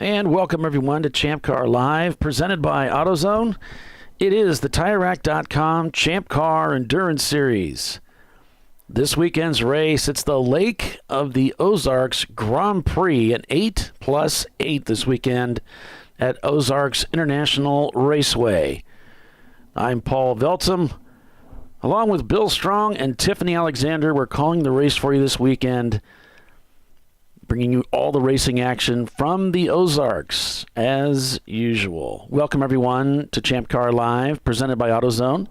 And welcome everyone to ChampCar.Live, presented by AutoZone. It is the TireRack.com Champ Car Endurance Series. This weekend's race, it's the Lake of the Ozarks Grand Prix, an 8+8 this weekend at Ozarks International Raceway. I'm Paul Veltum. Along with Bill Strong and Tiffany Alexander, we're calling the race for you this weekend, bringing you all the racing action from the Ozarks, as usual. Welcome, everyone, to Champ Car Live, presented by AutoZone.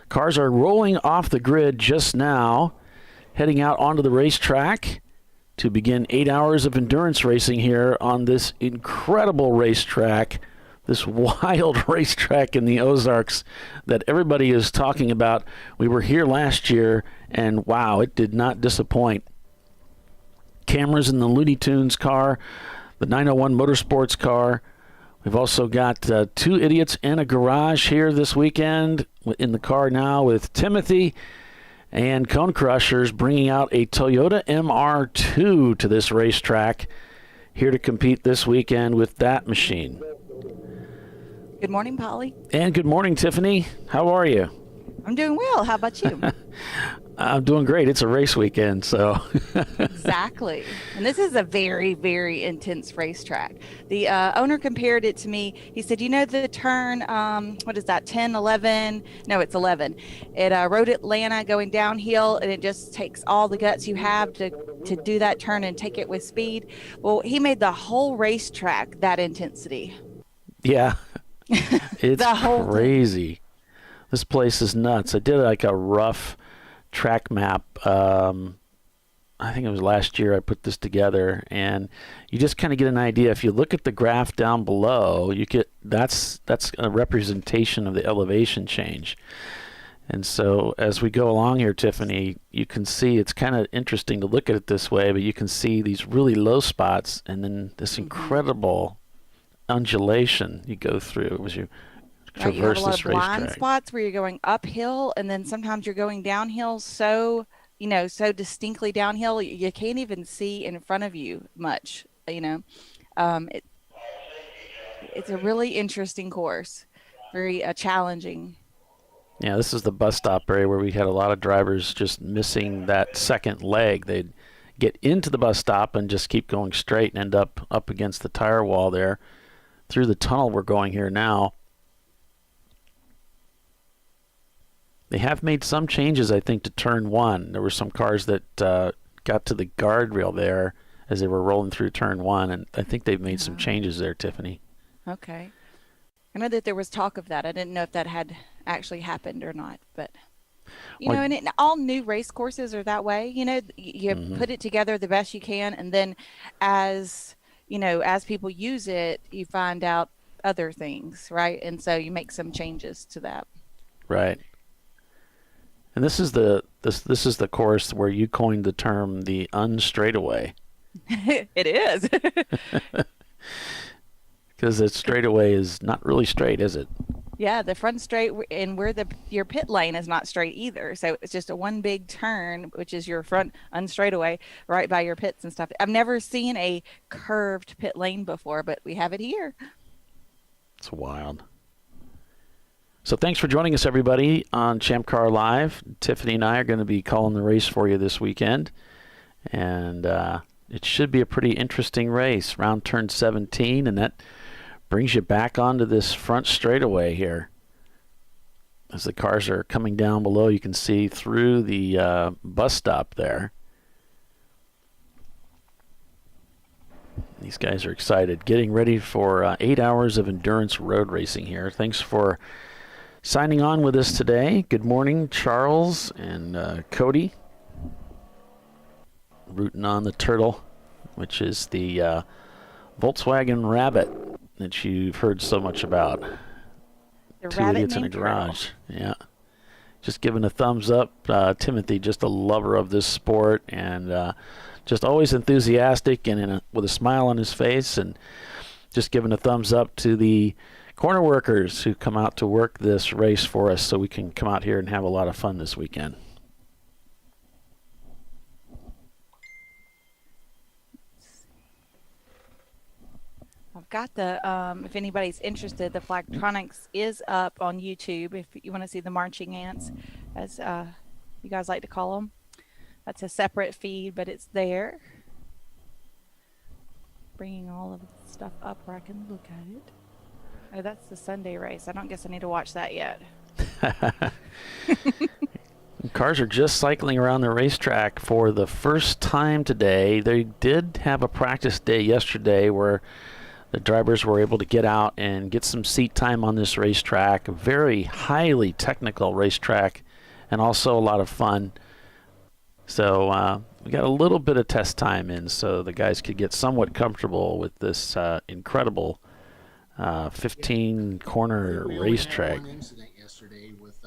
Cars are rolling off the grid just now, heading out onto the racetrack to begin 8 hours of endurance racing here on this incredible racetrack, this wild racetrack in the Ozarks that everybody is talking about. We were here last year, and wow, it did not disappoint. Cameras in the Looney Tunes car, the 901 Motorsports car. We've also got two idiots in a garage here this weekend in the car now with Timothy and Cone Crushers bringing out a Toyota MR2 to this racetrack, here to compete this weekend with that machine. Good morning, Polly. And good morning, Tiffany. How are you? I'm doing well. How about you? I'm doing great. It's a race weekend, so. Exactly. And this is a very, very intense racetrack. The owner compared it to me. He said, you know, the turn, what is that, 10, 11? No, it's 11. It Road Atlanta going downhill, and it just takes all the guts you have to do that turn and take it with speed. Well, he made the whole racetrack that intensity. Yeah. It's crazy. This place is nuts. I did like a rough track map. I think it was last year I put this together, and you just kind of get an idea. If you look at the graph down below, you get that's a representation of the elevation change. And so as we go along here, Tiffany, you can see it's kind of interesting to look at it this way, but you can see these really low spots and then this incredible undulation you go through as you traverse you have a lot this of blind racetrack. spots where you're going uphill, and then sometimes you're going downhill so distinctly downhill you can't even see in front of you much. It's a really interesting course, very challenging. Yeah, this is the bus stop area where we had a lot of drivers just missing that second leg. They'd get into the bus stop and just keep going straight and end up against the tire wall there through the tunnel we're going here now. They have made some changes, I think, to turn one. There were some cars that got to the guardrail there as they were rolling through turn one, and I think they've made some changes there, Tiffany. Okay. I know that there was talk of that. I didn't know if that had actually happened or not, but and all new race courses are that way. You put it together the best you can, and then as people use it, you find out other things, right? And so you make some changes to that. Right. And this is the course where you coined the term the unstraightaway. It is. Because the straightaway is not really straight, is it? Yeah, the front straight, and where your pit lane is not straight either. So it's just a one big turn, which is your front unstraightaway right by your pits and stuff. I've never seen a curved pit lane before, but we have it here. It's wild. So thanks for joining us, everybody, on Champ Car Live. Tiffany and I are going to be calling the race for you this weekend. And it should be a pretty interesting race. Round turn 17, and that brings you back onto this front straightaway here. As the cars are coming down below, you can see through the bus stop there. These guys are excited, getting ready for 8 hours of endurance road racing here. Thanks for signing on with us today. Good morning, Charles and Cody. Rooting on the Turtle, which is the Volkswagen Rabbit that you've heard so much about. The Two rabbit idiots in a named garage. Yeah. Just giving a thumbs up. Timothy, just a lover of this sport, and just always enthusiastic and with a smile on his face, and just giving a thumbs up to the corner workers who come out to work this race for us so we can come out here and have a lot of fun this weekend. I've got the, if anybody's interested, the Flagtronics is up on YouTube if you want to see the marching ants, as you guys like to call them. That's a separate feed, but it's there. Bringing all of the stuff up where I can look at it. Oh, that's the Sunday race. I don't guess I need to watch that yet. Cars are just cycling around the racetrack for the first time today. They did have a practice day yesterday where the drivers were able to get out and get some seat time on this racetrack. A very highly technical racetrack and also a lot of fun. So we got a little bit of test time in so the guys could get somewhat comfortable with this incredible 15-corner racetrack. One incident yesterday with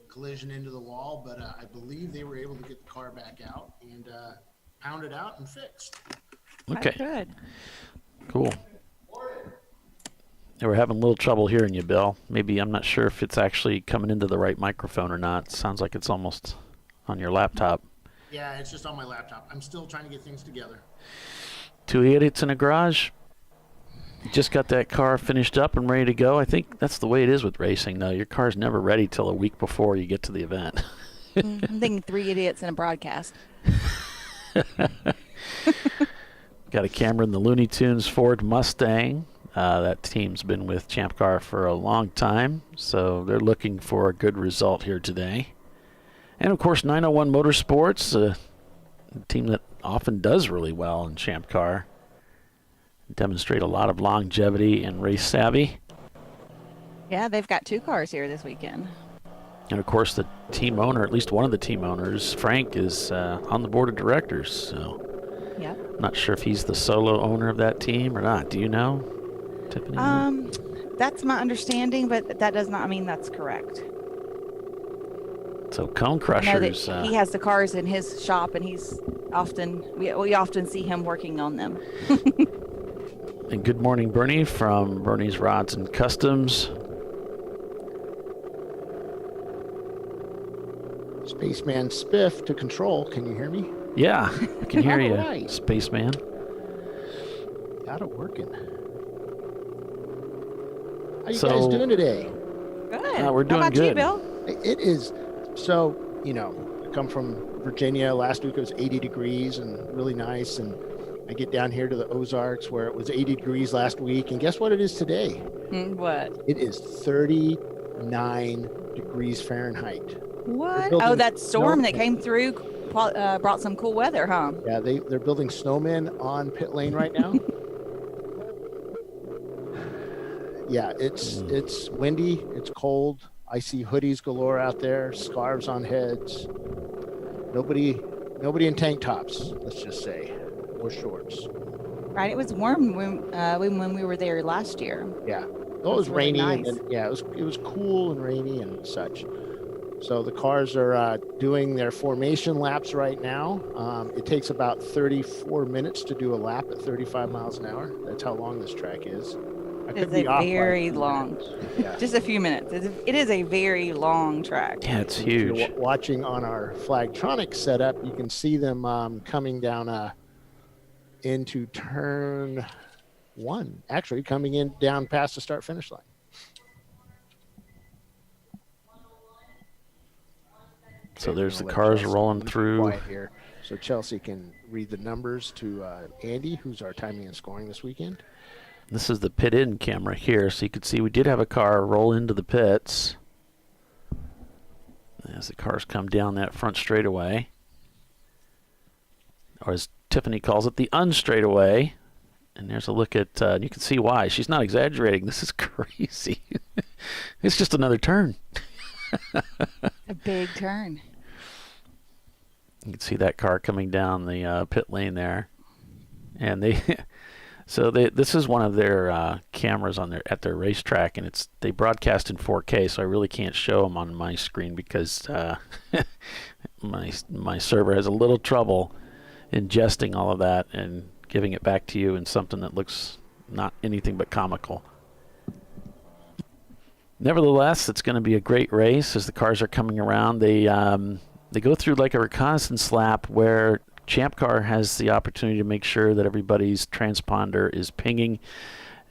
collision into the wall, but I believe they were able to get the car back out and pound it out and fixed. Okay. That's good. Cool. They were having a little trouble hearing you, Bill. Maybe I'm not sure if it's actually coming into the right microphone or not. It sounds like it's almost on your laptop. Yeah, it's just on my laptop. I'm still trying to get things together. Two idiots in a garage. You just got that car finished up and ready to go. I think that's the way it is with racing, though. Your car's never ready till a week before you get to the event. I'm thinking 3 idiots in a broadcast. Got a camera in the Looney Tunes Ford Mustang. That team's been with Champ Car for a long time, so they're looking for a good result here today. And, of course, 901 Motorsports, a team that often does really well in Champ Car. Demonstrate a lot of longevity and race savvy. Yeah, they've got 2 cars here this weekend. And, of course, the team owner, at least one of the team owners, Frank, is on the board of directors. So Yep. I'm not sure if he's the solo owner of that team or not. Do you know, Tiffany? That's my understanding, but that does not mean that's correct. So Cone I know Crushers. that he has the cars in his shop, and he's often we often see him working on them. And good morning, Bernie, from Bernie's Rods and Customs. Spaceman Spiff to control. Can you hear me? Yeah, I can hear you, Alright. Spaceman. Got it working. How you So- guys doing today? Good. We're doing How about you, good. Bill? It is. So, I come from Virginia. Last week it was 80 degrees and really nice. And I get down here to the Ozarks where it was 80 degrees last week. And guess what it is today? What? It is 39 degrees Fahrenheit. What? building Oh, that storm snow- that came through brought some cool weather, huh? Yeah, they're building snowmen on pit lane right now. Yeah, it's windy, it's cold. I see hoodies galore out there, scarves on heads. Nobody in tank tops, let's just say, or shorts. Right. It was warm when we were there last year. Yeah, it was really rainy, nice. and then, it was cool and rainy and such. So the cars are doing their formation laps right now. It takes about 34 minutes to do a lap at 35 miles an hour. That's how long this track is. I could It's be a off by very few long, minutes. Yeah. just a few minutes. It is a very long track. Yeah, it's If you're huge. watching on our Flagtronics setup, you can see them coming down into turn 1. Actually, coming in down past the start-finish line. So there's the I'll let cars Chelsea rolling be through. quiet here, so Chelsea can read the numbers to Andy, who's our timing and scoring this weekend. This is the pit-in camera here, so you can see we did have a car roll into the pits as the cars come down that front straightaway, or as Tiffany calls it, the unstraightaway. And there's a look at, you can see why. She's not exaggerating. This is crazy. It's just another turn. A big turn. You can see that car coming down the pit lane there, and this is one of their cameras on at their racetrack, and they broadcast in 4K, so I really can't show them on my screen because my server has a little trouble ingesting all of that and giving it back to you in something that looks not anything but comical. Nevertheless, it's going to be a great race as the cars are coming around. They go through like a reconnaissance lap where Champ Car has the opportunity to make sure that everybody's transponder is pinging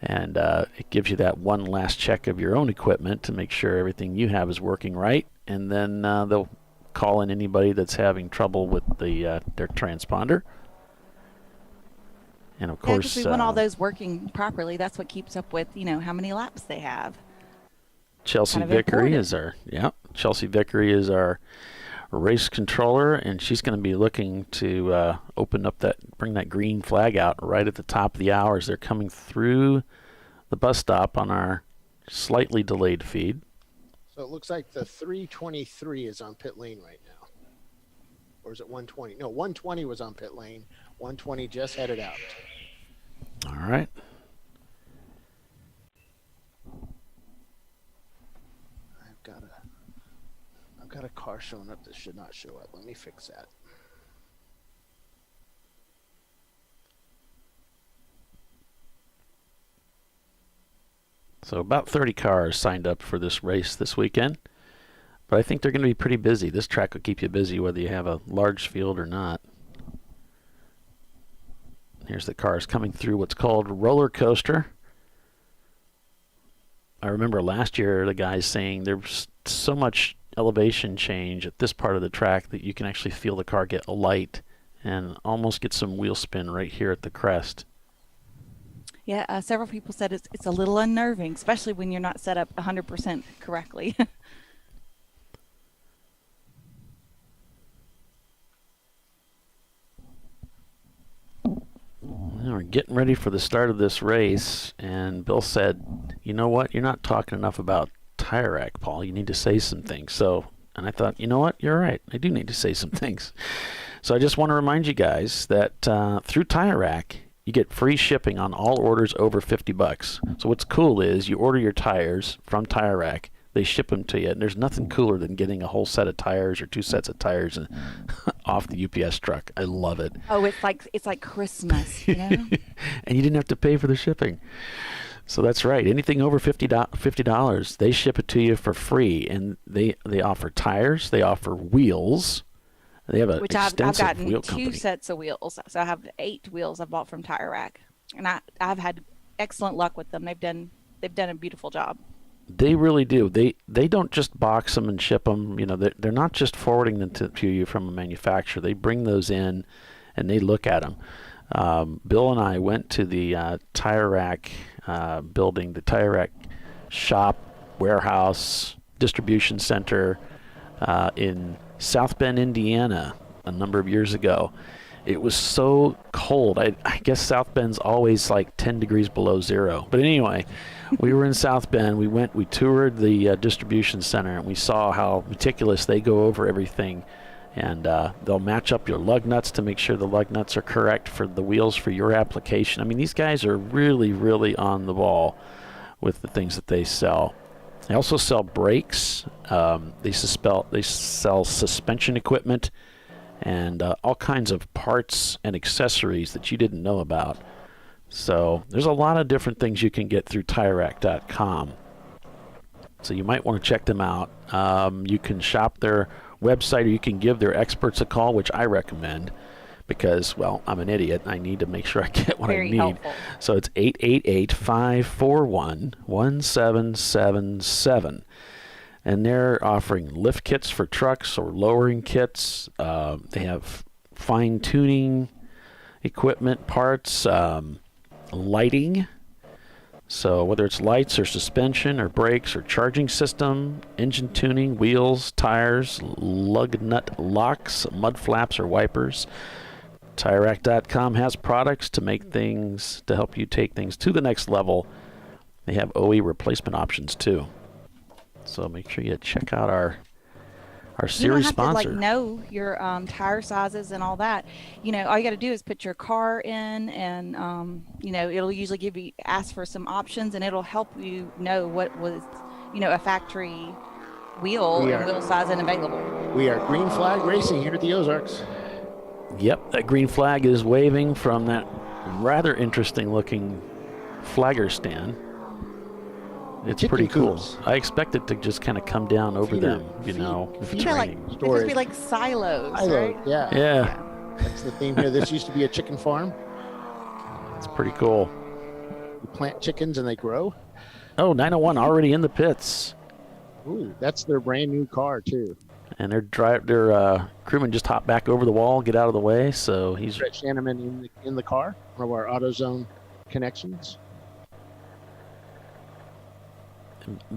And it gives you that one last check of your own equipment to make sure everything you have is working right. And then they'll call in anybody that's having trouble with their transponder. And of course, we want all those working properly. That's what keeps up with, how many laps they have. Chelsea Kind of Vickery important. Chelsea Vickery is our race controller, and she's going to be looking to bring that green flag out right at the top of the hour as they're coming through the bus stop on our slightly delayed feed. So it looks like the 323 is on pit lane right now. Or is it 120? No, 120 was on pit lane. 120 just headed out. All right. I've got a car showing up that should not show up. Let me fix that. So about 30 cars signed up for this race this weekend. But I think they're going to be pretty busy. This track will keep you busy whether you have a large field or not. Here's the cars coming through what's called roller coaster. I remember last year the guys saying there's so much elevation change at this part of the track that you can actually feel the car get light and almost get some wheel spin right here at the crest. Yeah, several people said it's a little unnerving, especially when you're not set up 100% correctly. We're getting ready for the start of this race, and Bill said, you know what, you're not talking enough about tire rack, Paul. You need to say some things. And I thought, you know what, you're right. I do need to say some things. So I just want to remind you guys that through Tire Rack, you get free shipping on all orders over $50. So what's cool is you order your tires from Tire Rack, they ship them to you, and there's nothing cooler than getting a whole set of tires or two sets of tires off the UPS truck. I love it. Oh, it's like Christmas, And you didn't have to pay for the shipping. So that's right. Anything over $50, they ship it to you for free, and they offer tires, they offer wheels. They have an extensive I've wheel gotten company. 2 sets of wheels, so I have 8 wheels I bought from Tire Rack, and I've had excellent luck with them. They've done a beautiful job. They really do. They don't just box them and ship them. They're not just forwarding them to you from a manufacturer. They bring those in, and they look at them. Bill and I went to the Tire Rack building, the Tire Rack shop, warehouse, distribution center in South Bend, Indiana, a number of years ago. It was so cold. I guess South Bend's always like 10 degrees below zero. But anyway, we were in South Bend. We toured the distribution center, and we saw how meticulous they go over everything. And they'll match up your lug nuts to make sure the lug nuts are correct for the wheels for your application. I mean, these guys are really, really on the ball with the things that they sell. They also sell brakes. They sell suspension equipment and all kinds of parts and accessories that you didn't know about. So there's a lot of different things you can get through TireRack.com. So you might want to check them out. You can shop their website, or you can give their experts a call, which I recommend because, well, I'm an idiot. I need to make sure I get what I need. Helpful. So it's 888-541-1777. And they're offering lift kits for trucks or lowering kits. They have fine-tuning equipment, parts, lighting. So whether it's lights or suspension or brakes or charging system, engine tuning, wheels, tires, lug nut locks, mud flaps or wipers, TireRack.com has products to help you take things to the next level. They have OE replacement options too. So make sure you check out our series sponsor. You don't have to know your tire sizes and all that. All you got to do is put your car in, and it'll usually ask for some options, and it'll help you know what was a factory wheel and wheel size and available. We are Green Flag Racing here at the Ozarks. Yep, that green flag is waving from that rather interesting looking flagger stand. It's pretty cool. I expect it to just kind of come down over them, if it's raining. They supposed to be like silos, right? Yeah. That's the theme here. This used to be a chicken farm. It's pretty cool. You plant chickens and they grow. Oh, 901 already in the pits. Ooh, that's their brand new car too. And their crewman just hopped back over the wall, get out of the way. So he's Brett Shanneman in the car, one of our AutoZone connections.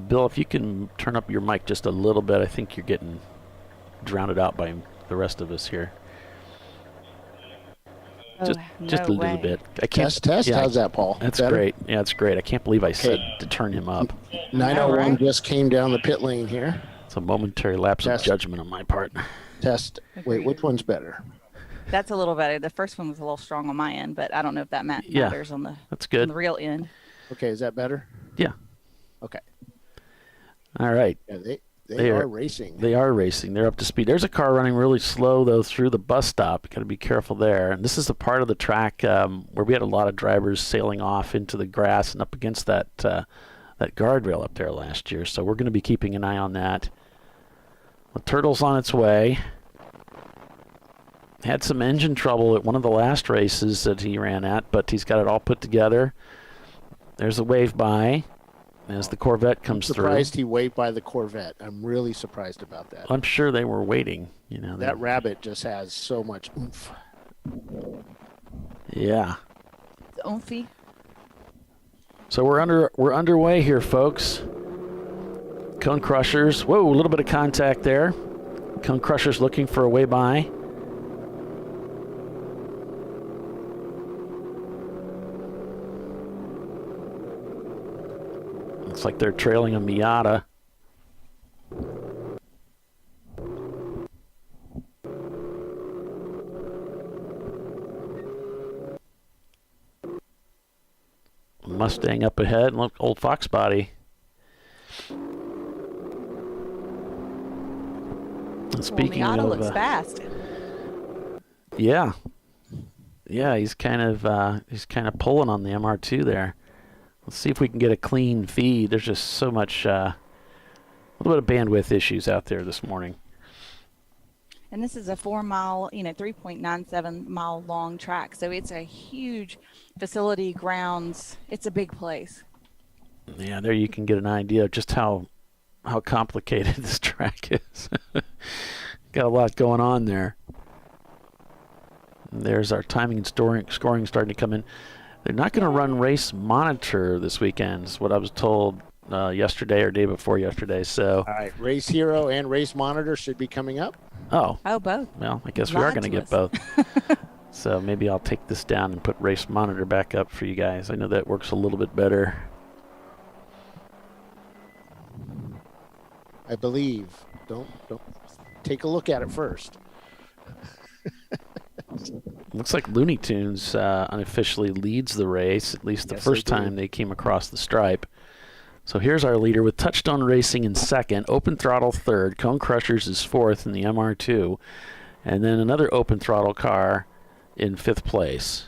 Bill, if you can turn up your mic just a little bit, I think you're getting drowned out by the rest of us here. Oh, Just a no little way. bit. I can't. Test. Yeah, How's that, Paul? That's Better? great. Yeah, that's great. I can't believe I said to turn him up. 901 right. just came down the pit lane here. It's a momentary lapse Test. of judgment on my part. Test. Wait, Agreed. which one's better? That's a little better. The first one was a little strong on my end, but I don't know if that Yeah. matters on the That's good. real end. Okay, is that better? Yeah. Okay. All right. Yeah, they They are are- racing. They are racing. They're up to speed. There's a car running really slow, though, through the bus stop. Got to be careful there. And this is the part of the track where we had a lot of drivers sailing off into the grass and up against that guardrail up there last year. So we're going to be keeping an eye on that. The Turtle's on its way. Had some engine trouble at one of the last races that he ran at, but he's got it all put together. There's a wave by as the Corvette comes through. Surprised he waved by the Corvette. I'm really surprised about that. I'm sure they were waiting. You know, That rabbit just has so much oomph. Yeah. It's oomphy. So we're underway here, folks. Cone Crushers. Whoa, a little bit of contact there. Cone Crushers looking for a way by. Looks like they're trailing a Miata. Mustang up ahead, and look, old Fox body. And speaking Miata of, looks fast. yeah, he's kind of pulling on the MR2 there. Let's see if we can get a clean feed. There's just so much, a little bit of bandwidth issues out there this morning. And this is a 4-mile, 3.97 mile long track. So it's a huge facility, grounds. It's a big place. Yeah, there you can get an idea of just how complicated this track is. Got a lot going on there. And there's our timing and scoring starting to come in. They're not going to run race monitor this weekend, is what I was told yesterday or day before yesterday. So, All right, Race Hero and Race Monitor should be coming up. Oh, both. Well, I guess we are Lied going to to get us. both. So maybe I'll take this down and put race monitor back up for you guys. I know that works a little bit better. I believe. Don't take a look at it first. Looks like Looney Tunes unofficially leads the race, at least the Yes, they first do. time they came across the stripe. So here's our leader with Touchstone Racing in second, Open Throttle third, Cone Crushers is fourth in the MR2, and then another Open Throttle car in fifth place.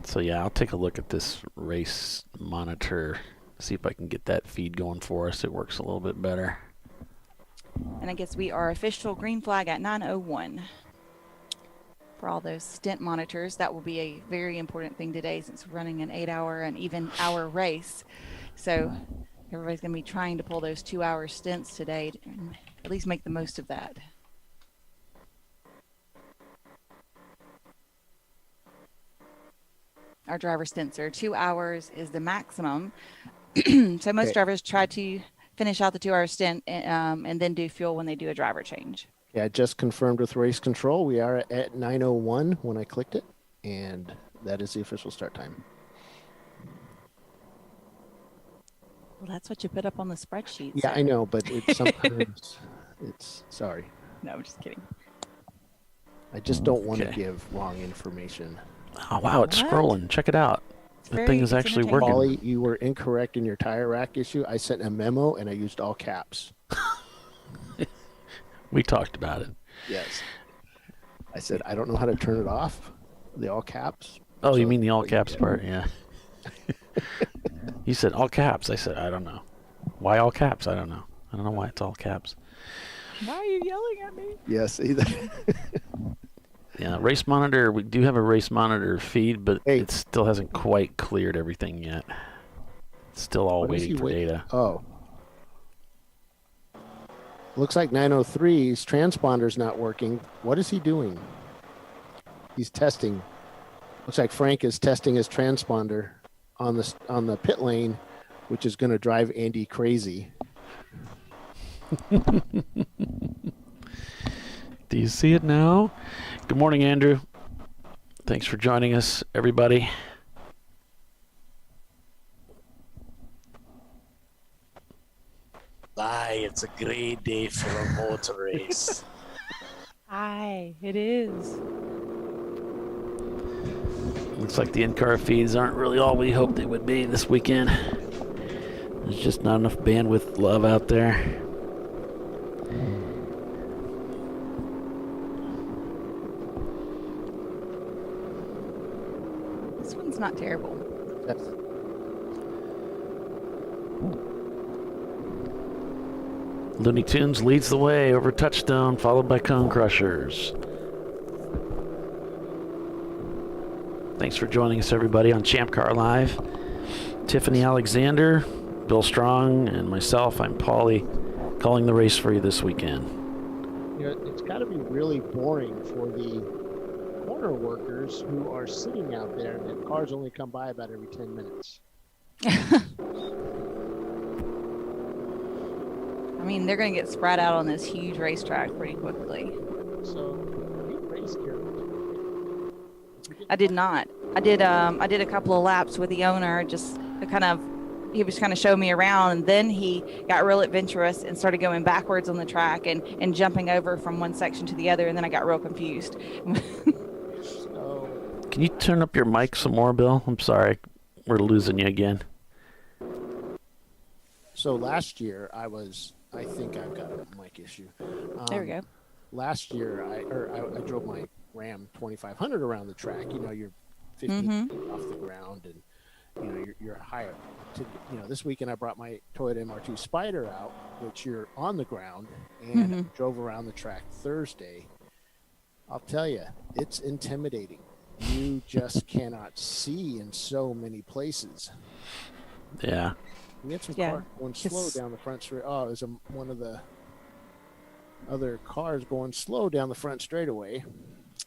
So yeah, I'll take a look at this race monitor, see if I can get that feed going for us. It works a little bit better. And I guess we are official green flag at 9:01. For all those stint monitors, that will be a very important thing today since we're running an 8-hour and even hour race. So everybody's going to be trying to pull those 2-hour stints today to at least make the most of that. Our driver stints are 2 hours is the maximum. So most Okay. drivers try to finish out the 2-hour stint and then do fuel when they do a driver change. Yeah, I just confirmed with Race Control. We are at 9:01 when I clicked it, and that is the official start time. Well, that's what you put up on the spreadsheet. Yeah, so- I know, but it's sometimes it's sorry. No, I'm just kidding. I just don't want to Okay. give wrong information. Oh wow, it's What? scrolling. Check it out. It's The very- thing is it's actually entertaining. working. Paulie, you were incorrect in your tire rack issue. I sent a memo and I used all caps. We talked about it. Yes. I said I don't know how to turn it off. The all caps. Oh, you So- mean the all caps yeah. part? Yeah. You said all caps. I said, I don't know. Why all caps? I don't know. I don't know why it's all caps. Why are you yelling at me? Yes, either. Yeah, race monitor. We do have a race monitor feed, but Hey. it still hasn't quite cleared everything yet. It's still all What is waiting he for wait- data. Oh. Looks like 903's transponder's not working. What is he doing? He's testing. Looks like Frank is testing his transponder on the pit lane, which is going to drive Andy crazy. Do you see it now? Good morning, Andrew. Thanks for joining us, everybody. Bye. It's a great day for a motor race. Hi, it is. Looks like the in-car feeds aren't really all we hoped they would be this weekend. There's just not enough bandwidth love out there. This one's not terrible. That's- Looney Tunes leads the way over Touchstone, followed by Cone Crushers. Thanks for joining us, everybody, on ChampCar.Live. Tiffany Alexander, Bill Strong, and myself, I'm Paulie, calling the race for you this weekend. You know, it's got to be really boring for the corner workers who are sitting out there and the cars only come by about every 10 minutes. I mean, they're going to get spread out on this huge racetrack pretty quickly. So, you raced here. I did not. I did a couple of laps with the owner, just he was kind of showing me around, and then he got real adventurous and started going backwards on the track and jumping over from one section to the other, and then I got real confused. So, Can you turn up your mic some more, Bill? I'm sorry. We're losing you again. so last year I think I've got a mic issue. There we go. Last year I drove my Ram 2500 around the track. You know, you're 50 Mhm. feet off the ground, and you know you're higher. This weekend I brought my Toyota MR2 Spider out, which you're on the ground, and Mhm. drove around the track Thursday. I'll tell you, it's intimidating. You just cannot see in so many places. Yeah. We had some Yeah, cars going slow it's- down the front straight. Oh, it was one of the other cars going slow down the front straightaway,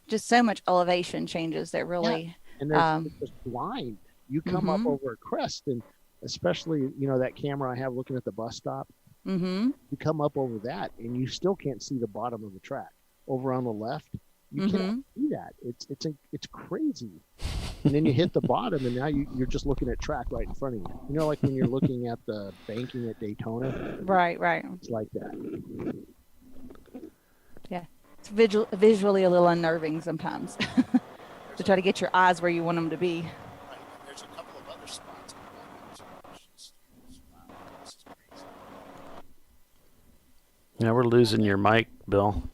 Just so much elevation changes that really. and they're Um, just blind. You come up Mhm. over a crest, and especially that camera I have looking at the bus stop. Mm-hmm. You come up over that, and you still can't see the bottom of the track. Over on the left, you can't see that. It's crazy. And then you hit the bottom, and now you're just looking at track right in front of you. You know, like when you're looking at the banking at Daytona. Right. It's like that. It's visually a little unnerving sometimes to try to get your eyes where you want them to be. Right. And there's a couple of other spots. Wow, this is crazy. Yeah, we're losing your mic, Bill.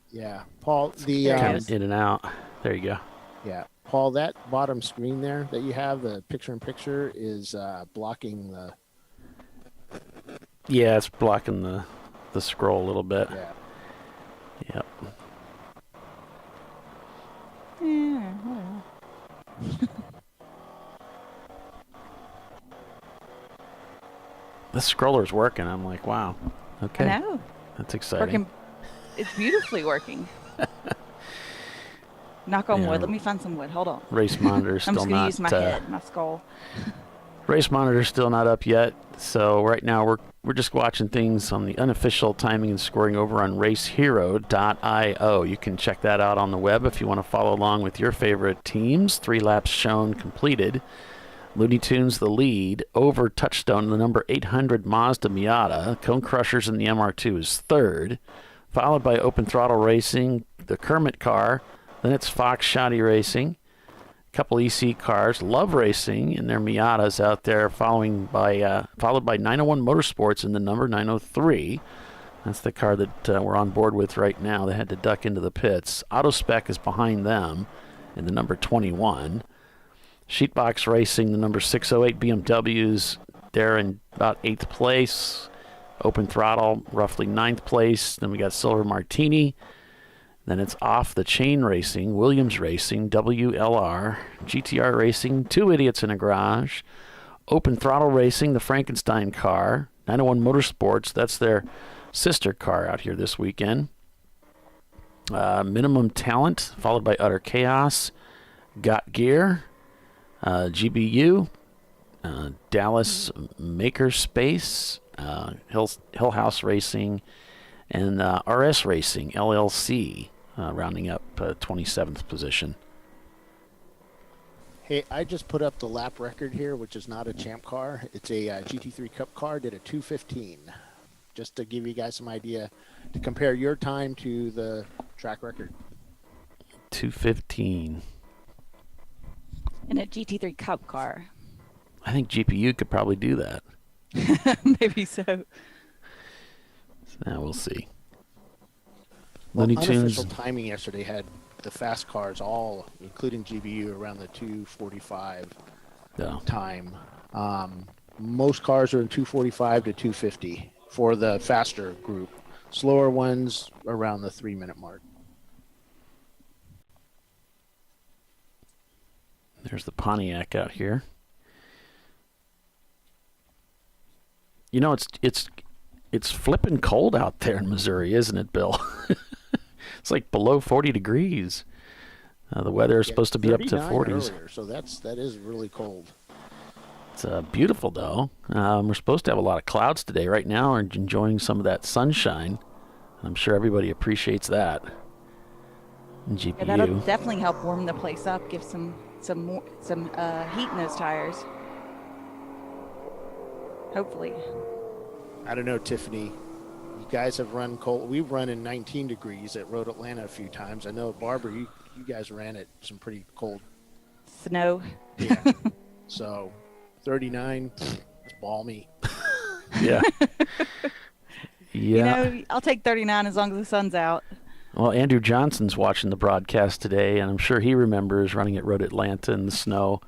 Yeah, Paul. The There it Kind is. of in and out. There you go. yeah, Paul. That bottom screen there that you have, the picture-in-picture, is blocking the. Yeah, it's blocking the scroll a little bit. Yeah. Yep. Yeah, whatever. This scroller's working. I'm like, wow. Okay. I know. That's exciting. Working. It's beautifully working. Knock on Yeah. wood. Let me find some wood. Hold on. Race monitor's I'm still just gonna not use my head, my skull. race monitor's still not up yet. So right now we're just watching things on the unofficial timing and scoring over on racehero.io. You can check that out on the web if you want to follow along with your favorite teams. 3 laps shown completed. Looney Tunes the lead over Touchstone, the number 800 Mazda Miata. Cone Crushers in the MR2 is third, followed by Open Throttle Racing, the Kermit car. Then it's Fox Shoddy Racing, a couple EC cars, Love Racing in their Miatas out there, followed by 901 Motorsports in the number 903. That's the car that we're on board with right now. They had to duck into the pits. AutoSpec is behind them in the number 21. Sheetbox Racing, the number 608 BMWs, they're in about 8th place. Open Throttle, roughly 9th place. Then we got Silver Martini. Then it's Off the Chain Racing, Williams Racing, WLR, GTR Racing, Two Idiots in a Garage, Open Throttle Racing, the Frankenstein car, 901 Motorsports, that's their sister car out here this weekend. Minimum Talent, followed by Utter Chaos, Got Gear, GBU, Dallas Makerspace, Hill House Racing, and RS Racing, LLC, rounding up 27th position. Hey, I just put up the lap record here, which is not a Champ car. It's a GT3 Cup car, did a 2:15. Just to give you guys some idea, to compare your time to the track record. 2:15. In a GT3 Cup car. I think GPU could probably do that. Maybe so. So now we'll see. Well, Looney Tunes. unofficial timing yesterday had the fast cars all, including GBU, around the 2:45 Yeah. time. Most cars are in 2:45 to 2:50 for the faster group. Slower ones around the 3-minute mark. There's the Pontiac out here. You know, it's flipping cold out there in Missouri, isn't it, Bill? It's like below 40 degrees. The weather is supposed to be up to 40s. Earlier, so that is really cold. It's beautiful, though. We're supposed to have a lot of clouds today. Right now, we're enjoying some of that sunshine. I'm sure everybody appreciates that. And GPU. Yeah, that'll definitely help warm the place up, give some heat in those tires. Hopefully. I don't know, Tiffany. You guys have run cold. We've run in 19 degrees at Road Atlanta a few times. I know, Barbara, you guys ran at some pretty cold. Snow. Yeah. So 39, it's balmy. Yeah. Yeah. You know, I'll take 39 as long as the sun's out. Well, Andrew Johnson's watching the broadcast today, and I'm sure he remembers running at Road Atlanta in the snow.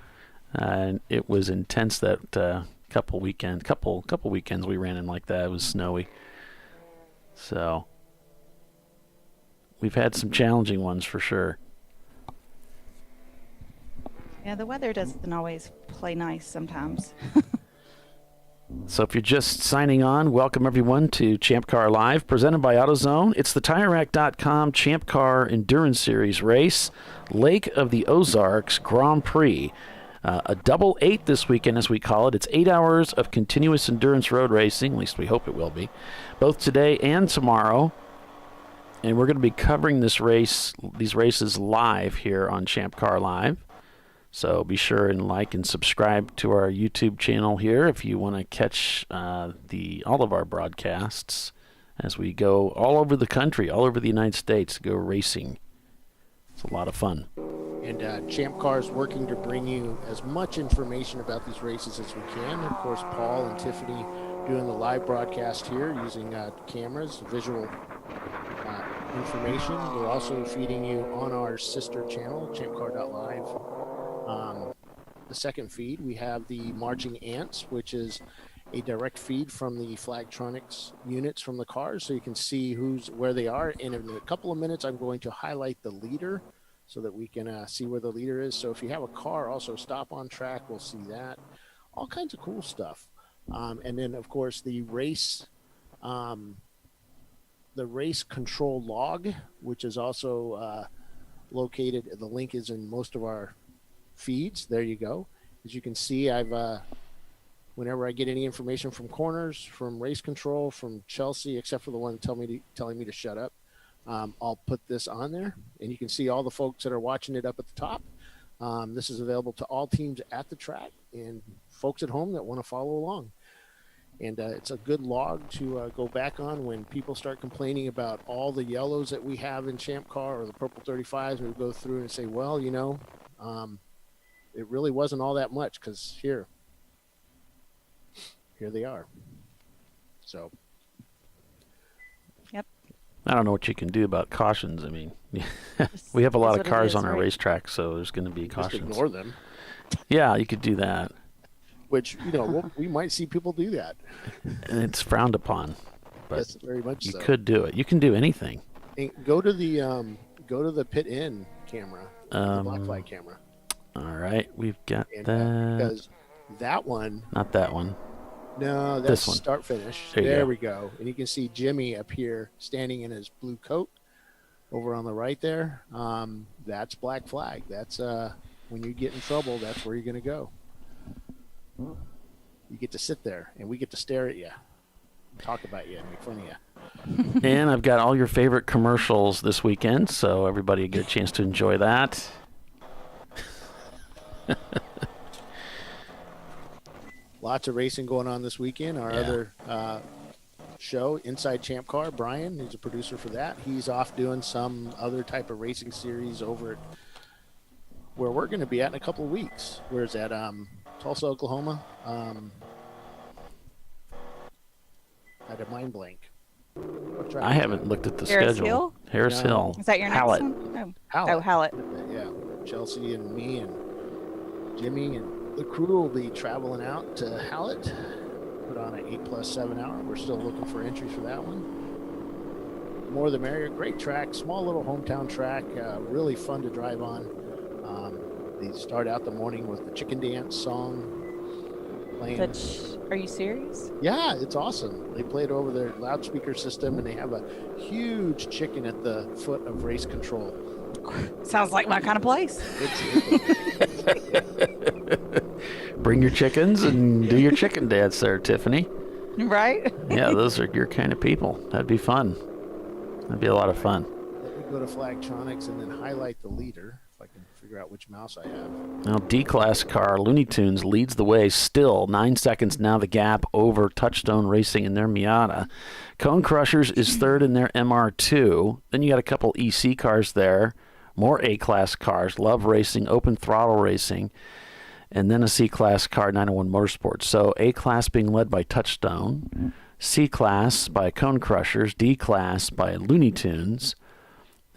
And it was intense that couple weekends we ran in like that. It was snowy. So we've had some challenging ones for sure. Yeah, the weather doesn't always play nice sometimes. So if you're just signing on, welcome everyone to ChampCar.Live, presented by AutoZone. It's the TireRack.com Champ Car Endurance Series race, Lake of the Ozarks Grand Prix. A double 8 this weekend, as we call it. It's 8 hours of continuous endurance road racing, at least we hope it will be, both today and tomorrow. And we're going to be covering these races live here on ChampCar.Live. So be sure and like and subscribe to our YouTube channel here if you want to catch all of our broadcasts as we go all over the country, all over the United States, go racing. It's a lot of fun. And Champ Car is working to bring you as much information about these races as we can. Of course, Paul and Tiffany doing the live broadcast here using cameras, visual information. We're also feeding you on our sister channel, ChampCar.Live. The second feed, we have the Marching Ants, which is a direct feed from the Flagtronics units from the cars, so you can see where they are. And in a couple of minutes, I'm going to highlight the leader so that we can see where the leader is. So if you have a car, also stop on track, we'll see that. All kinds of cool stuff. And then, of course, the race control log, which is also located. The link is in most of our feeds. There you go. As you can see, I've whenever I get any information from corners, from race control, from Chelsea, except for the one telling me to shut up, I'll put this on there, and you can see all the folks that are watching it up at the top. This is available to all teams at the track and folks at home that want to follow along. And it's a good log to go back on when people start complaining about all the yellows that we have in Champ Car or the purple 35s. And we go through and say, well, it really wasn't all that much, because here they are. So. Yep. I don't know what you can do about cautions. I mean, we have a lot of cars on our right? racetrack, so there's going to be cautions. Just ignore them. Yeah, you could do that. Which, we might see people do that. And it's frowned upon. But Yes, very much you so. could do it. You can do anything. And go to the go to the pit in camera, the black flag camera. All right, we've got And, that. because that one, Not that one. no, that's This one. start finish. There you There go. we go. And you can see Jimmy up here standing in his blue coat over on the right there. That's black flag. That's when you get in trouble, that's where you're going to go. You get to sit there, and we get to stare at you, talk about you, and make fun of you. And I've got all your favorite commercials this weekend, so everybody get a chance to enjoy that. Lots of racing going on this weekend. Our other show, Inside Champ Car, Brian, who's a producer for that, he's off doing some other type of racing series over at where we're going to be at in a couple of weeks. Where's that? Tulsa, Oklahoma. I had a mind blank. I haven't looked at the Harris schedule. Hill? Harris No. Hill. Is that your Hallett. next one? Hallett. Oh, Hallett. Yeah, Chelsea and me and Jimmy and the crew will be traveling out to Hallett. Put on an 8+7 hour. We're still looking for entries for that one. More the merrier. Great track, small little hometown track. Really fun to drive on. They start out the morning with the chicken dance song playing. Are you serious? Yeah, it's awesome. They play it over their loudspeaker system, and they have a huge chicken at the foot of race control. Sounds like my kind of place. Bring your chickens and do your chicken dance there, Tiffany. Right? Yeah, those are your kind of people. That'd be fun. That'd be a lot of fun. Let me go to Flagtronics and then highlight the leader, if I can figure out which mouse I have. Now, D-Class car, Looney Tunes, leads the way still. 9 seconds now the gap over Touchstone Racing in their Miata. Cone Crushers is third in their MR2. Then you got a couple EC cars there. More A-Class cars, Love Racing, Open Throttle Racing, and then a C-Class car, 901 Motorsports. So A-Class being led by Touchstone, C-Class by Cone Crushers, D-Class by Looney Tunes.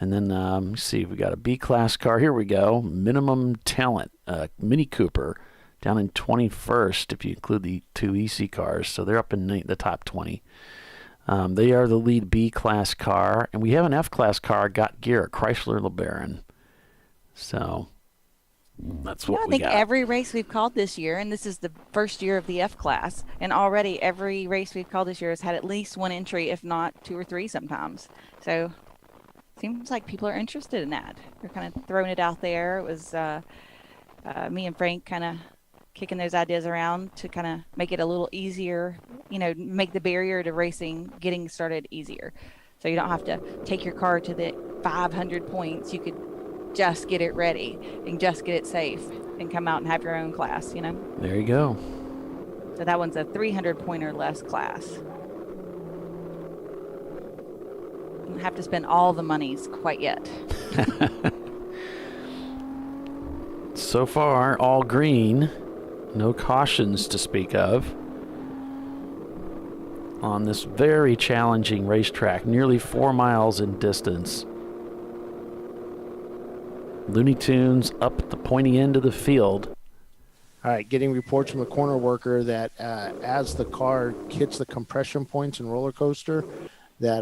And then, let's see, we got a B-Class car. Here we go. Minimum Talent, Mini Cooper, down in 21st, if you include the 2 EC cars. So they're up in the top 20. They are the lead B-Class car. And we have an F-Class car, Got Gear, Chrysler LeBaron. So that's what I we think got. every race we've called this year, and this is the first year of the F class, and already every race we've called this year has had at least one entry, if not 2 or 3 sometimes. So seems like people are interested in that. They're kind of throwing it out there. It was me and Frank kind of kicking those ideas around to kind of make it a little easier, make the barrier to racing getting started easier. So you don't have to take your car to the 500 points. You could just get it ready and just get it safe and come out and have your own class, There you go. So that one's a 300 point or less class. Don't have to spend all the monies quite yet. So far, all green. No cautions to speak of on this very challenging racetrack, nearly 4 miles in distance. Looney Tunes up at the pointy end of the field. All right, getting reports from the corner worker that as the car hits the compression points and roller coaster, that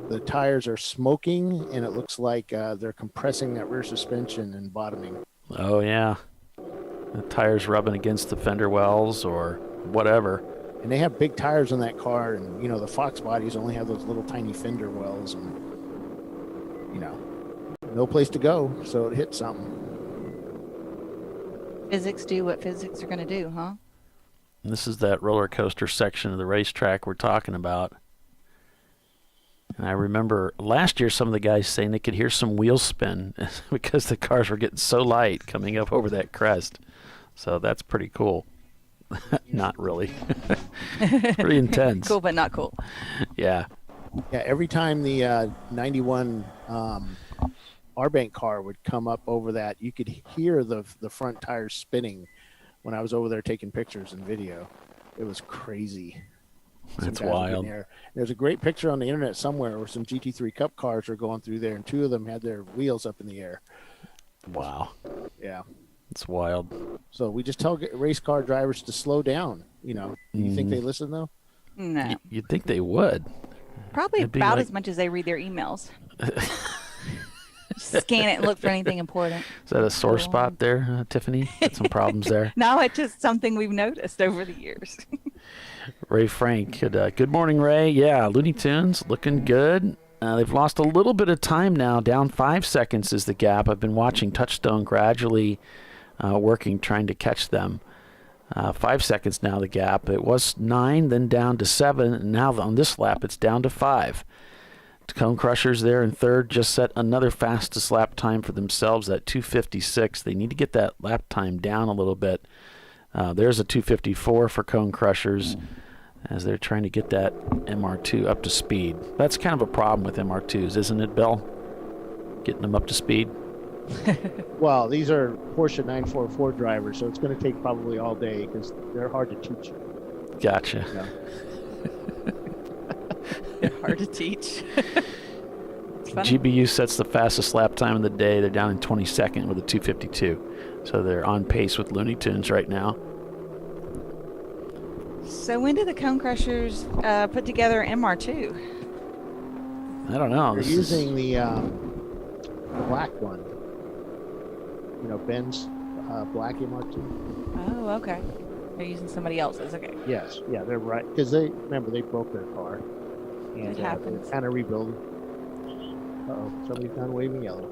the tires are smoking, and it looks like they're compressing that rear suspension and bottoming. Oh, yeah. The tires rubbing against the fender wells or whatever. And they have big tires on that car, and, the Fox bodies only have those little tiny fender wells, and, no place to go, so it hit something. Physics do what physics are going to do, huh? And this is that roller coaster section of the racetrack we're talking about. And I remember last year some of the guys saying they could hear some wheel spin because the cars were getting so light coming up over that crest. So that's pretty cool. Not really. Pretty intense. Cool, but not cool. Yeah. Yeah, every time the 91 R-Bank car would come up over that, you could hear the front tires spinning when I was over there taking pictures and video. It was crazy. That's wild. There's a great picture on the internet somewhere where some GT3 Cup cars were going through there, and 2 of them had their wheels up in the air. Wow. Yeah. It's wild. So we just tell race car drivers to slow down. Do you think they listen, though? No. You'd think they would. Probably It'd be about like- as much as they read their emails. Scan it and look for anything important. Is that a sore spot there, Tiffany? Got some problems there. No, it's just something we've noticed over the years. Ray Frank, good morning, Ray. Yeah, Looney Tunes looking good. They've lost a little bit of time now. Down 5 seconds is the gap. I've been watching Touchstone gradually working, trying to catch them. 5 seconds now, the gap. It was 9, then down to 7, and now on this lap it's down to 5. Cone Crushers there in third just set another fastest lap time for themselves at 2:56. They need to get that lap time down a little bit. There's a 2:54 for Cone Crushers as they're trying to get that MR2 up to speed. That's kind of a problem with MR2s, isn't it, Bill? Getting them up to speed? Well, these are Porsche 944 drivers, so it's going to take probably all day because they're hard to teach. Gotcha. Yeah. They're hard to teach. GBU sets the fastest lap time of the day. They're down in 22nd with a 2:52. So they're on pace with Looney Tunes right now. So when did the Cone Crushers put together MR2? I don't know. They're using the black one. You know, Ben's black MR2. Oh, okay. They're using somebody else's. Okay. Yes, yeah, they're right. Because they broke their car. And It happens. they're kind of rebuilding. Uh-oh, somebody's done waving yellow.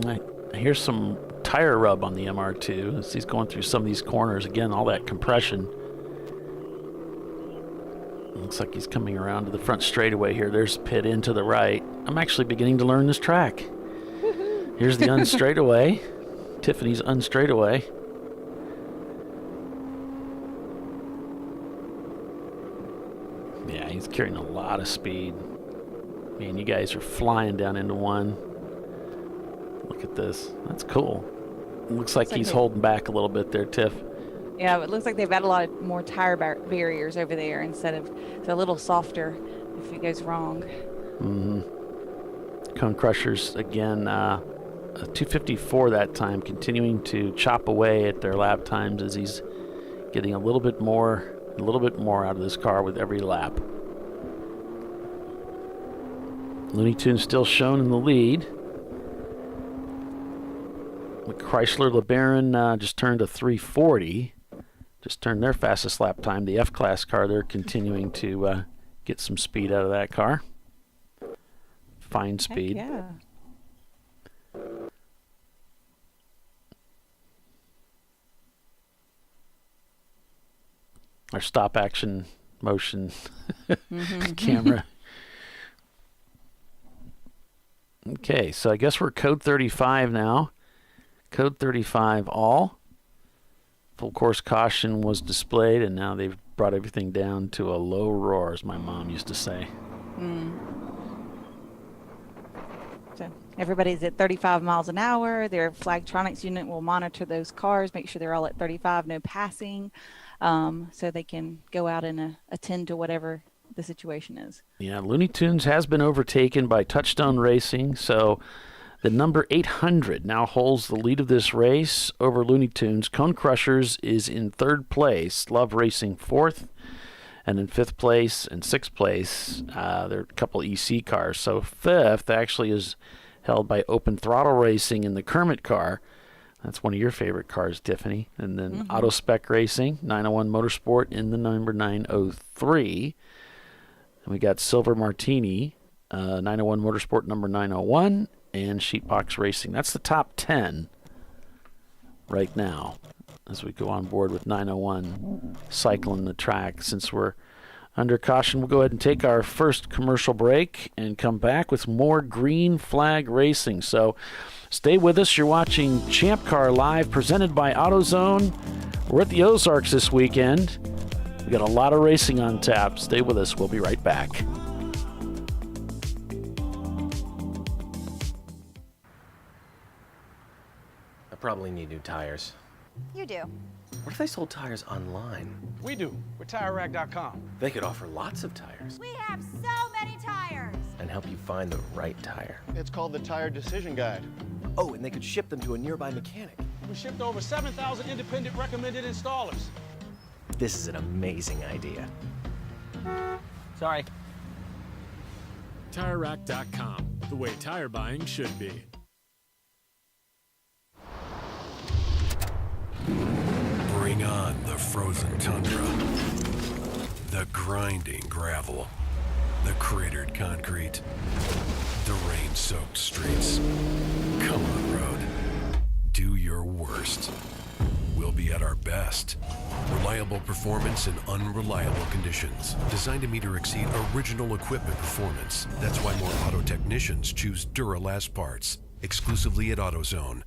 I hear some tire rub on the MR2 as he's going through some of these corners. Again, all that compression. Looks like he's coming around to the front straightaway here. There's pit in to the right. I'm actually beginning to learn this track. Here's the unstraightaway. Tiffany's unstraightaway. Yeah, he's carrying a lot of speed. Man, you guys are flying down into one. Look at this. That's cool. It looks like he's holding back a little bit there, Tiff. Yeah, it looks like they've added a lot more tire barriers over there instead of it's a little softer if it goes wrong. Mm-hmm. Cone Crushers again, a 2:54 that time, continuing to chop away at their lap times as he's getting a little bit more out of this car with every lap. Looney Tunes still shown in the lead. The Chrysler LeBaron just turned a 3:40. Just turned their fastest lap time. The F-Class car, they're continuing to get some speed out of that car. Fine speed. Heck yeah. Our stop action motion camera. Okay, so I guess we're code 35 now. Code 35 all. Full course caution was displayed, and now they've brought everything down to a low roar, as my mom used to say. So everybody's at 35 miles an hour. Their Flagtronics unit will monitor those cars, make sure they're all at 35, no passing, so they can go out and attend to whatever the situation is. Yeah, Looney Tunes has been overtaken by Touchstone Racing, so the number 800 now holds the lead of this race over Looney Tunes. Cone Crushers is in third place. Love Racing fourth. And in fifth place and sixth place, there are a couple EC cars. So fifth actually is held by Open Throttle Racing in the Kermit car. That's one of your favorite cars, Tiffany. And then Auto Spec Racing, 901 Motorsport in the number 903. And we got Silver Martini, 901 Motorsport number 901. And Sheepbox Racing. That's the top 10 right now as we go on board with 901 cycling the track. Since we're under caution, we'll go ahead and take our first commercial break and come back with more green flag racing. So stay with us. You're watching Champ Car Live presented by AutoZone. We're at the Ozarks this weekend. We got a lot of racing on tap. Stay with us. We'll be right back. Probably need new tires. You do. What if they sold tires online? We do. We're TireRack.com. They could offer lots of tires We have so many tires. and help you find the right tire. It's called the Tire Decision Guide. Oh, and they could ship them to a nearby mechanic. We shipped over 7,000 independent recommended installers. This is an amazing idea. Sorry. TireRack.com, the way tire buying should be. Bring on the frozen tundra, the grinding gravel, the cratered concrete, the rain-soaked streets. Come on, road. Do your worst. We'll be at our best. Reliable performance in unreliable conditions. Designed to meet or exceed original equipment performance. That's why more auto technicians choose Duralast parts. Exclusively at AutoZone.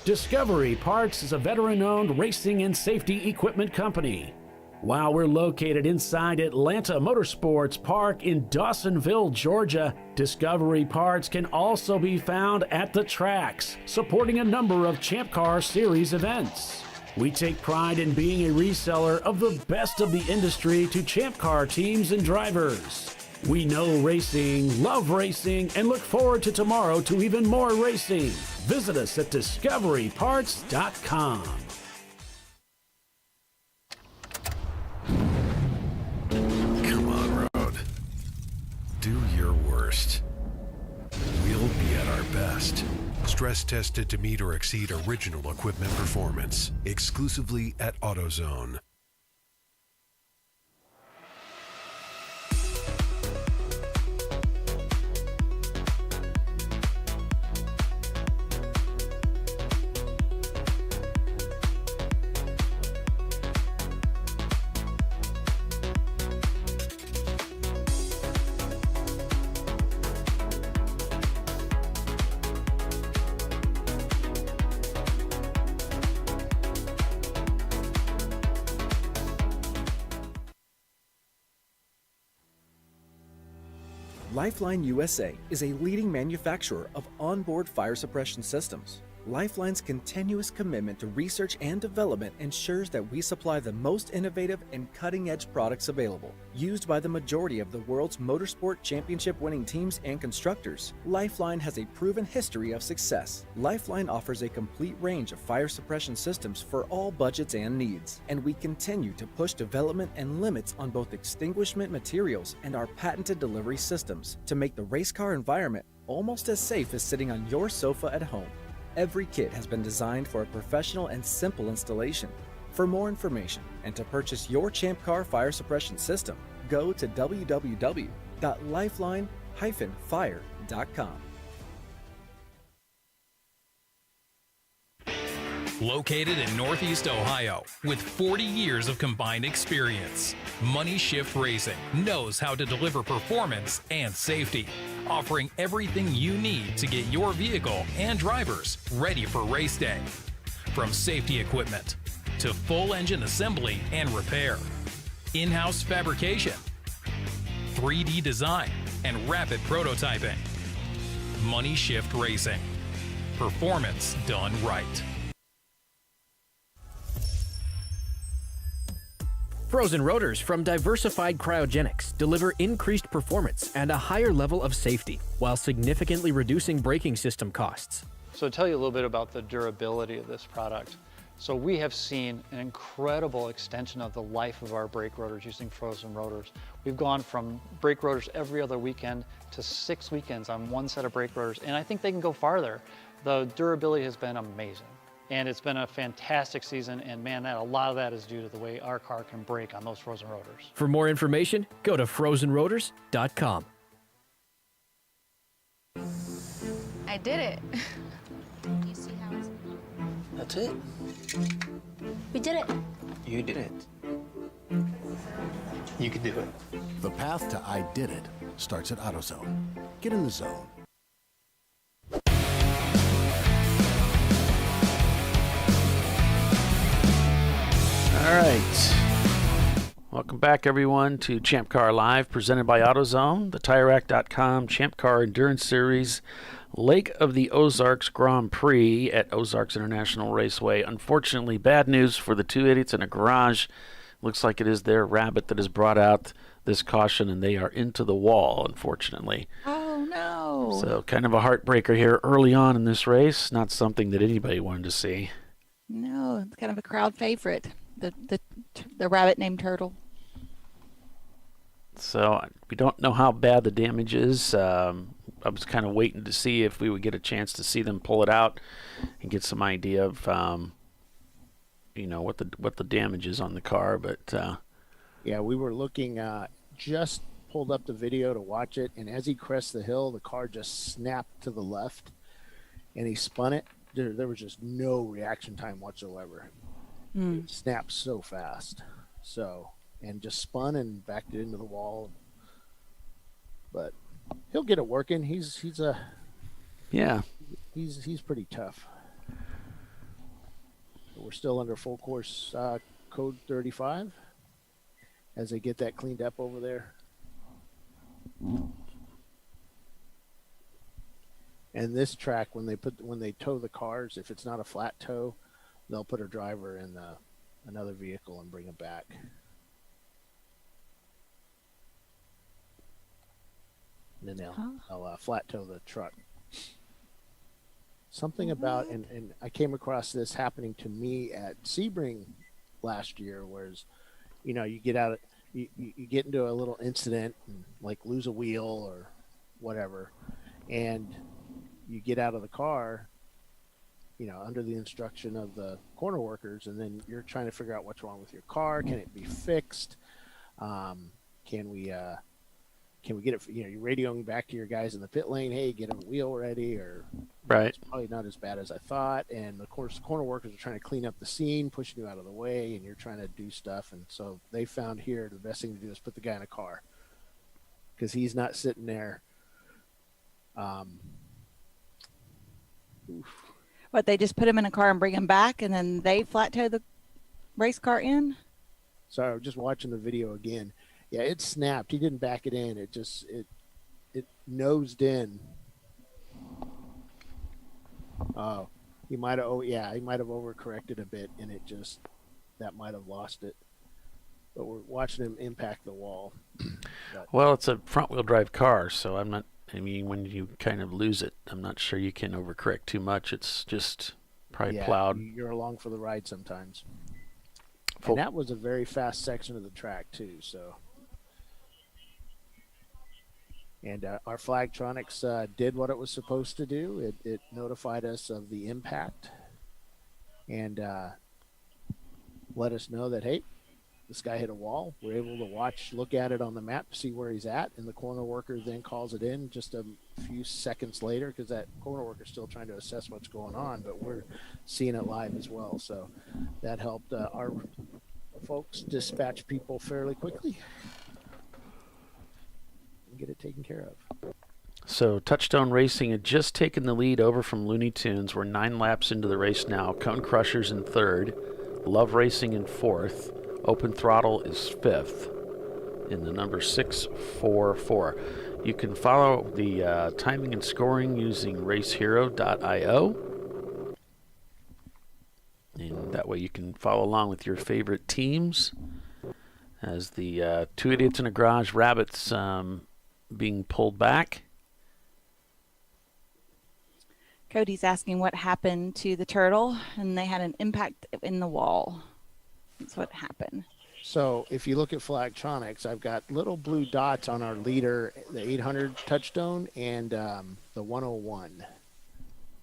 Discovery Parts is a veteran-owned racing and safety equipment company. While we're located inside Atlanta Motorsports Park in Dawsonville, Georgia, Discovery Parts can also be found at the tracks, supporting a number of Champ Car Series events. We take pride in being a reseller of the best of the industry to Champ Car teams and drivers. We know racing, love racing, and look forward to tomorrow to even more racing. Visit us at discoveryparts.com. Come on, road. Do your worst. We'll be at our best. Stress tested to meet or exceed original equipment performance. Exclusively at AutoZone. Lifeline USA is a leading manufacturer of onboard fire suppression systems. Lifeline's continuous commitment to research and development ensures that we supply the most innovative and cutting-edge products available, used by the majority of the world's motorsport championship-winning teams and constructors. Lifeline has a proven history of success. Lifeline offers a complete range of fire suppression systems for all budgets and needs, and we continue to push development and limits on both extinguishment materials and our patented delivery systems to make the race car environment almost as safe as sitting on your sofa at home. Every kit has been designed for a professional and simple installation. For more information and to purchase your Champ Car fire suppression system, go to www.lifeline-fire.com. Located in Northeast Ohio with 40 years of combined experience, Money Shift Racing knows how to deliver performance and safety, offering everything you need to get your vehicle and drivers ready for race day. From safety equipment to full engine assembly and repair, in-house fabrication, 3D design, and rapid prototyping. Money Shift Racing. Performance done right. Frozen rotors from Diversified Cryogenics deliver increased performance and a higher level of safety, while significantly reducing braking system costs. So to tell you a little bit about the durability of this product. So we have seen an incredible extension of the life of our brake rotors using frozen rotors. We've gone from brake rotors every other weekend to 6 weekends on one set of brake rotors, and I think they can go farther. The durability has been amazing. And it's been a fantastic season, and man, a lot of that is due to the way our car can brake on those frozen rotors. For more information, go to frozenrotors.com. I did it. Do you see how it's... That's it. We did it. You did it. You can do it. The path to I did it starts at AutoZone. Get in the zone. All right. Welcome back, everyone, to Champ Car Live, presented by AutoZone, the TireRack.com Champ Car Endurance Series, Lake of the Ozarks Grand Prix at Ozarks International Raceway. Unfortunately, bad news for the two idiots in a garage. Looks like it is their rabbit that has brought out this caution, and they are into the wall, unfortunately. Oh, no. So kind of a heartbreaker here early on in this race. Not something that anybody wanted to see. No, it's kind of a crowd favorite, the rabbit named Turtle. So we don't know how bad the damage is. I was kind of waiting to see if we would get a chance to see them pull it out and get some idea of, what the damage is on the car. But yeah, we were looking. Just pulled up the video to watch it, and as he crested the hill, the car just snapped to the left, and he spun it. There was just no reaction time whatsoever. It snapped so fast. And just spun and backed it into the wall. But he'll get it working. He's pretty tough. We're still under full course code 35 as they get that cleaned up over there. And this track, when they tow the cars, if it's not a flat tow, they'll put a driver in another vehicle and bring it back. And then they'll flat tow the truck. Something about, and I came across this happening to me at Sebring last year, whereas, you get out, you get into a little incident, and like lose a wheel or whatever, and you get out of the car, under the instruction of the corner workers, and then you're trying to figure out what's wrong with your car. Can it be fixed? Can we get it? You're radioing back to your guys in the pit lane. Hey, get a wheel ready, or right. It's probably not as bad as I thought. And of course, the corner workers are trying to clean up the scene, pushing you out of the way, and you're trying to do stuff. And so they found here the best thing to do is put the guy in a car, because he's not sitting there. What, they just put him in a car and bring him back, and then they flat tow the race car in? Sorry, I was just watching the video again. Yeah, it snapped. He didn't back it in. It nosed in. Oh, he might have overcorrected a bit, and that might have lost it. But we're watching him impact the wall. Well, it's a front-wheel drive car, so when you kind of lose it, I'm not sure you can overcorrect too much. It's just probably plowed. You're along for the ride sometimes. And that was a very fast section of the track too. So, and our Flagtronics did what it was supposed to do. It notified us of the impact and let us know that, hey, this guy hit a wall. We're able to look at it on the map to see where he's at, and the corner worker then calls it in just a few seconds later, because that corner worker is still trying to assess what's going on, but we're seeing it live as well. So that helped our folks dispatch people fairly quickly and get it taken care of. So Touchstone Racing had just taken the lead over from Looney Tunes. We're 9 laps into the race now. Cone Crushers in 3rd. Love Racing in 4th. Open Throttle is 5th in the number 644. You can follow the timing and scoring using racehero.io. And that way you can follow along with your favorite teams as the two idiots in a garage rabbits being pulled back. Cody's asking what happened to the turtle, and they had an impact in the wall. That's what happened. So if you look at Flagtronics, I've got little blue dots on our leader, the 800 Touchstone, and the 101.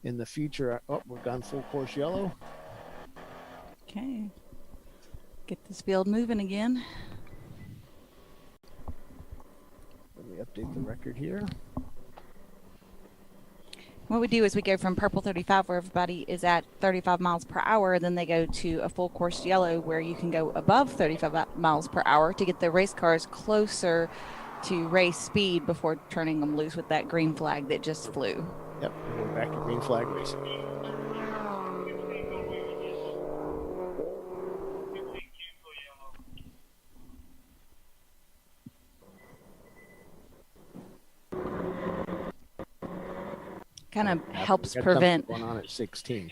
In the future, we're gone full course yellow. Okay. Get this field moving again. Let me update the record here. What we do is we go from purple 35, where everybody is at 35 miles per hour, then they go to a full course yellow where you can go above 35 miles per hour to get the race cars closer to race speed before turning them loose with that green flag that just flew. Yep, we're back to green flag racing. kind of helps We got prevent. something going on at 16.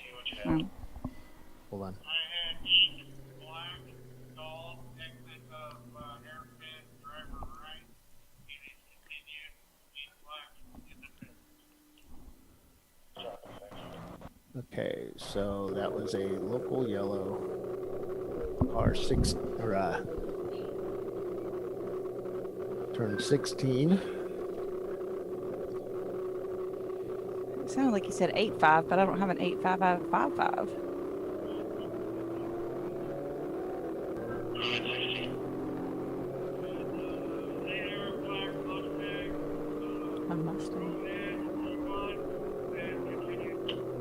Hold on. Okay, so that was a local yellow R6 or turn 16. It sounded like you said 8.5, but I don't have an 8.5. I have a 5.5. A Mustang.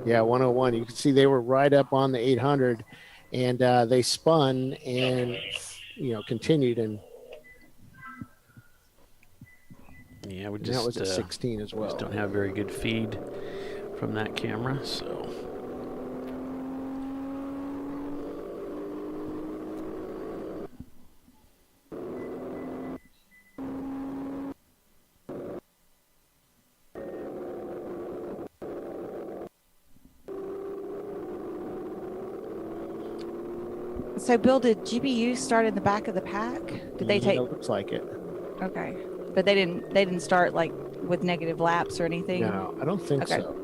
Yeah, 101. You can see they were right up on the 800, and they spun and continued, and Yeah, we that just was at 16 as well. Just don't have very good feed from that camera, so. So, Bill, did GBU start in the back of the pack? Did they take? It looks like it. Okay, but they didn't start like with negative laps or anything. No, I don't think so.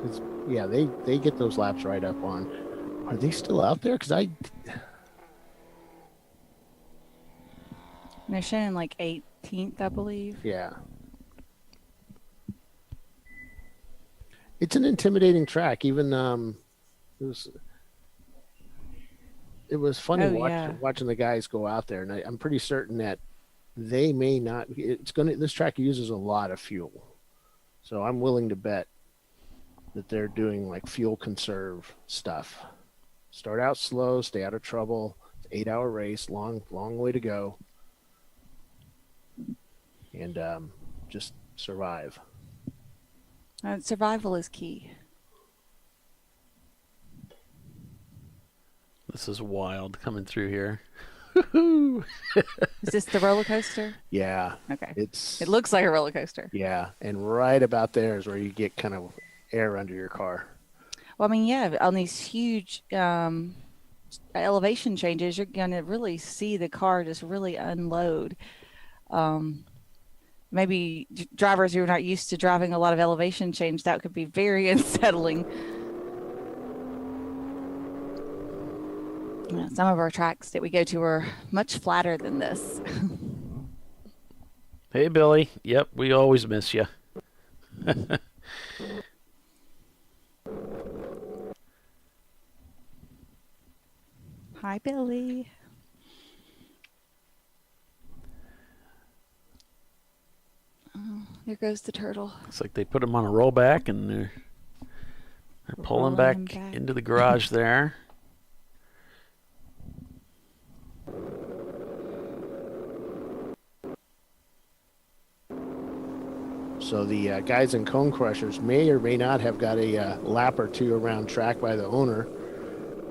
'Cause, yeah, they get those laps right up on. Are they still out there? Because they're showing like 18th, I believe. Yeah. It's an intimidating track. Even it was funny watching the guys go out there, and I'm pretty certain that they may not. This track uses a lot of fuel, so I'm willing to bet that they're doing like fuel conserve stuff. Start out slow, stay out of trouble. It's an 8-hour race, long way to go, and just survive. Survival is key. This is wild coming through here. Is this the roller coaster? Yeah. Okay. It looks like a roller coaster. Yeah, and right about there is where you get kind of air under your car. Well, I mean, yeah, on these huge elevation changes, you're going to really see the car just really unload. Maybe drivers who are not used to driving a lot of elevation change, that could be very unsettling. Some of our tracks that we go to are much flatter than this. Hey, Billy. Yep, we always miss you. Hi, Billy. Oh, there goes the turtle. It's like they put him on a rollback, and they're pulling back into the garage there. So the guys in Cone Crushers may or may not have got a lap or two around track by the owner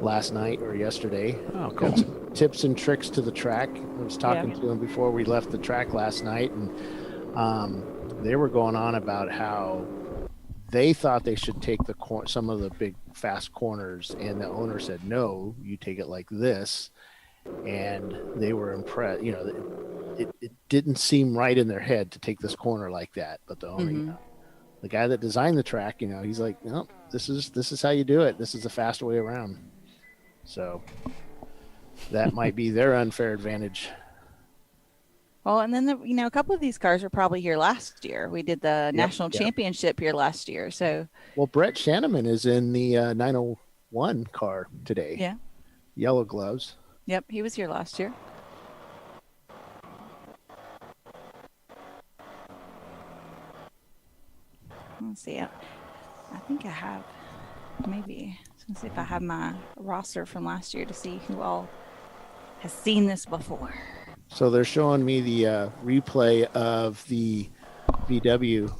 last night or yesterday. Oh, cool. Got some tips and tricks to the track. I was talking to him before we left the track last night, and they were going on about how they thought they should take some of the big fast corners, and the owner said, no, you take it like this. And they were impressed. It didn't seem right in their head to take this corner like that. But the owner, the guy that designed the track, he's like, no, this is how you do it. This is the fast way around. So that might be their unfair advantage. Well, and then a couple of these cars were probably here last year. We did the national championship here last year. So well, Brett Shanneman is in the 901 car today. Yeah. Yellow gloves. Yep, he was here last year. Let's see. I think I have, maybe. Let's see if I have my roster from last year to see who all has seen this before. So they're showing me the replay of the VW,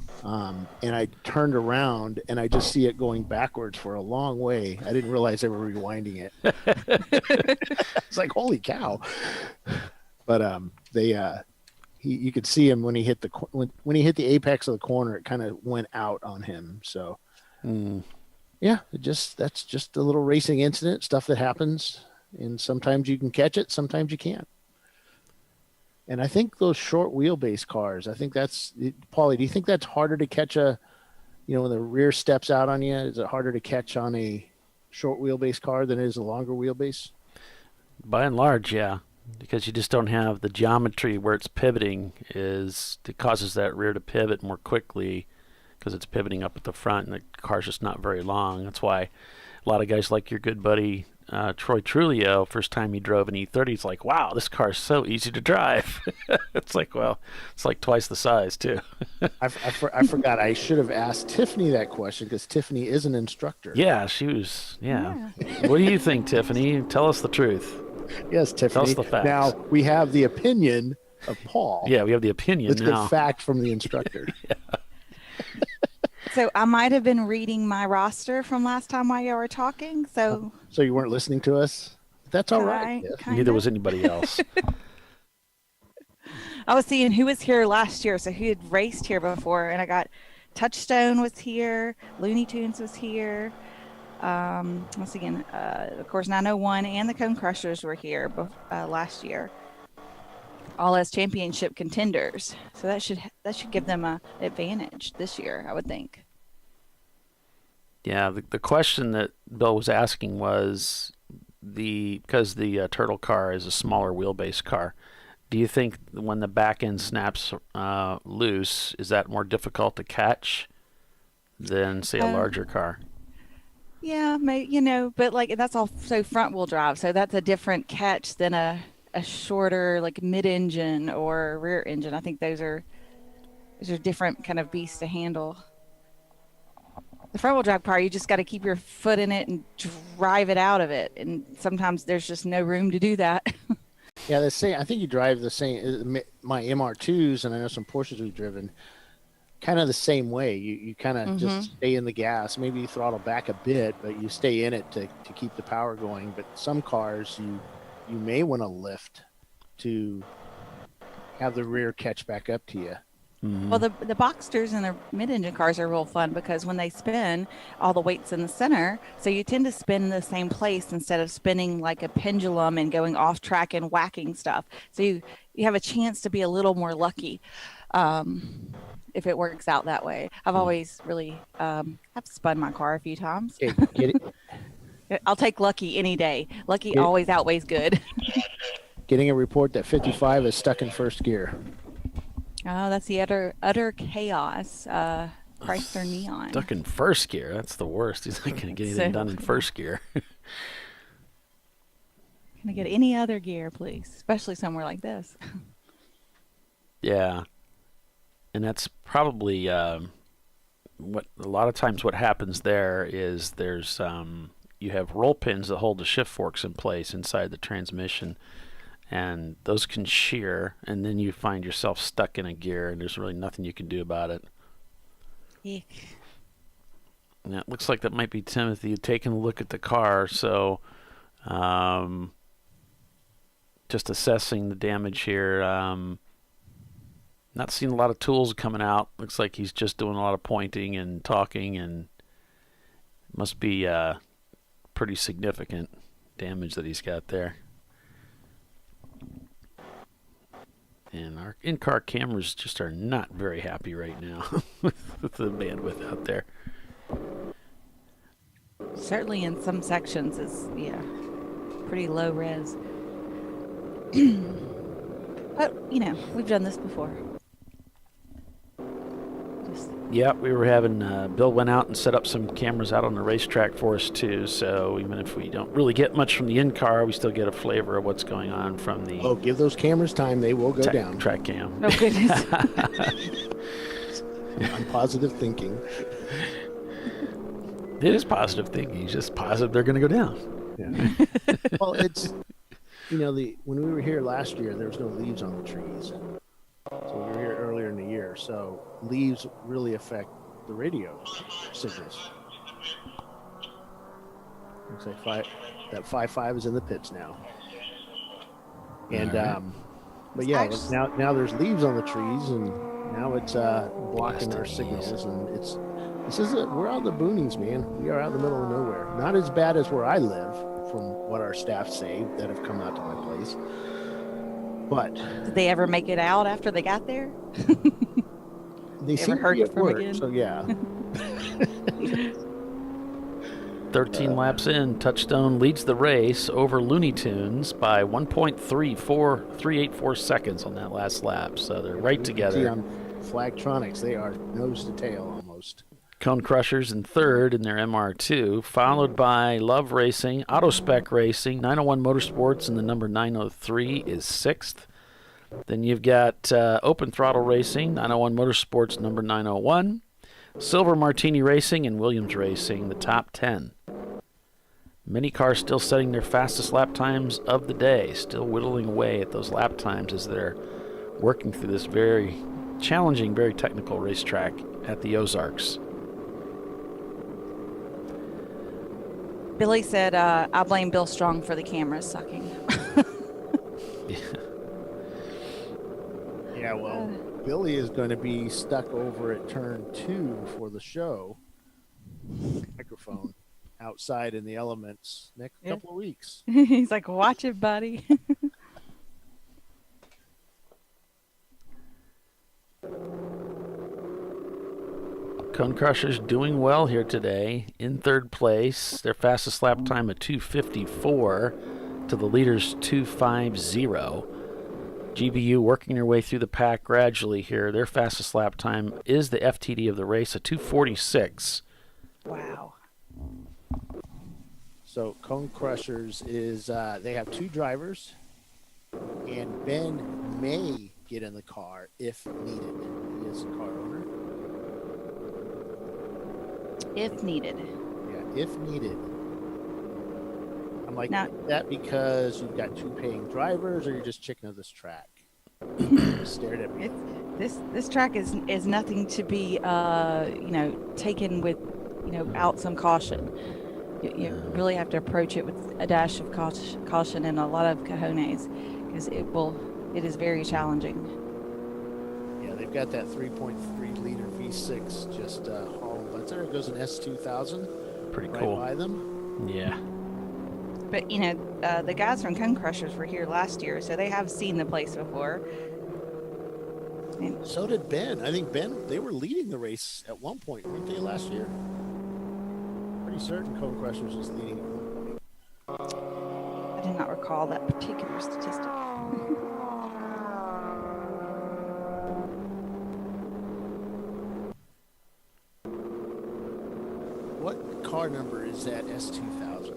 and I turned around and I just see it going backwards for a long way. I didn't realize they were rewinding it. It's like, holy cow. But they you could see him when he hit when he hit the apex of the corner. It kind of went out on him. So, yeah, that's just a little racing incident, stuff that happens, and sometimes you can catch it, sometimes you can't. And I think those short wheelbase cars, I think that's, Paulie, do you think that's harder to catch when the rear steps out on you? Is it harder to catch on a short wheelbase car than it is a longer wheelbase? By and large, yeah, because you just don't have the geometry where it's pivoting. It causes that rear to pivot more quickly because it's pivoting up at the front, and the car's just not very long. That's why a lot of guys like your good buddy Troy Trulio, first time he drove an E30, he's like, wow, this car's so easy to drive. It's like, well, it's like twice the size, too. I forgot. I should have asked Tiffany that question because Tiffany is an instructor. Yeah, she was, yeah. What do you think, Tiffany? Tell us the truth. Yes, Tiffany. Tell us the facts. Now, we have the opinion of Paul. Yeah, we have the opinion Let's now. get fact from the instructor. Yeah. So I might have been reading my roster from last time while you were talking. So you weren't listening to us? That's all right. Neither was anybody else. I was seeing who was here last year, so who had raced here before, and I got Touchstone was here, Looney Tunes was here. Once again, of course, 901 and the Cone Crushers were here last year, all as championship contenders. So that should give them an advantage this year, I would think. Yeah, the question that Bill was asking was because the turtle car is a smaller wheelbase car, do you think when the back end snaps loose, is that more difficult to catch than, say, a larger car? Yeah, but like that's also front wheel drive, so that's a different catch than a shorter like mid engine or rear engine. I think those are different kind of beasts to handle. The front wheel drive car, you just got to keep your foot in it and drive it out of it, and sometimes there's just no room to do that. Yeah, the same. I think you drive the same. My MR2s, and I know some Porsches we've driven, kind of the same way. You kind of just stay in the gas. Maybe you throttle back a bit, but you stay in it to keep the power going. But some cars, you may want to lift to have the rear catch back up to you. Mm-hmm. Well, the Boxsters and the mid-engine cars are real fun because when they spin, all the weight's in the center, so you tend to spin in the same place instead of spinning like a pendulum and going off track and whacking stuff. So you have a chance to be a little more lucky if it works out that way. I've always really I've spun my car a few times. Get it? I'll take lucky any day. Lucky always outweighs good. Getting a report that 55 is stuck in first gear. Oh, that's the utter chaos. Chrysler Neon. Stuck in first gear. That's the worst. He's not going to get anything done in first gear. Can I get any other gear, please? Especially somewhere like this. Yeah. And that's probably what a lot of times what happens there is there's you have roll pins that hold the shift forks in place inside the transmission. And those can shear, and then you find yourself stuck in a gear, and there's really nothing you can do about it. Eek. And it looks like that might be Timothy taking a look at the car, so just assessing the damage here. Not seeing a lot of tools coming out. Looks like he's just doing a lot of pointing and talking, and must be pretty significant damage that he's got there. And our in-car cameras just are not very happy right now with the bandwidth out there. Certainly in some sections is, pretty low res. But, we've done this before. Yeah, we were having, Bill went out and set up some cameras out on the racetrack for us too, so even if we don't really get much from the in-car, we still get a flavor of what's going on from the... Oh, give those cameras time, they will go down. Track cam. Oh, goodness. I'm positive thinking. It is positive thinking, it's just positive they're going to go down. Yeah. Well, it's, when we were here last year, there was no leaves on the trees. So we were here earlier in the year, so leaves really affect the radio signals. Looks like that 5.5 is in the pits now. And But yeah, now there's leaves on the trees, and now it's blocking our signals, and we're out in the boonies, man. We are out in the middle of nowhere. Not as bad as where I live, from what our staff say that have come out to my place. But did they ever make it out after they got there? They seem to be at work, so yeah. 13 laps in, Touchstone leads the race over Looney Tunes by 1.384 seconds on that last lap. So they're right together. See on Flagtronics, they are nose to tail almost. Cone Crushers in third in their MR2, followed by Love Racing, Autospec Racing, 901 Motorsports in the number 903 is sixth. Then you've got Open Throttle Racing, 901 Motorsports number 901. Silver Martini Racing and Williams Racing, the top 10. Many cars still setting their fastest lap times of the day, still whittling away at those lap times as they're working through this very challenging, very technical racetrack at the Ozarks. Billy said, I blame Bill Strong for the cameras sucking. Yeah, well, Billy is going to be stuck over at turn 2 for the show. Microphone outside in the elements next couple of weeks. He's like, watch it, buddy. Cone Crushers doing well here today. In third place, their fastest lap time of 2:54 to the leader's 2:50. GBU working their way through the pack gradually here. Their fastest lap time is the FTD of the race, a 2:46. Wow. So Cone Crushers is, they have 2 drivers, and Ben may get in the car if needed. He is a car owner. If needed. Yeah, if needed. I'm like, that because you've got 2 paying drivers, or you're just chicken of this track? Stared at me. This track is nothing to be taken with out some caution. You really have to approach it with a dash of caution and a lot of cojones, because it is very challenging. Yeah, they've got that 3.3 liter V6 just hauling. But there it goes an S2000. Pretty right cool. by them. Yeah. But the guys from Cone Crushers were here last year, so they have seen the place before. And so did Ben. I think they were leading the race at one point, weren't they, last year? Pretty certain Cone Crushers was leading at one point. I do not recall that particular statistic. What car number is that S2000?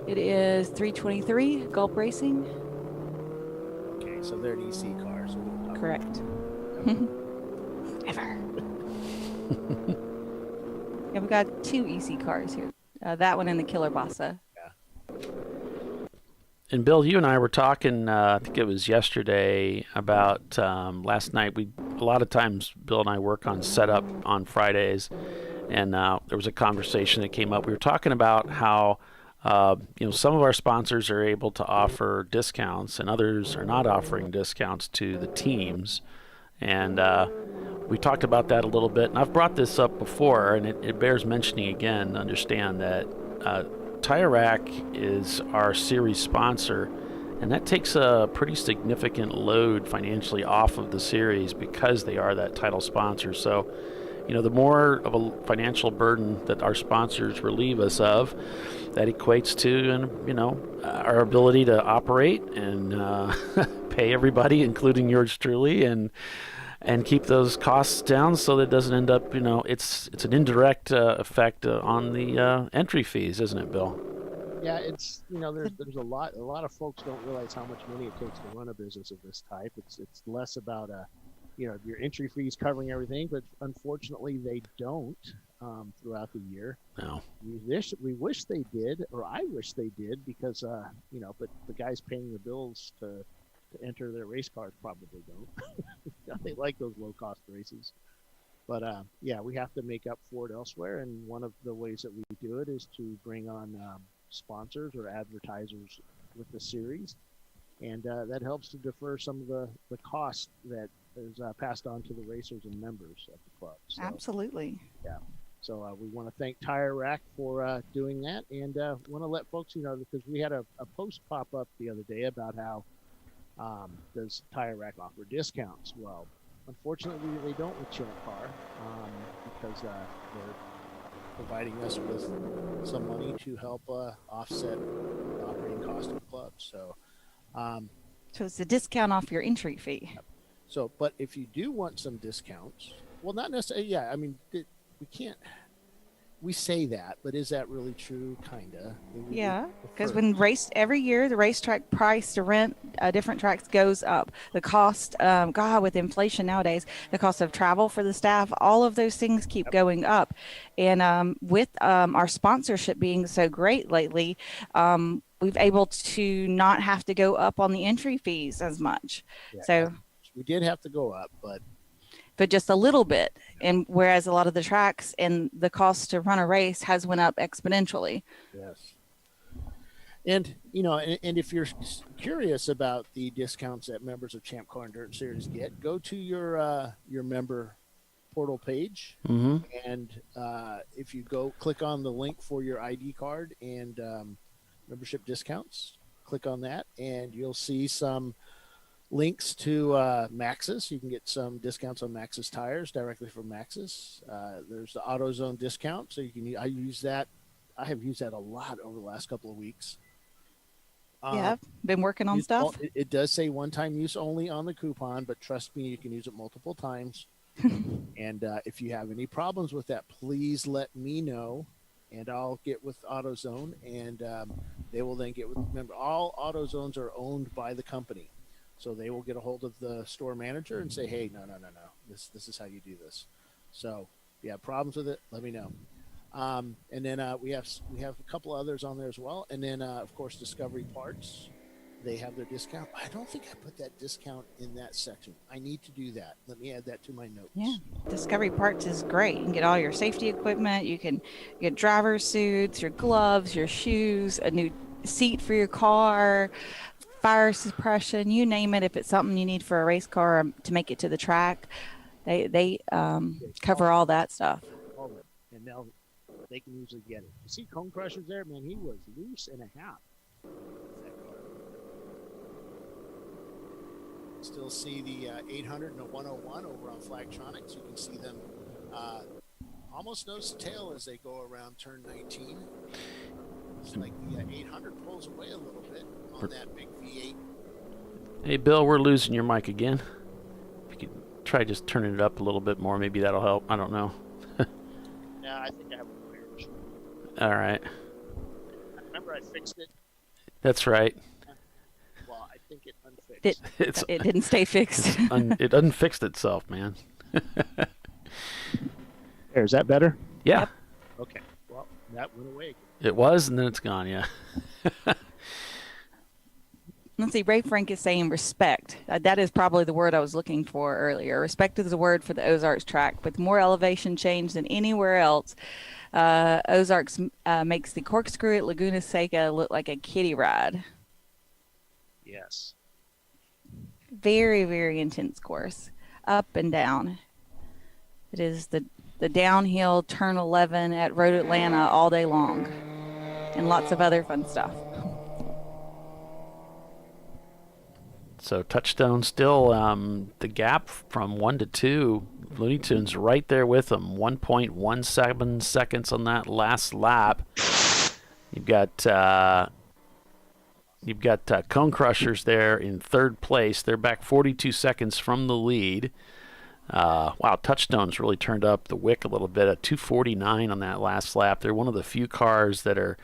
It is 323 Gulp Racing. Okay, so they're an EC car. So correct. Ever. Yeah, we've got 2 EC cars here. That one and the Killer Bossa. Yeah. And Bill, you and I were talking, I think it was yesterday, about last night. A lot of times Bill and I work on setup on Fridays, and there was a conversation that came up. We were talking about how some of our sponsors are able to offer discounts, and others are not offering discounts to the teams. And we talked about that a little bit, and I've brought this up before, and it bears mentioning again. Understand that Tire Rack is our series sponsor, and that takes a pretty significant load financially off of the series because they are that title sponsor. So, the more of a financial burden that our sponsors relieve us of, that equates to, our ability to operate and pay everybody, including yours truly, and keep those costs down so that it doesn't end up, it's an indirect effect on the entry fees, isn't it, Bill? Yeah, it's there's a lot of folks don't realize how much money it takes to run a business of this type. It's less about your entry fees covering everything, but unfortunately they don't throughout the year. No. We wish they did, or I wish they did, because but the guys paying the bills to enter their race cars probably don't. They like those low cost races. But we have to make up for it elsewhere, and one of the ways that we do it is to bring on sponsors or advertisers with the series, and that helps to defer some of the cost that is passed on to the racers and members of the club. So, Absolutely. yeah. So we want to thank Tire Rack for doing that, and want to let folks because we had a post pop up the other day about how does Tire Rack offer discounts? Well, unfortunately, they don't with ChampCar because they're providing us with some money to help offset the operating cost of the club. So, so it's a discount off your entry fee. So, but if you do want some discounts, well, not necessarily. Yeah, I mean, we can't. We say that, but is that really true? Kinda. Yeah, because every year the racetrack price to rent different tracks goes up. The cost, with inflation nowadays, the cost of travel for the staff, all of those things keep going up. And with our sponsorship being so great lately, we've able to not have to go up on the entry fees as much. Yeah, so we did have to go up, but just a little bit. And whereas a lot of the tracks and the cost to run a race has went up exponentially. Yes. And, and if you're curious about the discounts that members of Champ Car Endurance Series get, go to your member portal page. Mm-hmm. And if you go click on the link for your ID card and membership discounts, click on that and you'll see some links to Maxxis. You can get some discounts on Maxxis tires directly from Maxxis. There's the AutoZone discount, so you can. I use that. I have used that a lot over the last couple of weeks. Yeah, been working on stuff. It does say one-time use only on the coupon, but trust me, you can use it multiple times. And if you have any problems with that, please let me know, and I'll get with AutoZone, and they will then get with. Remember, all AutoZones are owned by the company. So they will get a hold of the store manager and say, hey, no. This is how you do this. So if you have problems with it, let me know. And then we have a couple others on there as well. And then, of course, Discovery Parts. They have their discount. I don't think I put that discount in that section. I need to do that. Let me add that to my notes. Yeah, Discovery Parts is great. You can get all your safety equipment. You can get driver suits, your gloves, your shoes, a new seat for your car, fire suppression, you name it. If it's something you need for a race car to make it to the track, they cover all that stuff. And now they can usually get it. You see Cone Crusher's there, man. He was loose and a half. Still see the 800 and the 101 over on Flagtronics. You can see them almost nose to tail as they go around turn 19. It's like the 800 pulls away a little bit on that big V8. Hey, Bill, we're losing your mic again. If you could try just turning it up a little bit more, maybe that'll help. I don't know. Yeah, I think I have a wire issue. All right. Remember I fixed it? That's right. Well, I think it unfixed. It didn't stay fixed. It unfixed itself, man. There, is that better? Yeah. Yep. Okay. Well, that went away. It was, and then it's gone, yeah. Let's see, Ray Frank is saying respect. That is probably the word I was looking for earlier. Respect is the word for the Ozarks track. With more elevation change than anywhere else, Ozarks makes the corkscrew at Laguna Seca look like a kiddie ride. Yes. Very, very intense course, up and down. It is the downhill turn 11 at Road Atlanta all day long, and lots of other fun stuff. So Touchstone still the gap from 1 to 2. Looney Tunes right there with them. 1.17 seconds on that last lap. You've got Cone Crushers there in third place. They're back 42 seconds from the lead. Wow, Touchstone's really turned up the wick a little bit at 2:49 on that last lap. They're one of the few cars that are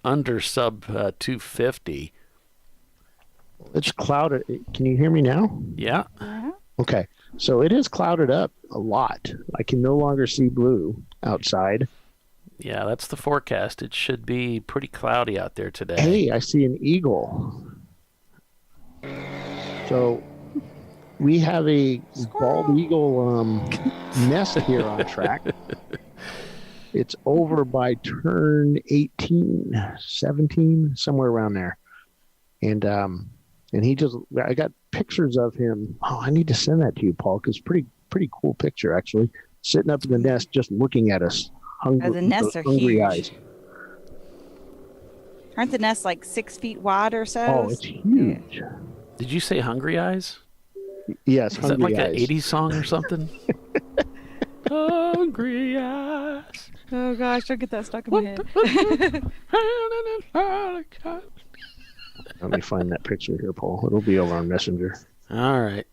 under sub 250. It's clouded. Can you hear me now? Yeah. Okay. So it is clouded up a lot. I can no longer see blue outside. Yeah, that's the forecast. It should be pretty cloudy out there today. Hey, I see an eagle. So we have a bald eagle nest here on track. It's over by turn 18, 17, somewhere around there. and he just, I got pictures of him. Oh, I need to send that to you, Paul, because pretty cool picture, actually. Sitting up in the nest, just looking at us. Hungry, the nests are hungry huge. Eyes. Aren't the nests like 6 feet wide or so? Oh, it's huge. Yeah. Did you say Hungry Eyes? Yes, Is Hungry that like Eyes. an 80s song or something? Hungry Eyes. Oh gosh, don't get that stuck in my head. Let me find that picture here, Paul. It'll be over on Messenger. All right.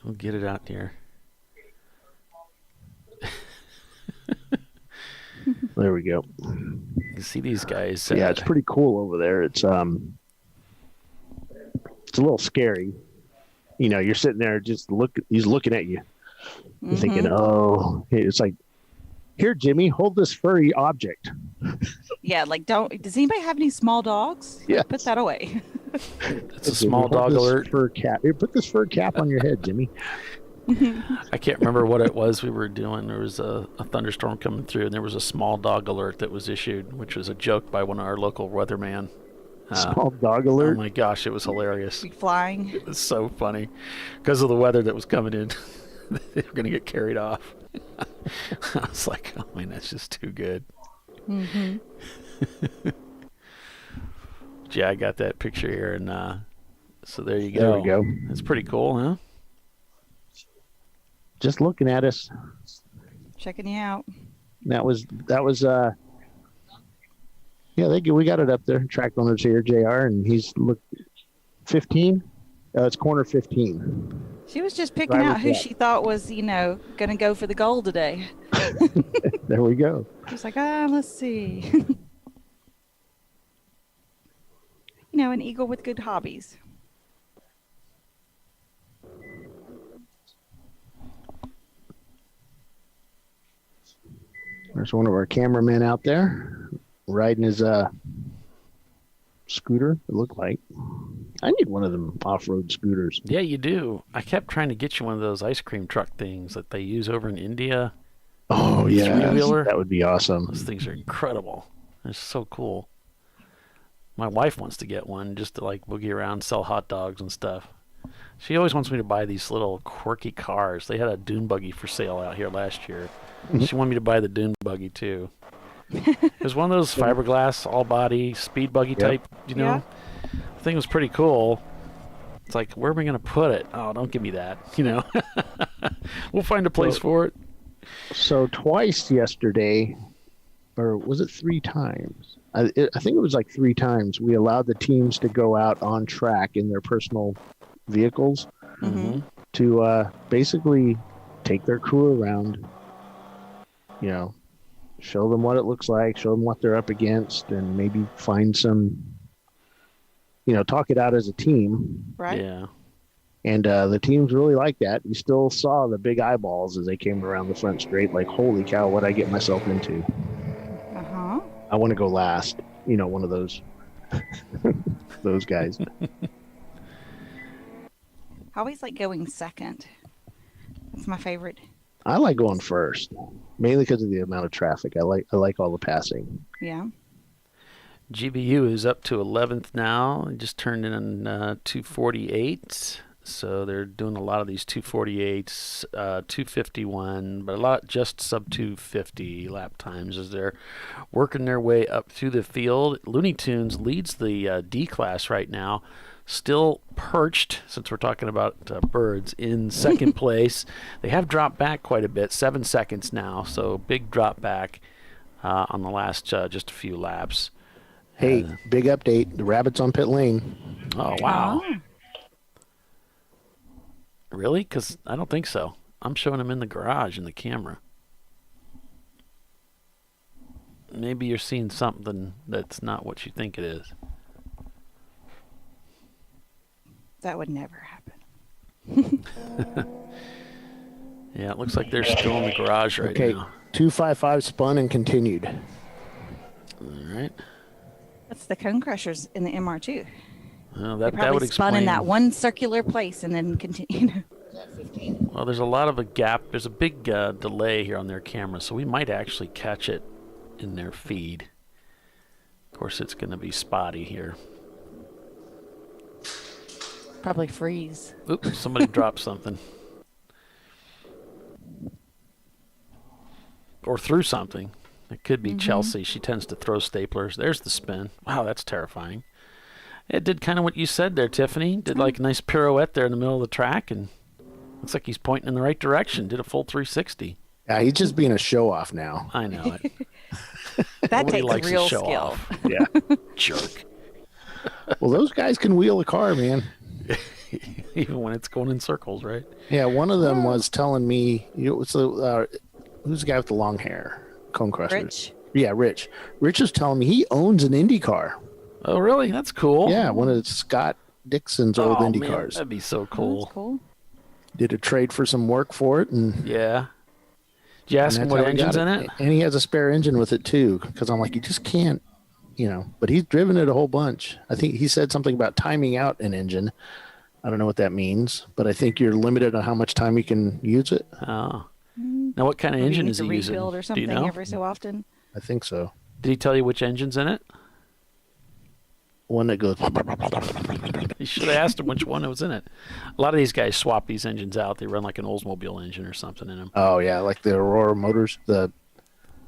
We'll get it out here. There we go. You can see these guys. Yeah, it's pretty cool over there. It's a little scary. You know, you're sitting there he's looking at you. You're thinking, oh, it's like, here, Jimmy, hold this furry object. Yeah, like does anybody have any small dogs? Yeah. Put that away. It's a small dog alert. Fur cap. Here, put this fur cap on your head, Jimmy. I can't remember what it was we were doing. There was a thunderstorm coming through, and there was a small dog alert that was issued, which was a joke by one of our local weatherman. Small dog alert? Oh, my gosh, it was hilarious. Flying. It was so funny. Because of the weather that was coming in, they were going to get carried off. I was like, oh, man, that's just too good. Mm-hmm. Yeah, I got that picture here, and so there you go. There we go. It's pretty cool, huh? Just looking at us. Checking you out. That was we got it up there. Track owner's here, JR, and he's 15. It's corner 15. She was just picking out who she thought was, going to go for the goal today. There we go. She was like, let's see. An eagle with good hobbies. There's one of our cameramen out there riding his scooter, it looked like. I need one of them off-road scooters. Yeah, you do. I kept trying to get you one of those ice cream truck things that they use over in India. Oh, yeah. Three-wheeler. That would be awesome. Those things are incredible. They're so cool. My wife wants to get one just to like boogie around, sell hot dogs and stuff. She always wants me to buy these little quirky cars. They had a dune buggy for sale out here last year. She wanted me to buy the dune buggy too. It was one of those fiberglass, all-body, speed buggy type, The thing was pretty cool. It's like, where am I going to put it? Oh, don't give me that, We'll find a place for it. So twice yesterday, or was it 3 times? I think it was like 3 times. We allowed the teams to go out on track in their personal vehicles to basically take their crew around, show them what it looks like, show them what they're up against, and maybe find some, talk it out as a team. Right. Yeah. And the teams really like that. You still saw the big eyeballs as they came around the front straight, like, holy cow, what'd I get myself into? Uh-huh. I want to go last. One of those those guys. I always like going second. That's my favorite. I like going first, mainly because of the amount of traffic. I like all the passing. Yeah. GBU is up to 11th now. It just turned in 248. So they're doing a lot of these 248s, 251, but a lot just sub 250 lap times as they're working their way up through the field. Looney Tunes leads the D class right now, still perched, since we're talking about birds, in second place. They have dropped back quite a bit, 7 seconds now, so big drop back on the last just a few laps. Hey, big update. The rabbit's on pit lane. Oh, wow. Really? Because I don't think so. I'm showing him in the garage in the camera. Maybe you're seeing something that's not what you think it is. That would never happen. Yeah, it looks like they're still in the garage right now. 255 spun and continued. All right. That's the cone crushers in the MR2. Well, They that probably would explain. spun in that one circular place and then continue. Well, there's a lot of a gap. There's a big delay here on their camera, so we might actually catch it in their feed. Of course, it's going to be spotty here. Probably freeze. Oops, somebody dropped something. Or threw something. It could be Chelsea. She tends to throw staplers. There's the spin. Wow, that's terrifying. It did kind of what you said there, Tiffany. Did like a nice pirouette there in the middle of the track, and looks like he's pointing in the right direction. Did a full 360. Yeah, he's just being a show-off now. I know it. That Nobody takes likes real to show skill. off. Yeah. Jerk. Well, those guys can wheel a car, man. Even when it's going in circles, right? Yeah, one of them was telling me, who's the guy with the long hair? Cone Crusher. Rich. Yeah, Rich. Rich is telling me he owns an Indy car. Oh, really? That's cool. Yeah, one of Scott Dixon's old Indy cars. That'd be so cool. That's cool. Did a trade for some work for it, and Yeah. Did you ask him what engine's in it? And he has a spare engine with it too. Because I'm like, you just can't, But he's driven it a whole bunch. I think he said something about timing out an engine. I don't know what that means, but I think you're limited on how much time you can use it. Oh. Now, what kind of Maybe engine you is he need to using? rebuild or Do something you know? every so often. I think so. Did he tell you which engine's in it? One that goes. You should have asked him which one was in it. A lot of these guys swap these engines out. They run like an Oldsmobile engine or something in them. Oh yeah, like the Aurora motors. So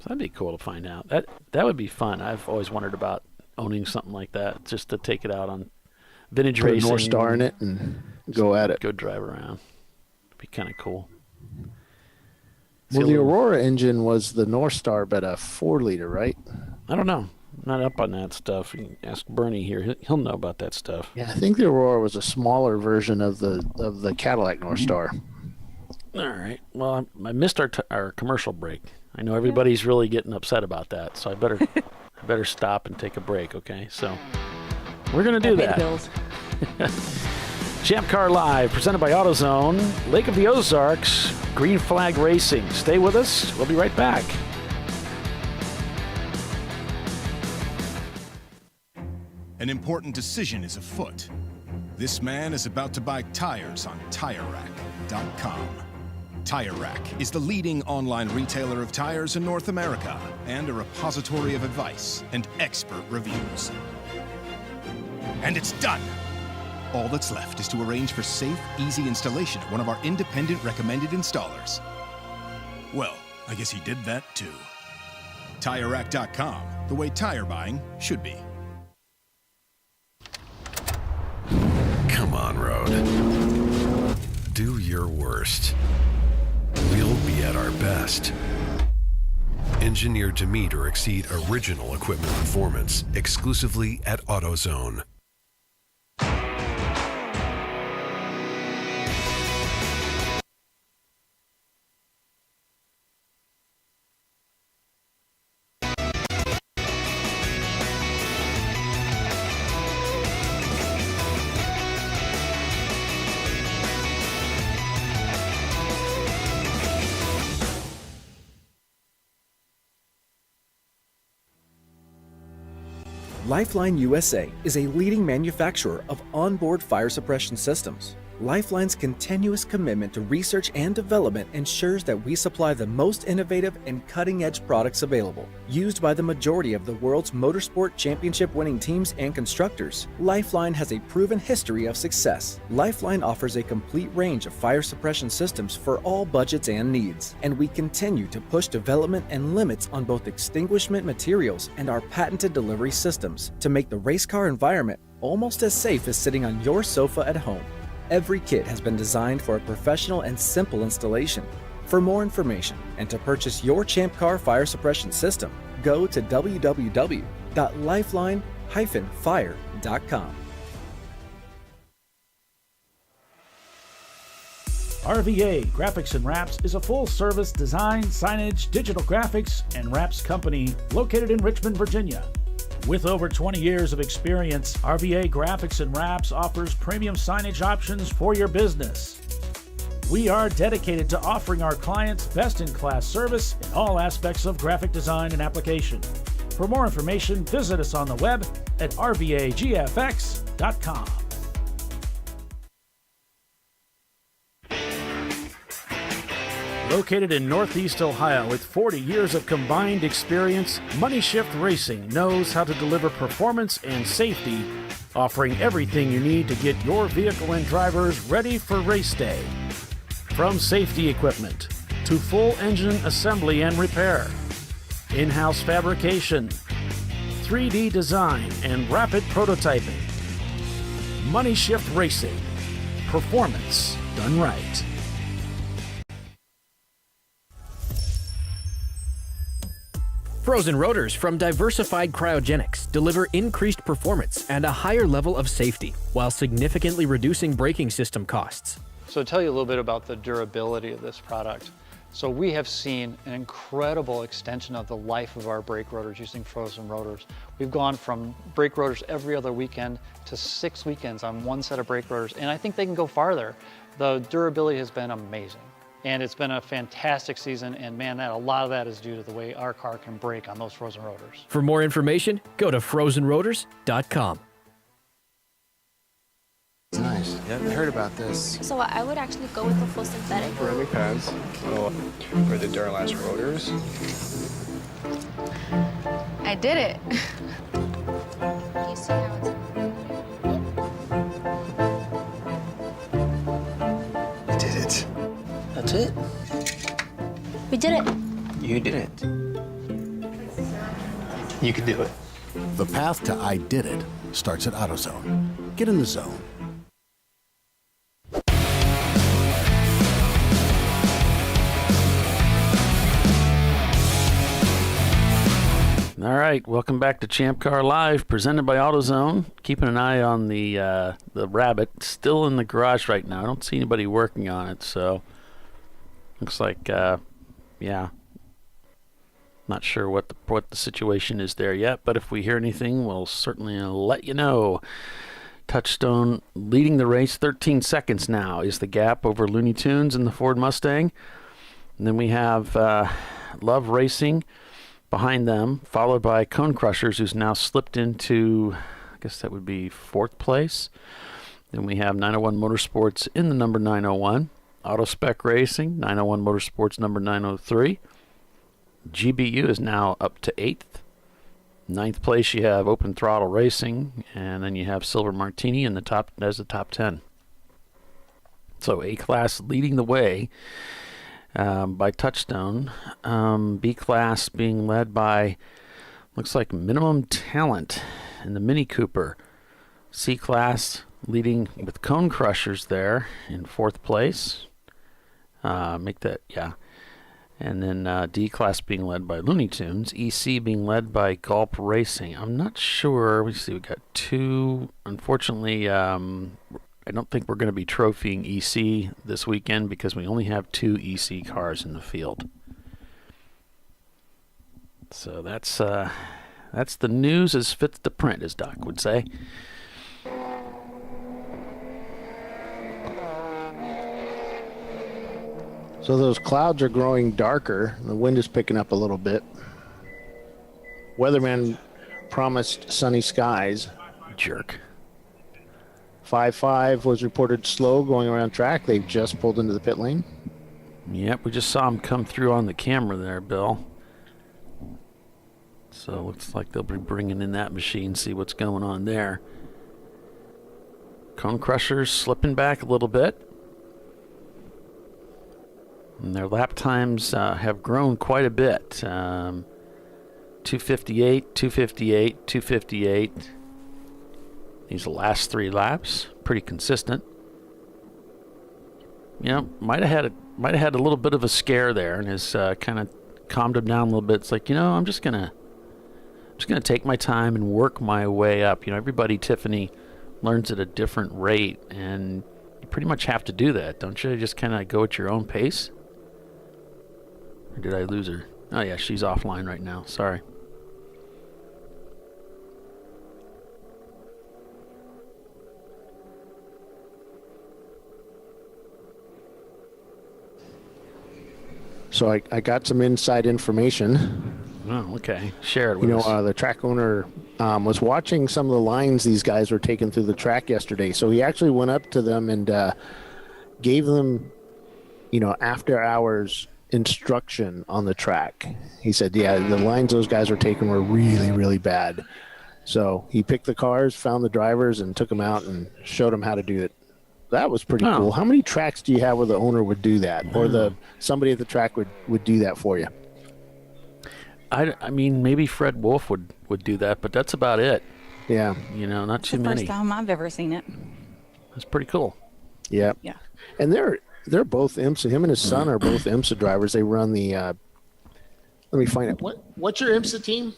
that'd be cool to find out. That would be fun. I've always wondered about owning something like that, just to take it out on vintage Put a racing. North Star in it and go at it. Go drive around. It'd be kind of cool. Well, the Aurora engine was the North Star, but a 4-liter, right? I don't know. I'm not up on that stuff. You can ask Bernie here. He'll know about that stuff. Yeah, I think the Aurora was a smaller version of the Cadillac North Star. All right. Well, I missed our commercial break. I know everybody's really getting upset about that, so I better stop and take a break. Okay, so we're gonna do that. Champ Car Live, presented by AutoZone, Lake of the Ozarks, Green Flag Racing. Stay with us. We'll be right back. An important decision is afoot. This man is about to buy tires on TireRack.com. Tire Rack is the leading online retailer of tires in North America and a repository of advice and expert reviews. And it's done! All that's left is to arrange for safe, easy installation at one of our independent recommended installers. Well, I guess he did that too. TireRack.com, the way tire buying should be. Come on, Road. Do your worst. We'll be at our best. Engineered to meet or exceed original equipment performance exclusively at AutoZone. Lifeline USA is a leading manufacturer of onboard fire suppression systems. Lifeline's continuous commitment to research and development ensures that we supply the most innovative and cutting-edge products available. Used by the majority of the world's motorsport championship-winning teams and constructors, Lifeline has a proven history of success. Lifeline offers a complete range of fire suppression systems for all budgets and needs, and we continue to push development and limits on both extinguishment materials and our patented delivery systems to make the race car environment almost as safe as sitting on your sofa at home. Every kit has been designed for a professional and simple installation. For more information and to purchase your Champ Car fire suppression system, go to www.lifeline-fire.com. RVA Graphics and Wraps is a full-service design, signage, digital graphics, and wraps company located in Richmond, Virginia. With over 20 years of experience, RVA Graphics and Wraps offers premium signage options for your business. We are dedicated to offering our clients best-in-class service in all aspects of graphic design and application. For more information, visit us on the web at rvagfx.com. Located in Northeast Ohio with 40 years of combined experience, Money Shift Racing knows how to deliver performance and safety offering everything you need to get your vehicle and drivers ready for race day. From safety equipment to full engine assembly and repair, in-house fabrication, 3D design, and rapid prototyping. Money Shift Racing. Performance done right. Frozen rotors from Diversified Cryogenics deliver increased performance and a higher level of safety while significantly reducing braking system costs. So to tell you a little bit about the durability of this product. So we have seen an incredible extension of the life of our brake rotors using frozen rotors. We've gone from brake rotors every other weekend to 6 weekends on one set of brake rotors, and I think they can go farther. The durability has been amazing. And it's been a fantastic season, and man, a lot of that is due to the way our car can brake on those frozen rotors. For more information, go to frozenrotors.com. Nice. Yeah, I heard about this. So I would actually go with the full synthetic. Ceramic pads for the Duralast rotors. I did it. You see how it's... You did it. That's it? We did it. You did it. You can do it. The path to I did it starts at AutoZone. Get in the zone. All right, welcome back to ChampCar.Live, presented by AutoZone. Keeping an eye on the Rabbit, still in the garage right now. I don't see anybody working on it, so looks like, yeah, not sure what the situation is there yet. But if we hear anything, we'll certainly let you know. Touchstone leading the race, 13 seconds now is the gap over Looney Tunes and the Ford Mustang. And then we have Love Racing behind them, followed by Cone Crushers, who's now slipped into, I guess that would be 4th place. Then we have 901 Motorsports in the number 901. Auto Spec Racing, 901 Motorsports number 903. GBU is now up to 8th. 9th place you have Open Throttle Racing, and then you have Silver Martini in the top as the top 10. So A-Class leading the way by Touchstone. B-Class being led by, looks like Minimum Talent in the Mini Cooper. C-Class leading with Cone Crushers there in 4th place. Make that, yeah. And then D-Class being led by Looney Tunes. EC being led by Gulp Racing. I'm not sure. We see we got 2. Unfortunately, I don't think we're going to be trophying EC this weekend because we only have 2 EC cars in the field. So that's the news as fits the print, as Doc would say. So those clouds are growing darker. The wind is picking up a little bit. Weatherman promised sunny skies. Jerk. 5-5 was reported slow going around track. They've just pulled into the pit lane. Yep, we just saw him come through on the camera there, Bill. So it looks like they'll be bringing in that machine, see what's going on there. Cone Crushers slipping back a little bit. And their lap times have grown quite a bit. 258, 258, 258. These last 3 laps, pretty consistent. You know, might have had a little bit of a scare there, and has kind of calmed him down a little bit. It's like, you know, I'm just gonna take my time and work my way up. You know, everybody, Tiffany, learns at a different rate, and you pretty much have to do that, don't you? Just kind of go at your own pace. Or did I lose her? Oh yeah, she's offline right now. Sorry. So I got some inside information. Oh, okay. Share it with us. The track owner was watching some of the lines these guys were taking through the track yesterday. So he actually went up to them and gave them, after hours instruction on the track. He said, yeah, the lines those guys were taking were really, really bad. So he picked the cars, found the drivers, and took them out and showed them how to do it. That was pretty cool. How many tracks do you have where the owner would do that, or somebody at the track would do that for you? I mean, maybe Fred Wolf would do that, but that's about it. Yeah. Not too many. First time I've ever seen it. That's pretty cool. Yeah. Yeah. And they're both IMSA. Him and his son are both IMSA drivers. They run the. Let me find it. What's your IMSA team?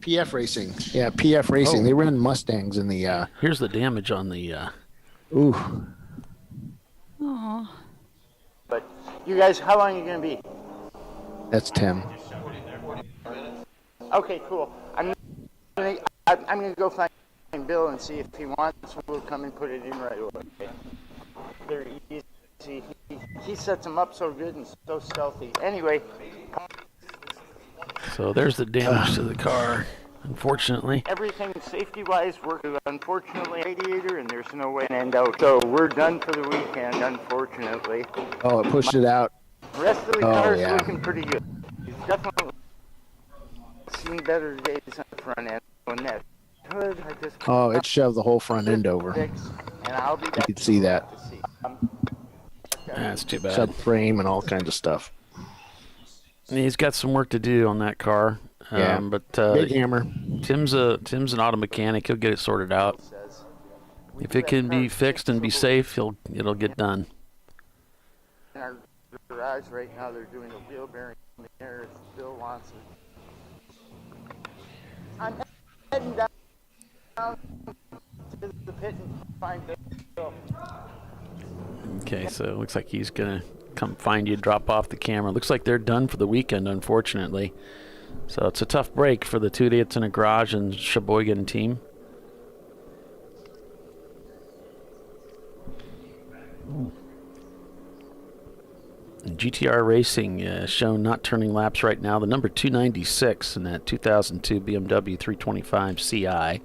PF Racing. Yeah, PF Racing. They run Mustangs in the. Here's the damage on the. Ooh. Aw. But you guys, how long are you going to be? That's Tim. Okay, cool. I'm gonna go find Bill and see if he wants. We'll come and put it in right away. They're easy. He sets them up so good and so stealthy. Anyway. So there's the damage to the car, unfortunately. Everything safety-wise works. Unfortunately, radiator, and there's no way to end out. So we're done for the weekend, unfortunately. Oh, it pushed it out. The rest of the car's looking pretty good. He's definitely seen better days on the front end. On that hood, I just It shoved the whole front end over. and I'll be You back could see that. to see. That's too bad. Subframe and all kinds of stuff. He's got some work to do on that car. Yeah, but big hammer. Tim's an auto mechanic. He'll get it sorted out. If it can be fixed and be safe, it'll get done. In our garage right now, they're doing a wheel bearing in there. If Bill wants it. I'm heading down to the pit and find Bill. Okay, so it looks like he's going to come find you, drop off the camera. Looks like they're done for the weekend, unfortunately. So it's a tough break for the 2 idiots in a garage and Sheboygan team. GTR Racing shown not turning laps right now. The number 296 in that 2002 BMW 325 Ci.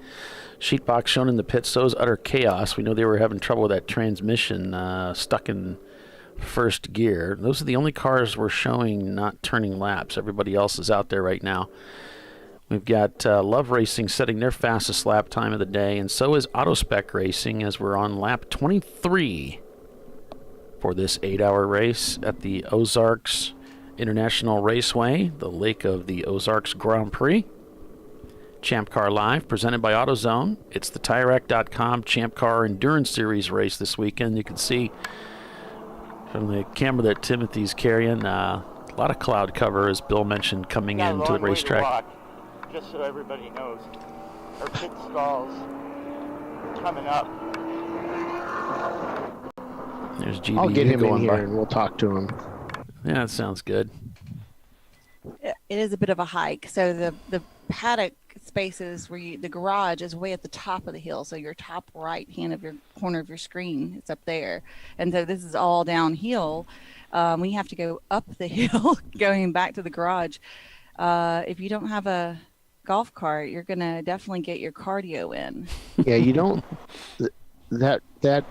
Sheetbox shown in the pit, so is utter chaos. We know they were having trouble with that transmission stuck in first gear. Those are the only cars we're showing not turning laps. Everybody else is out there right now. We've got Love Racing setting their fastest lap time of the day, and so is AutoSpec Racing as we're on lap 23 for this 8-hour race at the Ozarks International Raceway, the lake of the Ozarks Grand Prix. ChampCar.Live, presented by AutoZone. It's the TireRack.com Champ Car Endurance Series race this weekend. You can see from the camera that Timothy's carrying, a lot of cloud cover, as Bill mentioned, coming into the racetrack. Just so everybody knows, our pit stalls coming up. There's GB. I'll get him in going here by. and we'll talk to him. Yeah, that sounds good. It is a bit of a hike. So the paddock spaces where the garage is way at the top of the hill. So your top right hand of your corner of your screen, it's up there. And so this is all downhill. We have to go up the hill going back to the garage. If you don't have a golf cart, you're going to definitely get your cardio in. Yeah, you don't. That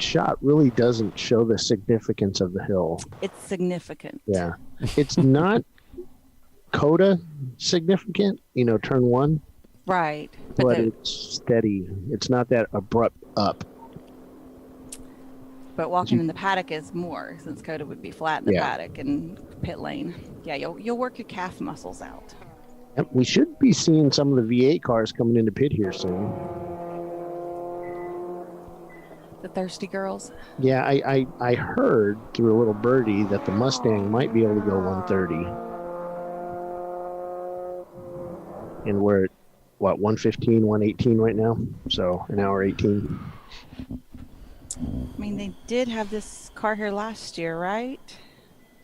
shot really doesn't show the significance of the hill. It's significant. Yeah. It's not COTA significant, turn one. Right. But it's steady. It's not that abrupt up. But walking in the paddock is more, since COTA would be flat in the paddock and pit lane. Yeah, you'll work your calf muscles out. Yep, we should be seeing some of the V8 cars coming into pit here soon. The thirsty girls. Yeah, I heard through a little birdie that the Mustang might be able to go 130. And we're at, 115, 118 right now? So an hour 18. I mean, they did have this car here last year, right?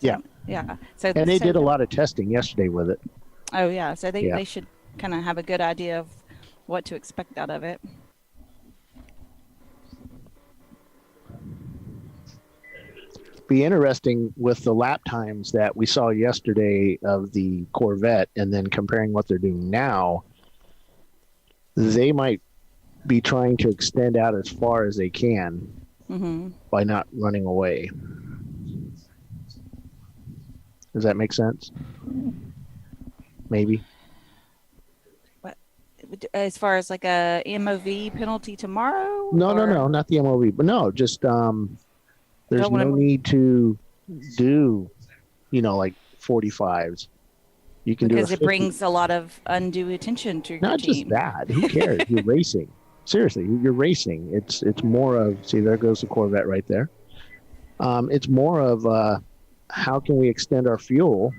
Yeah. Yeah. So And they did a lot of testing yesterday with it. Oh, yeah. So they should kind of have a good idea of what to expect out of it. Be interesting with the lap times that we saw yesterday of the Corvette and then comparing what they're doing now. They might be trying to extend out as far as they can by not running away. Does that make sense? Maybe. as far as like a MOV penalty tomorrow? No, or- not the MOV, but no, just there's Don't wanna- no need to do, like 45s. You can Because do a it 50. brings a lot of undue attention to your Not team. just that. Who cares? You're racing. Seriously, you're racing. It's more of, see, there goes the Corvette right there. It's more of how can we extend our fuel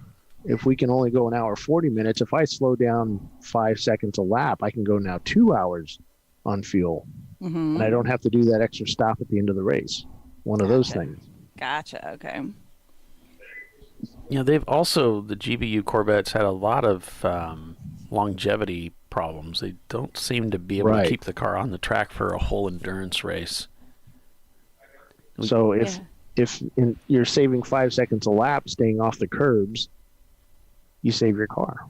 if we can only go an hour 40 minutes. If I slow down 5 seconds a lap, I can go now 2 hours on fuel. Mm-hmm. And I don't have to do that extra stop at the end of the race. One of those things. Gotcha. Okay. They've also, the GBU Corvettes had a lot of longevity problems. They don't seem to be able to keep the car on the track for a whole endurance race. So if you're saving 5 seconds a lap, staying off the curbs, you save your car.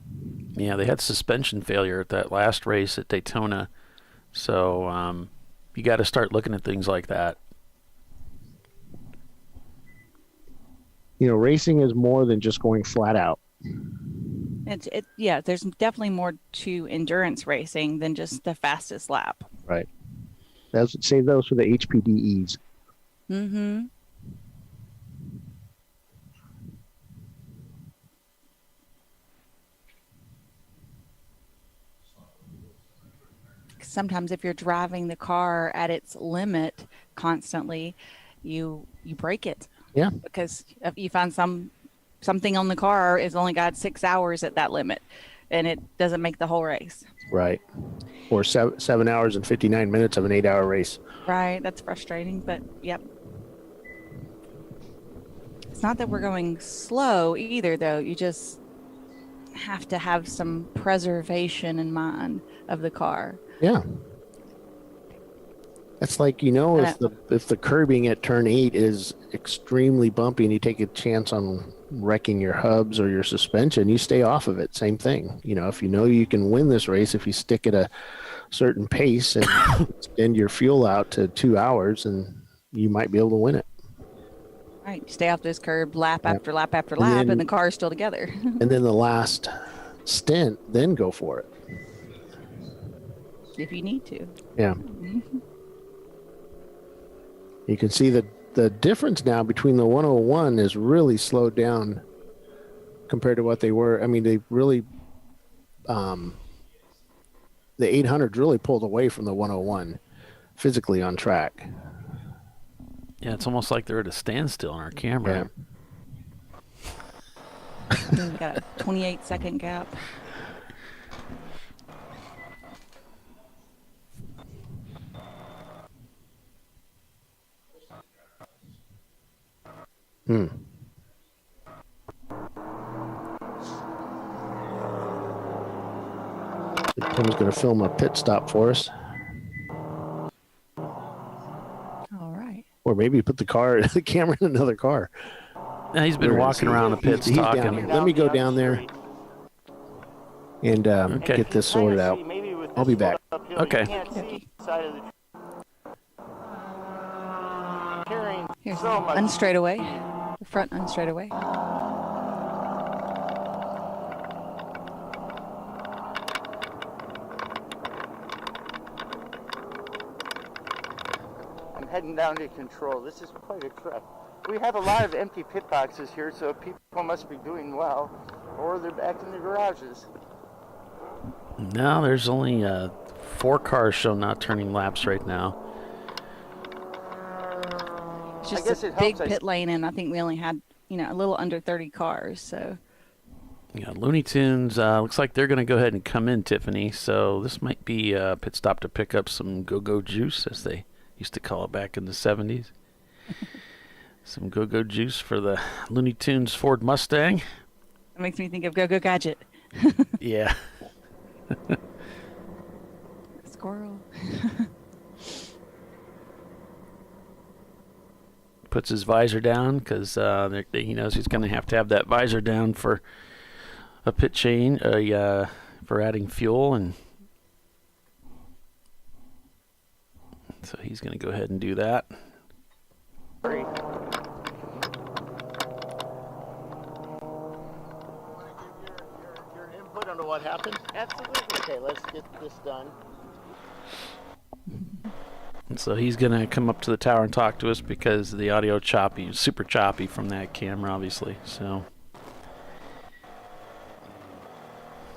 Yeah, they had suspension failure at that last race at Daytona. So you got to start looking at things like that. Racing is more than just going flat out. There's definitely more to endurance racing than just the fastest lap. Right. Save those for the HPDEs. Mm-hmm. Sometimes if you're driving the car at its limit constantly, you break it. Yeah. Because if you find something on the car is only got 6 hours at that limit, and it doesn't make the whole race. Right. Or 7 hours and 59 minutes of an 8-hour race. Right. That's frustrating, but yep. It's not that we're going slow either, though. You just have to have some preservation in mind of the car. Yeah. That's like, if the curbing at turn 8 is extremely bumpy and you take a chance on wrecking your hubs or your suspension, you stay off of it. Same thing. If you can win this race, if you stick at a certain pace and extend your fuel out to 2 hours, and you might be able to win it. Right. Stay off this curb lap after lap after lap, and the car is still together. And then the last stint, then go for it. If you need to. Yeah. You can see the difference now between the 101 is really slowed down compared to what they were. I mean, they really, the 800s really pulled away from the 101 physically on track. Yeah, it's almost like they're at a standstill on our camera. Yeah. We've got a 28-second gap. Tim's going to film a pit stop for us. All right. Or maybe put the camera in another car. Now he's been walking around the pits He's talking. down here. Let me go down there and get this sorted out. I'll be back. Okay. Here's unstraightaway. The front unstraightaway. I'm heading down to control. This is quite a trek. We have a lot of empty pit boxes here, so people must be doing well, or they're back in the garages. No, there's only 4 cars shown not turning laps right now. It's just a big pit lane, and I think we only had, a little under 30 cars. So. Yeah, Looney Tunes, looks like they're going to go ahead and come in, Tiffany. So this might be a pit stop to pick up some go-go juice, as they used to call it back in the 70s. Some go-go juice for the Looney Tunes Ford Mustang. That makes me think of Go-Go Gadget. Yeah. Squirrel. Puts his visor down because he knows he's going to have that visor down for a pit chain, for adding fuel, and so he's going to go ahead and do that. Prix. Your input on what happened? Absolutely. Okay, let's get this done. And so he's going to come up to the tower and talk to us because the audio choppy, super choppy from that camera, obviously. So,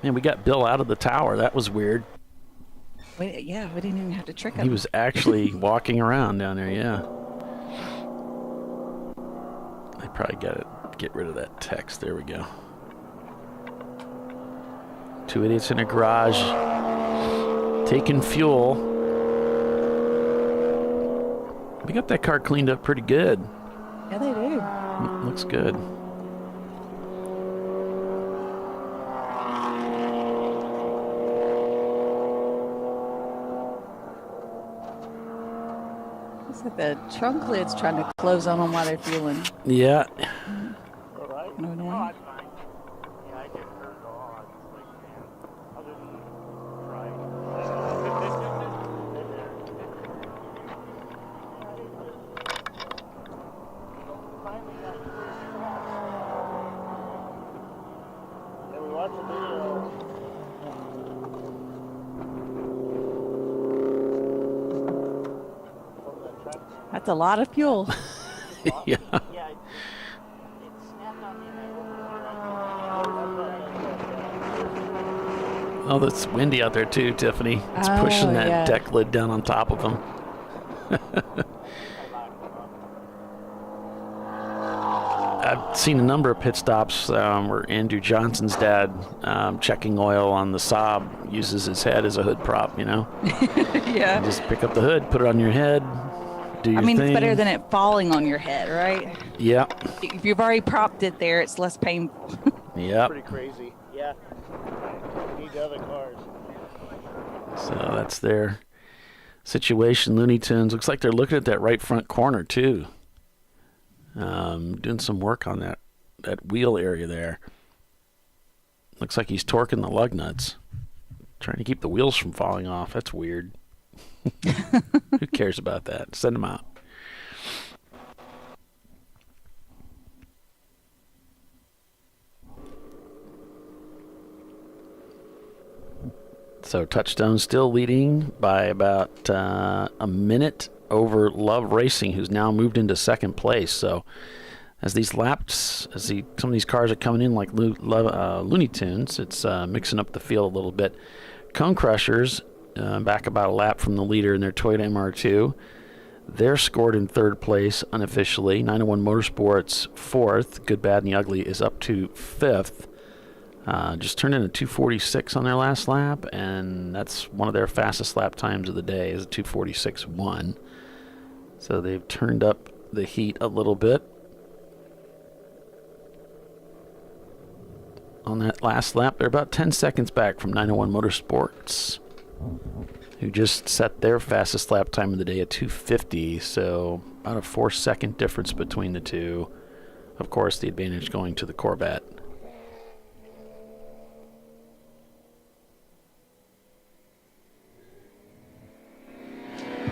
man, we got Bill out of the tower. That was weird. We didn't even have to trick him. He was actually walking around down there, yeah. I probably got to get rid of that text. There we go. Two idiots in a garage taking fuel. We got that car cleaned up pretty good. Yeah, they do. Looks good. Looks like the trunk lid's trying to close on them while they're fueling. Yeah. All right? No, no. Oh, I'm fine. Yeah, I just heard the odds. Like, man, other than Yeah, we watched the video. That's a lot of fuel. Yeah. Oh, it's windy out there too, Tiffany. It's pushing that deck lid down on top of him. I've seen a number of pit stops where Andrew Johnson's dad, checking oil on the Saab, uses his head as a hood prop, you know? Yeah. You just pick up the hood, put it on your head, do your thing. It's better than it falling on your head, right? Yep. If you've already propped it there, it's less painful. Yep. Pretty crazy. Yeah. We need other cars. So that's their situation. Looney Tunes. Looks like they're looking at that right front corner, too. Doing some work on that wheel area there. Looks like he's torquing the lug nuts. Trying to keep the wheels from falling off. That's weird. Who cares about that? Send them out. So Touchstone still leading by about a minute over Love Racing, who's now moved into second place. So as these laps, some of these cars are coming in like Looney Tunes, it's mixing up the field a little bit. Cone Crushers, back about a lap from the leader in their Toyota MR2. They're scored in third place unofficially. 901 Motorsports fourth. Good, Bad, and the Ugly is up to fifth. Just turned in a 2:46 on their last lap, and that's one of their fastest lap times of the day, is a 2:46.1. So they've turned up the heat a little bit. On that last lap, they're about 10 seconds back from 901 Motorsports, who just set their fastest lap time of the day at 2:50, so about a 4-second difference between the two. Of course, the advantage going to the Corvette.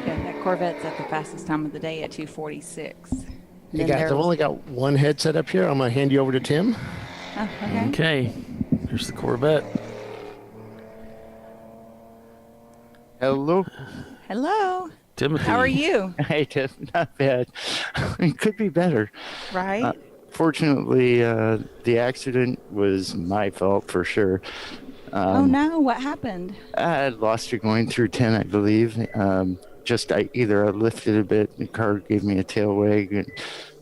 Yeah, that Corvette's at the fastest time of the day at 2:46. Hey guys, I've only got one headset up here. I'm going to hand you over to Tim. Oh, okay. Okay, here's the Corvette. Hello. Hello. Timothy. How are you? Hey, Tiff, not bad. It could be better. Right. Fortunately, the accident was my fault for sure. Oh no, what happened? I lost it going through 10, I believe. I lifted a bit, the car gave me a tail wag, and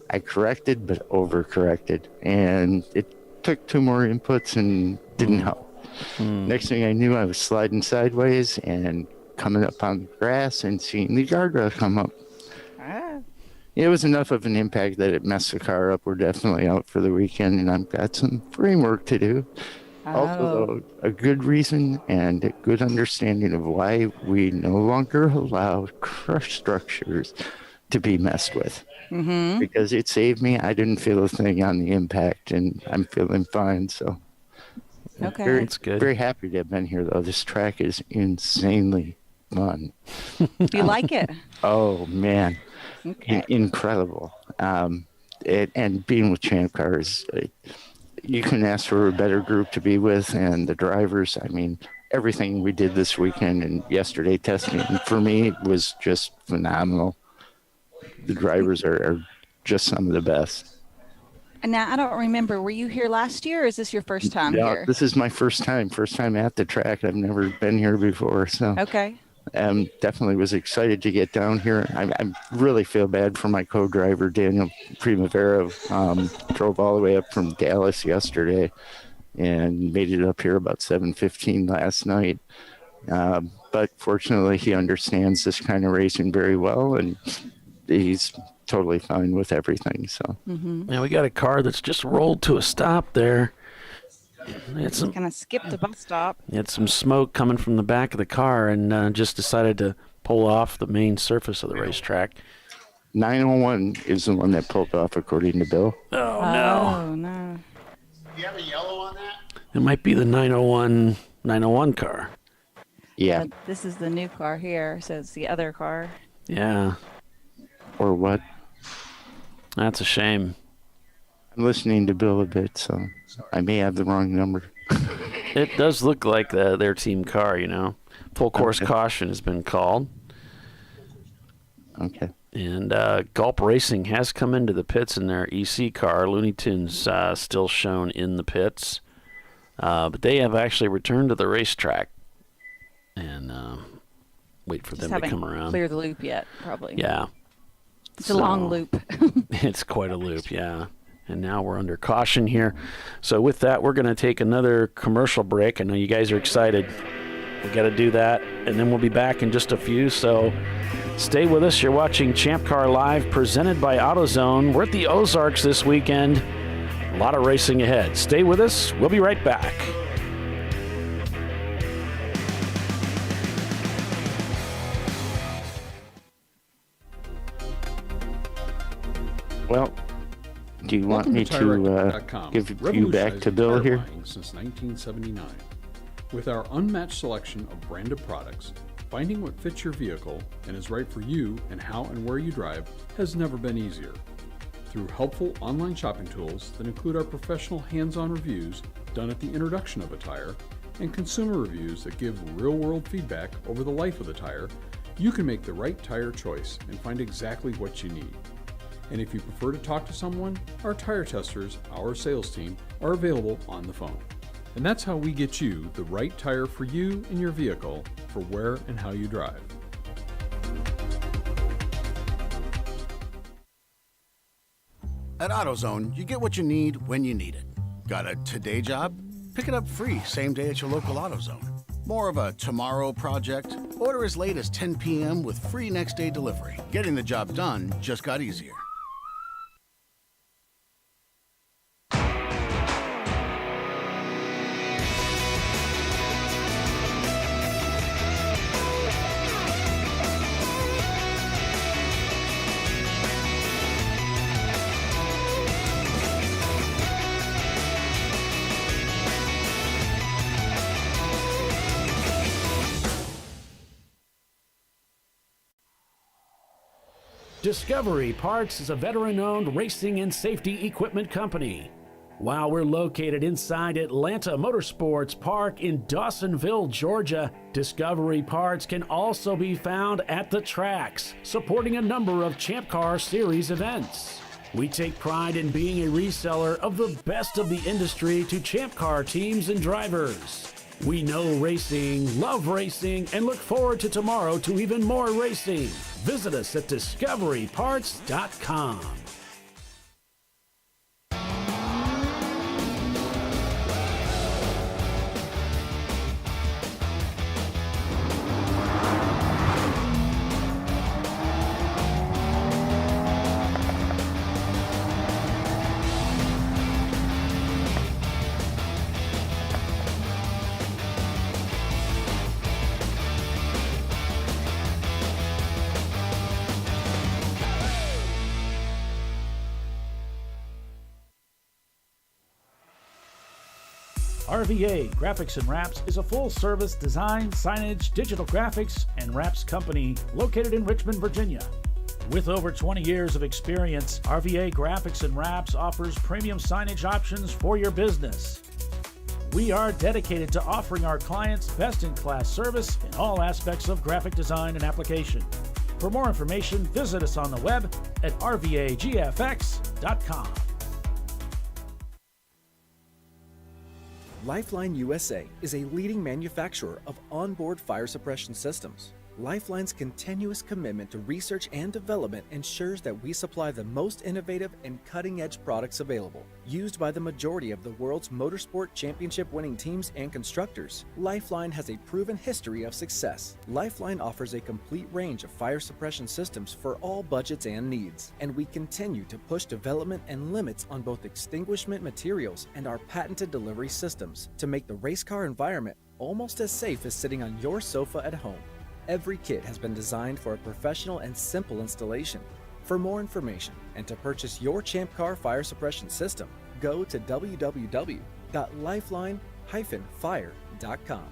I corrected, but overcorrected. And it took 2 more inputs and didn't help. Next thing I knew, I was sliding sideways and coming up on the grass and seeing the guardrail come up. It was enough of an impact that it messed the car up. We're definitely out for the weekend, and I've got some frame work to do. Also, though, a good reason and a good understanding of why we no longer allow crush structures to be messed with. Mm-hmm. Because it saved me. I didn't feel a thing on the impact, and I'm feeling fine. So, okay, that's good. Very happy to have been here, though. This track is insanely fun. Do you like it? Oh man, Okay. Incredible. And being with ChampCar is, you couldn't ask for a better group to be with, and the drivers. I mean, everything we did this weekend and yesterday testing, for me, was just phenomenal. The drivers are just some of the best. And now I don't remember. Were you here last year, or is this your first time No, here? this is my first time at the track. I've never been here before, so Okay. Definitely was excited to get down here. I really feel bad for my co-driver, Daniel Primavera. Drove all the way up from Dallas yesterday and made it up here about 7:15 last night. But fortunately, he understands this kind of racing very well, and he's totally fine with everything. So Now we got a car that's just rolled to a stop there. It's kind of skipped the bus stop. Had some smoke coming from the back of the car, and just decided to pull off the main surface of the racetrack. 901 is the one that pulled off, according to Bill. Oh, no. Oh, no. Do you have a yellow on that? It might be the 901 car. Yeah. This is the new car here, so it's the other car. Yeah. Or what? That's a shame. I'm listening to Bill a bit, so I may have the wrong number. It does look like their team car, you know. Full course caution has been called. Okay. And Gulp Racing has come into the pits in their EC car. Looney Tunes still shown in the pits. But they have actually returned to the racetrack. And wait for them to come around. Clear the loop yet, probably. Yeah. It's a long loop. It's quite a loop, yeah. And now we're under caution here. So with that, we're going to take another commercial break. I know you guys are excited. We got to do that, and then we'll be back in just a few. So stay with us. You're watching Champ Car Live, presented by AutoZone. We're at the Ozarks this weekend. A lot of racing ahead. Stay with us. We'll be right back. Well, do you want me to give you back to Bill here? Since 1979. With our unmatched selection of branded products, finding what fits your vehicle and is right for you and how and where you drive has never been easier. Through helpful online shopping tools that include our professional hands-on reviews done at the introduction of a tire and consumer reviews that give real-world feedback over the life of the tire, you can make the right tire choice and find exactly what you need. And if you prefer to talk to someone, our tire testers, our sales team, are available on the phone. And that's how we get you the right tire for you and your vehicle for where and how you drive. At AutoZone, you get what you need when you need it. Got a today job? Pick it up free same day at your local AutoZone. More of a tomorrow project? Order as late as 10 p.m. with free next day delivery. Getting the job done just got easier. Discovery Parts is a veteran-owned racing and safety equipment company. While we're located inside Atlanta Motorsports Park in Dawsonville, Georgia, Discovery Parts can also be found at the tracks, supporting a number of Champ Car Series events. We take pride in being a reseller of the best of the industry to Champ Car teams and drivers. We know racing, love racing, and look forward to tomorrow to even more racing. Visit us at discoveryparts.com. RVA Graphics and Wraps is a full-service design, signage, digital graphics, and wraps company located in Richmond, Virginia. With over 20 years of experience, RVA Graphics and Wraps offers premium signage options for your business. We are dedicated to offering our clients best-in-class service in all aspects of graphic design and application. For more information, visit us on the web at rvagfx.com. Lifeline USA is a leading manufacturer of onboard fire suppression systems. Lifeline's continuous commitment to research and development ensures that we supply the most innovative and cutting-edge products available. Used by the majority of the world's motorsport championship-winning teams and constructors, Lifeline has a proven history of success. Lifeline offers a complete range of fire suppression systems for all budgets and needs, and we continue to push development and limits on both extinguishment materials and our patented delivery systems to make the race car environment almost as safe as sitting on your sofa at home. Every kit has been designed for a professional and simple installation. For more information and to purchase your ChampCar fire suppression system, go to www.lifeline-fire.com.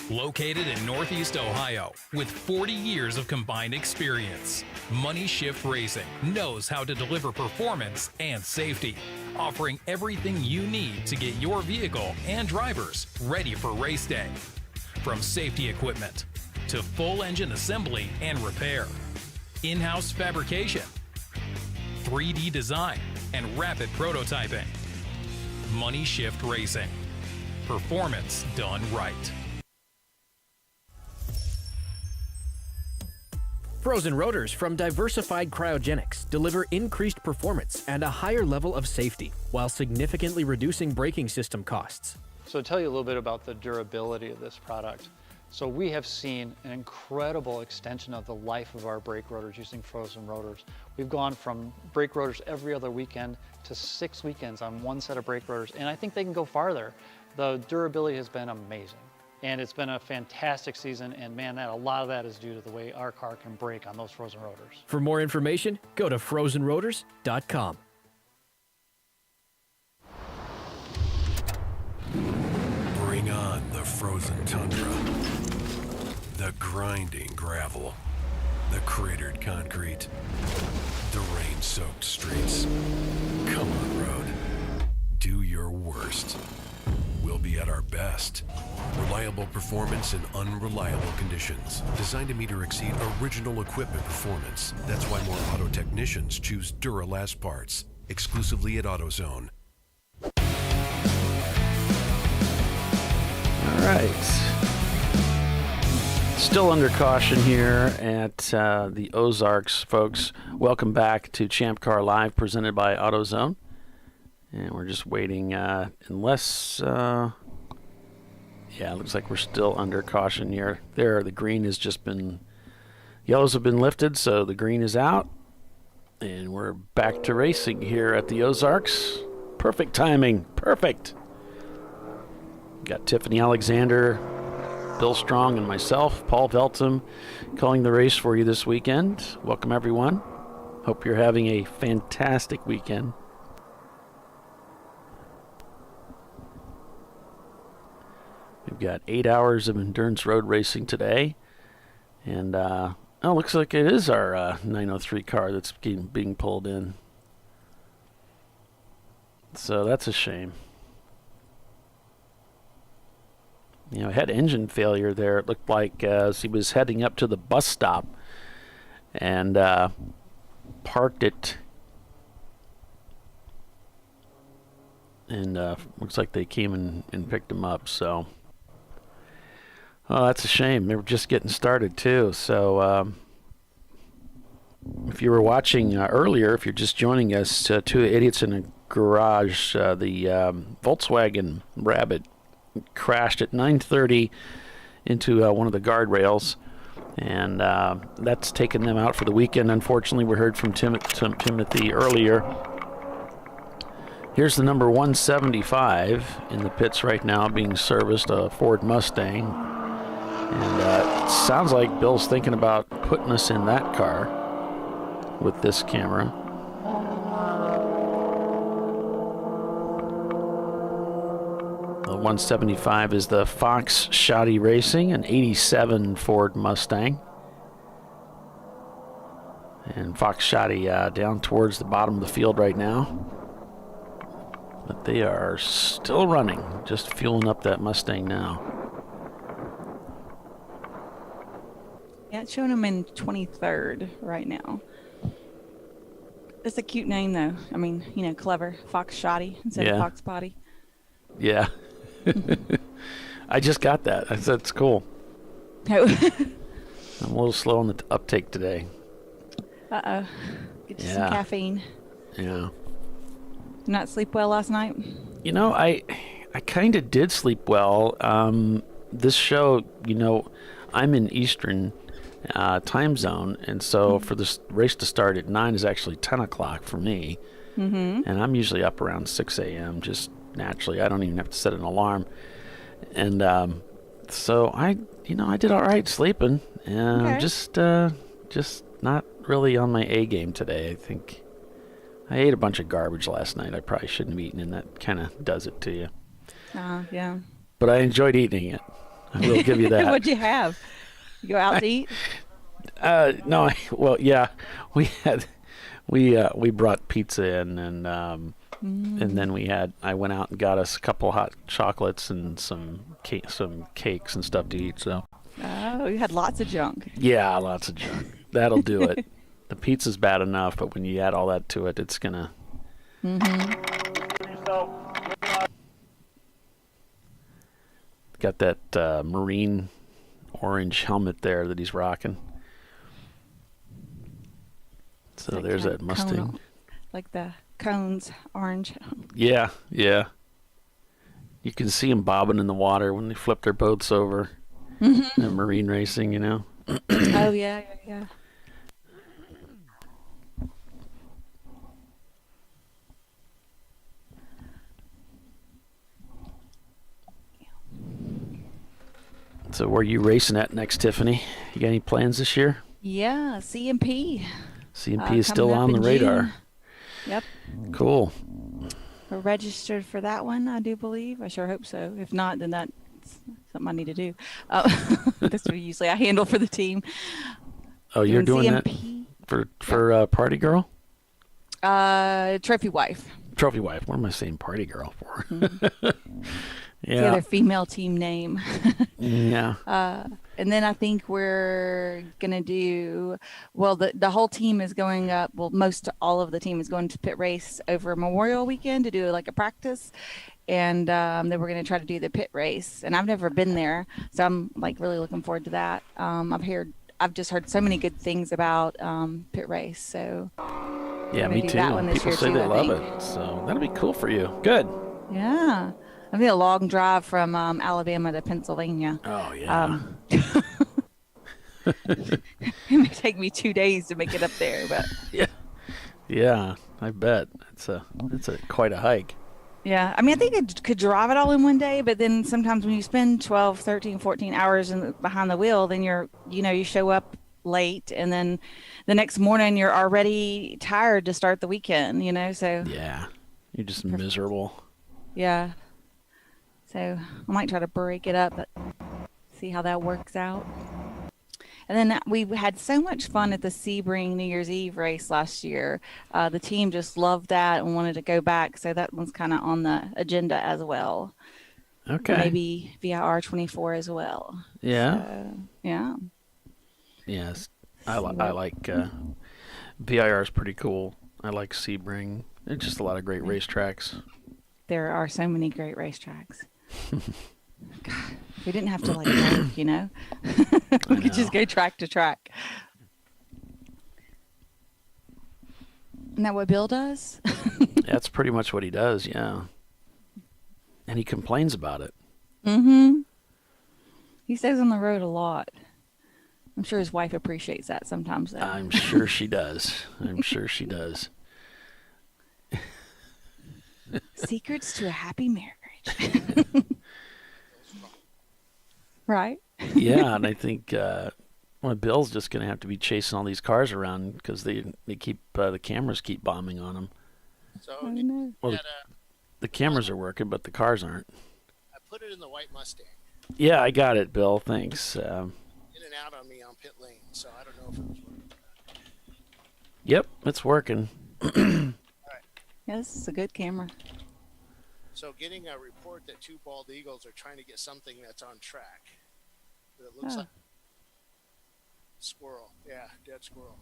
Located in Northeast Ohio, with 40 years of combined experience, Money Shift Racing knows how to deliver performance and safety, offering everything you need to get your vehicle and drivers ready for race day. From safety equipment to full engine assembly and repair, in-house fabrication, 3D design, and rapid prototyping. Money Shift Racing. Performance done right. Frozen rotors from Diversified Cryogenics deliver increased performance and a higher level of safety, while significantly reducing braking system costs. So to tell you a little bit about the durability of this product. So we have seen an incredible extension of the life of our brake rotors using frozen rotors. We've gone from brake rotors every other weekend to 6 weekends on one set of brake rotors, and I think they can go farther. The durability has been amazing. And it's been a fantastic season, and man, a lot of that is due to the way our car can brake on those frozen rotors. For more information, go to frozenrotors.com. Bring on the frozen tundra, the grinding gravel, the cratered concrete, the rain-soaked streets. Come on, road. Do your worst. We'll be at our best. Reliable performance in unreliable conditions. Designed to meet or exceed original equipment performance. That's why more auto technicians choose Duralast parts. Exclusively at AutoZone. All right. Still under caution here at the Ozarks, folks. Welcome back to ChampCar.Live, presented by AutoZone. And we're just waiting, unless, yeah, it looks like we're still under caution here. There, the green has just been, yellows have been lifted, so the green is out. And we're back to racing here at the Ozarks. Perfect timing, perfect. Got Tiffany Alexander, Bill Strong, and myself, Paul Veltum, calling the race for you this weekend. Welcome, everyone. Hope you're having a fantastic weekend. We've got 8 hours of endurance road racing today. And, looks like it is our 903 car that's being pulled in. So that's a shame. You know, had engine failure there. It looked like as he was heading up to the bus stop and parked it. And looks like they came and picked him up. So, oh, that's a shame. They were just getting started too. So, if you were watching earlier, if you're just joining us, Two Idiots in a Garage, the Volkswagen Rabbit crashed at 9:30 into one of the guardrails, and that's taken them out for the weekend. Unfortunately, we heard from Timothy earlier. Here's the number 175 in the pits right now, being serviced, a Ford Mustang, and it sounds like Bill's thinking about putting us in that car with this camera. The 175 is the Fox Shoddy Racing, an 87 Ford Mustang. And Fox Shoddy down towards the bottom of the field right now. But they are still running, just fueling up that Mustang now. Yeah, it's showing them in 23rd right now. It's a cute name, though. I mean, clever. Fox Shoddy instead of Fox Body. Yeah. I just got that. That's cool. Oh. I'm a little slow on the uptake today. Uh-oh. Get you some caffeine. Yeah. Did not sleep well last night? I kind of did sleep well. This show, I'm in Eastern time zone, and so for this race to start at 9 is actually 10 o'clock for me. And I'm usually up around 6 a.m. just naturally. I don't even have to set an alarm. And so I did all right sleeping. And just not really on my A game today. I think I ate a bunch of garbage last night I probably shouldn't have eaten, and that kind of does it to you. Yeah. But I enjoyed eating it. I will give you that. What'd you have? You go out to eat? No. We brought pizza in, and then I went out and got us a couple hot chocolates and some cakes and stuff to eat. So. Oh, you had lots of junk. Yeah, lots of junk. That'll do it. The pizza's bad enough, but when you add all that to it, it's gonna. Got that marine orange helmet there that he's rocking. So like there's that Mustang. Like the cones, orange. Yeah. You can see them bobbing in the water when they flip their boats over. That marine racing, Oh, yeah. So where are you racing at next, Tiffany? You got any plans this year? Yeah, CMP. CMP is still on the radar. June. Yep. Cool. We're registered for that one, I do believe. I sure hope so. If not, then that's something I need to do. That's what usually I handle for the team. Oh, you're doing CMP. that for Party Girl? Trophy Wife. Trophy Wife. What am I saying Party Girl for? The other female team name. Yeah. And then I think we're going to do, the whole team is going up. Well, all of the team is going to pit race over Memorial Weekend to do like a practice. And then we're going to try to do the pit race. And I've never been there, so I'm like really looking forward to that. I've just heard so many good things about pit race. So yeah, me too. People say they love it. So that'll be cool for you. Good. Yeah. It'll be a long drive from Alabama to Pennsylvania. Oh, yeah. It may take me 2 days to make it up there, but yeah, I bet it's quite a hike. Yeah, I mean, I think I could drive it all in one day, but then sometimes when you spend 12, 13, 14 hours behind the wheel, then you show up late, and then the next morning you're already tired to start the weekend. So yeah, you're just miserable. Yeah. So I might try to break it up, but see how that works out. And then we had so much fun at the Sebring New Year's Eve race last year. The team just loved that and wanted to go back, so that one's kind of on the agenda as well. Okay. Maybe VIR 24 as well. Yeah. So, yeah. Yes, I like VIR is pretty cool. I like Sebring. It's just a lot of great racetracks. There are so many great racetracks. God, we didn't have to work, we could just go track to track. Isn't that what Bill does? That's pretty much what he does, yeah. And he complains about it. He stays on the road a lot. I'm sure his wife appreciates that sometimes, though. I'm sure she does. Secrets to a happy marriage. Right? Yeah, and I think Bill's just going to have to be chasing all these cars around because they keep the cameras keep bombing on him. So well, the cameras are working, but the cars aren't. I put it in the white Mustang. Yeah, I got it, Bill. Thanks. In and out on me on pit lane, so I don't know if it was working. Yep, it's working. Yes, it's a good camera. So getting a report that 2 bald eagles are trying to get something that's on track. It looks like squirrel. Yeah, dead squirrel.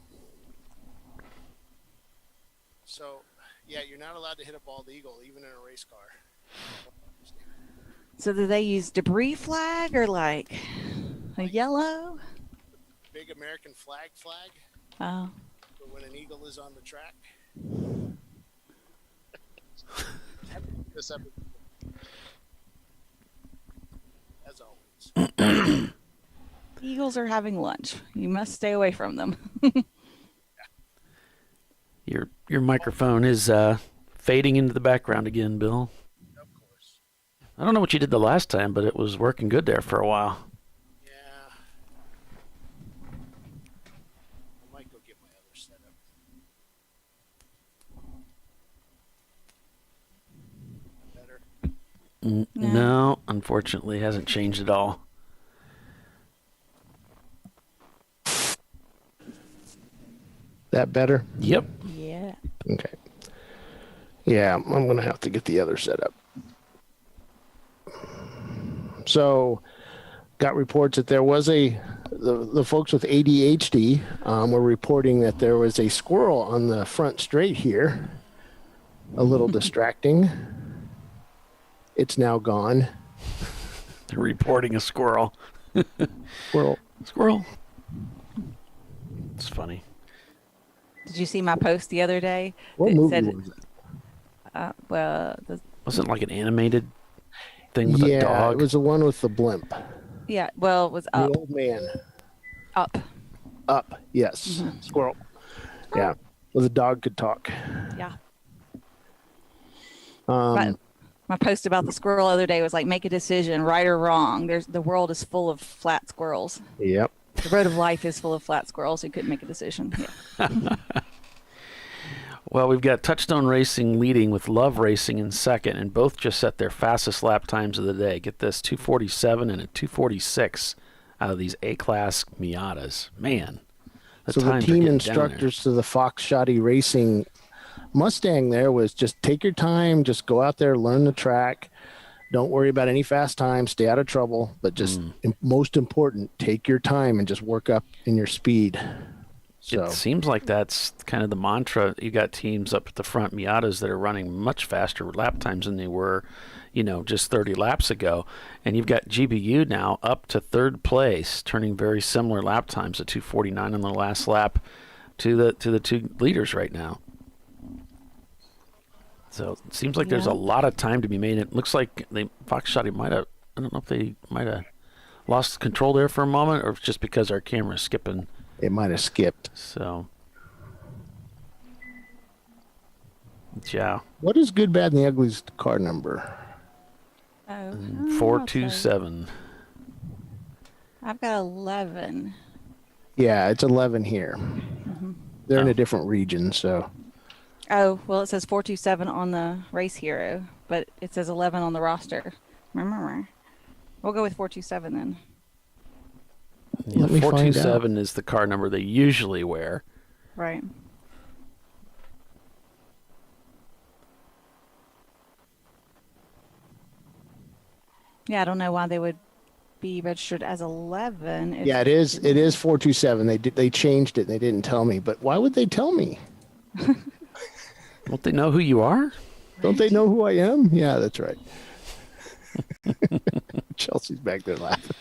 So, yeah, you're not allowed to hit a bald eagle, even in a race car. So do they use debris flag or like a yellow? Big American flag. Oh. For when an eagle is on the track. This episode. As always. Eagles are having lunch. You must stay away from them. Your microphone is fading into the background again, Bill. Of course. I don't know what you did the last time, but it was working good there for a while. Yeah. I might go get my other setup. Better? No, unfortunately, it hasn't changed at all. That better? Yep. Yeah. Okay. Yeah, I'm going to have to get the other setup. So, got reports that there was the folks with ADHD were reporting that there was a squirrel on the front straight here. A little distracting. It's now gone. They're reporting a squirrel. Squirrel. It's funny. Did you see my post the other day? What that movie said, was it? Wasn't it like an animated thing with a dog? It was the one with the blimp. Yeah, well, it was Up. The old man. Up. Up, yes. Squirrel. Yeah. Well, the dog could talk. Yeah. My post about the squirrel the other day was like, make a decision, right or wrong. The world is full of flat squirrels. Yep. The road of life is full of flat squirrels who couldn't make a decision. Yeah. Well, we've got Touchstone Racing leading with Love Racing in second, and both just set their fastest lap times of the day. Get this, 2:47 and a 2:46 out of these A-Class Miatas. Man, So the team instructors to the Fox Shoddy Racing Mustang there was just take your time, just go out there, learn the track. Don't worry about any fast times, stay out of trouble, but just most important, take your time and just work up in your speed. So it seems like that's kind of the mantra. You got teams up at the front, Miatas, that are running much faster lap times than they were, just 30 laps ago. And you've got GBU now up to third place, turning very similar lap times, at 2:49 on the last lap to the two leaders right now. So it seems like there's a lot of time to be made. It looks like Fox Shoddy I don't know if they might have lost control there for a moment, or if it's just because our camera's skipping. It might have skipped. So, yeah. What is Good, Bad, and the Ugly's car number? 427. I've got 11. Yeah, it's 11 here. They're in Oh. a different region, so. Oh, well, it says 427 on the Race Hero, but it says 11 on the roster. We'll go with 427 then. Yeah, 427 is the car number they usually wear. Right. Yeah, I don't know why they would be registered as 11. Yeah, it is 427. They changed it. They didn't tell me, but why would they tell me? Don't they know who you are? Don't they know who I am? Yeah, that's right. Chelsea's back there laughing.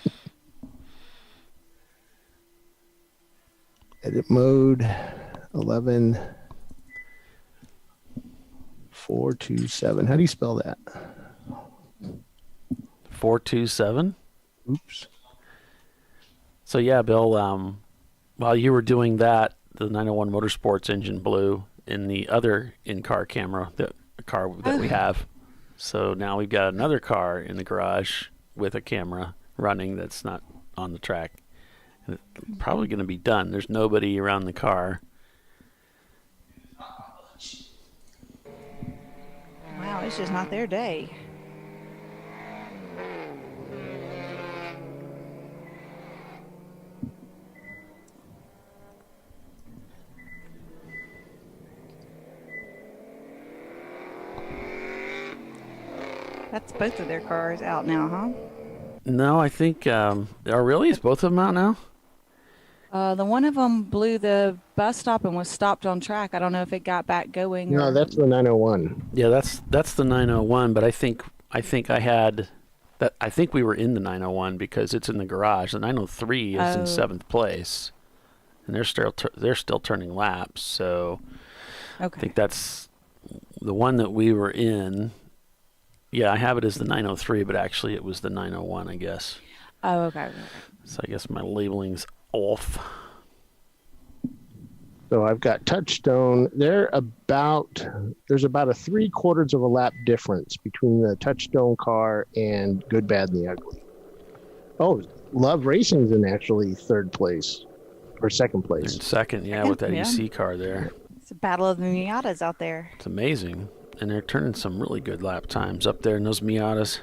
Edit mode 11 427. How do you spell that? 427. Oops. So yeah, Bill. While you were doing that, the 901 Motorsports engine blew in the other in-car camera, the car that we have. So now we've got another car in the garage with a camera running that's not on the track. And it's probably going to be done. There's nobody around the car. Wow, it's just not their day. That's both of their cars out now, huh? No, I think, really? Is both of them out now? The one of them blew the bus stop and was stopped on track. I don't know if it got back going. No, or... that's the 901. Yeah, that's the 901, but I think I had that. I think we were in the 901 because it's in the garage. The 903 is in 7th place, and they're still turning laps. So I think that's the one that we were in. Yeah, I have it as the 903, but actually it was the 901, I guess. Oh, okay. So I guess my labeling's off. So I've got Touchstone. There's about a 3/4 of a lap difference between the Touchstone car and Good, Bad, and the Ugly. Oh, Love Racing's in actually 3rd place or 2nd place. In second, with that EC car there. It's a battle of the Miatas out there. It's amazing. And they're turning some really good lap times up there in those Miatas.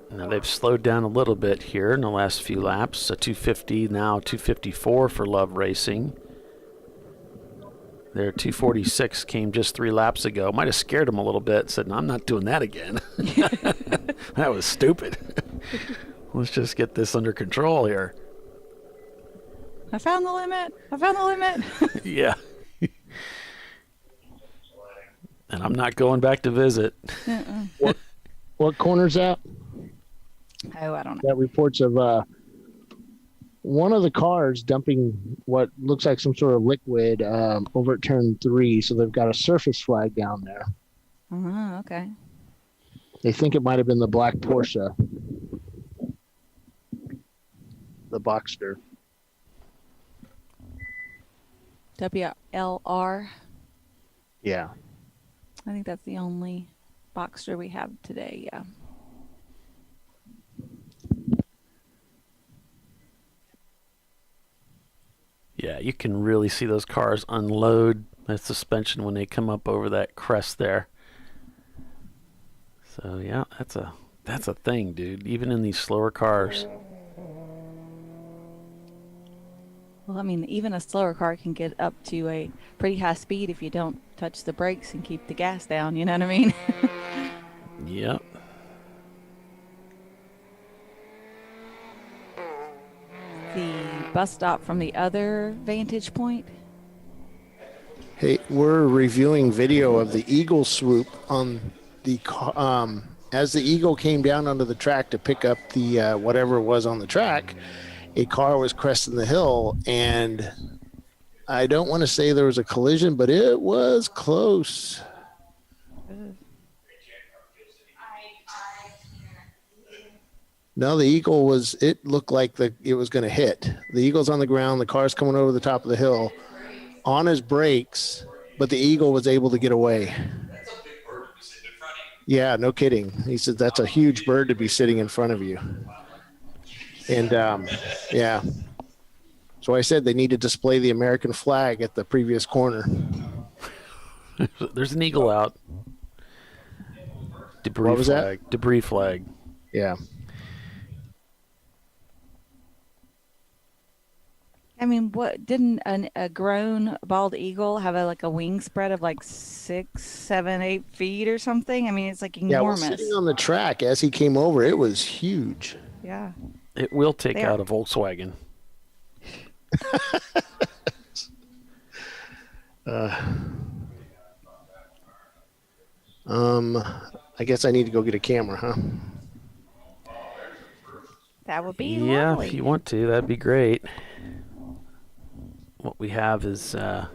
Now they've slowed down a little bit here in the last few laps. A 250, now 254 for Love Racing. Their 246 came just 3 laps ago. Might have scared them a little bit. Said, no, I'm not doing that again. That was stupid. Let's just get this under control here. I found the limit. Yeah. And I'm not going back to visit. What corner's that? Oh, I don't know. That reports of one of the cars dumping what looks like some sort of liquid over at turn 3. So they've got a surface flag down there. Oh, okay. They think it might have been the black Porsche. The Boxster. WLR. Yeah. I think that's the only Boxster we have today, yeah. Yeah, you can really see those cars unload that suspension when they come up over that crest there. So yeah, that's a thing, dude. Even in these slower cars. Well, I mean, even a slower car can get up to a pretty high speed if you don't touch the brakes and keep the gas down, you know what I mean? Yep. The bus stop from the other vantage point. Hey, we're reviewing video of the Eagle swoop on the as the Eagle came down onto the track to pick up the whatever was on the track. A car was cresting the hill, and I don't want to say there was a collision, but it was close. No, the Eagle it looked like it was going to hit. The Eagle's on the ground, the car's coming over the top of the hill on his brakes, but the Eagle was able to get away. That's a big bird to be sitting in front of you. Yeah, no kidding. He said that's a huge bird to be sitting in front of you. And yeah. So I said they need to display the American flag at the previous corner. There's an Eagle out. Debris what was flag. That? Debris flag. Yeah. I mean, what didn't a grown bald eagle have a wing spread of 6, 7, 8 feet or something? I mean, it's enormous. Yeah, sitting on the track as he came over, it was huge. Yeah. It will take out a Volkswagen. I guess I need to go get a camera, huh? That would be lovely. If you want to, that'd be great. What we have is the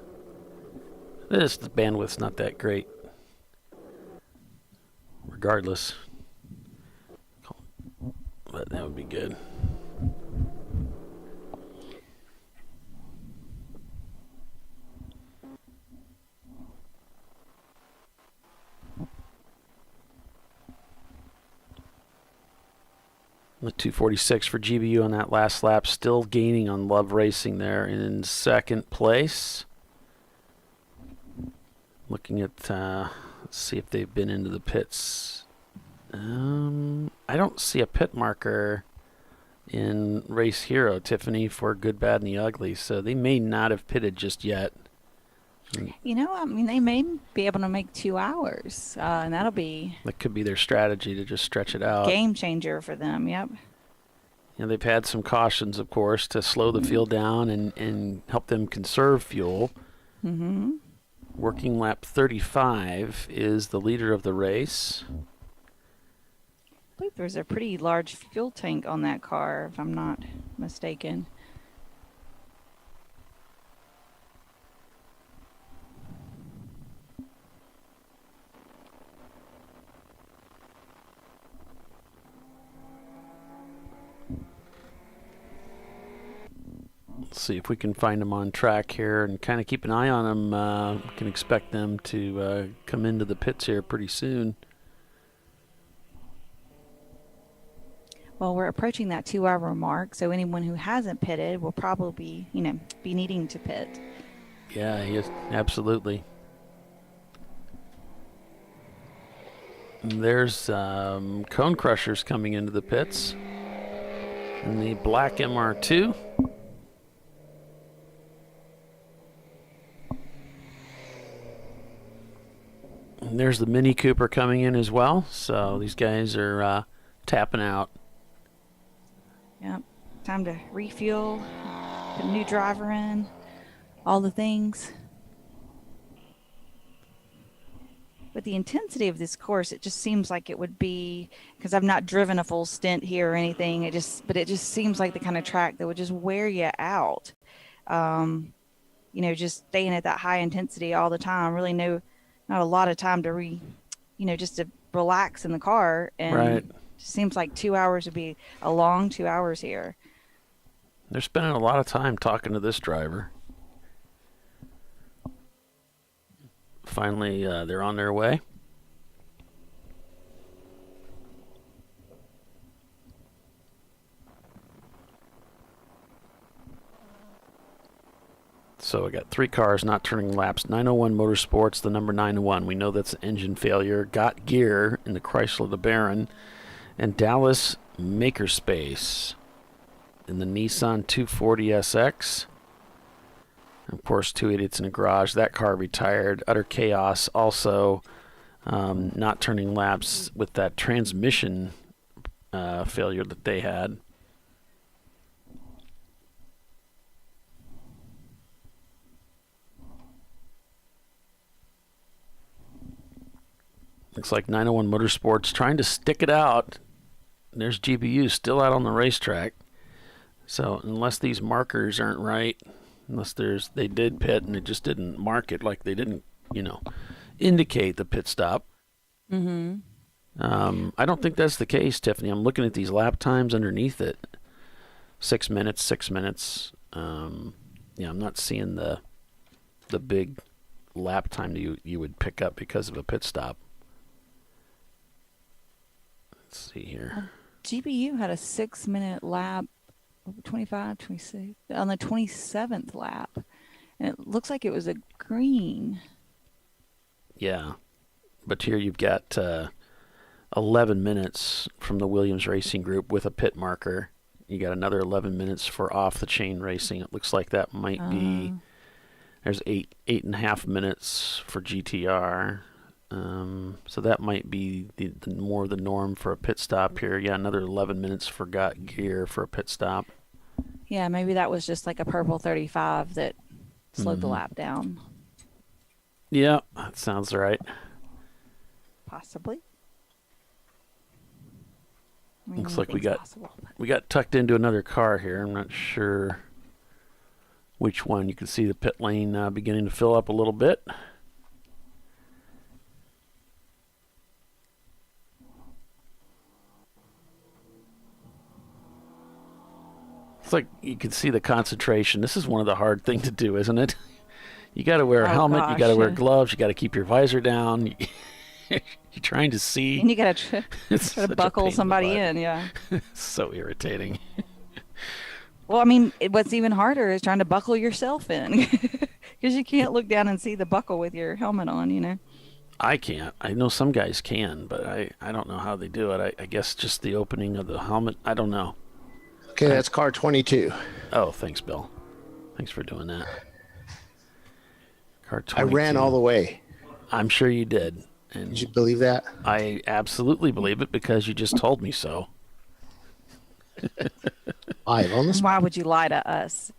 bandwidth's not that great. Regardless. But that would be good. The 246 for GBU on that last lap, still gaining on Love Racing there in second place. Looking at, let's see if they've been into the pits. I don't see a pit marker in Race Hero, Tiffany, for Good, Bad, and the Ugly. So they may not have pitted just yet. You know, I mean, they may be able to make 2 hours, and that'll be That could be their strategy to just stretch it out. game changer for them. Yep. You know, they've had some cautions, of course, to slow the field down and help them conserve fuel. Mm-hmm. Working lap 35 is the leader of the race. I believe there's a pretty large fuel tank on that car, if I'm not mistaken. Let's see if we can find them on track here and kind of keep an eye on them. Can expect them to come into the pits here pretty soon. Well, we're approaching that 2-hour mark, so anyone who hasn't pitted will probably be needing to pit. Yeah, yes, absolutely. And there's Cone Crushers coming into the pits. And the black MR2. And there's the Mini Cooper coming in as well. So these guys are tapping out. Yep. Time to refuel, put a new driver in, all the things. But the intensity of this course, it just seems like it would be, because I've not driven a full stint here or anything, it just seems like the kind of track that would just wear you out. Just staying at that high intensity all the time. Really not a lot of time to just to relax in the car. And right. It seems like 2 hours would be a long 2 hours here. They're spending a lot of time talking to this driver. Finally, they're on their way. So we got 3 cars not turning laps. 901 Motorsports, the number 901. We know that's an engine failure. Got Gear in the Chrysler LeBaron. And Dallas Makerspace in the Nissan 240SX. Of course, 2 idiots in a garage. That car retired. Utter chaos. Also, not turning laps with that transmission failure that they had. Looks like 901 Motorsports trying to stick it out. There's GBU still out on the racetrack. So unless these markers aren't right, unless they did pit and it just didn't mark it, like they didn't, indicate the pit stop. Mm-hmm. I don't think that's the case, Tiffany. I'm looking at these lap times underneath it. 6 minutes, 6 minutes. I'm not seeing the big lap time that you would pick up because of a pit stop. Let's see here. GBU had a 6-minute lap, 25, 26, on the 27th lap. And it looks like it was a green. Yeah. But here you've got 11 minutes from the Williams Racing Group with a pit marker. You got another 11 minutes for off-the-chain racing. It looks like that might be... There's 8.5 minutes for GTR. So that might be the more the norm for a pit stop here. Yeah, another 11 minutes for Got Gear for a pit stop. Yeah, maybe that was just like a purple 35 that slowed the lap down. Yeah, that sounds right. Possibly. Looks like we got tucked into another car here. I'm not sure which one. You can see the pit lane beginning to fill up a little bit. It's like you can see the concentration. This is one of the hard things to do, isn't it? You got to wear a helmet. You got to wear gloves. You got to keep your visor down. You're trying to see. And you got to try to buckle somebody in, yeah. It's so irritating. Well, I mean, what's even harder is trying to buckle yourself in because you can't look down and see the buckle with your helmet on, I can't. I know some guys can, but I don't know how they do it. I guess just the opening of the helmet. I don't know. Okay, that's car 22. Oh, thanks, Bill. Thanks for doing that. Car 22. I ran all the way. I'm sure you did. And did you believe that? I absolutely believe it because you just told me so. Why would you lie to us?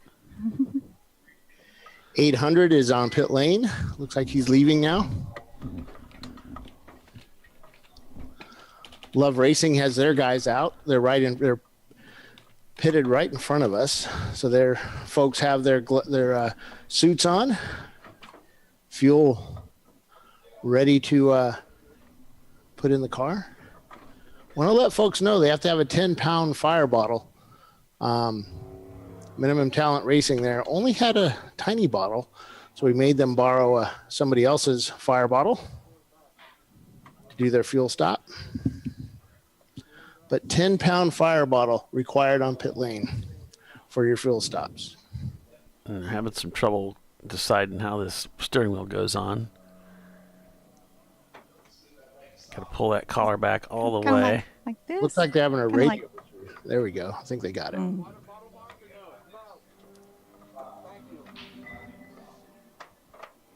800 is on pit lane. Looks like he's leaving now. Love Racing has their guys out. They're pitted right in front of us. So their folks have their suits on, fuel ready to put in the car. Want to let folks know they have to have a 10-pound fire bottle. Minimum Talent Racing there only had a tiny bottle, so we made them borrow somebody else's fire bottle to do their fuel stop. But 10-pound fire bottle required on pit lane for your fuel stops. And having some trouble deciding how this steering wheel goes on. Got to pull that collar back all the way. Like this? Looks like they're having a Kinda radio. There we go. I think they got it.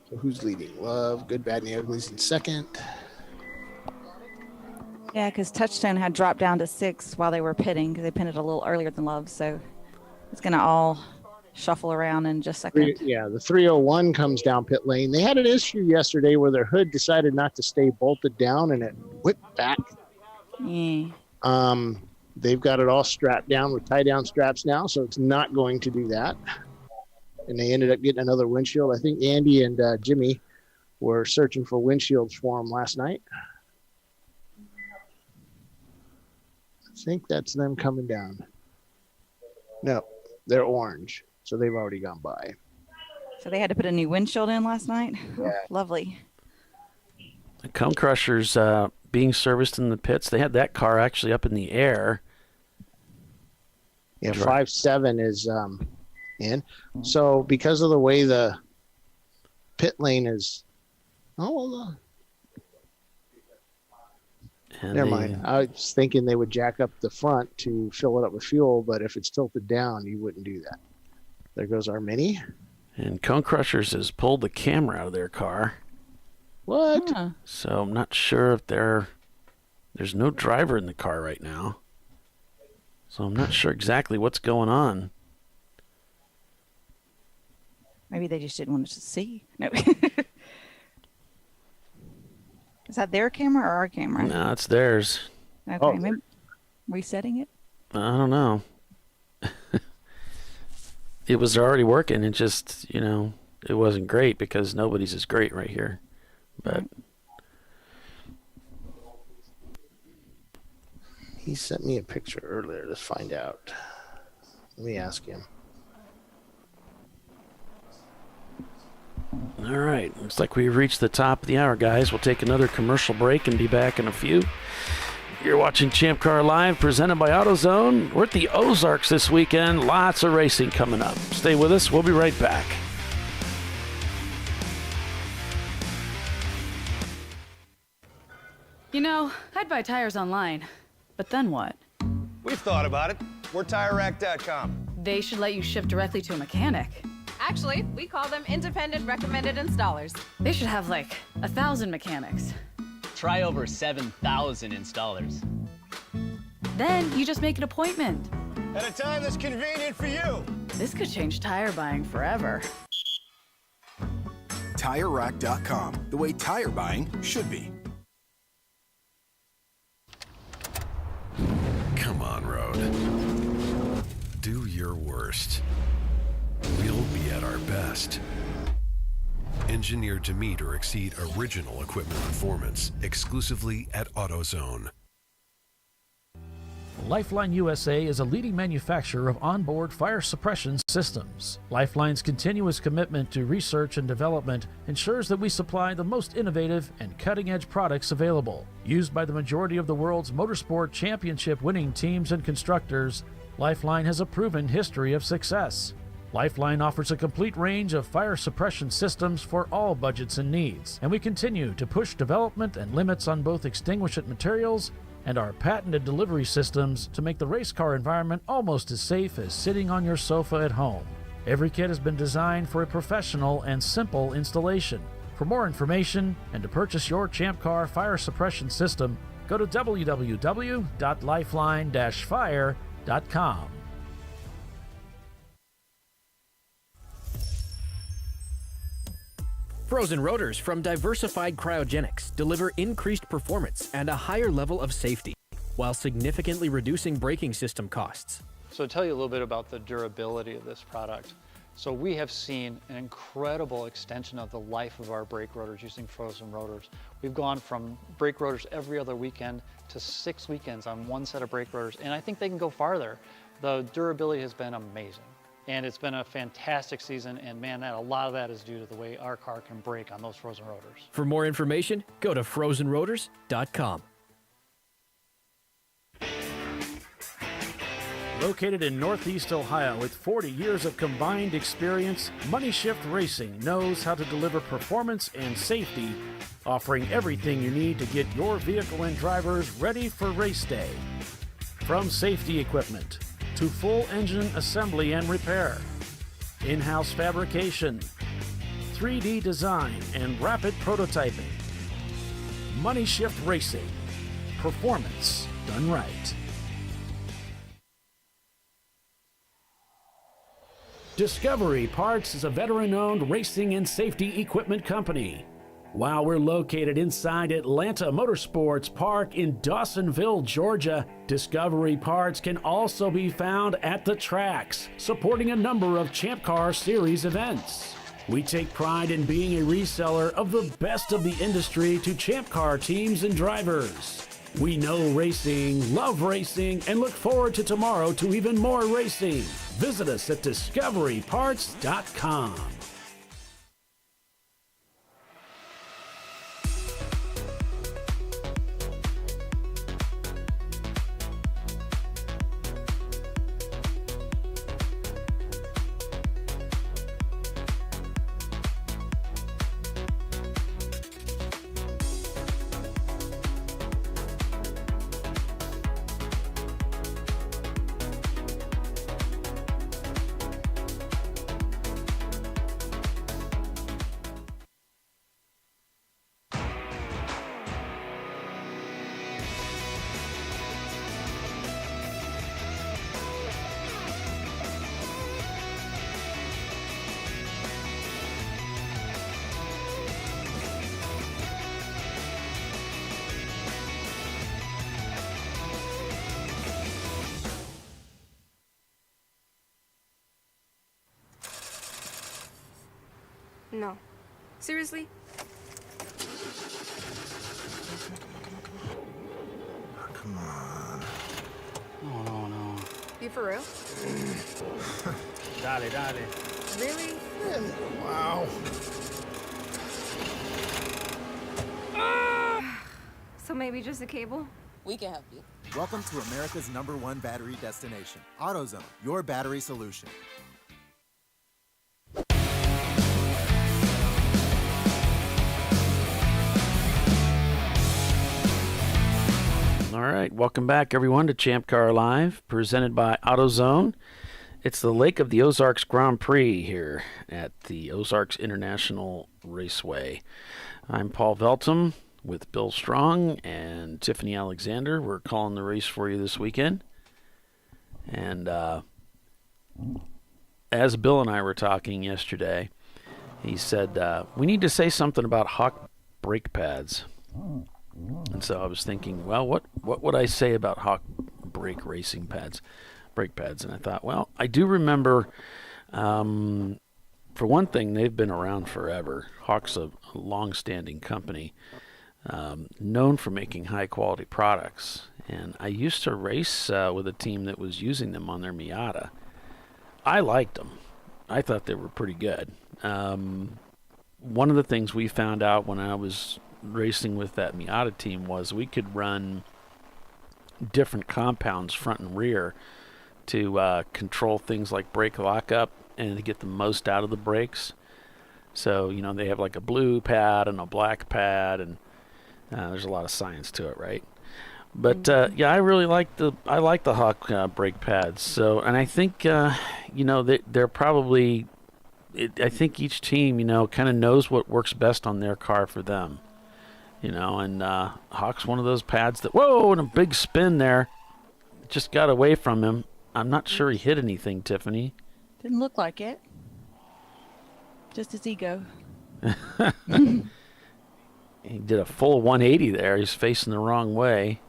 So who's leading? Love, Good, Bad, and the Uglies in second. Yeah, because Touchstone had dropped down to 6 while they were pitting because they pitted a little earlier than Love. So it's going to all shuffle around in just a second. The 301 comes down pit lane. They had an issue yesterday where their hood decided not to stay bolted down and it whipped back. Yeah. They've got it all strapped down with tie-down straps now, so it's not going to do that. And they ended up getting another windshield. I think Andy and Jimmy were searching for windshields for them last night. I think that's them coming down. No, they're orange, so they've already gone by. So they had to put a new windshield in last night? Yeah. Oh, lovely. The Cone Crushers being serviced in the pits. They had that car actually up in the air. Yeah, 5.7 is in. So because of the way the pit lane is... Never mind. I was thinking they would jack up the front to fill it up with fuel, but if it's tilted down, you wouldn't do that. There goes our Mini. And Cone Crushers has pulled the camera out of their car. What? Huh. So I'm not sure if there's no driver in the car right now. So I'm not sure exactly what's going on. Maybe they just didn't want us to see. No. Is that their camera or our camera? No, it's theirs. Okay, maybe resetting it? I don't know. It was already working. It just, it wasn't great because nobody's is great right here. But he sent me a picture earlier to find out. Let me ask him. All right. Looks like we've reached the top of the hour, guys. We'll take another commercial break and be back in a few. You're watching Champ Car Live, presented by AutoZone. We're at the Ozarks this weekend. Lots of racing coming up. Stay with us. We'll be right back. I'd buy tires online. But then what? We've thought about it. We're TireRack.com. They should let you ship directly to a mechanic. Actually, we call them independent recommended installers. They should have 1,000 mechanics. Try over 7,000 installers. Then you just make an appointment. At a time that's convenient for you. This could change tire buying forever. TireRack.com, the way tire buying should be. Come on, Road. Do your worst. We'll be at our best. Engineered to meet or exceed original equipment performance exclusively at AutoZone. Lifeline USA is a leading manufacturer of onboard fire suppression systems. Lifeline's continuous commitment to research and development ensures that we supply the most innovative and cutting-edge products available. Used by the majority of the world's motorsport championship winning teams and constructors, Lifeline has a proven history of success. Lifeline offers a complete range of fire suppression systems for all budgets and needs, and we continue to push development and limits on both extinguishant materials and our patented delivery systems to make the race car environment almost as safe as sitting on your sofa at home. Every kit has been designed for a professional and simple installation. For more information and to purchase your ChampCar fire suppression system, go to www.lifeline-fire.com. Frozen rotors from Diversified Cryogenics deliver increased performance and a higher level of safety, while significantly reducing braking system costs. So to tell you a little bit about the durability of this product. So we have seen an incredible extension of the life of our brake rotors using frozen rotors. We've gone from brake rotors every other weekend to 6 weekends on one set of brake rotors, and I think they can go farther. The durability has been amazing. And it's been a fantastic season, and man, a lot of that is due to the way our car can brake on those frozen rotors. For more information, go to frozenrotors.com. Located in Northeast Ohio with 40 years of combined experience, Money Shift Racing knows how to deliver performance and safety, offering everything you need to get your vehicle and drivers ready for race day. From safety equipment to full engine assembly and repair, in-house fabrication, 3D design, and rapid prototyping. Money Shift Racing. Performance done right. Discovery Parts is a veteran-owned racing and safety equipment company. While we're located inside Atlanta Motorsports Park in Dawsonville, Georgia, Discovery Parts can also be found at the tracks, supporting a number of Champ Car Series events. We take pride in being a reseller of the best of the industry to Champ Car teams and drivers. We know racing, love racing, and look forward to tomorrow to even more racing. Visit us at discoveryparts.com. No. Seriously? Come on. No. You for real? Dale. Really? Wow. So maybe just a cable? We can help you. Welcome to America's #1 battery destination, AutoZone, your battery solution. All right, welcome back, everyone, to ChampCar.Live, presented by AutoZone. It's the Lake of the Ozarks Grand Prix here at the Ozarks International Raceway. I'm Paul Veltum with Bill Strong and Tiffany Alexander. We're calling the race for you this weekend. And as Bill and I were talking yesterday, he said, we need to say something about Hawk brake pads. And so I was thinking, well, what would I say about Hawk brake pads? And I thought, well, I do remember, for one thing, they've been around forever. Hawk's a long-standing company, known for making high-quality products. And I used to race with a team that was using them on their Miata. I liked them. I thought they were pretty good. One of the things we found out when I was racing with that Miata team was we could run different compounds front and rear to control things like brake lockup and to get the most out of the brakes. So, you know, they have like a blue pad and a black pad, and there's a lot of science to it, right? But yeah, I really like the Hawk brake pads. So, and I think they're probably. I think each team kind of knows what works best on their car for them. And Hawk's one of those pads that and a big spin there, just got away from him. I'm not sure he hit anything, Tiffany. Didn't look like it. Just his ego. He did a full 180 there. He's facing the wrong way.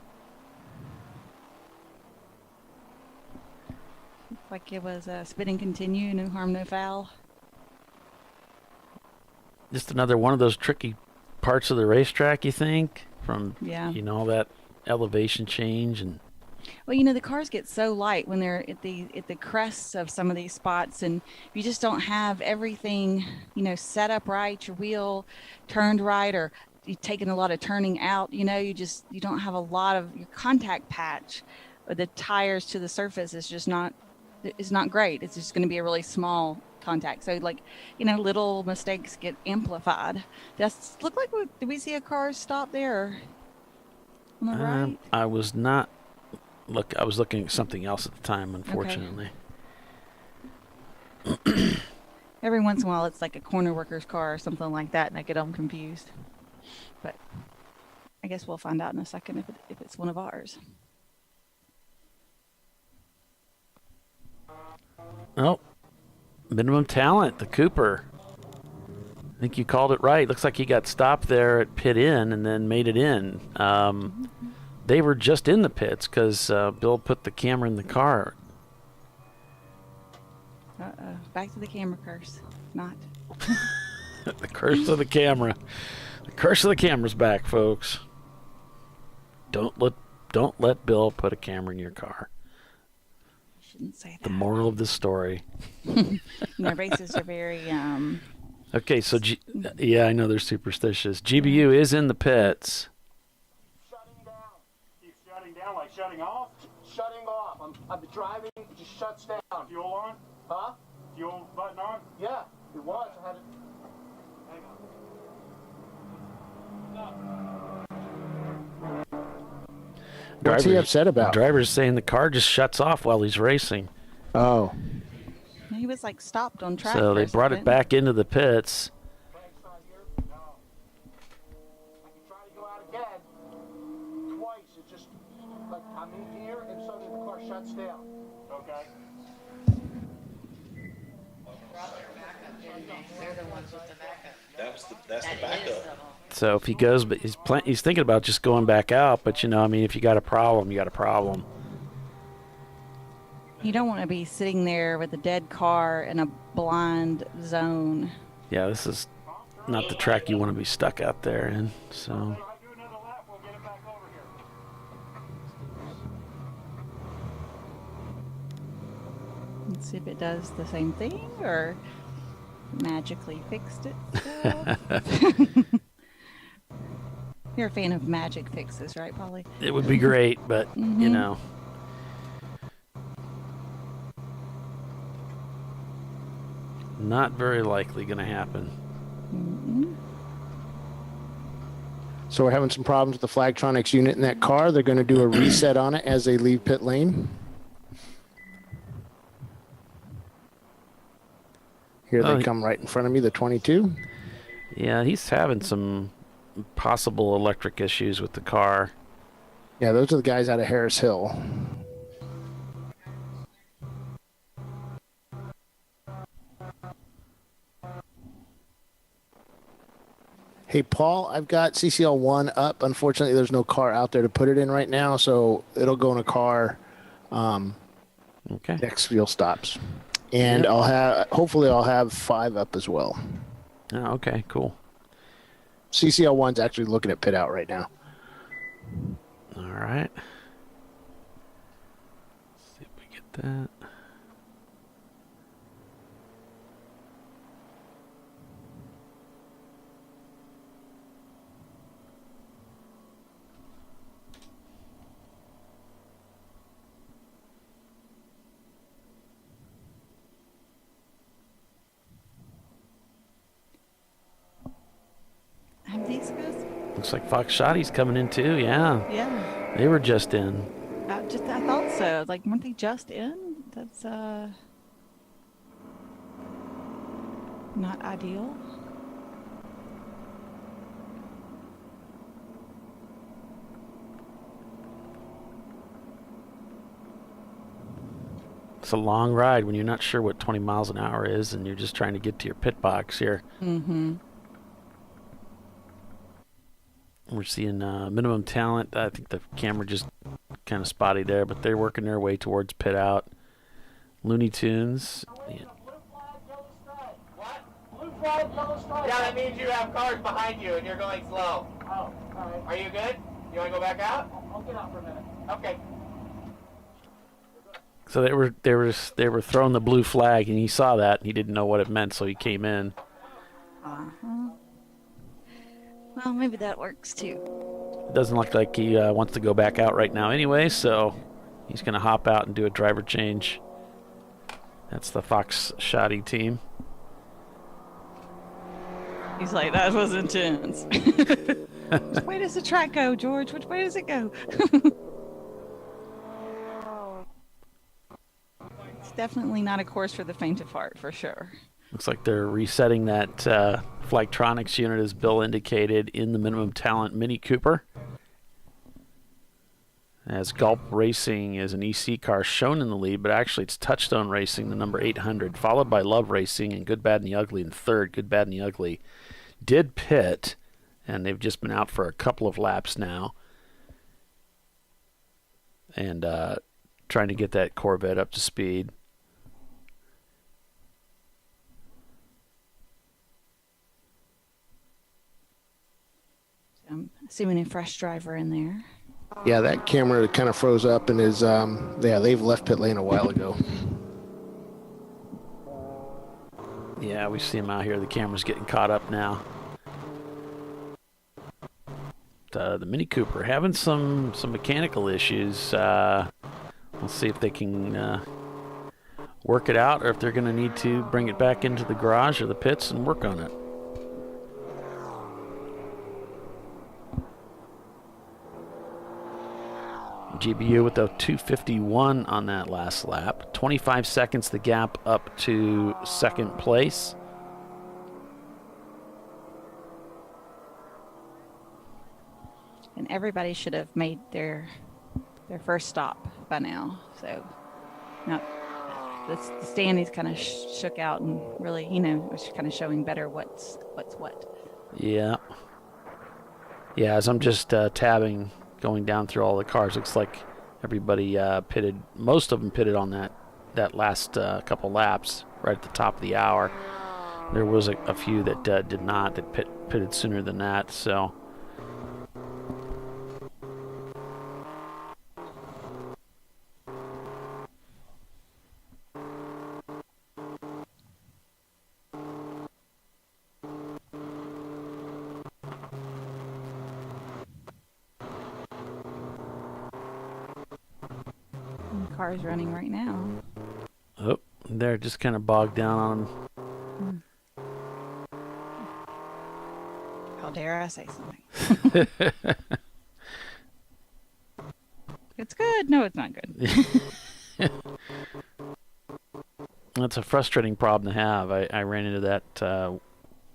Like it was spin and continue, no harm, no foul. Just another one of those tricky parts of the racetrack, you think? From, yeah. All that elevation change. And well, the cars get so light when they're at the crests of some of these spots, and you just don't have everything, set up right, your wheel turned right, or you've taken a lot of turning out, you don't have a lot of your contact patch, or the tires to the surface is not great. It's just going to be a really small contact. So little mistakes get amplified. Does look like did we see a car stop there on the right? I was not. I was looking at something else at the time, unfortunately. Okay. Every once in a while, it's like a corner worker's car or something like that, and I get them confused. But I guess we'll find out in a second if it's one of ours. Oh, minimum talent, the Cooper. I think you called it right. Looks like he got stopped there at pit in and then made it in. They were just in the pits because Bill put the camera in the car. Back to the camera curse. Not. The curse of the camera. The curse of the camera's back, folks. Don't let Bill put a camera in your car. Shouldn't say that. The moral of the story. Races are very. Okay, so yeah, I know they're superstitious. GBU is in the pits. Like shutting off? Shutting off. I'm driving, it just shuts down. Fuel on? Huh? Fuel button on? Yeah, it was. I had it. Hang on. What's he upset about? The driver's saying the car just shuts off while he's racing. Oh. He was stopped on track. So they brought it back into the pits. I'm in here and suddenly the car shuts down. Okay. They're the ones with the backup. That's the backup. So if he goes, but he's thinking about just going back out. But if you got a problem, you got a problem. You don't want to be sitting there with a dead car in a blind zone. Yeah, this is not the track you want to be stuck out there in. So. Let's see if it does the same thing or magically fixed itself. You're a fan of magic fixes, right, Polly? It would be great, but, not very likely going to happen. So we're having some problems with the Flagtronics unit in that car. They're going to do a reset on it as they leave pit lane. Here they come right in front of me, the 22. Yeah, he's having some possible electric issues with the car. Yeah, those are the guys out of Harris Hill. Hey, Paul, I've got CCL1 up. Unfortunately, there's no car out there to put it in right now, so it'll go in a car next fuel stops. And hopefully I'll have 5 up as well. Oh, okay, cool. CCL1's actually looking at pit out right now. All right. Let's see if we get that. Have these guys? Looks like Fox Shotty's coming in too, yeah. Yeah. They were just in. I thought so. Like, weren't they just in? That's not ideal. It's a long ride when you're not sure what 20 miles an hour is and you're just trying to get to your pit box here. Mm-hmm. We're seeing minimum talent. I think the camera just kind of spotty there, but they're working their way towards pit out. Looney Tunes. Yeah. Yeah, that means you have cars behind you and you're going slow. Oh, all right. Are you good? You want to go back out? I'll get out for a minute. Okay. So they were throwing the blue flag, and he saw that, and he didn't know what it meant, so he came in. Uh-huh. Well, maybe that works too. It doesn't look like he wants to go back out right now anyway, so he's going to hop out and do a driver change. That's the Fox Shoddy team. He's like, that was intense. Which way does the track go, George? Which way does it go? It's definitely not a course for the faint of heart, for sure. Looks like they're resetting that Flagtronics unit, as Bill indicated, in the minimum talent Mini Cooper. As Gulp Racing is an EC car shown in the lead, but actually it's Touchstone Racing, the number 800, followed by Love Racing and Good, Bad, and the Ugly in third. Good, Bad, and the Ugly did pit, and they've just been out for a couple of laps now. And trying to get that Corvette up to speed. I'm assuming a fresh driver in there. Yeah, that camera kind of froze up and is, they've left pit lane a while ago. Yeah, we see him out here. The camera's getting caught up now. The Mini Cooper having some mechanical issues. We'll see if they can work it out, or if they're going to need to bring it back into the garage or the pits and work on it. GBU with a 251 on that last lap. 25 seconds the gap up to second place. And everybody should have made their first stop by now. So now the standings kind of shook out and really, was kind of showing better what's what. Yeah. Yeah, as I'm just tabbing, going down through all the cars, looks like everybody pitted. Most of them pitted on that last couple laps right at the top of the hour. There was a few that did not, that pitted sooner than that. So cars running right now. Oh, they're just kind of bogged down on them. How dare I say something? It's good. No, it's not good. That's a frustrating problem to have. I ran into that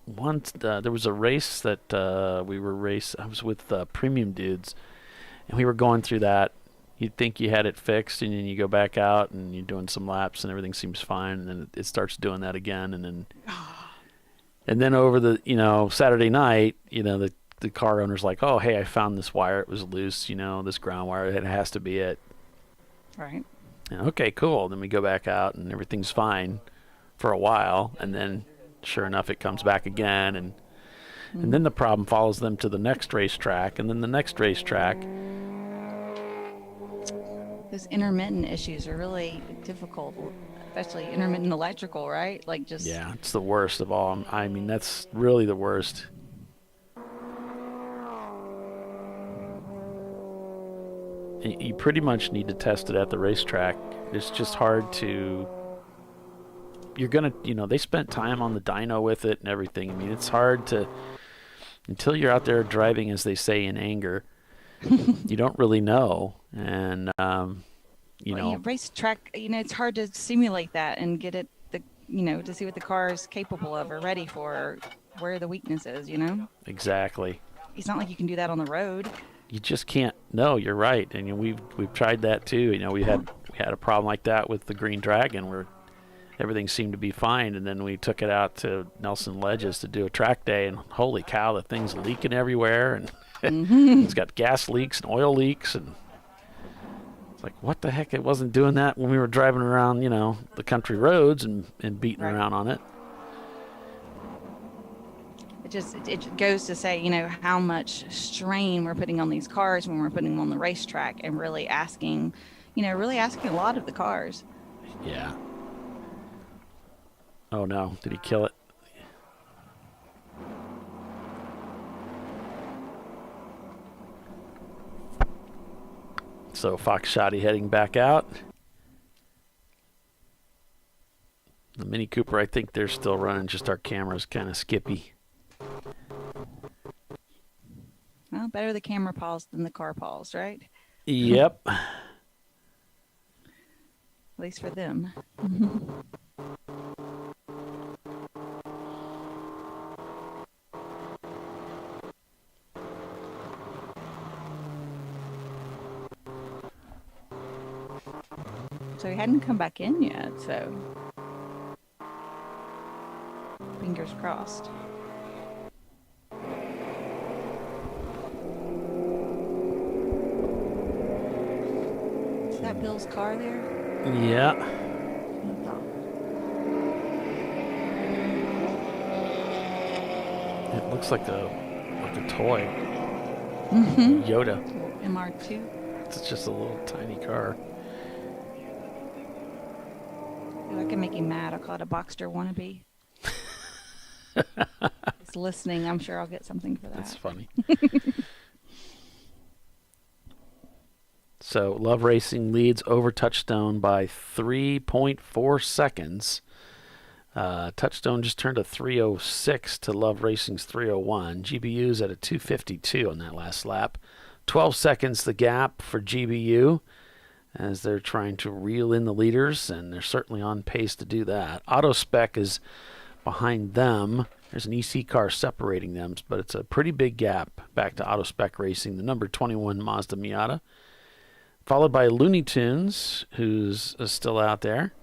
once. There was a race that I was with Premium Dudes, and we were going through that. You'd think you had it fixed, and then you go back out and you're doing some laps and everything seems fine, and then it starts doing that again, and then over the Saturday night, the car owner's like, oh hey, I found this wire, it was loose, this ground wire, it has to be it. Right. And, okay, cool. Then we go back out and everything's fine for a while, and then sure enough it comes back again, and then the problem follows them to the next racetrack, and then the next racetrack. Those intermittent issues are really difficult, especially intermittent electrical, right? Like just. Yeah, it's the worst of all. I mean, that's really the worst. You pretty much need to test it at the racetrack. It's just hard to. You're gonna, they spent time on the dyno with it and everything. I mean, it's hard to, until you're out there driving, as they say, in anger. you don't really know. And, racetrack, it's hard to simulate that and get it, to see what the car is capable of or ready for, or where the weakness is, Exactly. It's not like you can do that on the road. You just can't. No, you're right. And we've tried that too. We had a problem like that with the Green Dragon where everything seemed to be fine, and then we took it out to Nelson Ledges to do a track day, and holy cow, the thing's leaking everywhere, and it's got gas leaks and oil leaks, and it's like, what the heck? It wasn't doing that when we were driving around, the country roads and beating around on it. It goes to say, how much strain we're putting on these cars when we're putting them on the racetrack, and really asking a lot of the cars. Yeah. Oh no, did he kill it? So Fox Shoddy heading back out. The Mini Cooper, I think they're still running, just our camera's kind of skippy. Well, better the camera pause than the car pause, right? Yep. At least for them. So he hadn't come back in yet, so fingers crossed. Is that Bill's car there? Yeah. It looks like a toy. Yoda. MR2. It's just a little tiny car. If I can make him mad, I'll call it a Boxster wannabe. He's listening. I'm sure I'll get something for that. That's funny. So Love Racing leads over Touchstone by 3.4 seconds. Touchstone just turned a 3:06 to Love Racing's 3:01. GBU's at a 2:52 on that last lap. 12 seconds the gap for GBU as they're trying to reel in the leaders, and they're certainly on pace to do that. AutoSpec is behind them. There's an EC car separating them, but it's a pretty big gap back to AutoSpec Racing, the number 21 Mazda Miata, followed by Looney Tunes, who's still out there.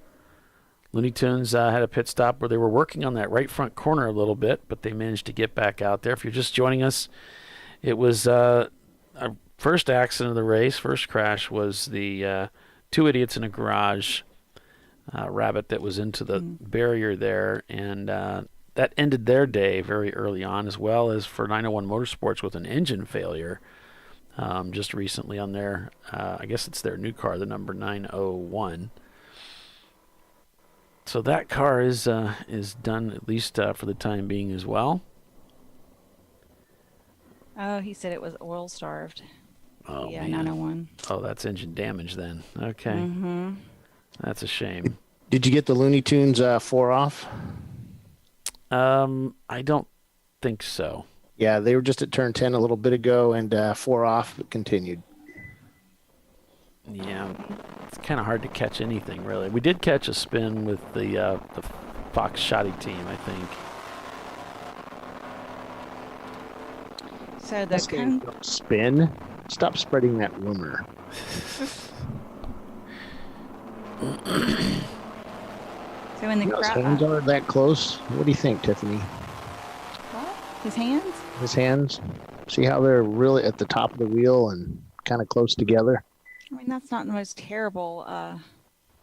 Looney Tunes had a pit stop where they were working on that right front corner a little bit, but they managed to get back out there. If you're just joining us, it was our first accident of the race. First crash was the two idiots in a garage rabbit that was into the barrier there, and that ended their day very early on, as well as for 901 Motorsports with an engine failure just recently on their, I guess it's their new car, the number 901. So that car is done, at least for the time being as well. Oh, he said it was oil starved. Oh, yeah, man. 901. Oh, that's engine damage then. Okay. Mm-hmm. That's a shame. Did you get the Looney Tunes 4 off? I don't think so. Yeah, they were just at turn 10 a little bit ago, and 4 off, but continued. Yeah, it's kind of hard to catch anything, really. We did catch a spin with the Fox Shoddy team, I think. So the spin? Stop spreading that rumor. So in the His hands aren't that close. What do you think, Tiffany? What? His hands? His hands. See how they're really at the top of the wheel and kind of close together? I mean, that's not the most terrible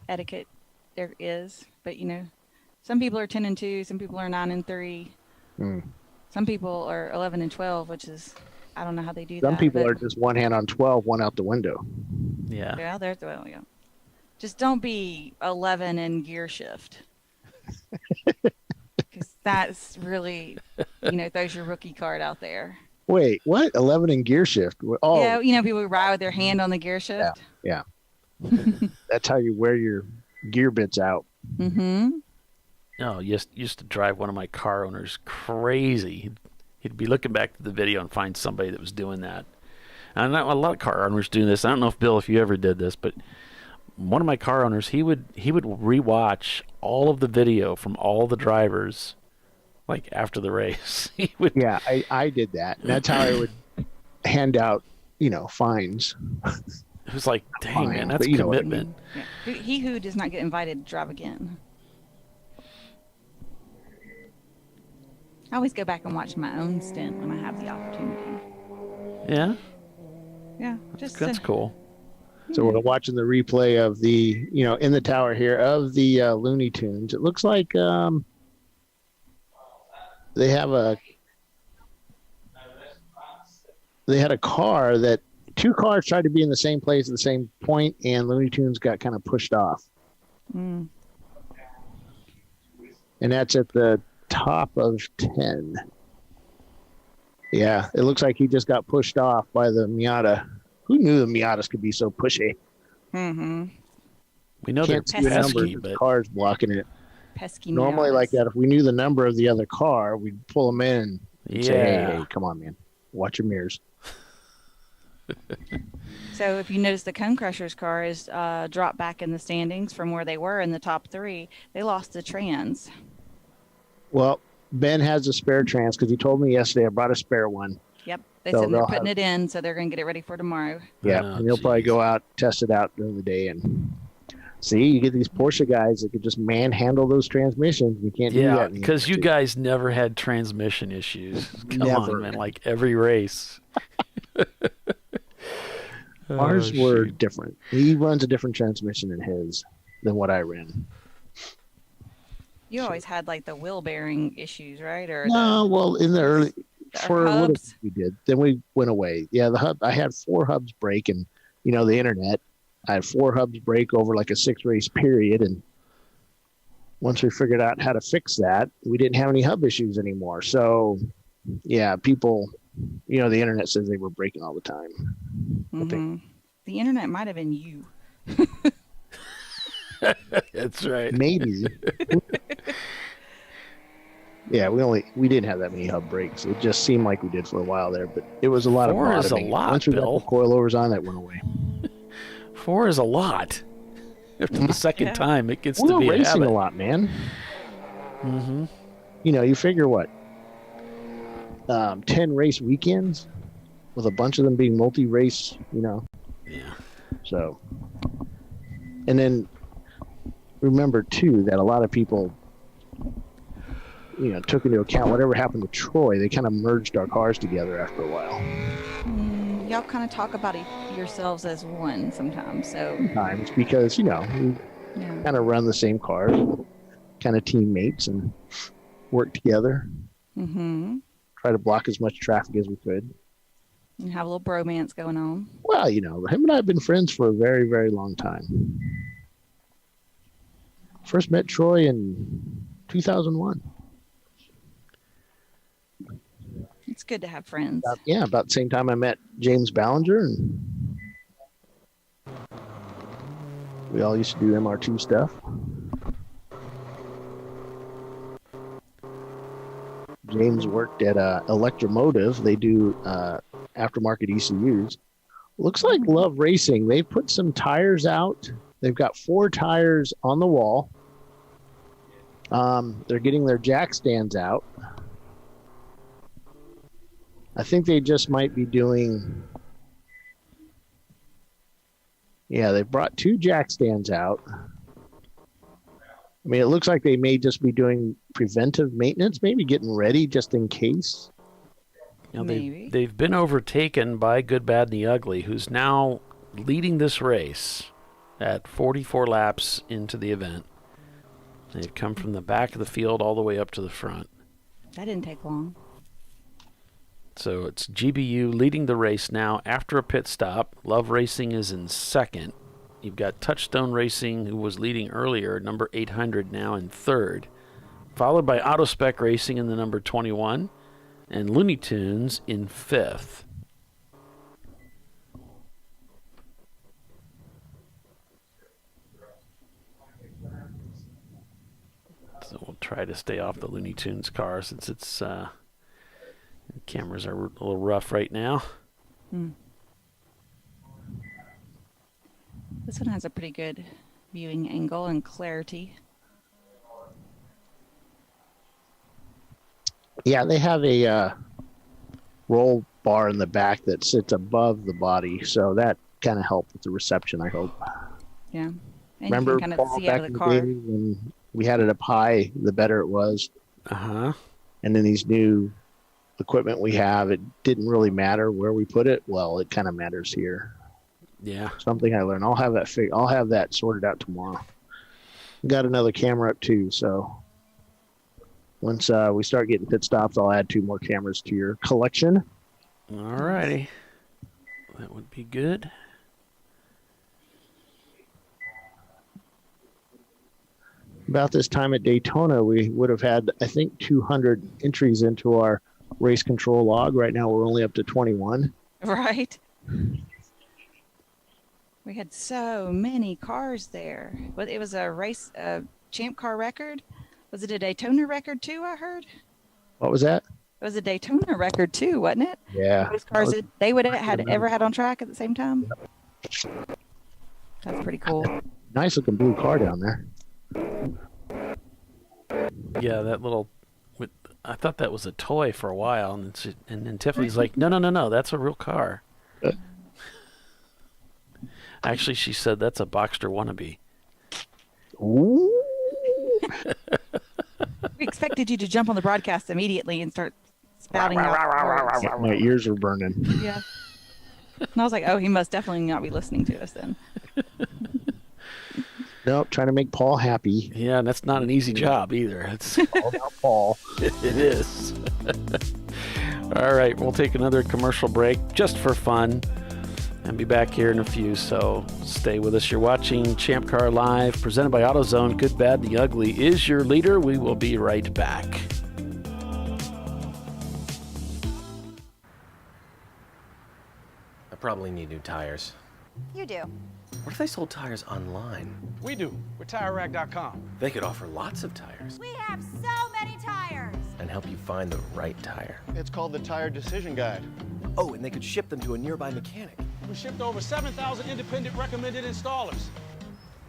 etiquette there is, but some people are 10 and 2, some people are 9 and 3. Some people are 11 and 12, which is, I don't know how they do that. Some people are just one hand on 12, one out the window. Yeah. Yeah, there's the way. Just don't be 11 in gear shift. Because that's really, throws your rookie card out there. Wait, what? 11 in gear shift? Oh, yeah, people who ride with their hand on the gear shift. Yeah. That's how you wear your gear bits out. Mm-hmm. No, used to drive one of my car owners crazy. He'd be looking back to the video and find somebody that was doing that. I know a lot of car owners do this. I don't know if Bill, if you ever did this, but one of my car owners, he would rewatch all of the video from all the drivers, like after the race. He would. Yeah, I did that. And that's how I would hand out, fines. It was like, dang, Fine, man, that's but you know what I commitment. Yeah. He who does not get invited to drive again. I always go back and watch my own stint when I have the opportunity. Yeah? Yeah, just That's cool. So we're watching the replay of the, in the tower here of the Looney Tunes. It looks like they had a car that two cars tried to be in the same place at the same point, and Looney Tunes got kind of pushed off. Mm. And that's at the top of 10. Yeah, it looks like he just got pushed off by the Miata. Who knew the Miatas could be so pushy? Mm-hmm. We know Can't they're see the pesky, numbers, but the car's blocking it. Pesky Normally Miatas. like that, if we knew the number of the other car, we'd pull them in and say, hey, come on, man. Watch your mirrors. So if you notice, the Cone Crushers car is dropped back in the standings from where they were in the top 3. They lost the trans. Well, Ben has a spare trans because he told me yesterday I brought a spare one. Yep. They So said they're they'll putting have- it in, so they're going to get it ready for tomorrow. Yeah, and he'll probably go out, test it out during the day, and see, you get these Porsche guys that could just manhandle those transmissions. You can't do yeah, that. because you guys never had transmission issues. Come Never. on, man, like every race. Ours Oh, were shoot. different. He runs a different transmission than what I ran. You always had like the wheel bearing issues, right? Or No, well, in the early for a little hubs? bit we did. Then we went away. Yeah, the hub. I had 4 hubs break, and the internet. I had 4 hubs break over like a 6-race period, and once we figured out how to fix that, we didn't have any hub issues anymore. So, yeah, people, the internet says they were breaking all the time. Mhm. The internet might have been you. That's right. Maybe. Yeah, we didn't have that many hub breaks. It just seemed like we did for a while there, but it was a lot 4 of is a bottoming. lot, Once we Bill. got the coilovers on, that went away. 4 is a lot. After the second time, it gets We to were be a racing habit. a lot, man. Mm-hmm. You figure what? 10 race weekends with a bunch of them being multi-race, Yeah. So, and then remember too that a lot of people, took into account whatever happened to Troy. They kind of merged our cars together after a while. Y'all kind of talk about yourselves as one sometimes. So Sometimes because we kind of run the same cars, kind of teammates, and work together. mm-hmm. Try to block as much traffic as we could. And have a little bromance going on. Well, him and I have been friends for a very, very long time. First met Troy in 2001. It's good to have friends. About the same time I met James Ballinger, and we all used to do MR2 stuff. James worked at Electromotive. They do aftermarket ECUs. Looks like Love Racing. They put some tires out. They've got 4 tires on the wall. They're getting their jack stands out. I think they just might be doing. Yeah, they brought 2 jack stands out. I mean, it looks like they may just be doing preventive maintenance, maybe getting ready just in case. They've been overtaken by Good, Bad, and the Ugly, who's now leading this race at 44 laps into the event. They've come from the back of the field all the way up to the front. That didn't take long. So it's GBU leading the race now after a pit stop. Love Racing is in second. You've got Touchstone Racing, who was leading earlier, number 800, now in third. Followed by Autospec Racing in the number 21, and Looney Tunes in fifth. So we'll try to stay off the Looney Tunes car since it's cameras are a little rough right now. This one has a pretty good viewing angle and clarity. Yeah, they have a roll bar in the back that sits above the body, so that kind of helped with the reception, I hope. Yeah. And Remember, you can kind of Paul, see back out of in the the car. day when we had it up high, the better it was. Uh-huh. And then these new equipment we have, it didn't really matter where we put it. Well, it kind of matters here. Yeah. Something I learned. I'll have that sorted out tomorrow. Got another camera up too, so once we start getting pit stops, I'll add 2 more cameras to your collection. All righty. That would be good. About this time at Daytona, we would have had, I think, 200 entries into our race control log. Right now, we're only up to 21. Right. We had so many cars there. But it was a race, Champ Car record. Was it a Daytona record too, I heard? What was that? It was a Daytona record too, wasn't it? Yeah. Those cars that they would have ever had on track at the same time? That's pretty cool. Nice looking blue car down there. Yeah, that little. I thought that was a toy for a while, and then Tiffany's like, no, that's a real car. Actually, she said that's a Boxster wannabe. Ooh. We expected you to jump on the broadcast immediately and start spouting out words. My ears are burning. Yeah. And I was like, oh, he must definitely not be listening to us then. Nope, trying to make Paul happy. Yeah, and that's not an easy job either. It's all about Paul. It is. All right, we'll take another commercial break just for fun and be back here in a few, so stay with us. You're watching Champ Car Live, presented by AutoZone. Good, Bad, the Ugly is your leader. We will be right back. I probably need new tires. You do. What if they sold tires online? We do. We're TireRack.com. They could offer lots of tires We have so many tires. and help you find the right tire. It's called the Tire Decision Guide. Oh, and they could ship them to a nearby mechanic. We shipped over 7,000 independent recommended installers.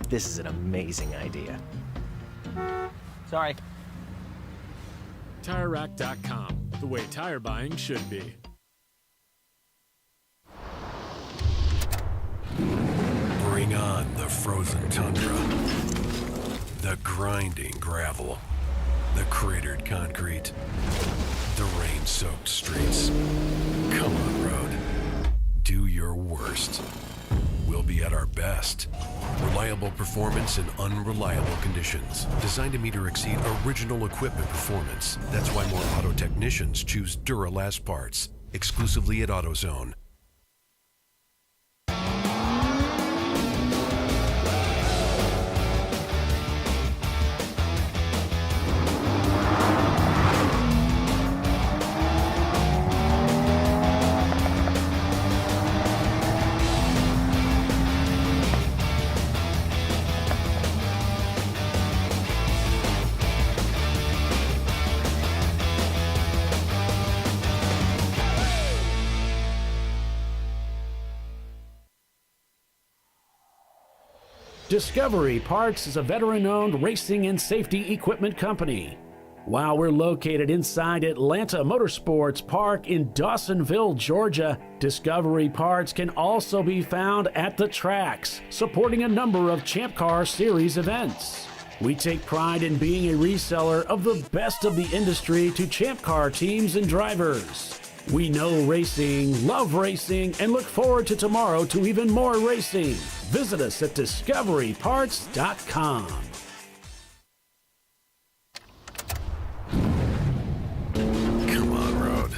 This is an amazing idea. Sorry. TireRack.com, the way tire buying should be. Bring on the frozen tundra, the grinding gravel, the cratered concrete, the rain-soaked streets. Come on, road. Do your worst. We'll be at our best. Reliable performance in unreliable conditions. Designed to meet or exceed original equipment performance. That's why more auto technicians choose Duralast parts. Exclusively at AutoZone. Discovery Parts is a veteran-owned racing and safety equipment company. While we're located inside Atlanta Motorsports Park in Dawsonville, Georgia, Discovery Parts can also be found at the tracks, supporting a number of Champ Car Series events. We take pride in being a reseller of the best of the industry to Champ Car teams and drivers. We know racing, love racing, and look forward to tomorrow to even more racing. Visit us at discoveryparts.com. Come on, road.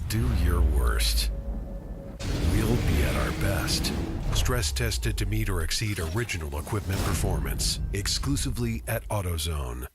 Do your worst. We'll be at our best. Stress tested to meet or exceed original equipment performance. Exclusively at AutoZone.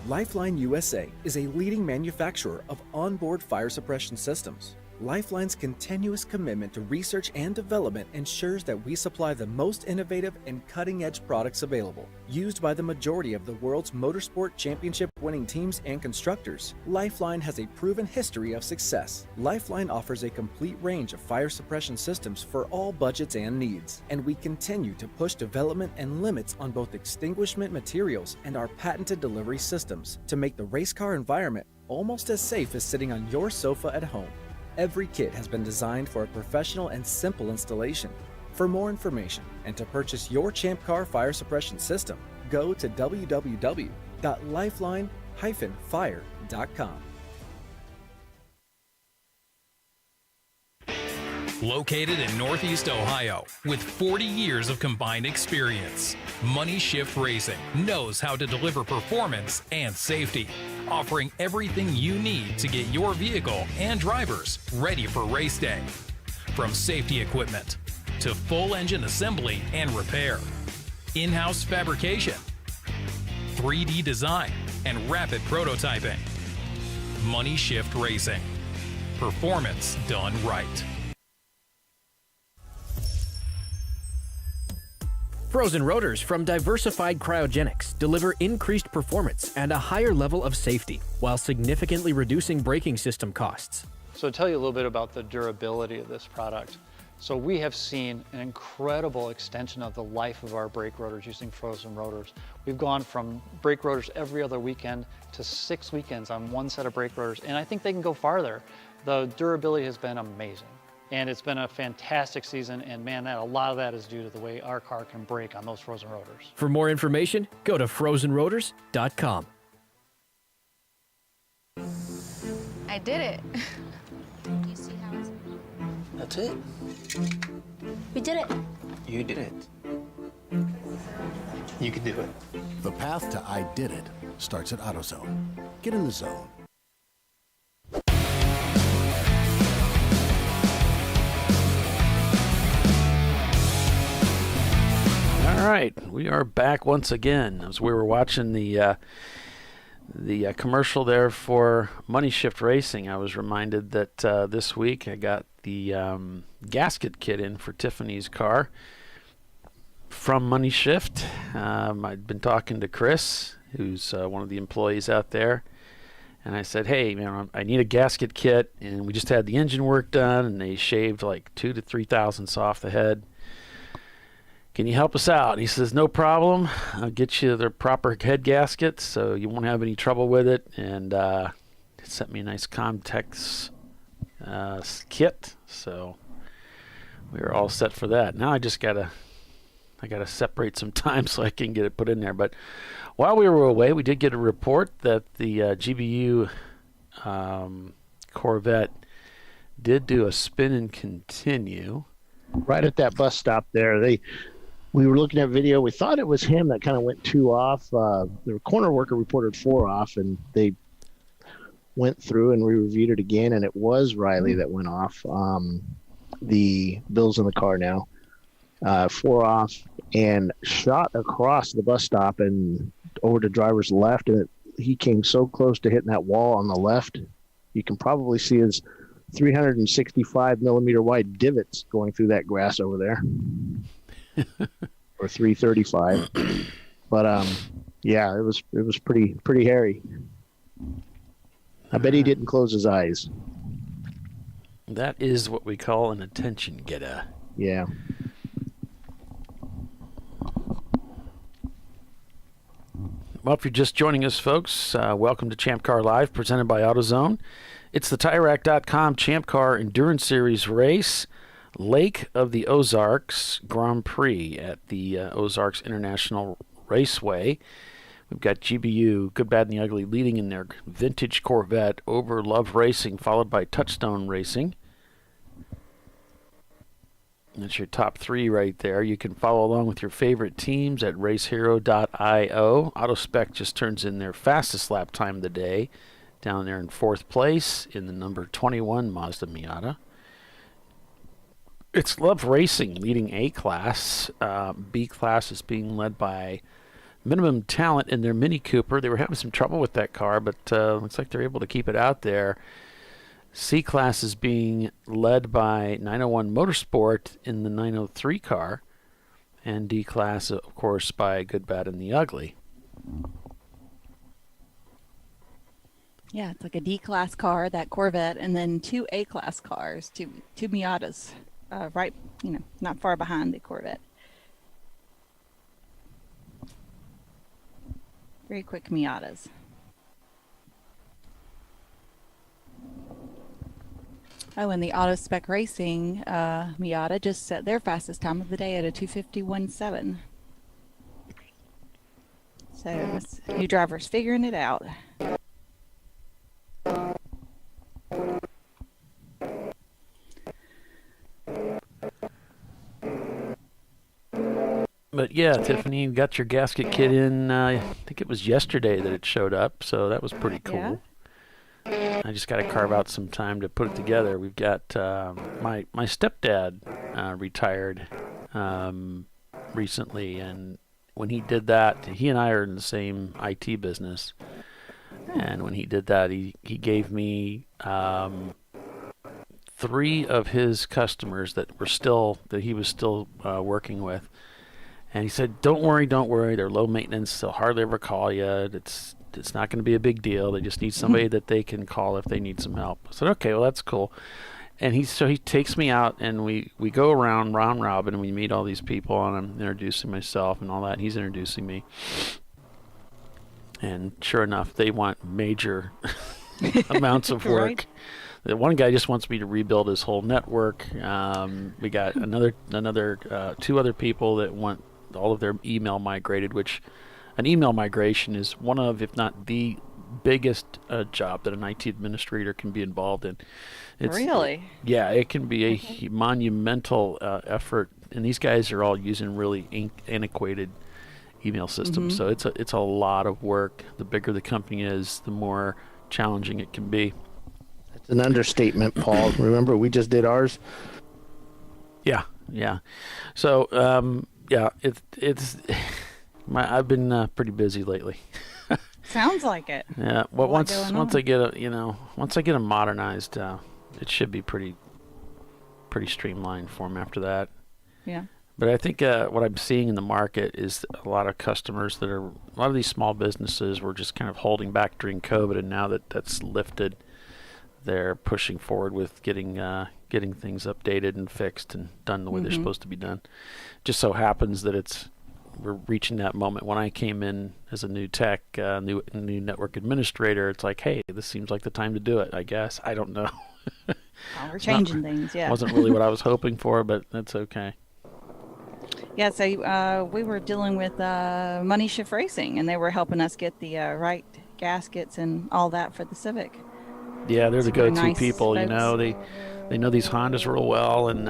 Lifeline USA is a leading manufacturer of onboard fire suppression systems. Lifeline's continuous commitment to research and development ensures that we supply the most innovative and cutting-edge products available. Used by the majority of the world's motorsport championship-winning teams and constructors, Lifeline has a proven history of success. Lifeline offers a complete range of fire suppression systems for all budgets and needs, and we continue to push development and limits on both extinguishment materials and our patented delivery systems to make the race car environment almost as safe as sitting on your sofa at home. Every kit has been designed for a professional and simple installation. For more information and to purchase your ChampCar fire suppression system, go to www.lifeline-fire.com. Located in Northeast Ohio with 40 years of combined experience, Money Shift Racing knows how to deliver performance and safety, offering everything you need to get your vehicle and drivers ready for race day. From safety equipment to full engine assembly and repair, in-house fabrication, 3D design, and rapid prototyping. Money Shift Racing. Performance done right. Frozen rotors from Diversified Cryogenics deliver increased performance and a higher level of safety, while significantly reducing braking system costs. So to tell you a little bit about the durability of this product. So we have seen an incredible extension of the life of our brake rotors using frozen rotors. We've gone from brake rotors every other weekend to 6 weekends on one set of brake rotors, and I think they can go farther. The durability has been amazing. And it's been a fantastic season, and man, a lot of that is due to the way our car can brake on those frozen rotors. For more information, go to frozenrotors.com. I did it. You see how it's... That's it. We did it. You did it. You can do it. The path to I did it starts at AutoZone. Get in the zone. All right, we are back once again. As we were watching the commercial there for Money Shift Racing, I was reminded that this week I got the gasket kit in for Tiffany's car from Money Shift. I'd been talking to Chris, who's one of the employees out there, and I said, hey, man, I need a gasket kit, and we just had the engine work done, and they shaved like 2,000 to 3,000 thousandths off the head. Can you help us out? And he says, no problem. I'll get you the proper head gasket so you won't have any trouble with it. And he sent me a nice Comtex kit, so we are all set for that. Now I just gotta separate some time so I can get it put in there. But while we were away, we did get a report that the GBU Corvette did do a spin and continue. Right at that bus stop there. We were looking at video. We thought it was him that kind of went 2 off. The corner worker reported 4 off, and they went through and we reviewed it again, and it was Riley that went off. The Bill's in the car now. 4 off and shot across the bus stop and over to driver's left, and he came so close to hitting that wall on the left. You can probably see his 365 millimeter wide divots going through that grass over there. Or 335. But yeah, it was pretty hairy. I bet he didn't close his eyes. That is what we call an attention getter. Yeah. Well, if you're just joining us, folks, welcome to ChampCar.Live, presented by AutoZone. It's the TireRack.com Champ Car Endurance Series race, Lake of the Ozarks Grand Prix at the Ozarks International Raceway. We've got GBU, Good, Bad, and the Ugly, leading in their vintage Corvette over Love Racing, followed by Touchstone Racing. That's your top three right there. You can follow along with your favorite teams at racehero.io. AutoSpec just turns in their fastest lap time of the day, down there in fourth place in the number 21 Mazda Miata. It's Love Racing leading A class. B class is being led by minimum talent in their Mini Cooper. They were having some trouble with that car, but looks like they're able to keep it out there. C-Class is being led by 901 Motorsport in the 903 car, and D-Class, of course, by Good, Bad, and the Ugly. Yeah, it's like a D-Class car, that Corvette, and then 2 A-Class cars, two Miatas, right, not far behind the Corvette. Very quick Miatas. Oh, and the Auto Spec Racing Miata just set their fastest time of the day at a 2:51.7. So new drivers figuring it out. But yeah, Tiffany, you got your gasket kit in, I think it was yesterday that it showed up, so that was pretty cool. Yeah. I just got to carve out some time to put it together. We've got my stepdad retired recently, and when he did that, he and I are in the same IT business, and when he did that, he gave me 3 of his customers that he was still working with. And he said, don't worry, they're low maintenance, they'll hardly ever call you, it's not going to be a big deal, they just need somebody that they can call if they need some help. I said, okay, well, that's cool. And he takes me out, and we go around round robin, and we meet all these people, and I'm introducing myself and all that, and he's introducing me. And sure enough, they want major amounts of work. Right. The one guy just wants me to rebuild his whole network. We got another 2 other people that want all of their email migrated, which an email migration is one of, if not the biggest job that an IT administrator can be involved in. Really? Yeah, it can be a monumental effort, and these guys are all using really antiquated email systems, so it's a lot of work. The bigger the company is, the more challenging it can be. It's an understatement, Paul. Remember, we just did ours. Yeah. So, it's I've been pretty busy lately. Sounds like it. Yeah. Well, once I get them modernized, it should be pretty streamlined for them after that. Yeah. But I think what I'm seeing in the market is a lot of customers a lot of these small businesses were just kind of holding back during COVID, and now that's lifted, they're pushing forward with getting things updated and fixed and done the way they're supposed to be done. Just so happens that we're reaching that moment. When I came in as a new tech, new network administrator, it's like, hey, this seems like the time to do it, I guess. I don't know. We're changing things, yeah. Wasn't really what I was hoping for, but that's okay. Yeah, so we were dealing with Money Shift Racing, and they were helping us get the right gaskets and all that for the Civic. Yeah, they're the go-to nice people, folks. They know these Hondas real well, and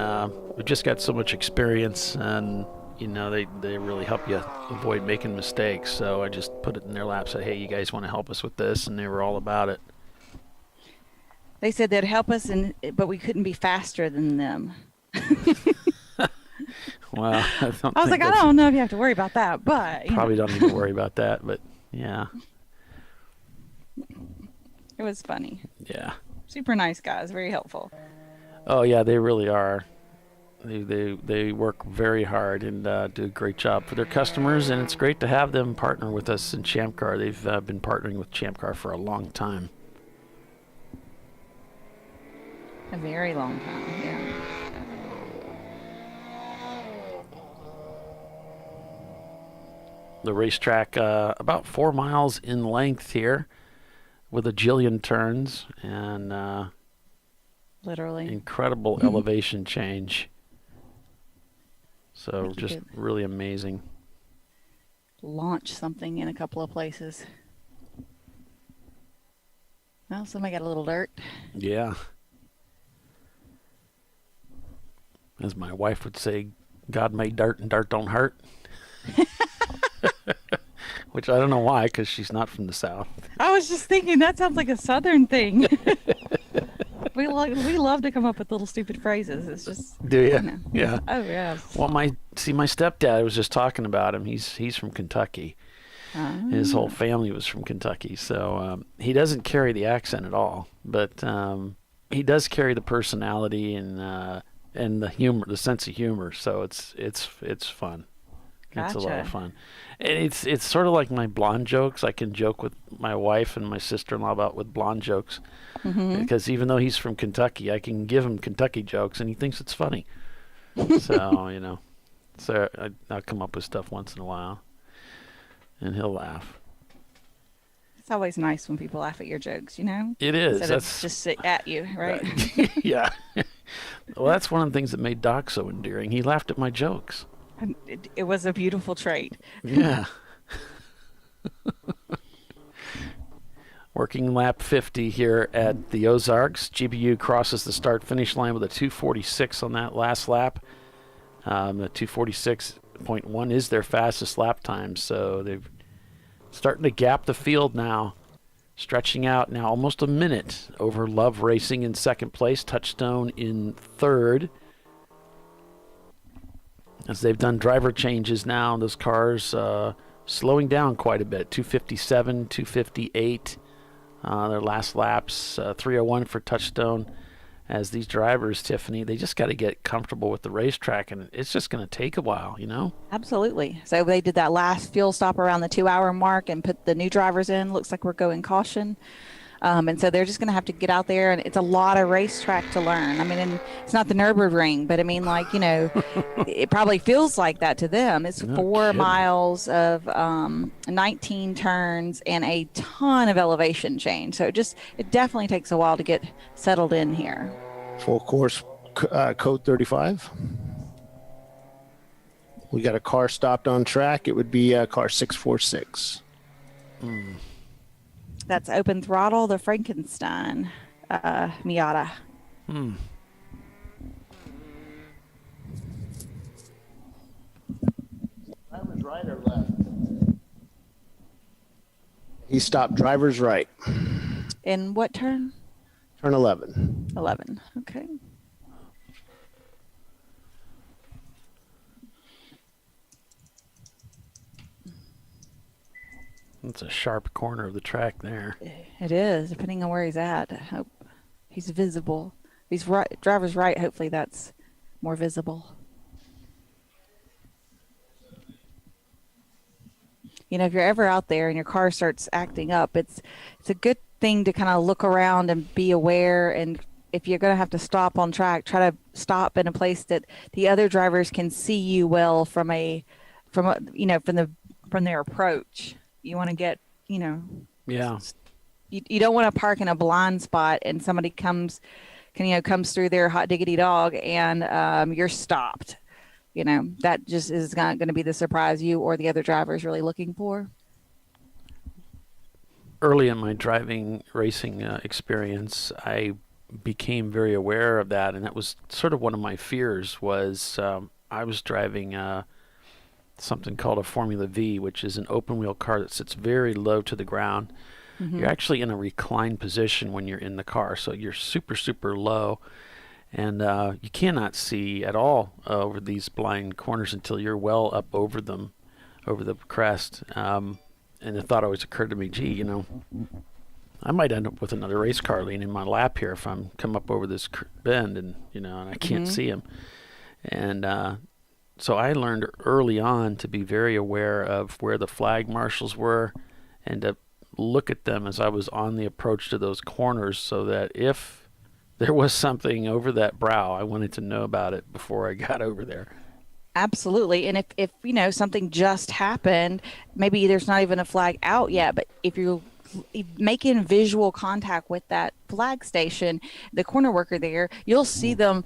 we've just got so much experience, and they really help you avoid making mistakes. So I just put it in their lap, said, hey, you guys want to help us with this? And they were all about it. They said they'd help us, but we couldn't be faster than them. Well, I was like, I don't know if you have to worry about that, but probably don't need to worry about that, but yeah. It was funny. Yeah. Super nice guys, very helpful. Oh yeah, they really are. They work very hard and do a great job for their customers, and it's great to have them partner with us in ChampCar. They've been partnering with ChampCar for a long time. A very long time, yeah. The racetrack about 4 miles in length here, with a jillion turns and literally incredible elevation change. So just really amazing. Launch something in a couple of places. Well, somebody got a little dirt. Yeah. As my wife would say, God made dirt and dirt don't hurt. Which I don't know why, because she's not from the South. I was just thinking that sounds like a Southern thing. We love to come up with little stupid phrases. It's just. Do you? Know. Yeah. Oh yeah. Well, my stepdad, I was just talking about him. He's from Kentucky, His whole family was from Kentucky, so he doesn't carry the accent at all, but he does carry the personality and the humor, the sense of humor. So it's fun. It's a lot of Gotcha. fun. And it's sort of like my blonde jokes. I can joke with my wife and my sister-in-law about with blonde jokes, because even though he's from Kentucky, I can give him Kentucky jokes and he thinks it's funny. So so I'll come up with stuff once in a while, and he'll laugh. It's always nice when people laugh at your jokes, you know? It is. Instead of just sit at you, right? Yeah. Well, that's one of the things that made Doc so endearing. He laughed at my jokes. And it was a beautiful trait. Yeah. Working lap 50 here at the Ozarks. GBU crosses the start-finish line with a 2:46 on that last lap. The 2:46.1 is their fastest lap time, so they're starting to gap the field now, stretching out now almost a minute over Love Racing in second place, Touchstone in third. As they've done driver changes now, those cars slowing down quite a bit. 257, 258, their last laps, 301 for Touchstone. As these drivers, Tiffany, they just got to get comfortable with the racetrack, and it's just going to take a while, you know? Absolutely. So they did that last fuel stop around the 2-hour mark and put the new drivers in. Looks like we're going caution. And so they're just going to have to get out there, and it's a lot of racetrack to learn. I mean, and it's not the Nürburgring, but I mean, like, it probably feels like that to them. It's 4 miles of 19 turns and a ton of elevation change. So it definitely takes a while to get settled in here. Full course code 35. We got a car stopped on track. It would be car 646. That's Open Throttle, the Frankenstein Miata. Driver's right or left? He stopped driver's right. In what turn? Turn 11. 11. Okay. It's a sharp corner of the track there. It is, depending on where he's at. I hope he's visible. If he's right, driver's right, hopefully that's more visible. If you're ever out there and your car starts acting up, it's a good thing to kind of look around and be aware. And if you're going to have to stop on track, try to stop in a place that the other drivers can see you well from their approach. You want to get, Yeah. You don't want to park in a blind spot and somebody comes through their hot diggity dog and you're stopped. That just is not going to be the surprise you or the other driver is really looking for. Early in my driving racing experience, I became very aware of that, and that was sort of one of my fears. Was I was driving something called a Formula V, which is an open wheel car that sits very low to the ground. You're actually in a reclined position when you're in the car, so you're super, super low, and you cannot see at all over these blind corners until you're well up over them, over the crest. And the thought always occurred to me, gee, I might end up with another race car leaning in my lap here if I'm come up over this bend and and I can't see him. And so I learned early on to be very aware of where the flag marshals were and to look at them as I was on the approach to those corners, so that if there was something over that brow, I wanted to know about it before I got over there. Absolutely. And if something just happened, maybe there's not even a flag out yet, but if you're making visual contact with that flag station, the corner worker there, you'll see them,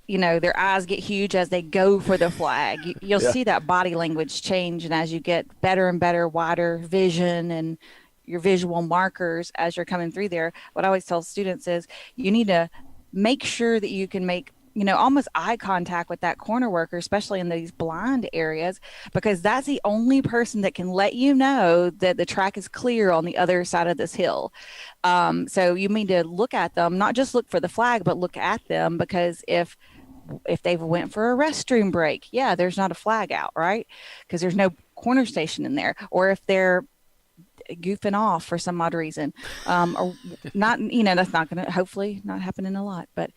their eyes get huge as they go for the flag. You'll see that body language change. And as you get better and better, wider vision and your visual markers as you're coming through there, what I always tell students is you need to make sure that you can make almost eye contact with that corner worker, especially in these blind areas, because that's the only person that can let you know that the track is clear on the other side of this hill. So you need to look at them, not just look for the flag, but look at them, because if they went for a restroom break, there's not a flag out, right? Because there's no corner station in there, or if they're goofing off for some odd reason, or not, that's not going to hopefully not happening a lot, but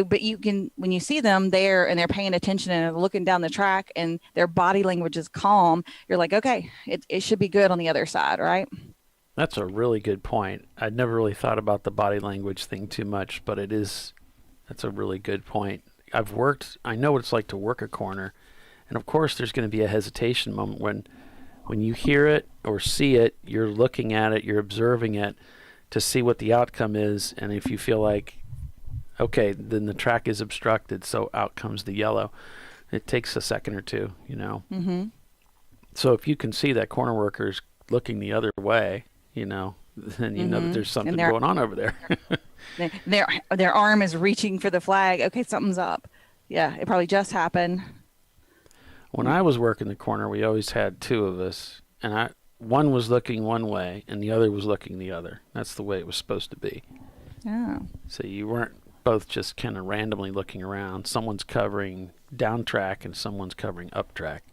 but you can, when you see them there and they're paying attention and looking down the track and their body language is calm, you're like, okay, it should be good on the other side, right? That's a really good point. I'd never really thought about the body language thing too much, but that's a really good point. I know what it's like to work a corner, and of course there's going to be a hesitation moment when you hear it or see it, you're looking at it, you're observing it to see what the outcome is. And if you feel like, okay, then the track is obstructed, so out comes the yellow. It takes a second or two, Mm-hmm. So if you can see that corner worker's looking the other way, then you know that there's something going on over there. their arm is reaching for the flag. Okay, something's up. Yeah, it probably just happened. When I was working the corner, we always had two of us, and one was looking one way, and the other was looking the other. That's the way it was supposed to be. Oh. So you weren't both just kind of randomly looking around. Someone's covering down track, and someone's covering up track.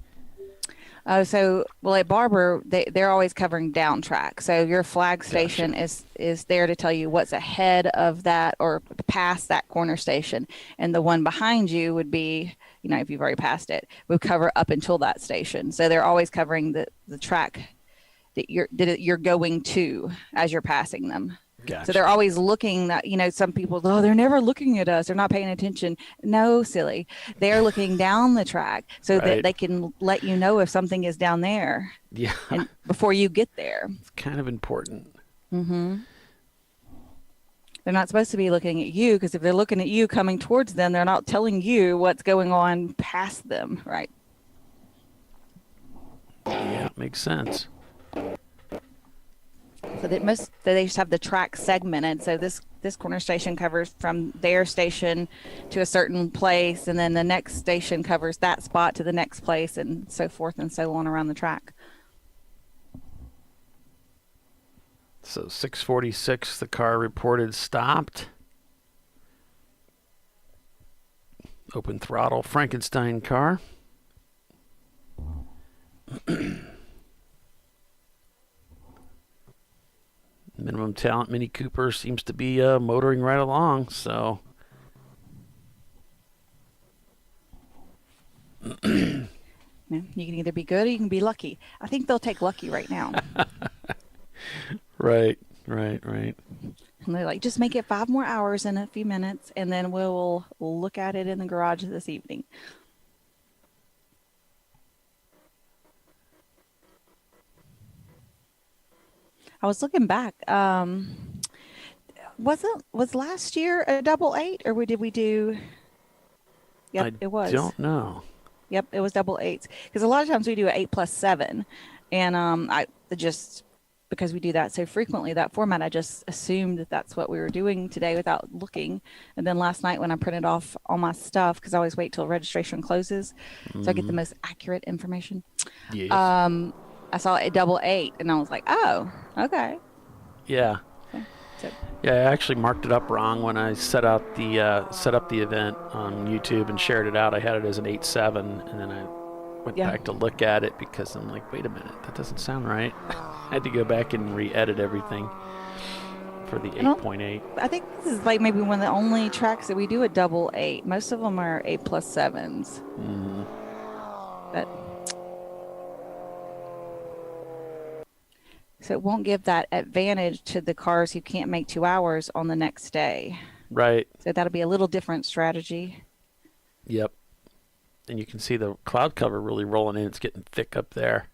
Oh, at Barber, they're always covering down track. So your flag station is there to tell you what's ahead of that or past that corner station. And the one behind you would be, if you've already passed it, would cover up until that station. So they're always covering the track that you're going to as you're passing them. Gotcha. So they're always looking that, some people, they're never looking at us. They're not paying attention. No, silly. They're looking down the track so that they can let you know if something is down there. Yeah. And before you get there. It's kind of important. Mm-hmm. They're not supposed to be looking at you, because if they're looking at you coming towards them, they're not telling you what's going on past them, right? Yeah, makes sense. So they just have the track segmented. So this corner station covers from their station to a certain place, and then the next station covers that spot to the next place, and so forth and so on around the track. So 6:46, the car reported stopped. Open throttle Frankenstein car. Minimum talent Mini Cooper seems to be motoring right along, so You can either be good or you can be lucky. I think they'll take lucky right now. Right. And they're like, just make it 5 more hours in a few minutes, and then we'll look at it in the garage this evening. I was looking back. Was last year a 88, or did we do? Yep, it was. I don't know. Yep, it was 88s. Because a lot of times we do an 8+7, and I just, because we do that so frequently, that format, I just assumed that that's what we were doing today without looking. And then last night when I printed off all my stuff, because I always wait till registration closes, so I get the most accurate information. Yes. I saw a 88, and I was like, oh, okay. Yeah. Yeah, I actually marked it up wrong when I set up the event on YouTube and shared it out. I had it as an 8.7, and then I went back to look at it because I'm like, wait a minute, that doesn't sound right. I had to go back and re-edit everything for the 8.8. I think this is like maybe one of the only tracks that we do a 88. Most of them are 8+7s. Mm-hmm. But so it won't give that advantage to the cars who can't make 2 hours on the next day. Right. So that'll be a little different strategy. Yep. And you can see the cloud cover really rolling in. It's getting thick up there.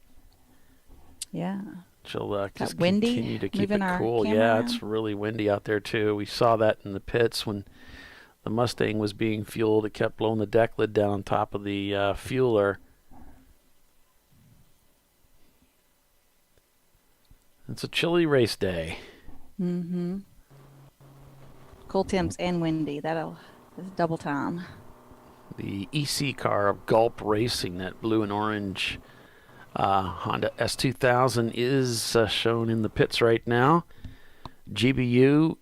Yeah. She'll just windy, continue to keep it cool. Yeah, it's really windy out there too. We saw that in the pits when the Mustang was being fueled. It kept blowing the deck lid down on top of the fueler. It's a chilly race day. Mm-hmm. Cool temps and windy. That's double time. The EC car of Gulp Racing, that blue and orange Honda S2000, is shown in the pits right now. GBU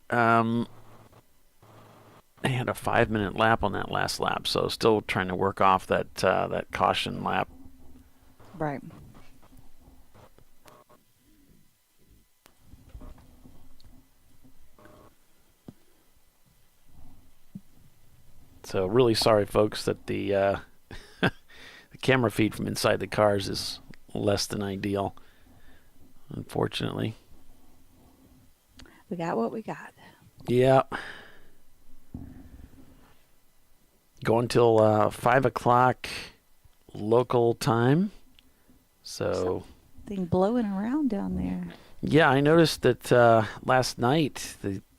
they had a 5-minute lap on that last lap, so still trying to work off that caution lap. Right. So really sorry, folks, that the the camera feed from inside the cars is less than ideal. Unfortunately. We got what we got. Yeah. Going till 5 o'clock local time. So. Something blowing around down there. Yeah, I noticed that last night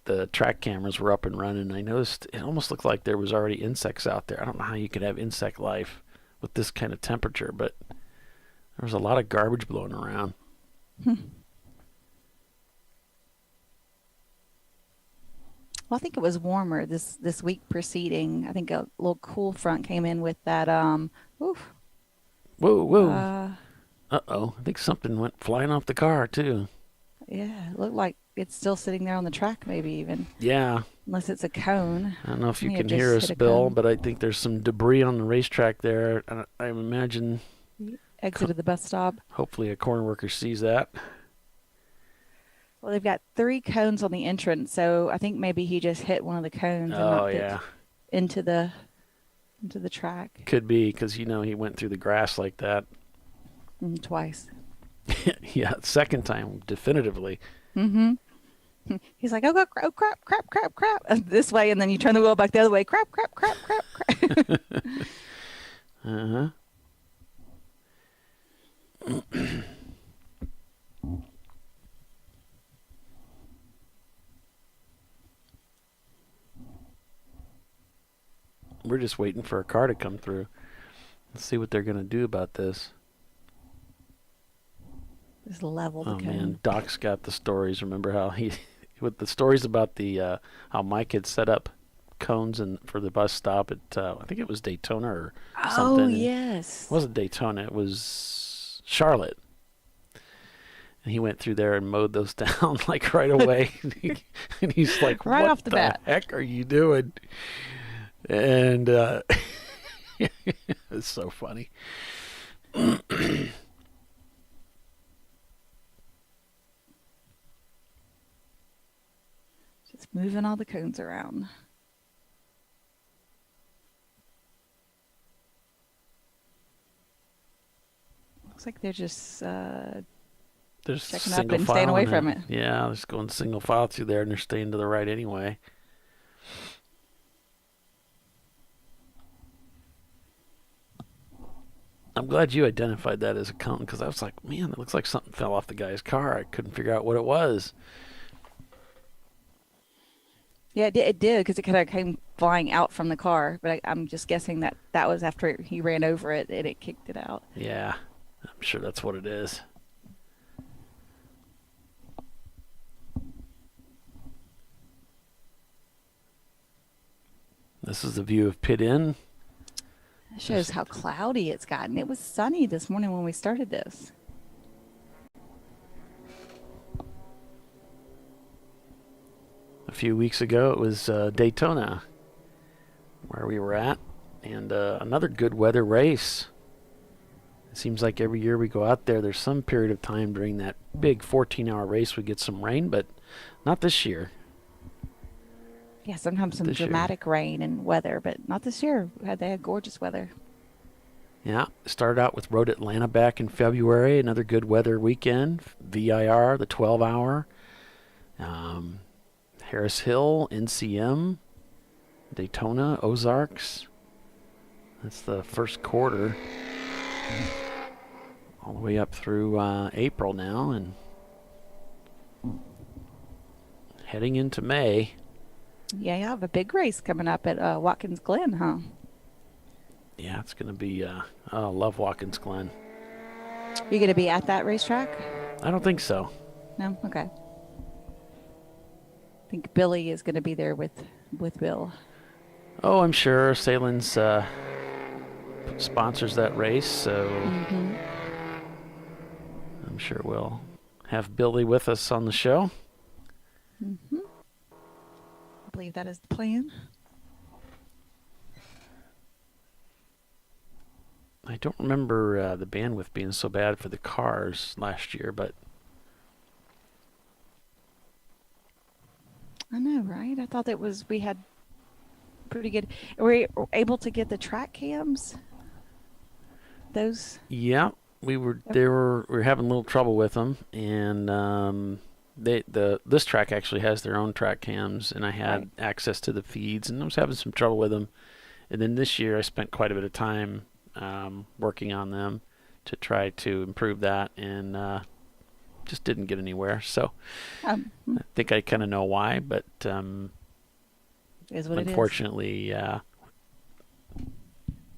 the track cameras were up and running. I noticed it almost looked like there was already insects out there. I don't know how you could have insect life with this kind of temperature, but there was a lot of garbage blowing around. Well, I think it was warmer this week preceding. I think a little cool front came in with that. Oof. Whoa. Uh-oh. I think something went flying off the car, too. Yeah, it looked like it's still sitting there on the track, maybe even. Yeah. Unless it's a cone. I don't know if you can hear us, Bill, but I think there's some debris on the racetrack there. And I imagine... Exited the bus stop. Hopefully a corner worker sees that. Well, they've got 3 cones on the entrance, so I think maybe he just hit one of the cones and knocked it into the track. Could be, because, he went through the grass like that. Twice. Yeah, second time, definitively. Mm-hmm. He's like, oh, crap, this way, and then you turn the wheel back the other way, crap. Uh-huh. We're just waiting for a car to come through. Let's see what they're going to do about this. Just level the cone. Man, Doc's got the stories. Remember how with the stories about the how Mike had set up cones for the bus stop at I think it was Daytona or something. Oh, yes. It wasn't Daytona. It was Charlotte. And he went through there and mowed those down like right away. And he's like, right what off the bat. Heck are you doing? And it's so funny. Just moving all the cones around. Looks like they're just checking up and staying away from it. Yeah, they're just going single file through there, and they're staying to the right anyway. I'm glad you identified that as a cone, because I was like, man, it looks like something fell off the guy's car. I couldn't figure out what it was. Yeah, it did, because it kind of came flying out from the car. But I'm just guessing that was after he ran over it and it kicked it out. Yeah, I'm sure that's what it is. This is the view of Pit Inn. It shows how cloudy it's gotten. It was sunny this morning when we started this. A few weeks ago, it was Daytona, where we were at, and another good weather race. It seems like every year we go out there, there's some period of time during that big 14-hour race we get some rain, but not this year. Yeah, sometimes some dramatic rain and weather, but not this year. They had gorgeous weather. Yeah, started out with Road Atlanta back in February, another good weather weekend. VIR, the 12-hour. Harris Hill, NCM, Daytona, Ozarks. That's the first quarter. All the way up through April now, and heading into May. Yeah, you have a big race coming up at Watkins Glen, huh? Yeah, it's going to be, I love Watkins Glen. You going to be at that racetrack? I don't think so. No? Okay. I think Billy is going to be there with Bill. Oh, I'm sure. Salen's sponsors that race, so I'm sure we'll have Billy with us on the show. Mm-hmm. I believe that is the plan. I don't remember the bandwidth being so bad for the cars last year, but I know, right? I thought we had pretty good. Were you able to get the track cams? Those? Yeah, we were having a little trouble with them, and this track actually has their own track cams, and I had access to the feeds, and I was having some trouble with them. And then this year I spent quite a bit of time working on them to try to improve that, and just didn't get anywhere. So I think I kind of know why, but is what unfortunately,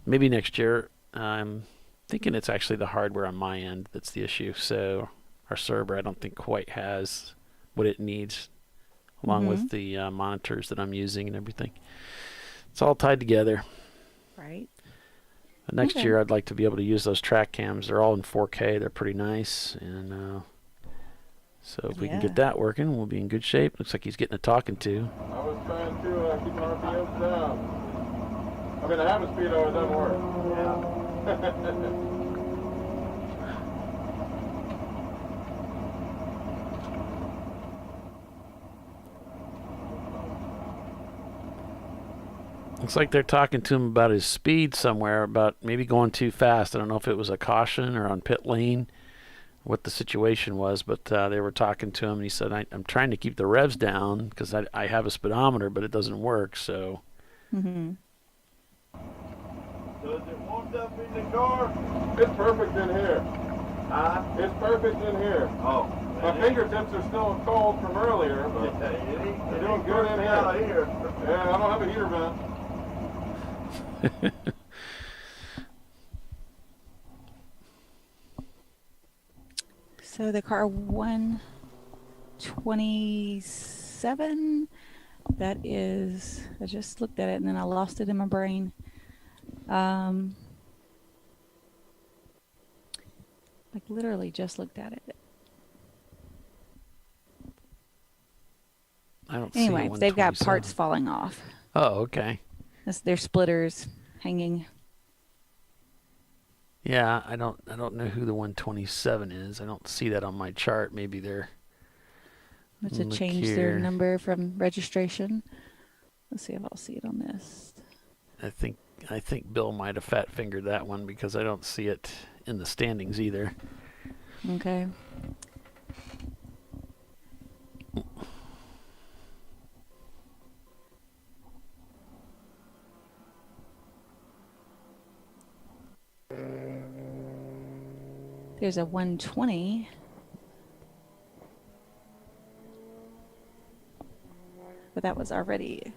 maybe next year. I'm thinking it's actually the hardware on my end that's the issue. So our server, I don't think quite has what it needs, along with the monitors that I'm using and everything. It's all tied together. Right. But next year, I'd like to be able to use those track cams. They're all in 4K. They're pretty nice. And so if we can get that working, we'll be in good shape. Looks like he's getting a talking to. I was trying to keep my RPMs down. I mean, I have a speedo, it doesn't work. Yeah. Looks like they're talking to him about his speed somewhere, about maybe going too fast. I don't know if it was a caution or on pit lane, what the situation was, but they were talking to him, and he said, I'm trying to keep the revs down because I have a speedometer, but it doesn't work, so. Mm-hmm. Does it warm up in the car? It's perfect in here. It's perfect in here. Oh. My fingertips are still cold from earlier, but they're doing good in here. Yeah, I don't have a heater vent. So the car 127, that is, I just looked at it and then I lost it in my brain. Like literally just looked at it. I don't see anyway, they've got parts falling off. Oh, okay. They're splitters hanging. Yeah, I don't know who the 127 is. I don't see that on my chart. Maybe they're. Let's change their number from registration. Let's see if I'll see it on this. I think Bill might have fat fingered that one because I don't see it in the standings either. Okay. There's a 120. But that was already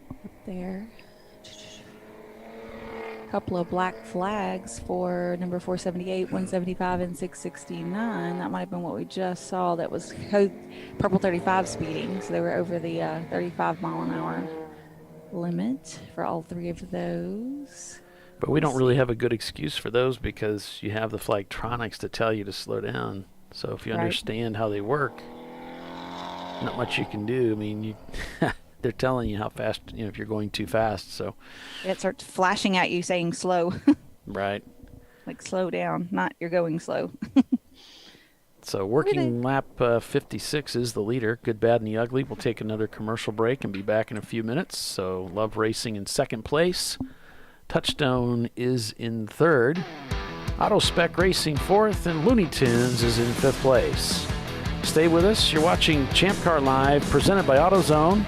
up there. A couple of black flags for number 478, 175, and 669. That might have been what we just saw. That was code purple 35 speeding. So they were over the 35 mile an hour limit for all three of those. But we don't really have a good excuse for those because you have the Flagtronics to tell you to slow down. So if you understand how they work, not much you can do. I mean, they're telling you how fast, if you're going too fast. So it starts flashing at you saying slow. Right. Like slow down, not you're going slow. So working lap 56 is the leader. Good, bad, and the ugly. We'll take another commercial break and be back in a few minutes. So Love Racing in second place. Touchstone is in third. Auto Spec Racing fourth, and Looney Tunes is in fifth place. Stay with us. You're watching Champ Car Live, presented by AutoZone.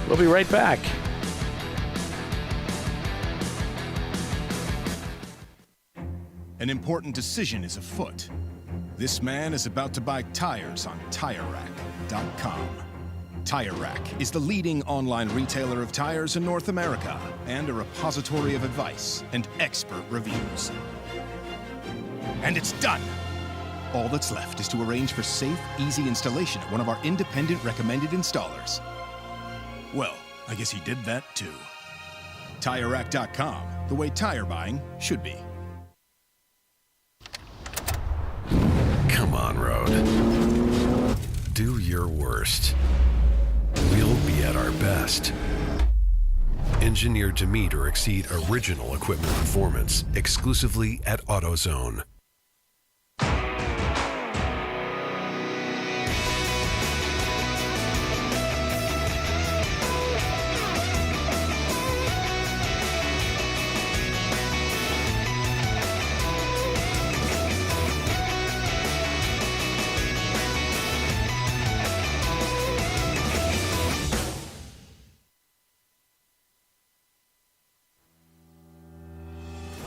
We'll be right back. An important decision is afoot. This man is about to buy tires on TireRack.com. Tire Rack is the leading online retailer of tires in North America and a repository of advice and expert reviews. And it's done! All that's left is to arrange for safe, easy installation at one of our independent recommended installers. Well, I guess he did that too. TireRack.com, the way tire buying should be. Come on, Road. Do your worst. We'll be at our best. Engineered to meet or exceed original equipment performance exclusively at AutoZone.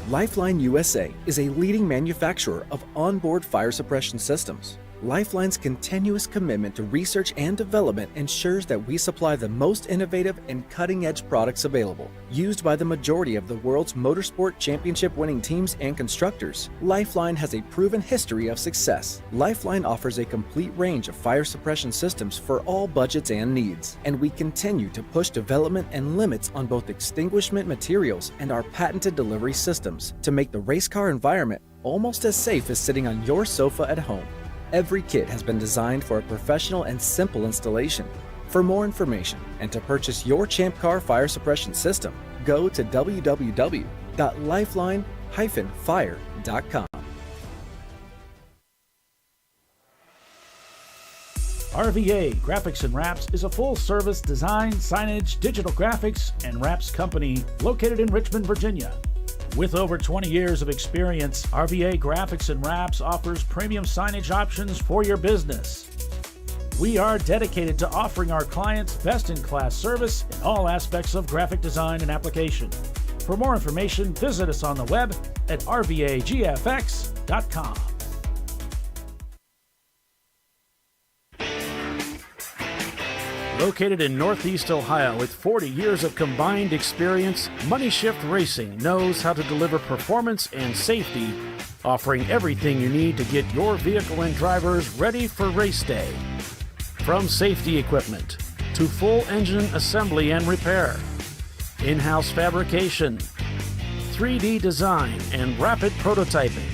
Lifeline USA is a leading manufacturer of onboard fire suppression systems. Lifeline's continuous commitment to research and development ensures that we supply the most innovative and cutting-edge products available. Used by the majority of the world's motorsport championship-winning teams and constructors, Lifeline has a proven history of success. Lifeline offers a complete range of fire suppression systems for all budgets and needs, and we continue to push development and limits on both extinguishment materials and our patented delivery systems to make the race car environment almost as safe as sitting on your sofa at home. Every kit has been designed for a professional and simple installation. For more information and to purchase your ChampCar fire suppression system, go to www.lifeline-fire.com. RVA Graphics and Wraps is a full-service design, signage, digital graphics, and wraps company located in Richmond, Virginia. With over 20 years of experience, RVA Graphics and Wraps offers premium signage options for your business. We are dedicated to offering our clients best-in-class service in all aspects of graphic design and application. For more information, visit us on the web at rvagfx.com. Located in Northeast Ohio with 40 years of combined experience, Money Shift Racing knows how to deliver performance and safety, offering everything you need to get your vehicle and drivers ready for race day. From safety equipment to full engine assembly and repair, in-house fabrication, 3D design, and rapid prototyping.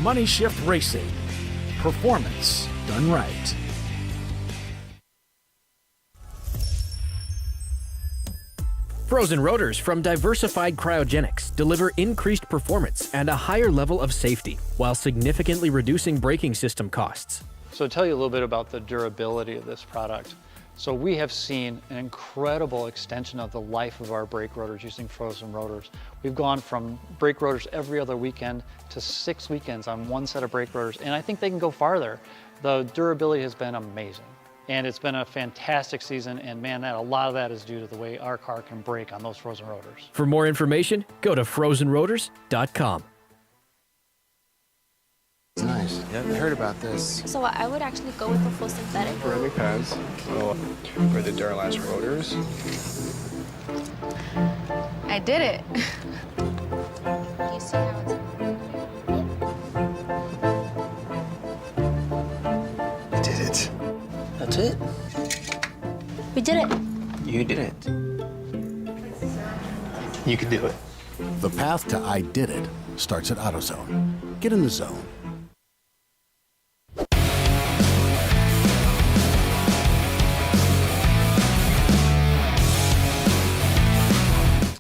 Money Shift Racing. Performance done right. Frozen rotors from Diversified Cryogenics deliver increased performance and a higher level of safety, while significantly reducing braking system costs. So to tell you a little bit about the durability of this product. So we have seen an incredible extension of the life of our brake rotors using frozen rotors. We've gone from brake rotors every other weekend to 6 weekends on one set of brake rotors, and I think they can go farther. The durability has been amazing. And it's been a fantastic season, and man, a lot of that is due to the way our car can brake on those frozen rotors. For more information, go to frozenrotors.com. It's nice. Yeah, I heard about this. So I would actually go with the full synthetic. Ceramic pads for the Duralast rotors. I did it. You see how it's... I did it. That's it? We did it. You did it. You can do it. The path to I did it starts at AutoZone. Get in the zone.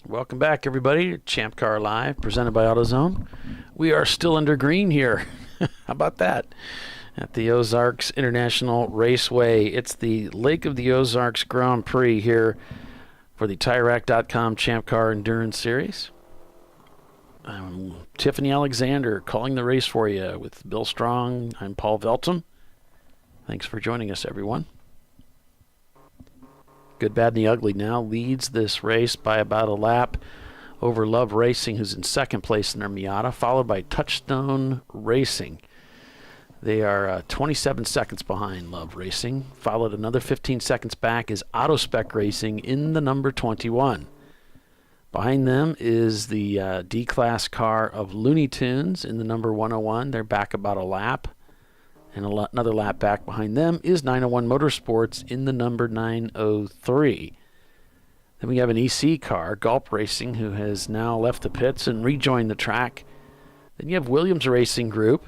Welcome back, everybody, to ChampCar.Live, presented by AutoZone. We are still under green here. How about that? At the Ozarks International Raceway. It's the Lake of the Ozarks Grand Prix here for the TireRack.com Champ Car Endurance Series. Tiffany Alexander calling the race for you with Bill Strong. I'm Paul Veltum. Thanks for joining us, everyone. Good, Bad, and the Ugly now leads this race by about a lap over Love Racing, who's in second place in their Miata, followed by Touchstone Racing. They are 27 seconds behind Love Racing. Followed another 15 seconds back is Autospec Racing in the number 21. Behind them is the D-Class car of Looney Tunes in the number 101. They're back about a lap. And another lap back behind them is 901 Motorsports in the number 903. Then we have an EC car, Gulp Racing, who has now left the pits and rejoined the track. Then you have Williams Racing Group,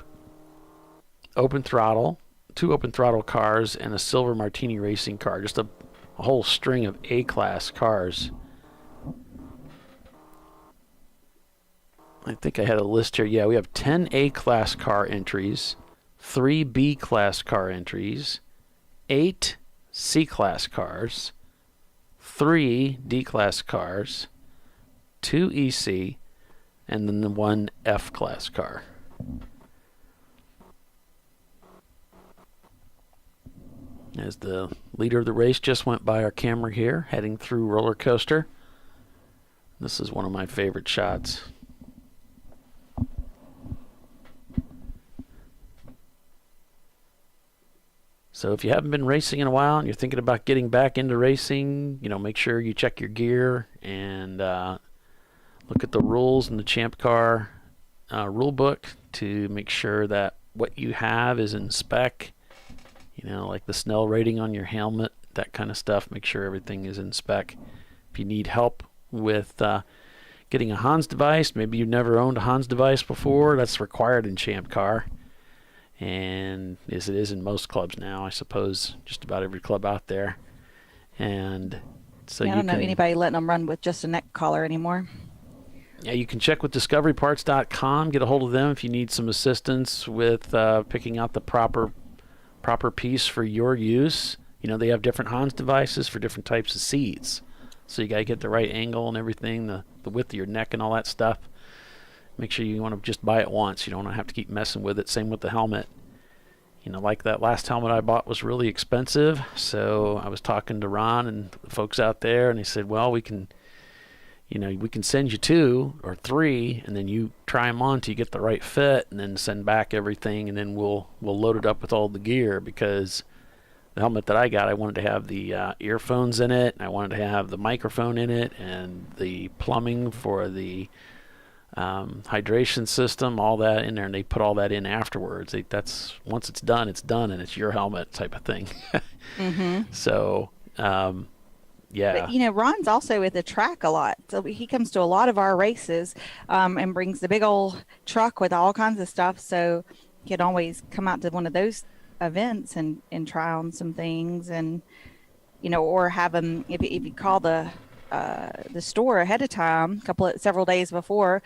Open Throttle, 2 Open Throttle cars, and a Silver Martini Racing car. Just a whole string of A-Class cars. I think I had a list here. Yeah, we have 10 A-Class car entries, 3 B-Class car entries, 8 C-Class cars, 3 D-Class cars, 2 EC, and then the 1 F-Class car. As the leader of the race just went by our camera here, heading through Roller Coaster. This is one of my favorite shots. So if you haven't been racing in a while and you're thinking about getting back into racing, make sure you check your gear and look at the rules in the Champ Car rule book to make sure that what you have is in spec. Like the Snell rating on your helmet, that kind of stuff. Make sure everything is in spec. If you need help with getting a Hans device, maybe you've never owned a Hans device before, that's required in Champ Car. And as it is in most clubs now, I suppose, just about every club out there. And so I don't know anybody letting them run with just a neck collar anymore. Yeah, you can check with discoveryparts.com, get a hold of them if you need some assistance with picking out the proper piece for your use. They have different Hans devices for different types of seats. So you got to get the right angle and everything, the width of your neck and all that stuff. Make sure you want to just buy it once. You don't want to have to keep messing with it. Same with the helmet. Like that last helmet I bought was really expensive. So I was talking to Ron and the folks out there, and they said, well, we can send you 2 or 3, and then you try them on till you get the right fit, and then send back everything, and then we'll load it up with all the gear, because the helmet that I got, I wanted to have the earphones in it, and I wanted to have the microphone in it, and the plumbing for the hydration system, all that in there, and they put all that in afterwards. That's once it's done, and it's your helmet type of thing. Mm-hmm. So, yeah. But, Ron's also at the track a lot. So he comes to a lot of our races and brings the big old truck with all kinds of stuff. So he can always come out to one of those events and try on some things, and, or have him, if you call the store ahead of time, several days before,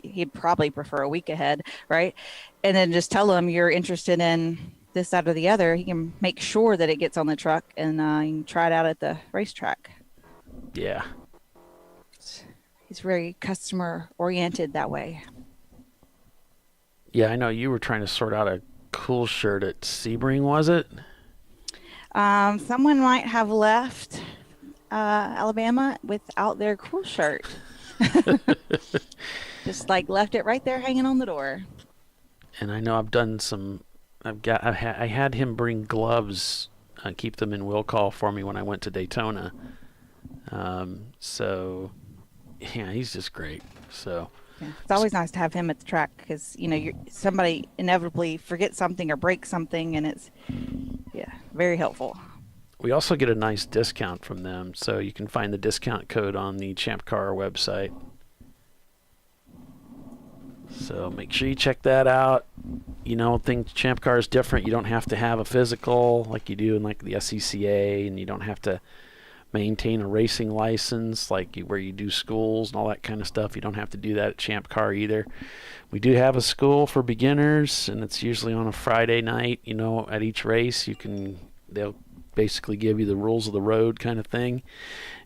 he'd probably prefer a week ahead, right? And then just tell him you're interested in this, that, or the other. He can make sure that it gets on the truck, and you can try it out at the racetrack. Yeah. He's very customer oriented that way. Yeah, I know you were trying to sort out a cool shirt at Sebring, was it? Someone might have left Alabama without their cool shirt. Just left it right there hanging on the door. And I know I've done some. I had him bring gloves, keep them in will call for me when I went to Daytona. So, yeah, he's just great. So. Yeah, it's always nice to have him at the track, because somebody inevitably forgets something or breaks something, and it's very helpful. We also get a nice discount from them, so you can find the discount code on the Champ Car website. So make sure you check that out. Champ Car is different. You don't have to have a physical like you do in the SCCA, and you don't have to maintain a racing license where you do schools and all that kind of stuff. You don't have to do that at Champ Car either. We do have a school for beginners, and it's usually on a Friday night. At each race they'll basically give you the rules of the road kind of thing.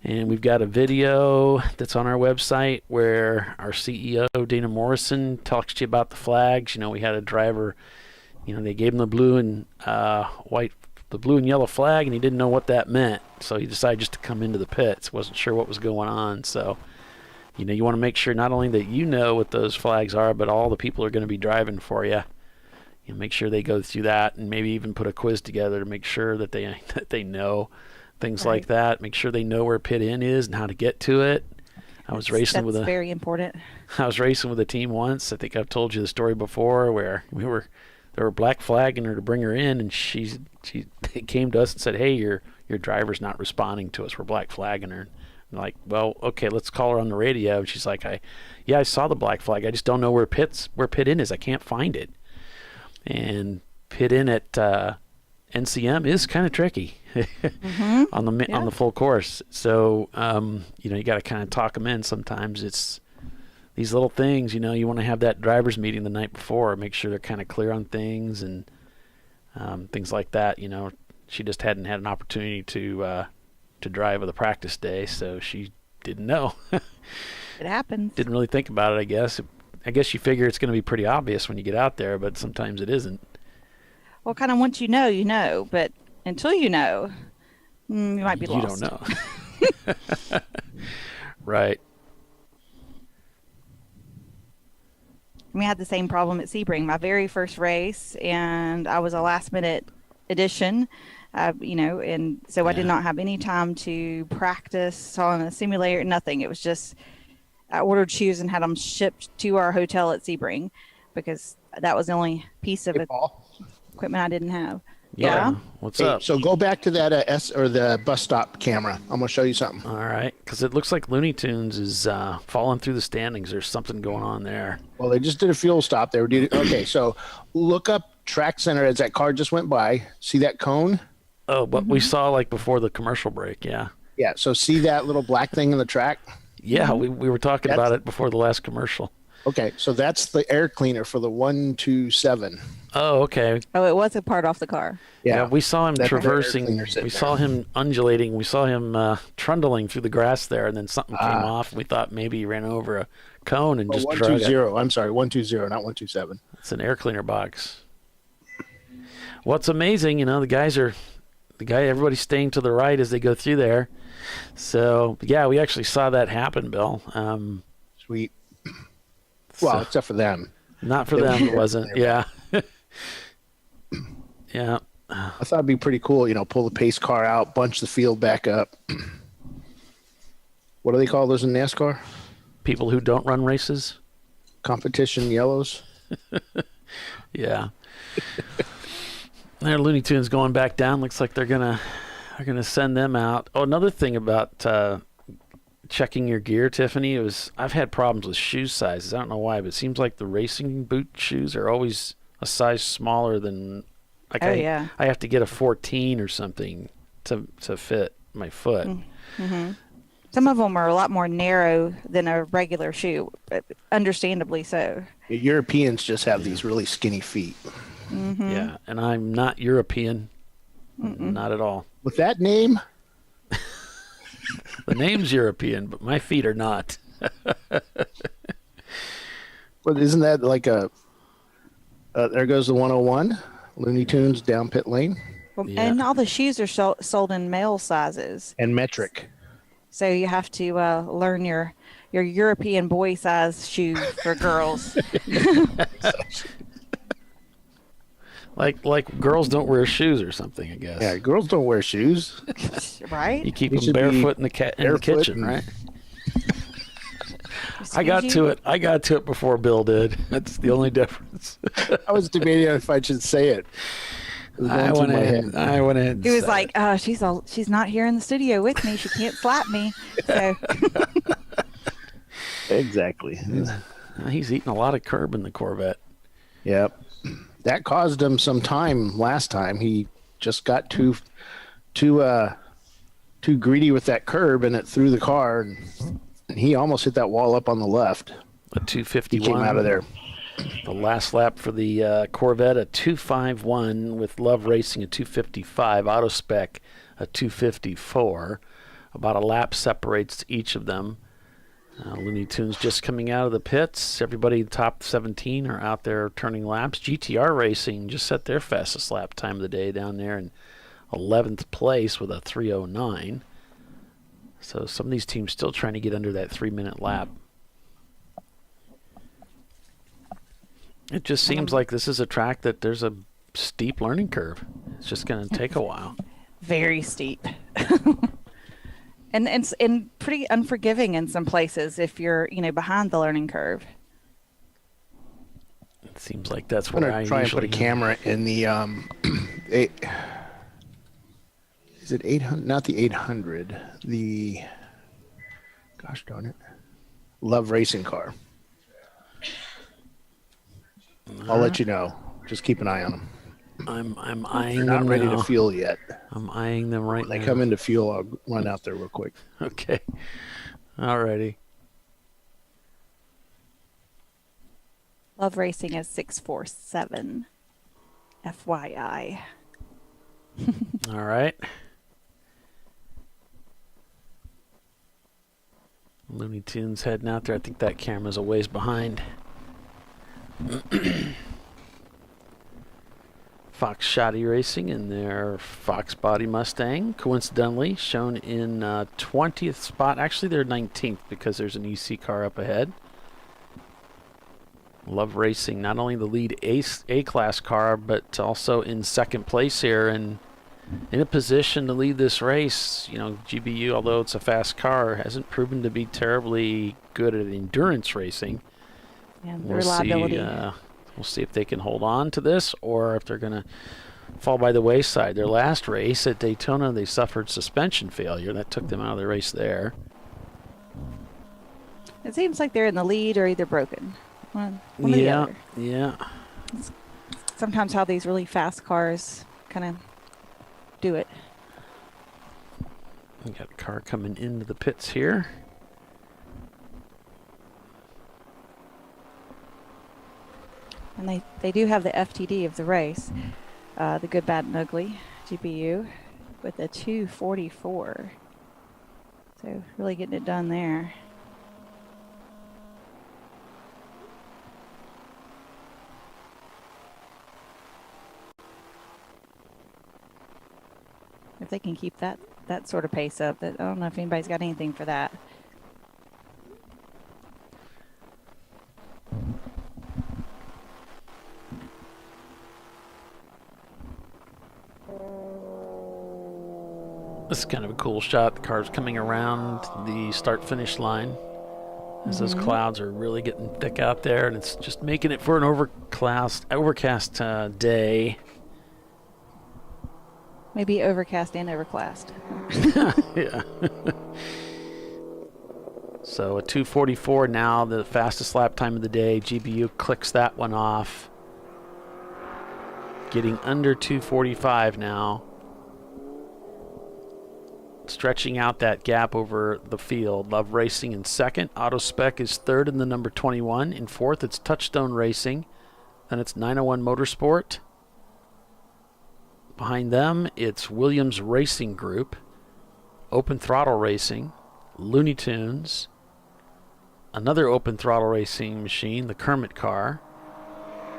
And we've got a video that's on our website where our CEO, Dana Morrison, talks to you about the flags. We had a driver, they gave him the blue and yellow flag, and he didn't know what that meant. So he decided just to come into the pits. Wasn't sure what was going on. So, you want to make sure not only that you know what those flags are, but all the people are going to be driving for you. Make sure they go through that, and maybe even put a quiz together to make sure that they know things like that. Make sure they know where pit in is and how to get to it. That's very important. I was racing with a team once. I think I've told you the story before, where they were black flagging her to bring her in, and they came to us and said, "Hey, your driver's not responding to us. We're black flagging her." I'm like, "Well, okay, let's call her on the radio." And she's like, "I saw the black flag. I just don't know where pit in is. I can't find it." And pit in at NCM is kind of tricky on the full course. So you got to kind of talk them in. Sometimes it's these little things. You want to have that drivers meeting the night before, make sure they're kind of clear on things and things like that. She just hadn't had an opportunity to drive with a practice day, so she didn't know. It happens. Didn't really think about it, I guess. I guess you figure it's going to be pretty obvious when you get out there, but sometimes it isn't. Well, kind of once you know, but until you know, you might be lost. You don't know. Right. We had the same problem at Sebring, my very first race, and I was a last-minute edition. And so I did not have any time to practice on a simulator, nothing. It was just, I ordered shoes and had them shipped to our hotel at Sebring because that was the only piece of equipment I didn't have. Yeah. What's up? So go back to that the bus stop camera. I'm going to show you something. All right. Because it looks like Looney Tunes is falling through the standings. There's something going on there. Well, they just did a fuel stop there. Okay, so look up Track Center as that car just went by. See that cone? Oh, what we saw like before the commercial break, yeah. Yeah, so see that little black thing in the track? Yeah, we were talking about it before the last commercial. Okay, so that's the air cleaner for the 127. Oh, okay. Oh, it was a part off the car. Yeah, we saw him That's the air traversing. cleaner sitting We saw him undulating. We saw him trundling through the grass there, and then something came off. And we thought maybe he ran over a cone and just drug it. 120. I'm sorry, 120, not 127. It's an air cleaner box. What's amazing, everybody's staying to the right as they go through there. So, yeah, we actually saw that happen, Bill. Sweet. Well, except for them. Not for them, it wasn't. Yeah. Yeah. I thought it'd be pretty cool, pull the pace car out, bunch the field back up. What do they call those in NASCAR? People who don't run races? Competition yellows. Yeah. Their Looney Tunes going back down. Looks like they're gonna send them out. Oh, another thing about checking your gear, Tiffany, I've had problems with shoe sizes. I don't know why, but it seems like the racing boot shoes are always a size smaller than. I have to get a 14 or something to fit my foot. Mm-hmm. Some of them are a lot more narrow than a regular shoe, understandably so. Europeans just have these really skinny feet. Mm-hmm. Yeah, and I'm not European. Not at all. With that name? The name's European, but my feet are not. But isn't that like there goes the 101, Looney Tunes down pit lane? Well, and all the shoes are sold in male sizes. And metric. So you have to learn your European boy size shoe for girls. Like girls don't wear shoes or something, I guess. Yeah, girls don't wear shoes. Right? You keep them barefoot in the kitchen, right? I got to it before Bill did. That's the only difference. I was debating if I should say it. I went ahead. He was like, she's not here in the studio with me. She can't slap me. So. Exactly. He's eating a lot of curb in the Corvette. Yep. That caused him some time last time. He just got too greedy with that curb, and it threw the car, and he almost hit that wall up on the left. A 251. He came out of there. The last lap for the Corvette, a 251 with Love Racing, a 255. Auto Spec, a 254. About a lap separates each of them. Looney Tunes just coming out of the pits. Everybody top 17 are out there turning laps. GTR Racing just set their fastest lap time of the day down there in 11th place with a 309. So some of these teams still trying to get under that 3-minute lap. It just seems like this is a track that there's a steep learning curve. It's just going to take a while. Very steep. And pretty unforgiving in some places if you're, behind the learning curve. It seems like that's where I try and put a camera in the is it 800? Not the 800. The gosh darn it, Love Racing car. I'll let you know. Just keep an eye on them. I'm eyeing They're them not ready now. to fuel yet. I'm eyeing them right now. When they come into fuel, I'll run out there real quick. Okay. Alrighty. Love Racing is 647. FYI. All right. Looney Tunes heading out there. I think that camera's a ways behind. Fox Shoddy Racing in their Fox Body Mustang, coincidentally shown in 20th spot. Actually, they're 19th because there's an EC car up ahead. Love racing not only the lead A-class car, but also in second place here and in a position to lead this race. You know, GBU, although it's a fast car, hasn't proven to be terribly good at endurance racing. Yeah, the reliability. We'll see if they can hold on to this or if they're going to fall by the wayside. Their last race at Daytona, they suffered suspension failure. That took them out of the race there. It seems like they're in the lead or either broken. One or the other. Yeah. It's sometimes how these really fast cars kind of do it. We got a car coming into the pits here. And they do have the FTD of the race, the Good, Bad, and Ugly GPU with a 244. So really getting it done there. If they can keep that sort of pace up, I don't know if anybody's got anything for that. This is kind of a cool shot. The car's coming around the start-finish line as those clouds are really getting thick out there, and it's just making it for an overcast day. Maybe overcast and overcast. Yeah. So a 2:44 now, the fastest lap time of the day. GBU clicks that one off. Getting under 2:45 now. Stretching out that gap over the field. Love Racing in second. AutoSpec is third in the number 21. In fourth, it's Touchstone Racing. Then it's 901 Motorsport. Behind them, it's Williams Racing Group, Open Throttle Racing, Looney Tunes, another Open Throttle Racing machine, the Kermit car,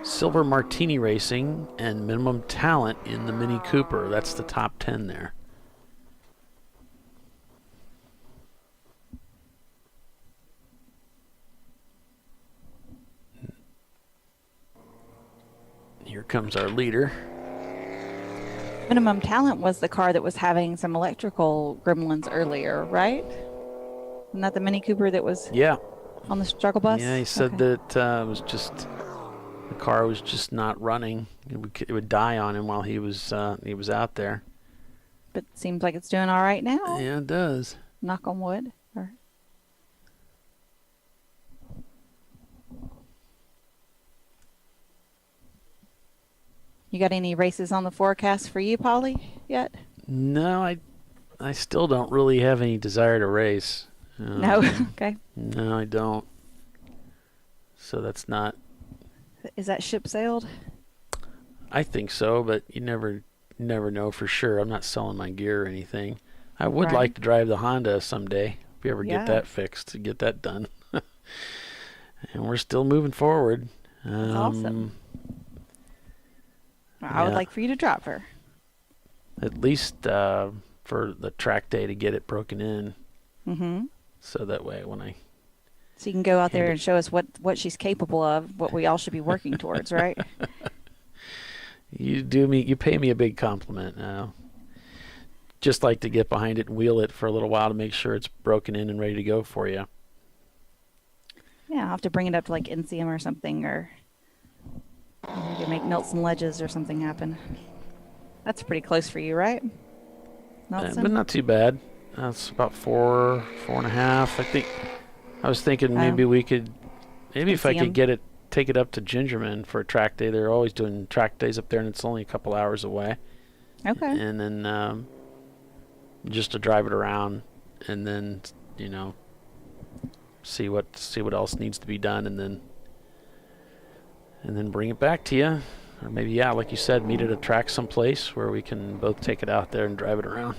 Silver Martini Racing, and Minimum Talent in the Mini Cooper. That's the top 10 there. Here comes our leader. Minimum Talent was the car that was having some electrical gremlins earlier, right? Isn't that the Mini Cooper that was on the struggle bus? Yeah, he said that it was just the car was just not running. It would die on him while he was out there. But it seems like it's doing all right now. Yeah, it does. Knock on wood. You got any races on the forecast for you, Polly, yet? No, I still don't really have any desire to race. No? Okay. No, I don't. So that's not... Is that ship sailed? I think so, but you never know for sure. I'm not selling my gear or anything. I would like to drive the Honda someday, if we ever get that fixed, to get that done. And we're still moving forward. That's awesome. I would like for you to drop her. At least for the track day to get it broken in. Mm-hmm. So that way when I... So you can go out there and show us what she's capable of, what we all should be working towards, right? You pay me a big compliment now. Just like to get behind it and wheel it for a little while to make sure it's broken in and ready to go for you. Yeah, I'll have to bring it up to like NCM or something, or we can make Nelson Ledges or something happen. That's pretty close for you, right? Nelson? But not too bad. That's about 4.5. I think I was thinking maybe we could, if I could take it up to Gingerman for a track day. They're always doing track days up there, and it's only a couple hours away. Okay. And then just to drive it around, and then see what else needs to be done, and then bring it back to you. Or maybe, like you said, meet at a track someplace where we can both take it out there and drive it around.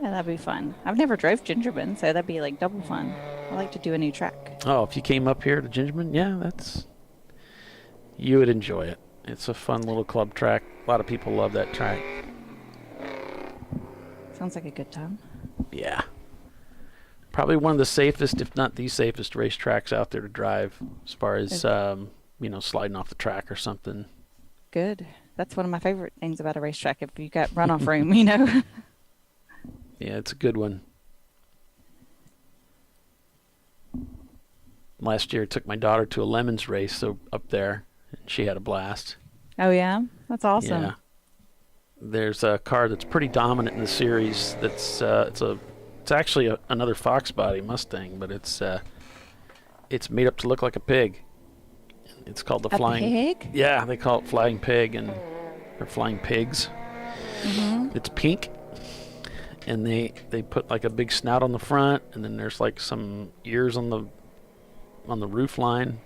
Yeah, that'd be fun. I've never drove Gingerman, so that'd be like double fun. I like to do a new track. Oh, if you came up here to Gingerman, you would enjoy it. It's a fun little club track. A lot of people love that track. Sounds like a good time. Yeah. Probably one of the safest, if not the safest, racetracks out there to drive as far as, sliding off the track or something. Good. That's one of my favorite things about a racetrack, if you got runoff room, you know. Yeah, it's a good one. Last year, I took my daughter to a Lemons race up there, and she had a blast. Oh, yeah? That's awesome. Yeah. There's a car that's pretty dominant in the series. It's actually another Fox body Mustang, but it's made up to look like a pig. It's called the Flying Pig? Yeah, they call it Flying Pig, and they're Flying Pigs. Mm-hmm. It's pink, and they put like a big snout on the front, and then there's like some ears on the roof line.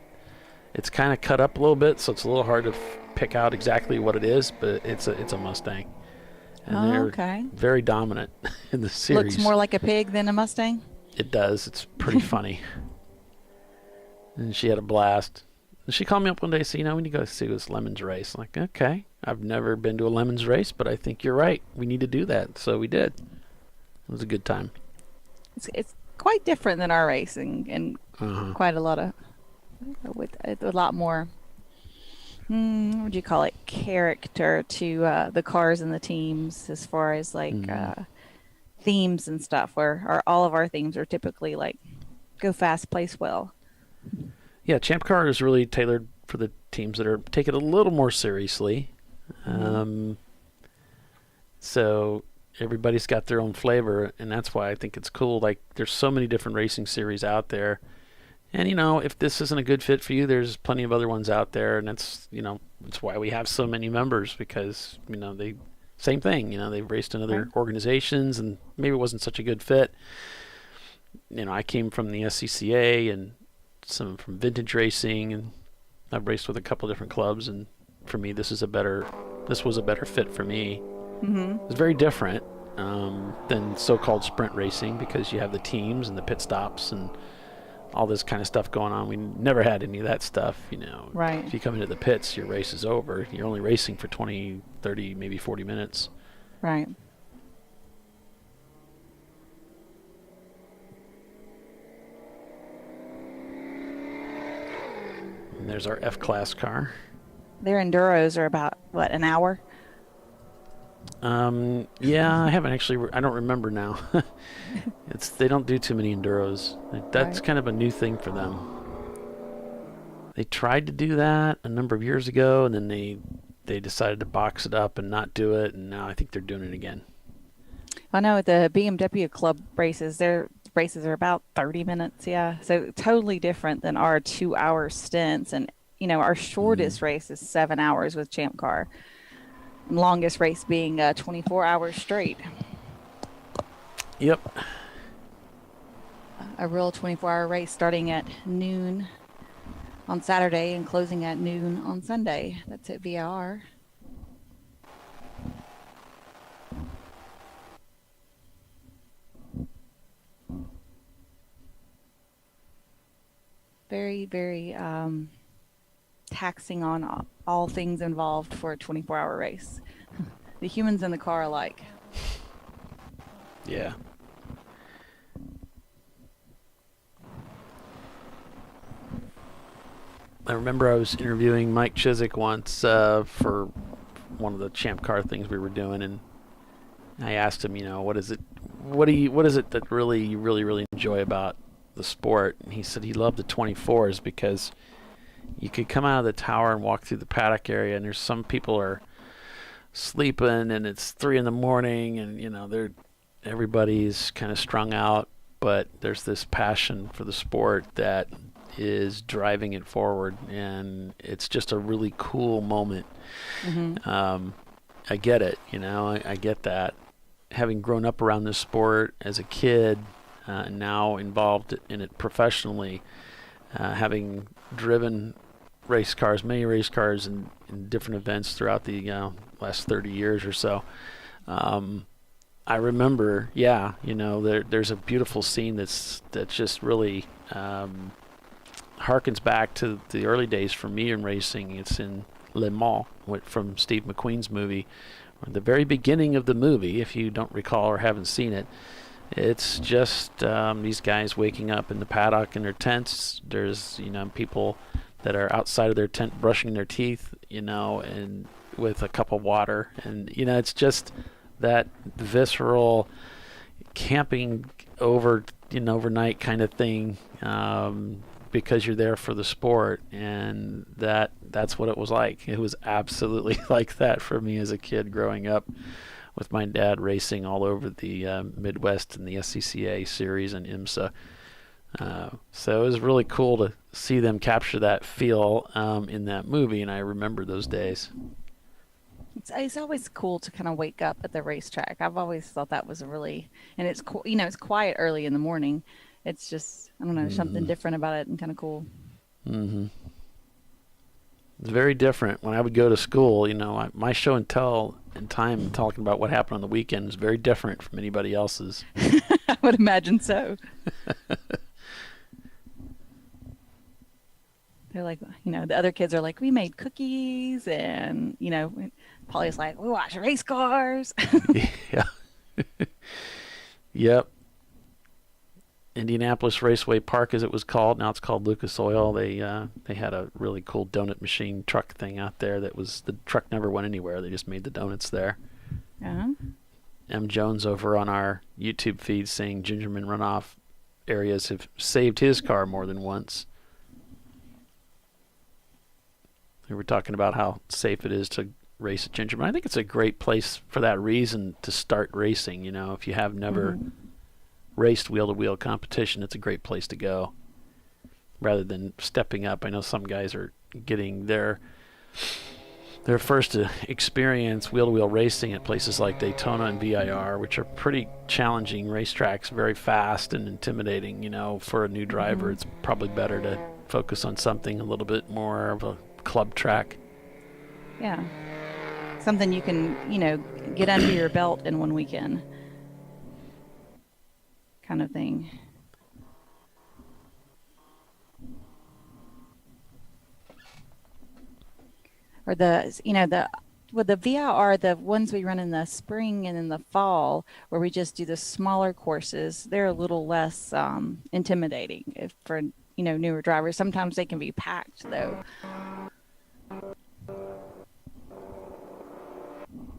It's kind of cut up a little bit, so it's a little hard to pick out exactly what it is, but it's a Mustang. And they're very dominant in the series. Looks more like a pig than a Mustang? It does. It's pretty funny. And she had a blast. And she called me up one day and said, we need to go see this Lemons race. I'm like, okay. I've never been to a Lemons race, but I think you're right. We need to do that. So we did. It was a good time. It's quite different than our racing, and quite a lot of, with a lot more, what would you call it, character to the cars and the teams, as far as like themes and stuff, where all of our themes are typically like go fast, place well. Yeah, Champ Car is really tailored for the teams that are taking it a little more seriously. So everybody's got their own flavor, and that's why I think it's cool. Like, there's so many different racing series out there. And, if this isn't a good fit for you, there's plenty of other ones out there. And that's, it's why we have so many members, because, same thing, they've raced in other organizations, and maybe it wasn't such a good fit. I came from the SCCA and some from vintage racing, and I've raced with a couple different clubs, and for me, this was a better fit for me. Mm-hmm. It's very different than so-called sprint racing, because you have the teams and the pit stops and all this kind of stuff going on. We never had any of that stuff, Right. If you come into the pits, your race is over. You're only racing for 20, 30, maybe 40 minutes. Right. And there's our F-Class car. Their Enduros are about, what, an hour? Yeah, I haven't actually, I don't remember now. They don't do too many Enduros. That's kind of a new thing for them. They tried to do that a number of years ago, and then they decided to box it up and not do it, and now I think they're doing it again. I know at the BMW Club races, their races are about 30 minutes, yeah. So totally different than our 2-hour stints. And, our shortest race is 7 hours with Champ Car. Longest race being 24 hours straight. Yep. A real 24-hour race starting at noon on Saturday and closing at noon on Sunday. That's at VIR. Very, very taxing on all things involved for a 24-hour race. The humans in the car alike. Yeah. I remember I was interviewing Mike Chiswick once for one of the Champ Car things we were doing, and I asked him, what is it that you really enjoy about the sport? And he said he loved the 24s because you could come out of the tower and walk through the paddock area, and there's some people are sleeping, and it's 3 a.m, and everybody's kind of strung out, but there's this passion for the sport that is driving it forward, and it's just a really cool moment. Mm-hmm. I get it, I get that. Having grown up around this sport as a kid, now involved in it professionally, having driven many race cars in different events throughout the last 30 years or so, I remember, there's a beautiful scene that just really harkens back to the early days for me in racing. It's in Le Mans, from Steve McQueen's movie. At the very beginning of the movie, if you don't recall or haven't seen it, It's just these guys waking up in the paddock in their tents. There's, people that are outside of their tent brushing their teeth, and with a cup of water. And, it's just that visceral camping overnight kind of thing, because you're there for the sport. And that's what it was like. It was absolutely like that for me as a kid growing up, with my dad racing all over the Midwest in the SCCA series and IMSA. So it was really cool to see them capture that feel in that movie, and I remember those days. It's always cool to kind of wake up at the racetrack. I've always thought that was and it's it's quiet early in the morning. It's just, I don't know, something different about it and kind of cool. Mm-hmm. It's very different. When I would go to school, my show and tell and time talking about what happened on the weekend is very different from anybody else's. I would imagine so. They're like, the other kids are like, we made cookies, and, Polly's like, we watch race cars. Yeah. Yep. Indianapolis Raceway Park, as it was called. Now it's called Lucas Oil. They had a really cool donut machine truck thing out there. The truck never went anywhere. They just made the donuts there. Uh-huh. M. Jones over on our YouTube feed saying Gingerman runoff areas have saved his car more than once. We were talking about how safe it is to race at Gingerman. I think it's a great place for that reason to start racing. If you have never raced wheel-to-wheel competition, it's a great place to go rather than stepping up. I know some guys are getting their first experience wheel-to-wheel racing at places like Daytona and VIR, which are pretty challenging racetracks, very fast and intimidating. For a new driver, it's probably better to focus on something a little bit more of a club track. Yeah. Something you can, get under your belt in one weekend. Kind of thing. Or with the VIR, the ones we run in the spring and in the fall, where we just do the smaller courses, they're a little less intimidating for newer drivers. Sometimes they can be packed though.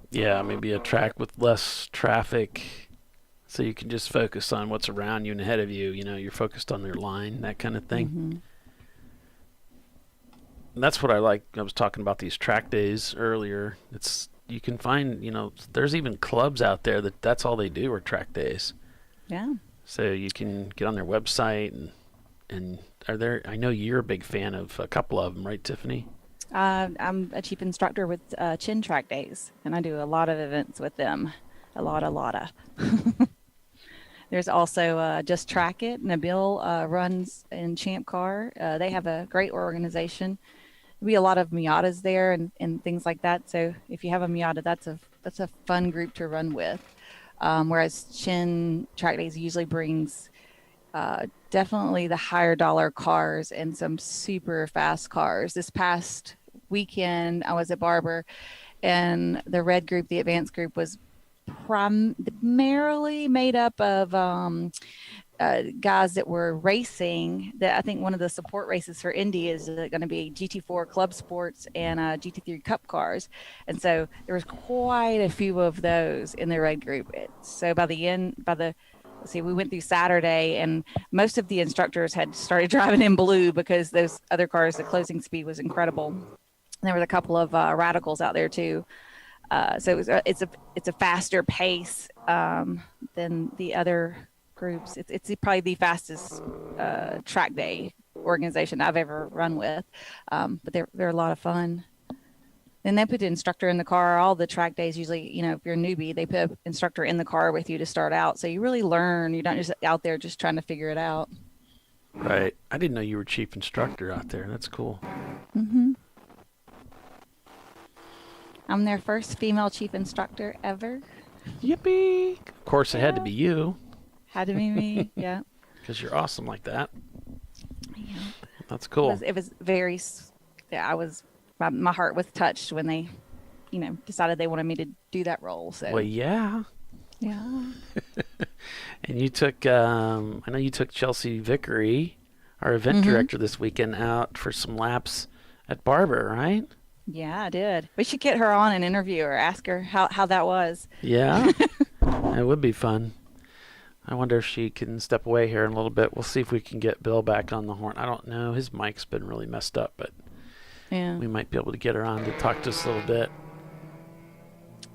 Yeah, maybe a track with less traffic, so you can just focus on what's around you and ahead of you. You're focused on their line, that kind of thing. Mm-hmm. And that's what I like. I was talking about these track days earlier. You can find, there's even clubs out there that's all they do are track days. Yeah. So you can get on their website and I know you're a big fan of a couple of them, right, Tiffany? I'm a chief instructor with Chin Track Days, and I do a lot of events with them. A lot of. There's also Just Track It. Nabil runs in Champ Car. They have a great organization. There'll be a lot of Miatas there and things like that. So if you have a Miata, that's a fun group to run with. Whereas Chin Track Days usually brings definitely the higher dollar cars and some super fast cars. This past weekend, I was at Barber, and the red group, the advanced group, was primarily made up of guys that were racing. That I think one of the support races for Indy is going to be GT4 Club Sports and GT3 Cup cars, and so there was quite a few of those in the red group. So we went through Saturday, and most of the instructors had started driving in blue because those other cars, the closing speed was incredible. And there was a couple of radicals out there too. So it's a faster pace than the other groups. It's probably the fastest track day organization I've ever run with. But they're a lot of fun. And they put the instructor in the car. All the track days usually, if you're a newbie, they put an instructor in the car with you to start out. So you really learn. You're not just out there just trying to figure it out. Right. I didn't know you were chief instructor out there. That's cool. Mm-hmm. I'm their first female chief instructor ever. Yippee! Of course, it had to be you. Had to be me, yeah. Because you're awesome like that. Yeah. That's cool. It was very, my heart was touched when they, decided they wanted me to do that role. So. Well, yeah. Yeah. And you took, I know you took Chelsea Vickery, our event director this weekend, out for some laps at Barber, right? Yeah, I did. We should get her on an interview or ask her how that was. Yeah, it would be fun. I wonder if she can step away here in a little bit. We'll see if we can get Bill back on the horn. I don't know. His mic's been really messed up, but we might be able to get her on to talk to us a little bit.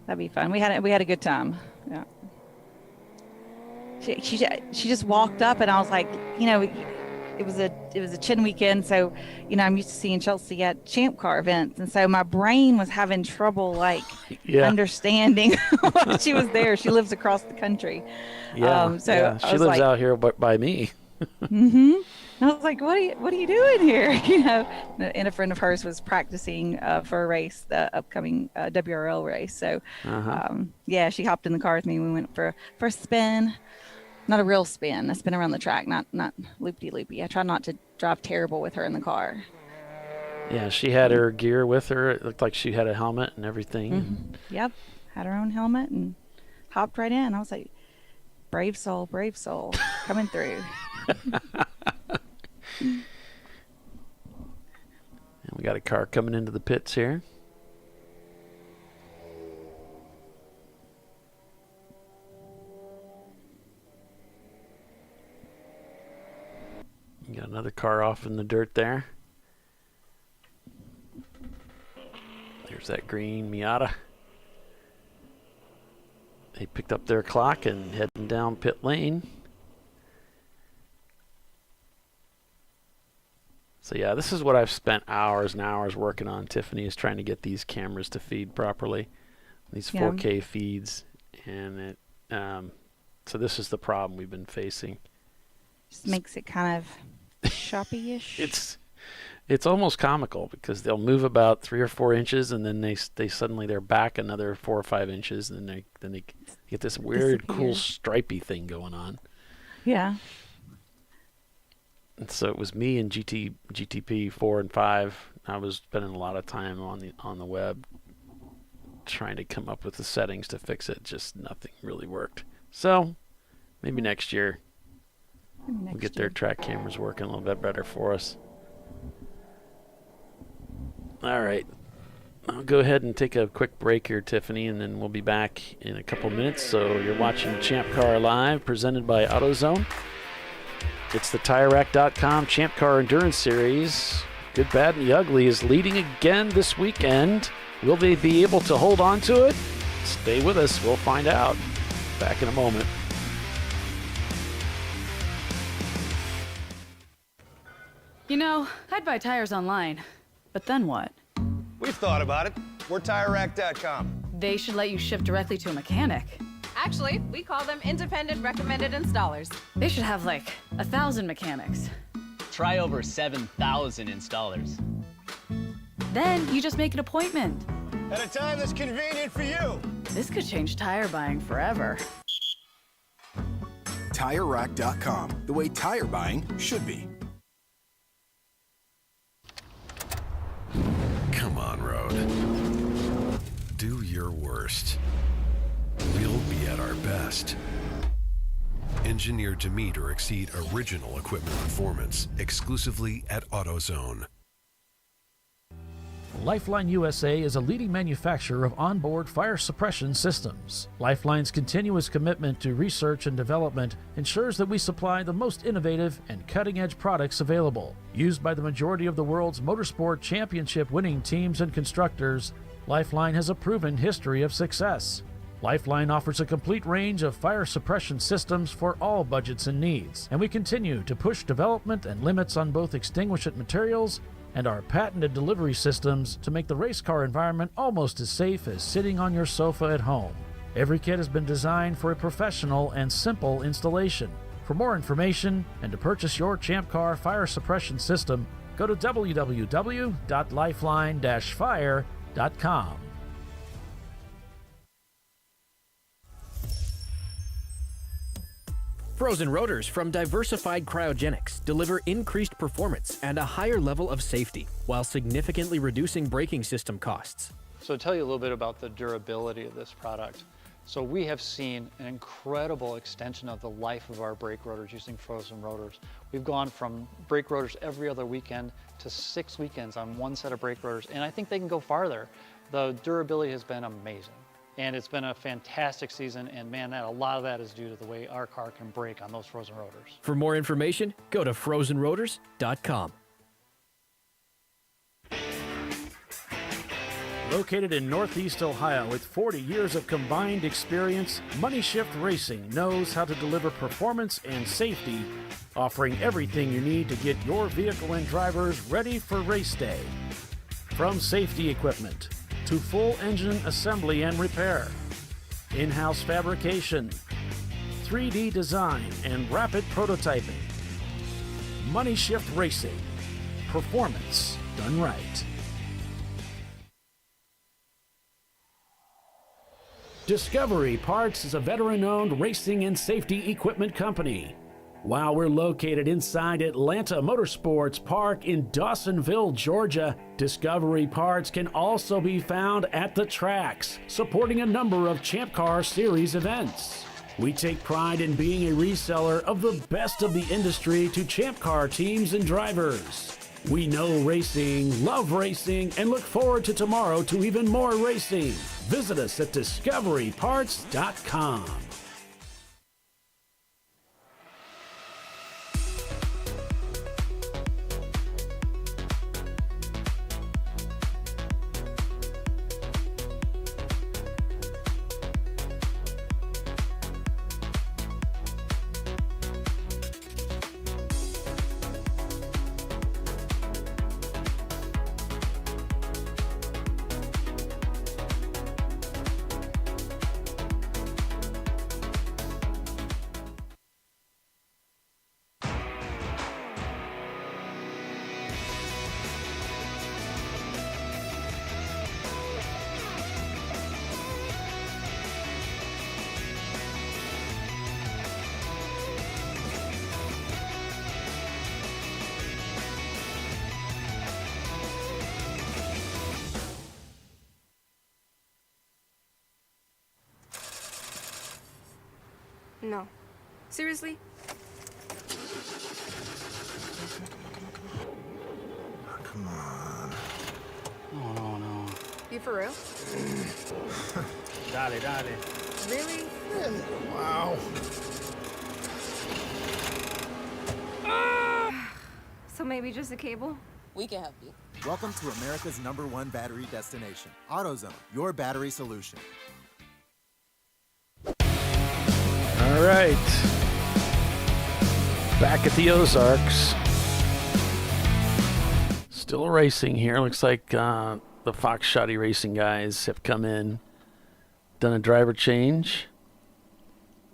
That'd be fun. We had a good time. Yeah. She just walked up, and I was like, it was a chin weekend, so I'm used to seeing Chelsea at Champ Car events, and so my brain was having trouble understanding why she was there. She lives across the country. Yeah, she lives out here by me. And I was like, what are you doing here? And a friend of hers was practicing for a race, the upcoming WRL race. So she hopped in the car with me. We went for a spin. Not a real spin. A spin around the track, not loopy-loopy. I try not to drive terrible with her in the car. Yeah, she had her gear with her. It looked like she had a helmet and everything. Yep, had her own helmet and hopped right in. I was like, brave soul, coming through. And we got a car coming into the pits here. Got another car off in the dirt there. There's that green Miata. They picked up their clock and heading down pit lane. So yeah, this is what I've spent hours and hours working on, Tiffany, is trying to get these cameras to feed properly. These 4K feeds. And so this is the problem we've been facing. Just makes it kind of shoppy-ish. It's almost comical because they'll move about 3 or 4 inches, and then they suddenly they're back another 4 or 5 inches, and then they get this weird, cool stripey thing going on. Yeah. And so it was me and GTP 4 and 5. I was spending a lot of time on the web trying to come up with the settings to fix it. Just nothing really worked. So maybe next year. We'll get their track cameras working a little bit better for us. All right. I'll go ahead and take a quick break here, Tiffany, and then we'll be back in a couple minutes. So you're watching ChampCar.Live, presented by AutoZone. It's the TireRack.com Champ Car Endurance Series. Good, Bad, and the Ugly is leading again this weekend. Will they be able to hold on to it? Stay with us. We'll find out. Back in a moment. I'd buy tires online, but then what? We've thought about it. We're TireRack.com. They should let you ship directly to a mechanic. Actually, we call them independent recommended installers. They should have 1,000 mechanics. Try over 7,000 installers. Then you just make an appointment. At a time that's convenient for you. This could change tire buying forever. TireRack.com, the way tire buying should be. Come on, Road. Do your worst. We'll be at our best. Engineered to meet or exceed original equipment performance exclusively at AutoZone. Lifeline USA is a leading manufacturer of onboard fire suppression systems. Lifeline's continuous commitment to research and development ensures that we supply the most innovative and cutting-edge products available. Used by the majority of the world's motorsport championship-winning teams and constructors, Lifeline has a proven history of success. Lifeline offers a complete range of fire suppression systems for all budgets and needs, and we continue to push development and limits on both extinguishant materials and our patented delivery systems to make the race car environment almost as safe as sitting on your sofa at home. Every kit has been designed for a professional and simple installation. For more information and to purchase your Champ Car fire suppression system, go to www.lifeline-fire.com. Frozen rotors from Diversified Cryogenics deliver increased performance and a higher level of safety, while significantly reducing braking system costs. So to tell you a little bit about the durability of this product. So we have seen an incredible extension of the life of our brake rotors using frozen rotors. We've gone from brake rotors every other weekend to 6 weekends on one set of brake rotors, and I think they can go farther. The durability has been amazing, and it's been a fantastic season, and man, a lot of that is due to the way our car can brake on those frozen rotors. For more information, go to frozenrotors.com. Located in Northeast Ohio with 40 years of combined experience, Money Shift Racing knows how to deliver performance and safety, offering everything you need to get your vehicle and drivers ready for race day. From safety equipment to full engine assembly and repair, in-house fabrication, 3D design, and rapid prototyping. Money Shift Racing. Performance done right. Discovery Parts is a veteran-owned racing and safety equipment company. While we're located inside Atlanta Motorsports Park in Dawsonville, Georgia, Discovery Parts can also be found at the tracks, supporting a number of Champ Car Series events. We take pride in being a reseller of the best of the industry to Champ Car teams and drivers. We know racing, love racing, and look forward to tomorrow to even more racing. Visit us at discoveryparts.com. No. Seriously? Come on. No. You for real? Dale. Really? Wow. So maybe just a cable? We can help you. Welcome to America's #1 battery destination, AutoZone, your battery solution. All right. Back at the Ozarks. Still racing here. Looks like the Fox Shoddy Racing guys have come in, done a driver change,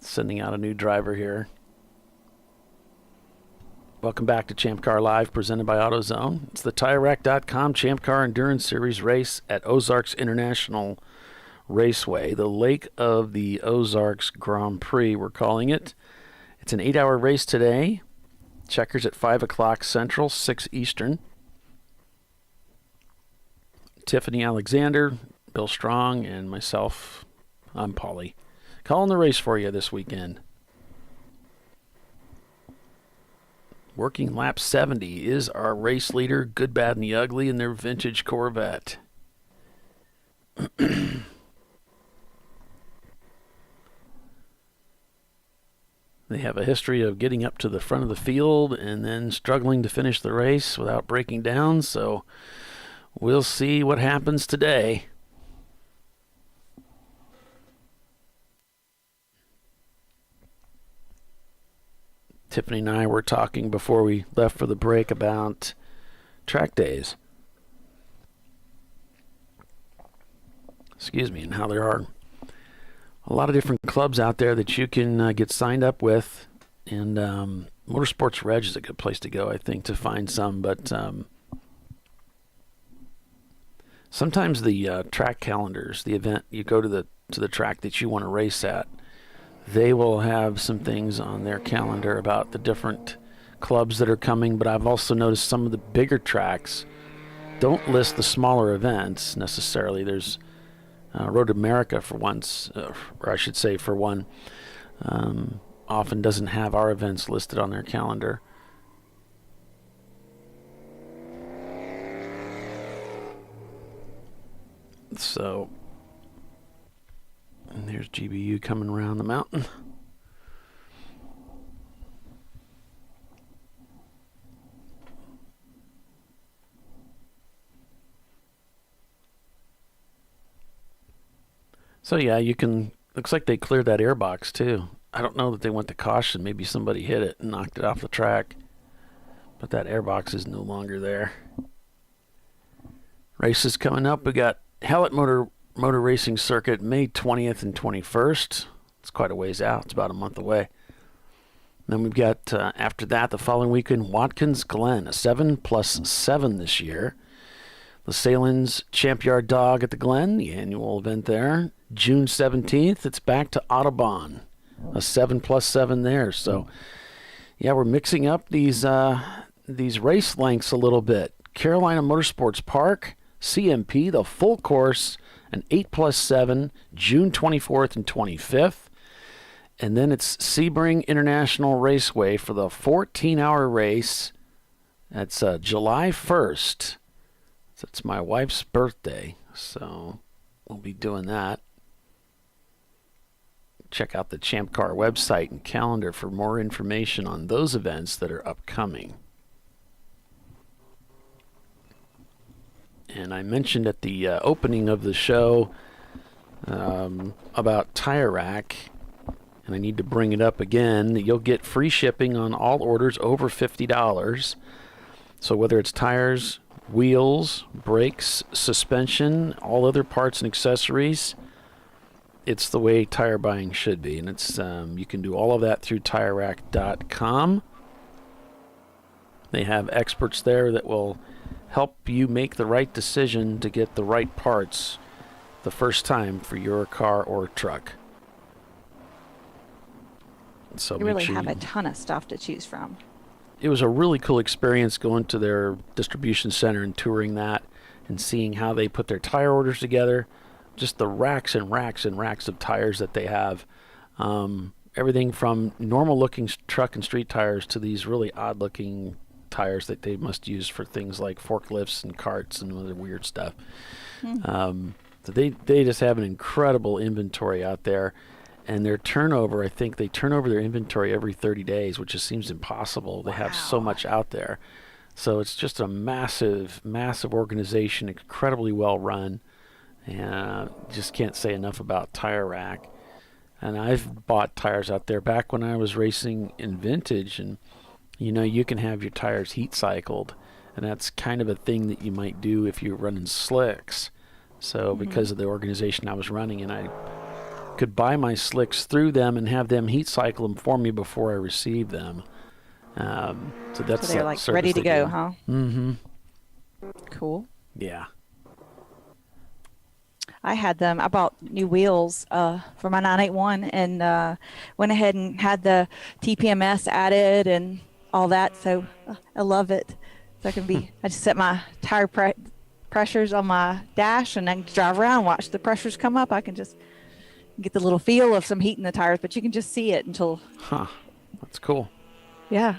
sending out a new driver here. Welcome back to ChampCar.Live, presented by AutoZone. It's the TireRack.com Champ Car Endurance Series race at Ozarks International Raceway, the Lake of the Ozarks Grand Prix, we're calling it. It's an 8-hour race today. Checkers at 5 o'clock Central, 6 Eastern. Tiffany Alexander, Bill Strong, and myself, I'm Paulie, calling the race for you this weekend. Working lap 70 is our race leader, Good, Bad, and the Ugly, in their vintage Corvette. They have a history of getting up to the front of the field and then struggling to finish the race without breaking down, so we'll see what happens today. Tiffany and I were talking before we left for the break about track days. Excuse me, and how there are a lot of different clubs out there that you can get signed up with, and Motorsports Reg is a good place to go, I think, to find some. But sometimes the track calendars, the event you go to the track that you want to race at, they will have some things on their calendar about the different clubs that are coming. But I've also noticed some of the bigger tracks don't list the smaller events necessarily. There's Road America for once, or I should say for one, often doesn't have our events listed on their calendar. So, and there's GBU coming around the mountain. So yeah, you can, looks like they cleared that airbox too. I don't know that they went to caution. Maybe somebody hit it and knocked it off the track. But that airbox is no longer there. Races coming up. We got Hallett Motor Racing Circuit May 20th and 21st. It's quite a ways out. It's about a month away. And then we've got, after that, the following weekend, Watkins Glen, a 7+7 this year. The Salen's Champ Yard Dog at the Glen, the annual event there. June 17th, it's back to Audubon, a 7+7 there. So, yeah, we're mixing up these race lengths a little bit. Carolina Motorsports Park, CMP, the full course, an 8+7, June 24th and 25th. And then it's Sebring International Raceway for the 14-hour race. That's July 1st. So it's my wife's birthday, so we'll be doing that. Check out the Champ Car website and calendar for more information on those events that are upcoming. And I mentioned at the opening of the show about Tire Rack, and I need to bring it up again. You'll get free shipping on all orders over $50. So whether it's tires, wheels, brakes, suspension, all other parts and accessories, it's the way tire buying should be. And it's you can do all of that through TireRack.com. They have experts there that will help you make the right decision to get the right parts the first time for your car or truck. So you really have a ton of stuff to choose from. It was a really cool experience going to their distribution center and touring that and seeing how they put their tire orders together. Just the racks and racks and racks of tires that they have. Everything from normal-looking truck and street tires to these really odd-looking tires that they must use for things like forklifts and carts and other weird stuff. So they just have an incredible inventory out there. And their turnover, I think they turn over their inventory every 30 days, which just seems impossible. They have so much out there. So it's just a massive, massive organization, incredibly well run. And just can't say enough about Tire Rack. And I've bought tires out there back when I was racing in vintage. And, you know, you can have your tires heat cycled. And that's kind of a thing that you might do if you're running slicks. So because of the organization I was running, and I could buy my slicks through them and have them heat cycle them for me before I receive them. So that's they're like ready to go, huh? Mm-hmm. Cool. Yeah. I had them. I bought new wheels for my 981 and went ahead and had the TPMS added and all that. So I love it. So I just set my tire pressures on my dash and then drive around, watch the pressures come up. I can just get the little feel of some heat in the tires, but you can just see it until. Huh. That's cool. Yeah.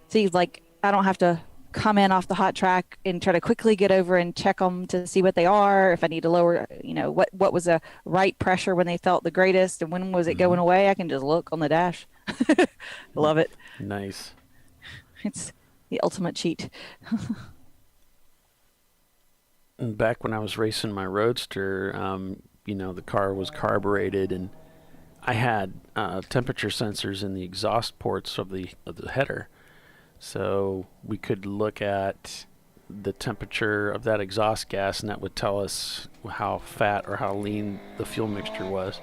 See, like I don't have to come in off the hot track and try to quickly get over and check them to see what they are. If I need to lower, what was the right pressure when they felt the greatest and when was it going away, I can just look on the dash. Love it. Nice. It's the ultimate cheat. And back when I was racing my Roadster, the car was carbureted and I had temperature sensors in the exhaust ports of the header. So we could look at the temperature of that exhaust gas, and that would tell us how fat or how lean the fuel mixture was.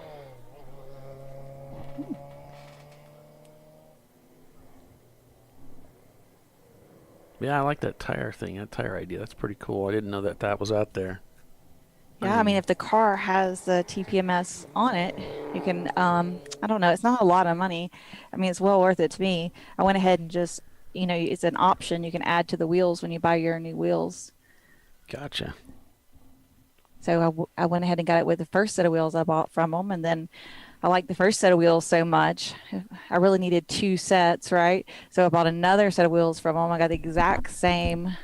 Yeah, I like that tire thing, that tire idea. That's pretty cool. I didn't know that was out there. Yeah, I mean, if the car has the TPMS on it, you can, I don't know, it's not a lot of money. I mean, it's well worth it to me. I went ahead and just, it's an option you can add to the wheels when you buy your new wheels. Gotcha. So I went ahead and got it with the first set of wheels I bought from them. And then I liked the first set of wheels so much. I really needed 2 sets, right? So I bought another set of wheels from them. I got the exact same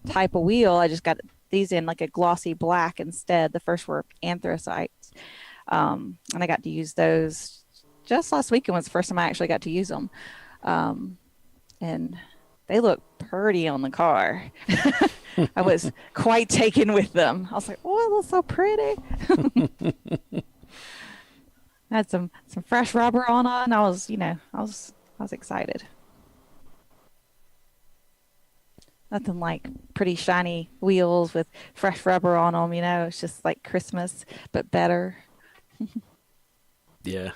type of wheel. I just got these in like a glossy black instead. The first were anthracites. And I got to use those just last weekend was the first time I actually got to use them. And they look pretty on the car. I was quite taken with them. I was like, oh, it looks so pretty. Had some fresh rubber on it, and I was excited. Nothing like pretty shiny wheels with fresh rubber on them, it's just like Christmas, but better. Yeah,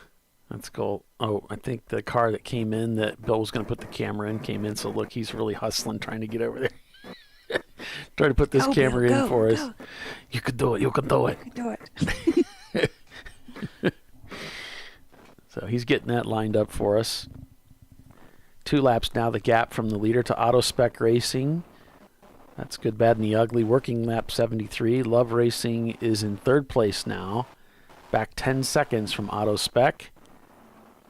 that's cool. Oh, I think the car that came in that Bill was going to put the camera in came in, so look, he's really hustling trying to get over there. Trying to put this camera in for us. You could do it. You could do it. You do it. So he's getting that lined up for us. 2 laps now, the gap from the leader to AutoSpec Racing. That's Good, Bad, and the Ugly. Working lap 73. Love Racing is in 3rd place now. Back 10 seconds from AutoSpec.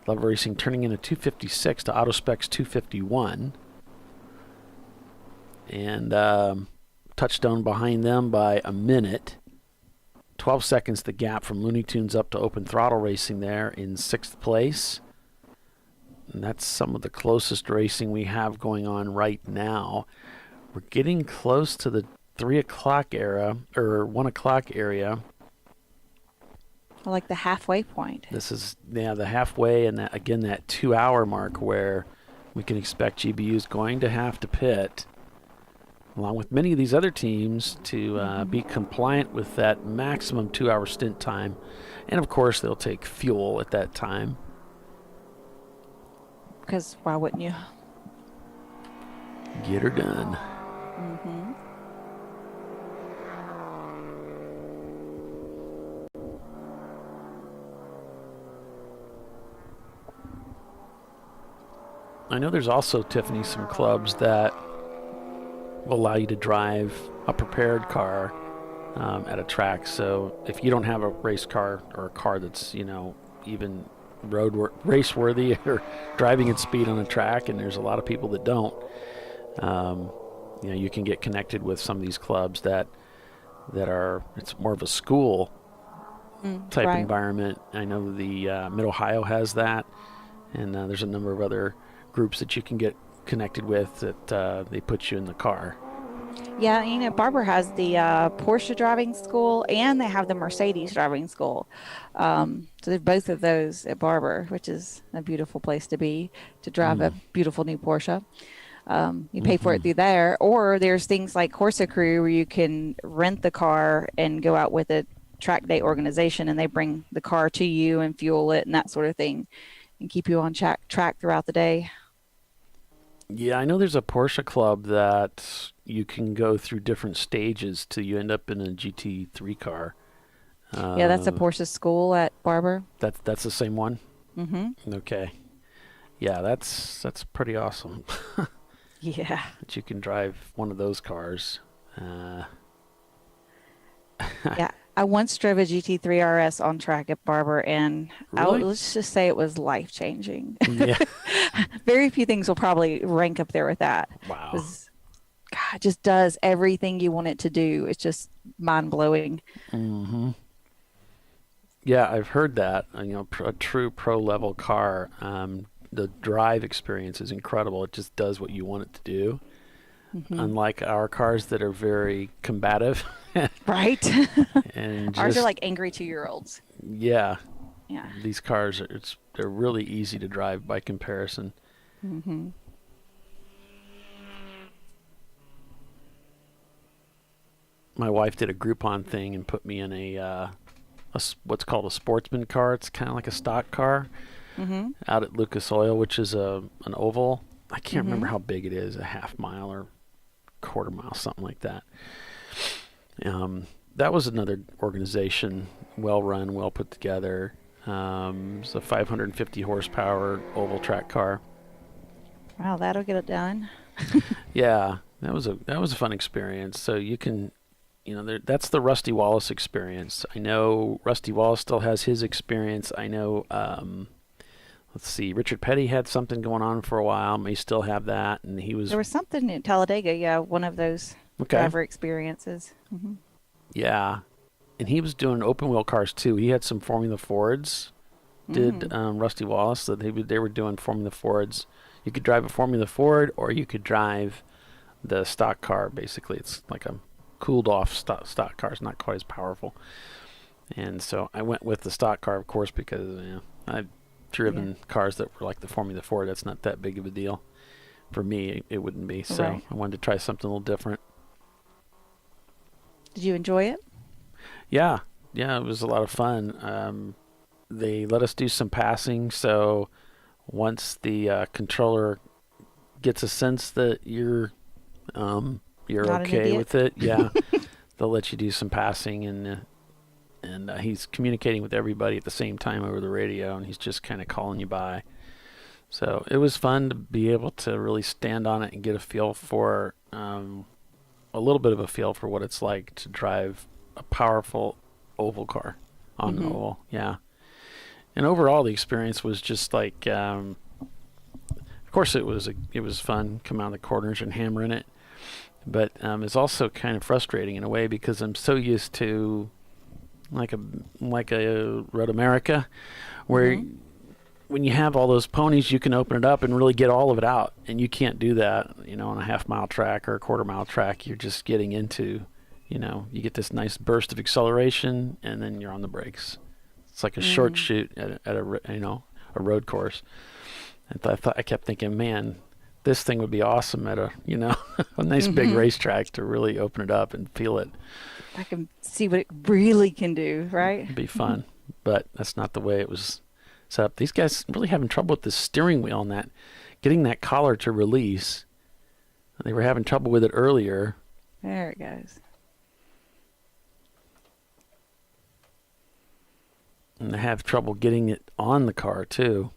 Love Racing turning in a 256 to AutoSpec's 251. And Touchstone behind them by a minute. 12 seconds the gap from Looney Tunes up to Open Throttle Racing there in 6th place. And that's some of the closest racing we have going on right now. We're getting close to the 3 o'clock era, or 1 o'clock area. I like the halfway point. This is, the halfway, and that, again, that 2-hour mark where we can expect GBU is going to have to pit, along with many of these other teams, to be compliant with that maximum 2-hour stint time. And, of course, they'll take fuel at that time. Because why wouldn't you? Get her done. Mm-hmm. I know there's also, Tiffany, some clubs that will allow you to drive a prepared car at a track. So if you don't have a race car or a car that's, even race worthy or driving at speed on a track, and there's a lot of people that don't, you can get connected with some of these clubs that are, it's more of a school type environment. I know the Mid-Ohio has that, and there's a number of other groups that you can get connected with that they put you in the car. Yeah, Barber has the Porsche driving school, and they have the Mercedes driving school. So there's both of those at Barber, which is a beautiful place to be, to drive a beautiful new Porsche. You pay for it through there, or there's things like Corsa Crew where you can rent the car and go out with a track day organization, and they bring the car to you and fuel it and that sort of thing, and keep you on track throughout the day. Yeah, I know there's a Porsche club that you can go through different stages till you end up in a GT3 car. Yeah, that's a Porsche school at Barber. That's the same one? Mm-hmm. Okay. Yeah, that's pretty awesome. Yeah. That you can drive one of those cars. Yeah, I once drove a GT3 RS on track at Barber, and Really? let's just say it was life-changing. Yeah. Very few things will probably rank up there with that. Wow. God, it just does everything you want it to do. It's just mind-blowing. Mm-hmm. Yeah, I've heard that. A true pro-level car, the drive experience is incredible. It just does what you want it to do. Mm-hmm. Unlike our cars that are very combative. Right? And ours are like angry 2-year-olds. Yeah. Yeah. These cars, they're really easy to drive by comparison. Mm-hmm. My wife did a Groupon thing and put me in a what's called a sportsman car. It's kind of like a stock car out at Lucas Oil, which is an oval. I can't remember how big it is, a half mile or quarter mile, something like that. That was another organization, well run, well put together. It's a 550 horsepower oval track car. Wow, that'll get it done. Yeah, that was a fun experience. So you can that's the Rusty Wallace experience. I know Rusty Wallace still has his experience. I know, let's see, Richard Petty had something going on for a while, may still have that, and he was... There was something in Talladega, one of those driver experiences. Mm-hmm. Yeah, and he was doing open-wheel cars, too. He had some Formula Fords, Rusty Wallace, that they were doing Formula Fords. You could drive a Formula Ford, or you could drive the stock car, basically. It's like a cooled-off stock car. It's not quite as powerful. And so I went with the stock car, of course, because I've driven cars that were like the Formula Ford. That's not that big of a deal. For me, it wouldn't be. So I wanted to try something a little different. Did you enjoy it? Yeah, it was a lot of fun. They let us do some passing, so once the controller gets a sense that you're Not okay with it, they'll let you do some passing, and he's communicating with everybody at the same time over the radio, and he's just kind of calling you by. So it was fun to be able to really stand on it and get a feel for a little bit of a feel for what it's like to drive a powerful oval car on the oval. Yeah. And overall, the experience was just like, of course, it was fun coming out of the corners and hammering it, but it's also kind of frustrating in a way because I'm so used to like a Road America, where when you have all those ponies, you can open it up and really get all of it out, and you can't do that, on a half-mile track or a quarter-mile track. You're just getting into, you get this nice burst of acceleration, and then you're on the brakes. It's like a short shoot at a road course. And I kept thinking, man, this thing would be awesome at a a nice big racetrack to really open it up and feel it. I can see what it really can do, right? It'd be fun, but that's not the way it was set up. These guys really having trouble with the steering wheel and getting that collar to release. They were having trouble with it earlier. There it goes. And they have trouble getting it on the car, too.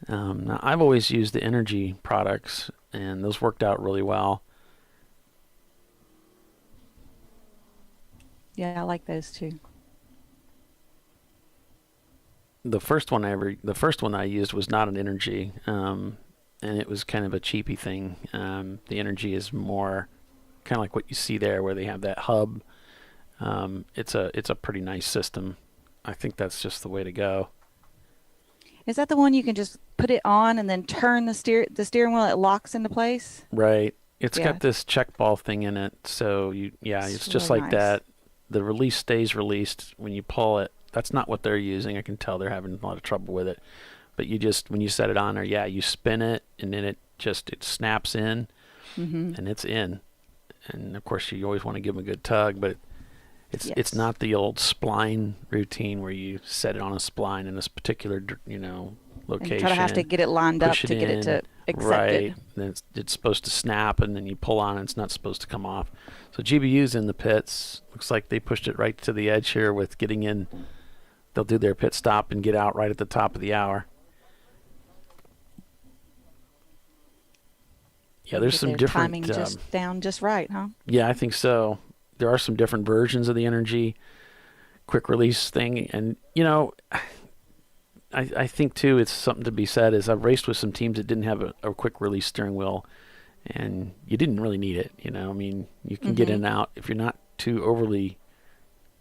Now, I've always used the energy products, and those worked out really well. Yeah, I like those, too. The first one I used was not an energy, and it was kind of a cheapy thing. The energy is more kind of like what you see there, where they have that hub. It's a pretty nice system. I think that's just the way to go. Is that the one you can just put it on and then turn the steering wheel? It locks into place. Right. It's got this check ball thing in it, so it's just really like nice. that. The release stays released when you pull it. That's not what they're using. I can tell they're having a lot of trouble with it. But when you set it on there, you spin it, and then it snaps in, and it's in. And of course, you always want to give them a good tug, but it's not the old spline routine where you set it on a spline in this particular location. And you have to get it lined up to get it to accept it. Right. Then it's supposed to snap, and then you pull on it, and it's not supposed to come off. So GBU's in the pits. Looks like they pushed it right to the edge here with getting in. They'll do their pit stop and get out right at the top of the hour. Yeah, there's some different timing just down just right, huh? Yeah, I think so. There are some different versions of the energy quick release thing, and I think too it's something to be said is I've raced with some teams that didn't have a quick release steering wheel, and you didn't really need it. You can get in and out if you're not too overly,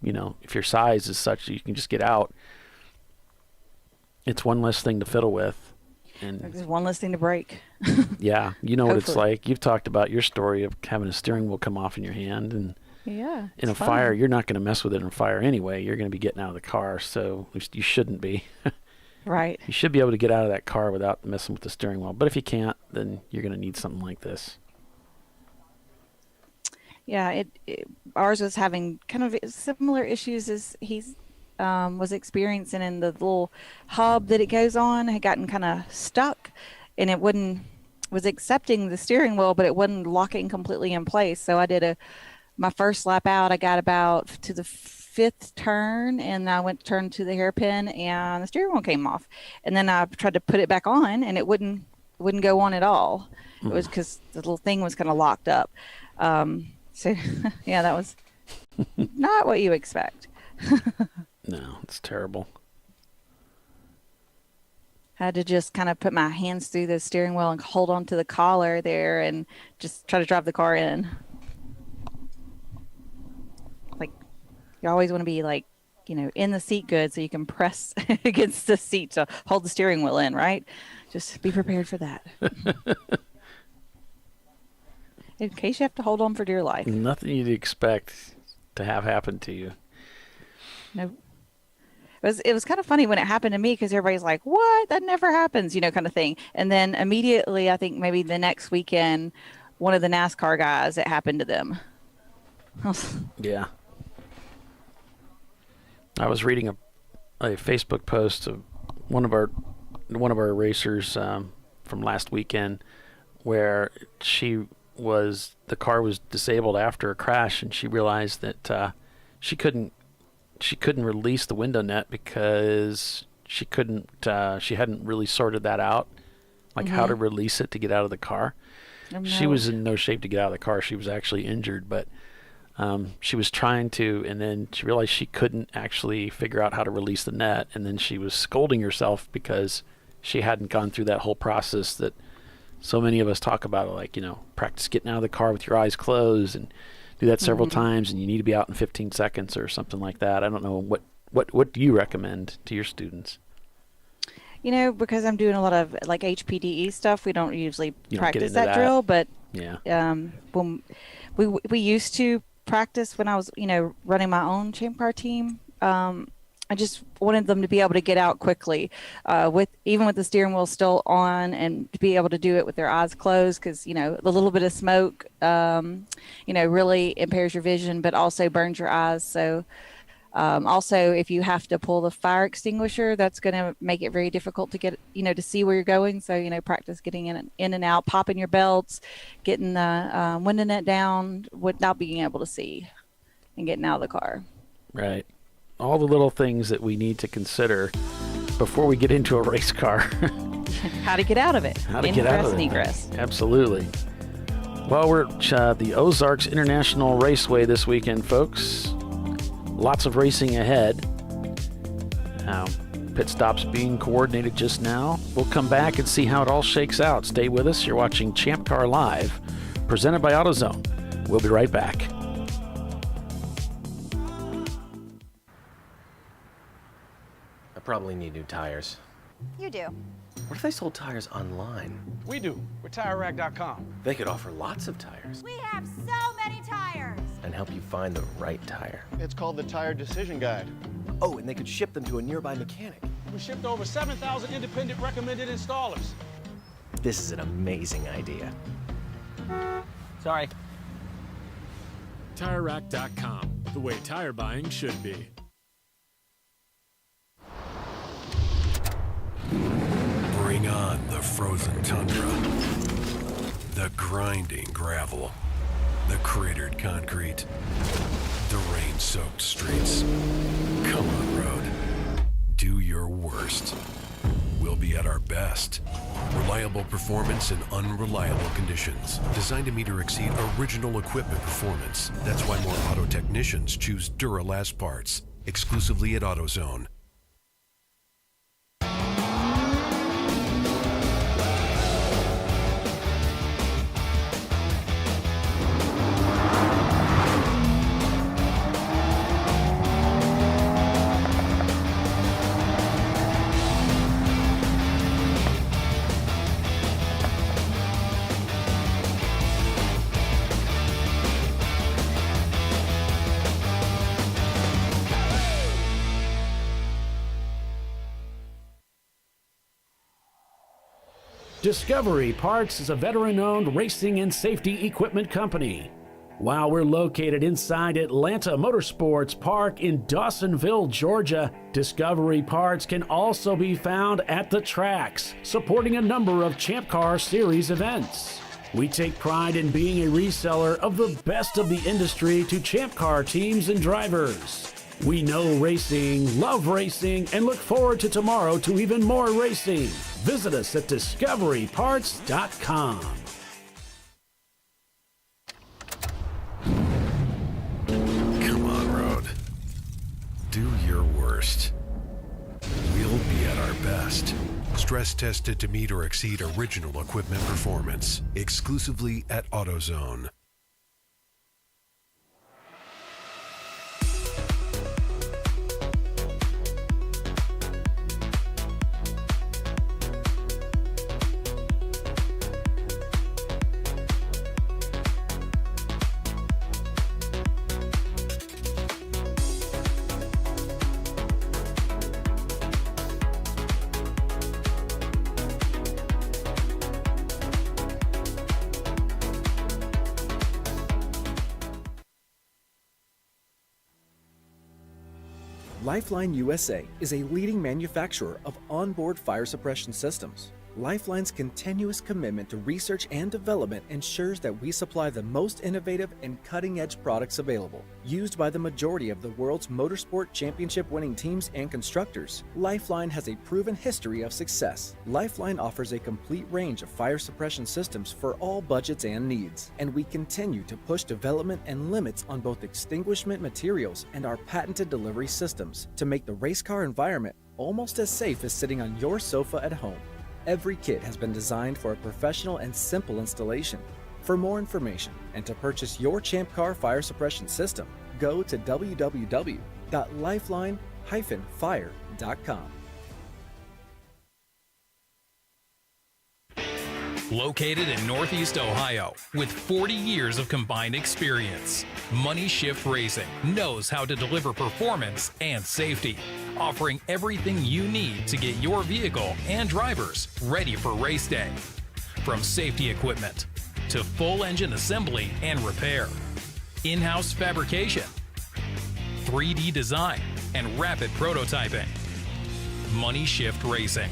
if your size is such that you can just get out. It's one less thing to fiddle with. And there's one less thing to break. Yeah, what it's like. You've talked about your story of having a steering wheel come off in your hand, and in a fire, you're not going to mess with it in a fire anyway. You're going to be getting out of the car, so you shouldn't be. Right. You should be able to get out of that car without messing with the steering wheel. But if you can't, then you're going to need something like this. Yeah, ours was having kind of similar issues as he's was experiencing, in the little hub that it goes on had gotten kind of stuck, and it was accepting the steering wheel, but it wasn't locking completely in place. So I did my first lap out. I got about to the fifth turn, and I went to turn to the hairpin, and the steering wheel came off. And then I tried to put it back on, and it wouldn't go on at all. It was because the little thing was kind of locked up. So, yeah, that was not what you expect. No, it's terrible. Had to just kind of put my hands through the steering wheel and hold on to the collar there and just try to drive the car in. Like, you always want to be like, in the seat good so you can press against the seat to hold the steering wheel in, right? Just be prepared for that. In case you have to hold on for dear life. Nothing you'd expect to have happen to you. No. It was kind of funny when it happened to me because everybody's like, what? That never happens, kind of thing. And then immediately, I think maybe the next weekend, one of the NASCAR guys, it happened to them. Yeah. I was reading a Facebook post of one of our racers from last weekend where the car was disabled after a crash, and she realized that she couldn't release the window net because she hadn't really sorted that out, like how to release it to get out of the car. Oh, no. She was in no shape to get out of the car. She was actually injured, but she was trying to, and then she realized she couldn't actually figure out how to release the net, and then she was scolding herself because she hadn't gone through that whole process that so many of us talk about, like, practice getting out of the car with your eyes closed and do that several times, and you need to be out in 15 seconds or something like that. I don't know, what do you recommend to your students? Because I'm doing a lot of like HPDE stuff, we don't usually practice that drill, but when we used to practice when I was, running my own ChampCar team. I just wanted them to be able to get out quickly, even with the steering wheel still on, and to be able to do it with their eyes closed, because the little bit of smoke, really impairs your vision, but also burns your eyes. So, also, if you have to pull the fire extinguisher, that's going to make it very difficult to get, to see where you're going. So, practice getting in and out, popping your belts, getting the window net down without being able to see, and getting out of the car. Right. All the little things that we need to consider before we get into a race car. How to get out of it. How to get out of it. Egress. Absolutely. Well, we're at the Ozarks International Raceway this weekend, folks. Lots of racing ahead. Pit stops being coordinated just now. We'll come back and see how it all shakes out. Stay with us. You're watching ChampCar.Live, presented by AutoZone. We'll be right back. I probably need new tires. You do. What if they sold tires online? We do. We're TireRack.com. They could offer lots of tires. We have so many tires. And help you find the right tire. It's called the Tire Decision Guide. Oh, and they could ship them to a nearby mechanic. We shipped over 7,000 independent recommended installers. This is an amazing idea. Sorry. TireRack.com, the way tire buying should be. Bring on the frozen tundra, the grinding gravel, the cratered concrete, the rain-soaked streets. Come on, road. Do your worst. We'll be at our best. Reliable performance in unreliable conditions. Designed to meet or exceed original equipment performance. That's why more auto technicians choose Duralast parts. Exclusively at AutoZone. Discovery Parts is a veteran-owned racing and safety equipment company. While we're located inside Atlanta Motorsports Park in Dawsonville, Georgia, Discovery Parts can also be found at the tracks, supporting a number of Champ Car Series events. We take pride in being a reseller of the best of the industry to Champ Car teams and drivers. We know racing, love racing, and look forward to tomorrow to even more racing. Visit us at discoveryparts.com. worst. We'll be at our best. Stress tested to meet or exceed original equipment performance. Exclusively at AutoZone. Lifeline USA is a leading manufacturer of onboard fire suppression systems. Lifeline's continuous commitment to research and development ensures that we supply the most innovative and cutting-edge products available. Used by the majority of the world's motorsport championship-winning teams and constructors, Lifeline has a proven history of success. Lifeline offers a complete range of fire suppression systems for all budgets and needs, and we continue to push development and limits on both extinguishment materials and our patented delivery systems to make the race car environment almost as safe as sitting on your sofa at home. Every kit has been designed for a professional and simple installation. For more information and to purchase your ChampCar fire suppression system, go to www.lifeline-fire.com. Located in Northeast Ohio with 40 years of combined experience, Money Shift Racing knows how to deliver performance and safety, offering everything you need to get your vehicle and drivers ready for race day. From safety equipment to full engine assembly and repair, in-house fabrication, 3D design, and rapid prototyping. Money Shift Racing.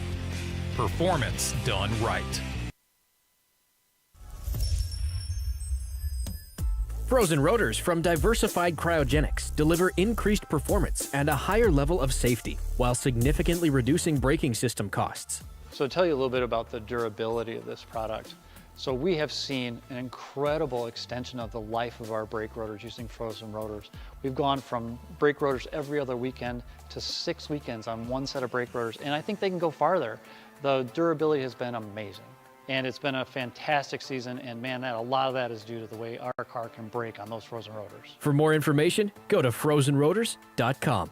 Performance done right. Frozen rotors from Diversified Cryogenics deliver increased performance and a higher level of safety, while significantly reducing braking system costs. So to tell you a little bit about the durability of this product. So we have seen an incredible extension of the life of our brake rotors using frozen rotors. We've gone from brake rotors every other weekend to 6 weekends on one set of brake rotors, and I think they can go farther. The durability has been amazing. And it's been a fantastic season, and man, a lot of that is due to the way our car can brake on those frozen rotors. For more information, go to frozenrotors.com.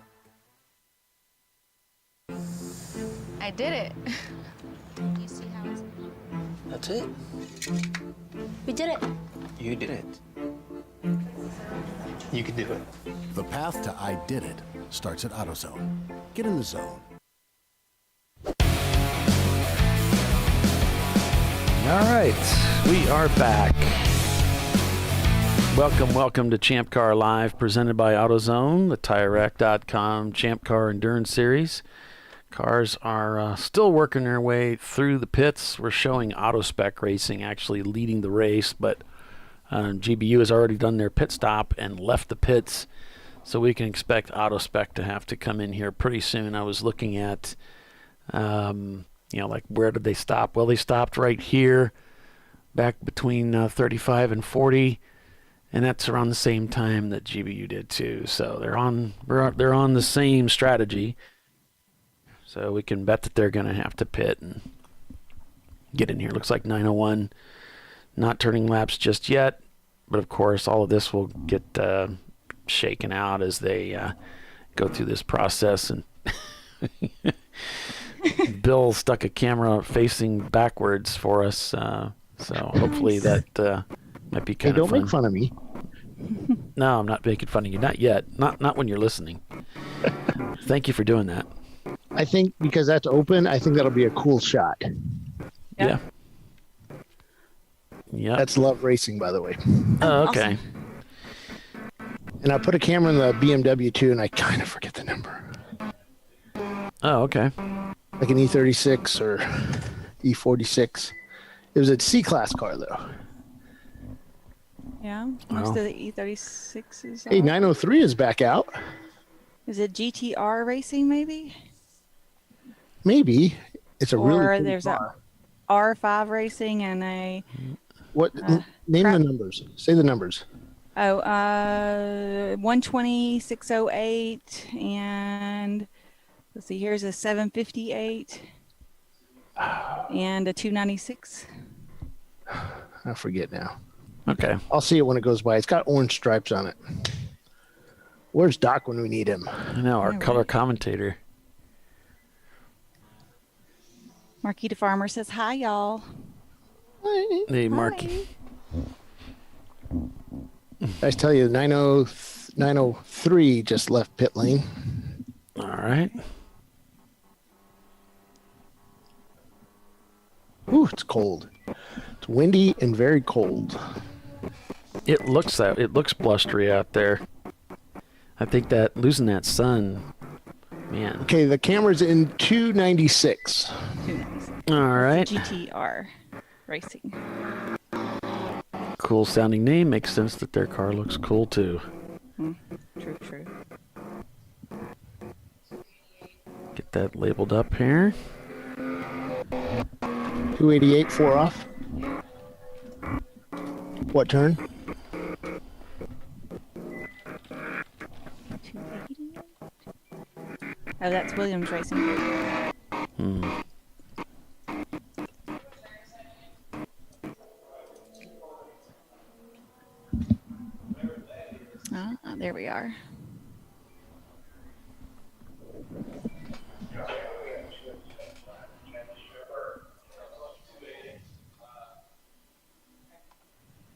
I did it. You see how it's... That's it. We did it. You did it. You can do it. The path to I did it starts at AutoZone. Get in the zone. All right, we are back. Welcome to ChampCar.Live, presented by AutoZone, the TireRack.com Champ Car Endurance Series. Cars are still working their way through the pits. We're showing AutoSpec Racing actually leading the race, but GBU has already done their pit stop and left the pits, so we can expect AutoSpec to have to come in here pretty soon. I was looking at... like where did they stop? Well, they stopped right here, back between 35 and 40, and that's around the same time that GBU did too. So they're on the same strategy. So we can bet that they're going to have to pit and get in here. Looks like 901, not turning laps just yet, but of course all of this will get shaken out as they go through this process. And Bill stuck a camera facing backwards for us, so hopefully that might be kind of fun. Don't make fun of me. No, I'm not making fun of you. Not yet. Not when you're listening. Thank you for doing that. I think because that's open, I think that'll be a cool shot. Yeah. Yeah. That's Love Racing, by the way. Oh, okay. Awesome. And I put a camera in the BMW too, and I kind of forget the number. Oh, okay. Like an E36 or E46. It was a C-Class car, though. Yeah, most of the E36s. Hey, 903 is back out. Is it GTR Racing, maybe? Maybe. It's a really cool there's car. a R5 Racing and a... What? Name the numbers. Say the numbers. 120, 608, and So see, here's a 758 and a 296. I forget now. Okay. I'll see it when it goes by. It's got orange stripes on it. Where's Doc when we need him? I know, our color commentator. Marquita Farmer says, hi, y'all. Hey, Marky. I tell you, 903 just left pit lane. All right. Ooh, it's cold. It's windy and very cold. It looks blustery out there. I think that losing that sun, man. Okay, the camera's in 296. 296. All right. GTR Racing. Cool sounding name. Makes sense that their car looks cool too. True. Get that labeled up here. 288, 4 off. What turn? 288. Oh, that's Williams Racing. There we are.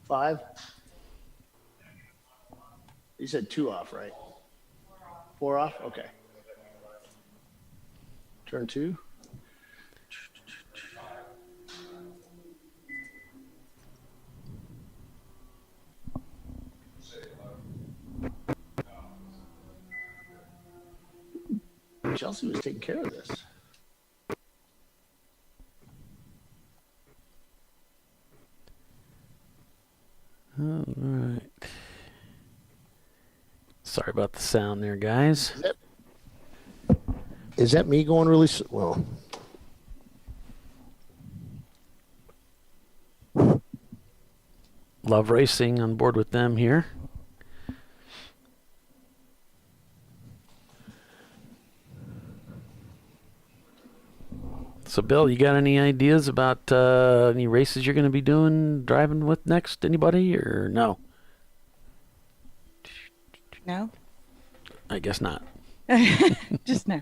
Five. You said 2 off, right? 4 off? Okay. Turn 2. Chelsea was taking care of this. All right. Sorry about the sound there, guys. Is that me going really well? Love Racing on board with them here. So, Bill, you got any ideas about any races you're going to be driving with next? Anybody, or no? No. I guess not. Just no.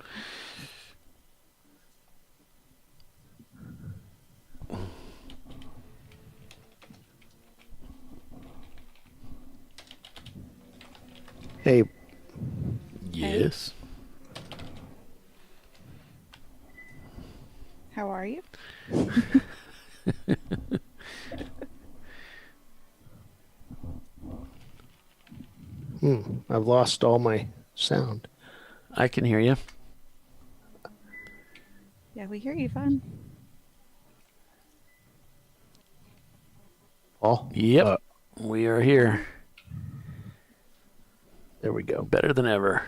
Hey. Yes. How are you? I've lost all my sound. I can hear you. Yeah, we hear you fine. Paul? Yep. We are here. There we go. Better than ever.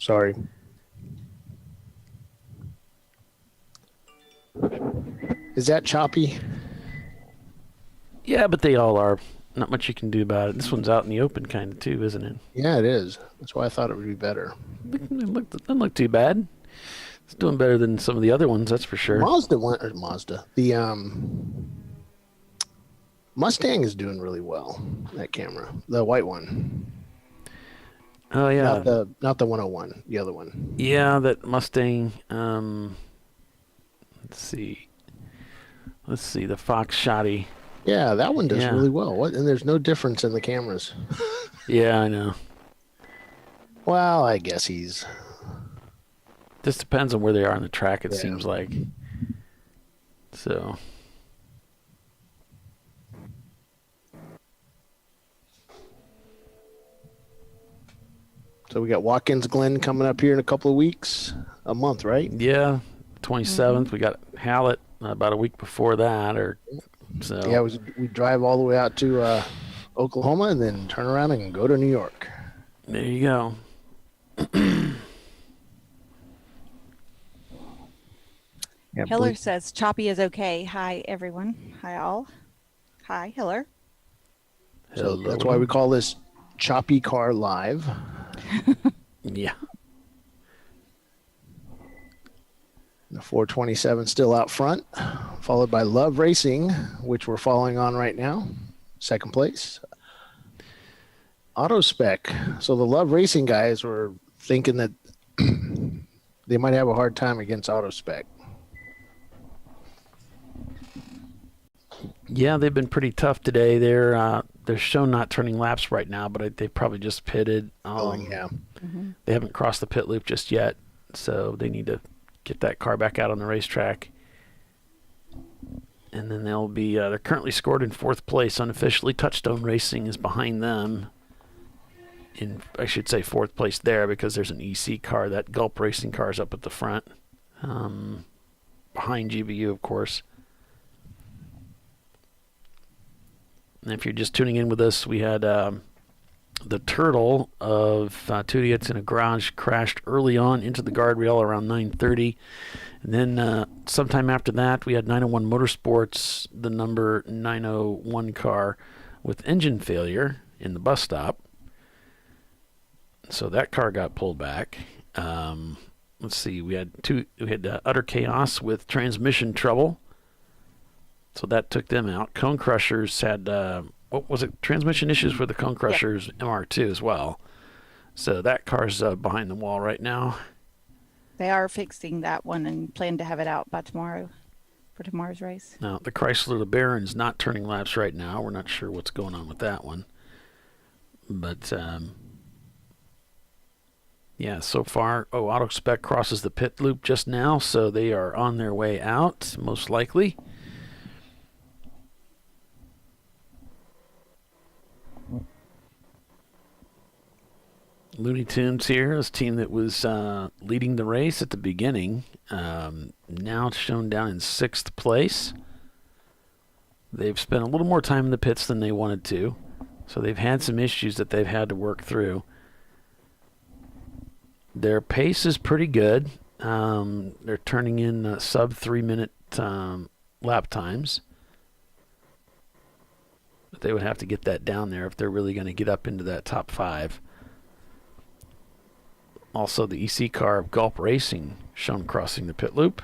Sorry. Is that choppy? Yeah, but they all are. Not much you can do about it. This one's out in the open kind of too, isn't it? Yeah, it is. That's why I thought it would be better. Doesn't look too bad. It's doing better than some of the other ones, that's for sure. The Mustang is doing really well. That camera, the white one. Oh yeah, not the 101, the other one. Yeah, that Mustang. Let's see, the Fox Shotty. Yeah, that one does really well. And there's no difference in the cameras. Yeah, I know. Well, I guess he's. Just depends on where they are on the track. It seems like. So. So we got Watkins Glen coming up here in a couple of weeks, a month, right? Yeah, 27th. We got Hallett about a week before that, or so. Yeah, we drive all the way out to Oklahoma and then turn around and go to New York. There you go. Hiller says choppy is okay. Hi, everyone. Hi, all. Hi, Hiller. So that's why we call this ChampCar.Live. Yeah. The 427 still out front, followed by Love Racing, which we're following on right now, second place. Auto Spec. So the Love Racing guys were thinking that they might have a hard time against Auto Spec. Yeah, they've been pretty tough today. They're shown not turning laps right now, but they probably just pitted. Yeah. They haven't crossed the pit loop just yet, so they need to get that car back out on the racetrack. And then they'll be, they're currently scored in fourth place. Unofficially, Touchstone Racing is behind them. I should say fourth place there because there's an EC car. That Gulp Racing car is up at the front. Behind GBU, of course. And if you're just tuning in with us, we had the Turtle of Two Idiots in a Garage crashed early on into the guardrail around 9:30. And then sometime after that, we had 901 Motorsports, the number 901 car, with engine failure in the bus stop. So that car got pulled back. Let's see, we had Utter Chaos with transmission trouble. So that took them out. Cone Crushers had, what was it, transmission issues for the Cone Crushers MR2 as well. So that car's behind the wall right now. They are fixing that one and plan to have it out by tomorrow for tomorrow's race. Now, the Chrysler LeBaron's not turning laps right now. We're not sure what's going on with that one. But, yeah, so far, Auto Spec crosses the pit loop just now, so they are on their way out, most likely. Looney Tunes here, this team that was leading the race at the beginning, now shown down in sixth place. They've spent a little more time in the pits than they wanted to, so they've had some issues that they've had to work through. Their pace is pretty good. They're turning in sub 3-minute lap times. But they would have to get that down there if they're really going to get up into that top 5. Also, the EC car of Gulp Racing shown crossing the pit loop.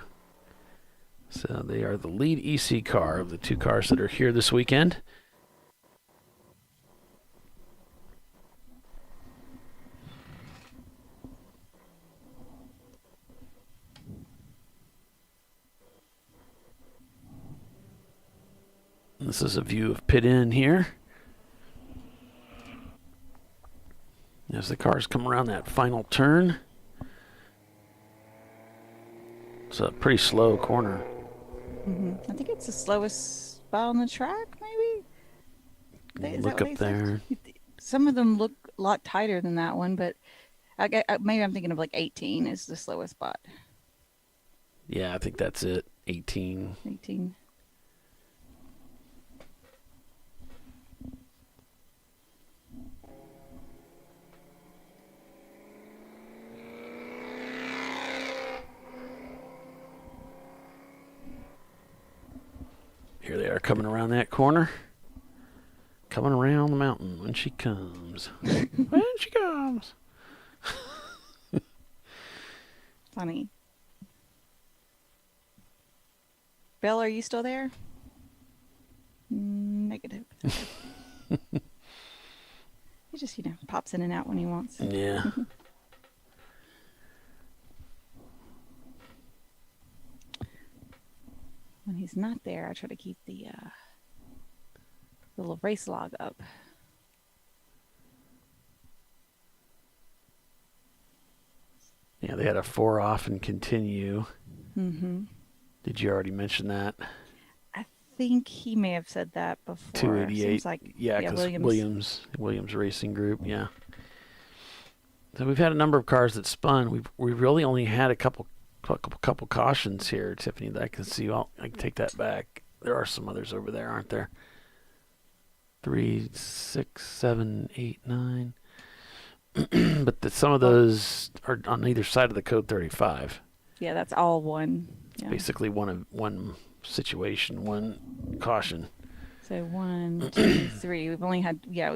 So they are the lead EC car of the two cars that are here this weekend. This is a view of pit in here. As the cars come around that final turn. It's a pretty slow corner. I think it's the slowest spot on the track, maybe? Look up there. Some of them look a lot tighter than that one, but maybe I'm thinking of like 18 is the slowest spot. Yeah, I think that's it. 18. 18. Here they are coming around that corner. Coming around the mountain when she comes. When she comes. Funny. Bill, are you still there? Negative. He just, pops in and out when he wants. Yeah. When he's not there, I try to keep the little race log up. Yeah, they had a 4 off and continue. Mm-hmm. Did you already mention that? I think he may have said that before. 288. Seems like, yeah, because Williams Racing Group, yeah. So we've had a number of cars that spun. We've really only had a couple cautions here, Tiffany, that I can see. Well, I can take that back. There are some others over there, aren't there? 3, 6, 7, 8, 9. But some of those are on either side of the code 35. Yeah, that's all one. It's basically one situation, one caution. So 1, 2, 3. We've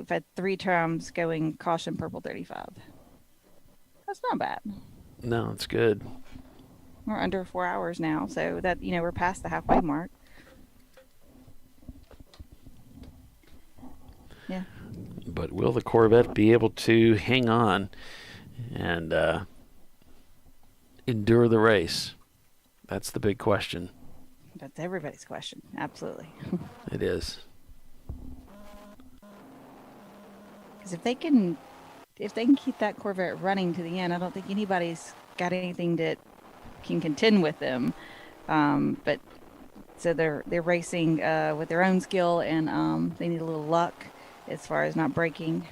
had 3 times going caution purple 35. That's not bad. No, it's good. We're under 4 hours now, so that, we're past the halfway mark. Yeah. But will the Corvette be able to hang on and endure the race? That's the big question. That's everybody's question. Absolutely. It is. Because if they can keep that Corvette running to the end, I don't think anybody's got anything that can contend with them. But so they're racing with their own skill, and they need a little luck as far as not breaking.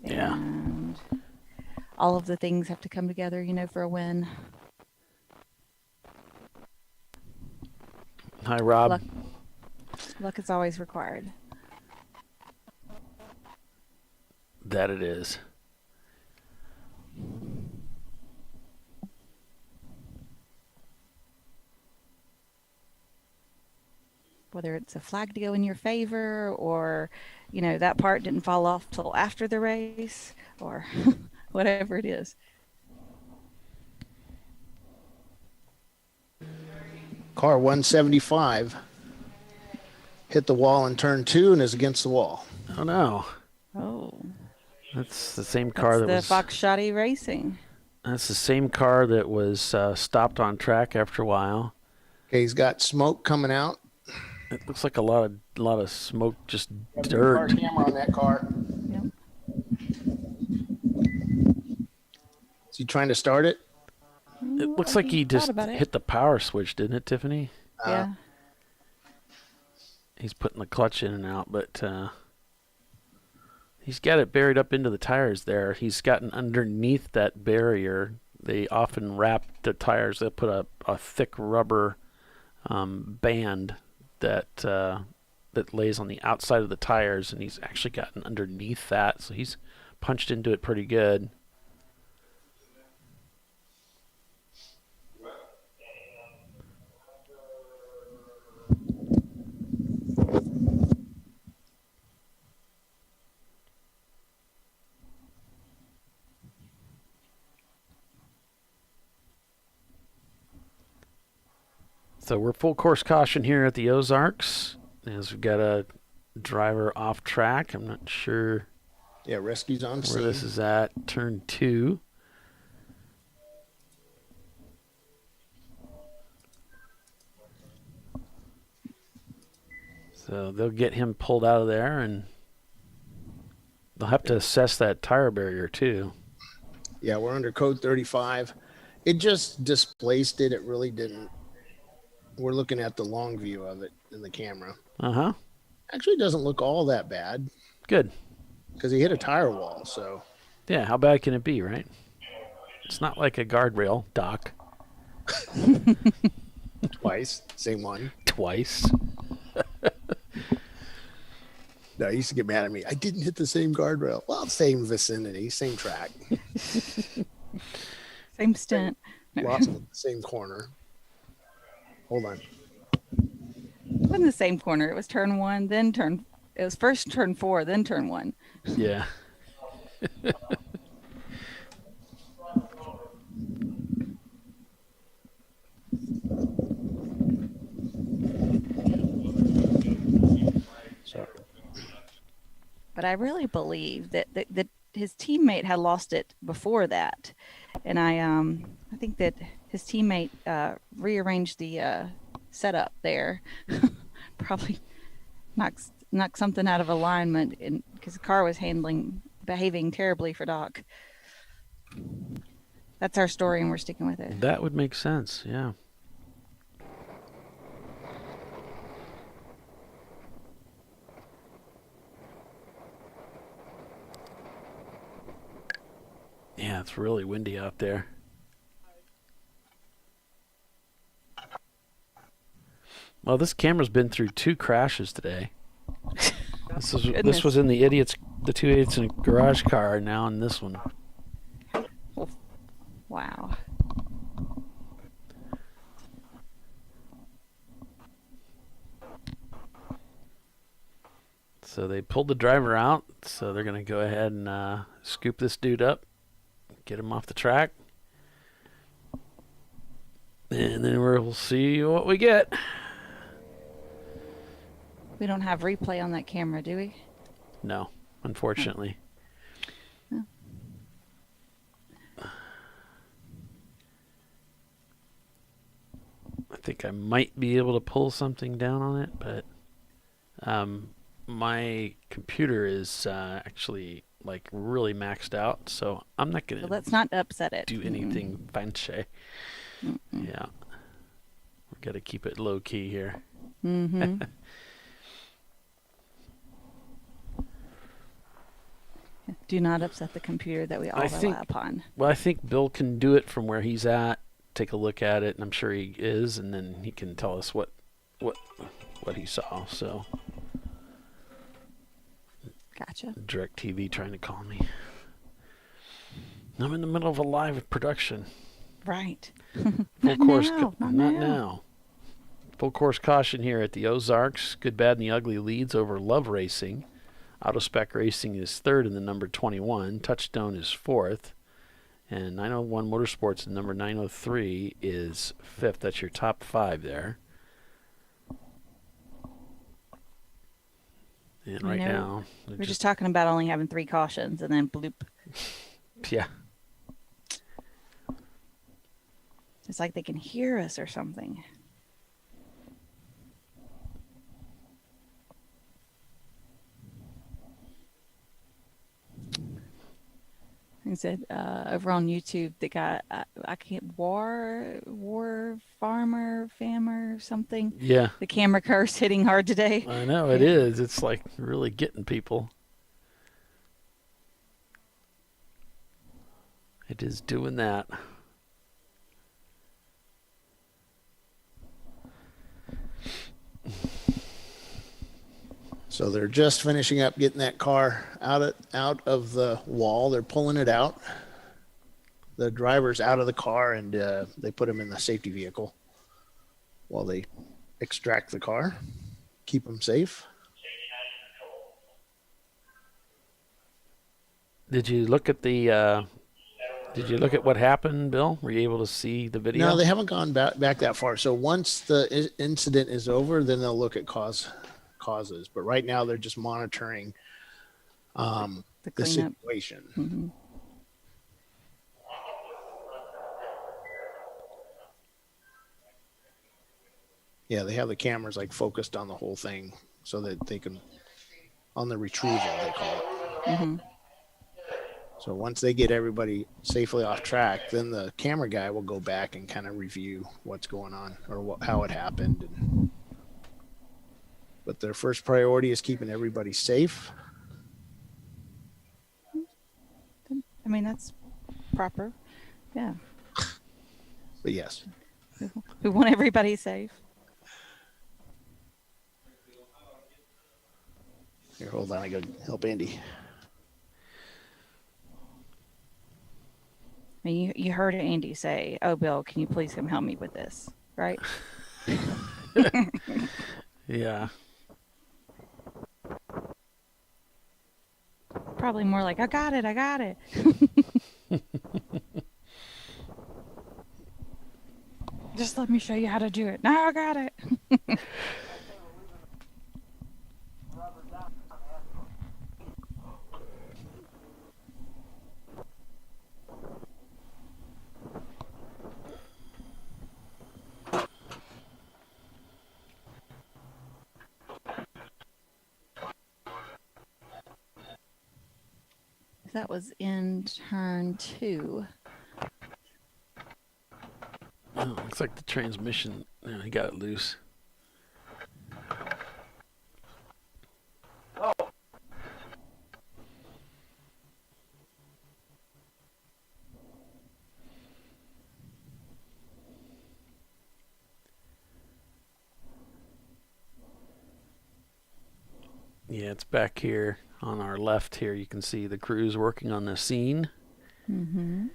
Yeah. And all of the things have to come together, for a win. Hi, Rob. Luck is always required. That it is. Whether it's a flag to go in your favor, or, that part didn't fall off till after the race, or whatever it is. Car 175 hit the wall in turn 2 and is against the wall. Oh, no. Oh. That's the same car that the was... Fox Shoddy Racing. That's the same car that was stopped on track after a while. Okay, he's got smoke coming out. It looks like a lot of smoke, just Got a dirt. camera on that car. Yep. Is he trying to start it? It looks like he just hit the power switch, didn't it, Tiffany? Yeah. He's putting the clutch in and out, but he's got it buried up into the tires there. He's gotten underneath that barrier. They often wrap the tires. They put a thick rubber band that lays on the outside of the tires, and he's actually gotten underneath that, so he's punched into it pretty good. So we're full course caution here at the Ozarks, as we've got a driver off track. I'm not sure. Yeah, rescue's on where this is at. Turn 2. So they'll get him pulled out of there, and they'll have to assess that tire barrier too. Yeah, we're under code 35. It just displaced it. It really didn't. We're looking at the long view of it in the camera. Uh-huh. Actually, it doesn't look all that bad. Good. Because he hit a tire wall, so. Yeah, how bad can it be, right? It's not like a guardrail, Doc. Twice. Same one. Twice. No, he used to get mad at me. I didn't hit the same guardrail. Well, same vicinity, same track. Same stint. Lost the same corner. Hold on. It wasn't the same corner. It was turn 1, then turn. It was first turn 4, then turn 1. Yeah. Sorry. But I really believe that his teammate had lost it before that, and I think that his teammate rearranged the setup there, probably knocked something out of alignment, because the car was behaving terribly for Doc. That's our story, and we're sticking with it. That would make sense, yeah. Yeah, it's really windy out there. Well, this camera's been through 2 crashes today. This was in the 2 idiots in a garage car, and now in this one. Wow. So they pulled the driver out, so they're going to go ahead and scoop this dude up, get him off the track. And then we'll see what we get. We don't have replay on that camera, do we? No, unfortunately. Oh. I think I might be able to pull something down on it, but my computer is actually like really maxed out, so I'm not gonna. So let's not upset it. Do anything fancy. Yeah, we got to keep it low key here. Mm-hmm. Do not upset the computer that we all rely upon. Well, I think Bill can do it from where he's at. Take a look at it, and I'm sure he is, and then he can tell us what he saw. So, gotcha. DirecTV trying to call me. I'm in the middle of a live production. Right. Full course. Not now. Full course caution here at the Ozarks. Good, bad, and the ugly leads over Love Racing. Autospec Racing is third in the number 21. Touchstone is fourth. And 901 Motorsports in number 903 is fifth. That's your top five there. And right now, we're just talking about only having 3 cautions, and then bloop. Yeah. It's like they can hear us or something. He said over on YouTube, the guy, I can't, War Farmer, Fammer, something. Yeah. The camera car's hitting hard today. I know, it is. It's like really getting people. It is doing that. So they're just finishing up getting that car out of the wall. They're pulling it out. The driver's out of the car, and they put him in the safety vehicle while they extract the car, keep him safe. Did you look at the? Did you look at what happened, Bill? Were you able to see the video? No, they haven't gone back that far. So once the incident is over, then they'll look at causes. But right now, they're just monitoring the situation. Mm-hmm. Yeah, they have the cameras like focused on the whole thing so that they can, on the retrieval, they call it. Mm-hmm. So once they get everybody safely off track, then the camera guy will go back and kind of review what's going on or how it happened. But their first priority is keeping everybody safe. I mean, that's proper. Yeah. But yes. We want everybody safe. Here, hold on. I go help Andy. I mean, you heard Andy say, "Oh, Bill, can you please come help me with this?" Right? Yeah. Probably more like, I got it. Just let me show you how to do it. No, I got it. That was in turn 2. Oh, looks like the transmission. Yeah, he got it loose. Yeah, it's back here on our left here. You can see the crews working on the scene. Mm-hmm.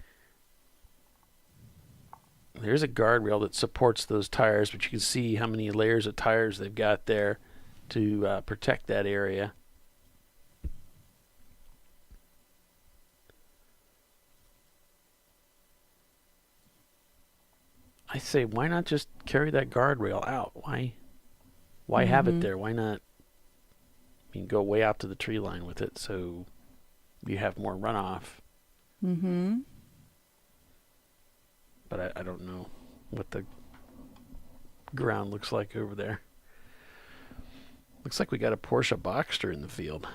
There's a guardrail that supports those tires, but you can see how many layers of tires they've got there to protect that area. I say, why not just carry that guardrail out? Why have it there? Why not? I mean, go way out to the tree line with it so you have more runoff. Mm-hmm. But I don't know what the ground looks like over there. Looks like we got a Porsche Boxster in the field.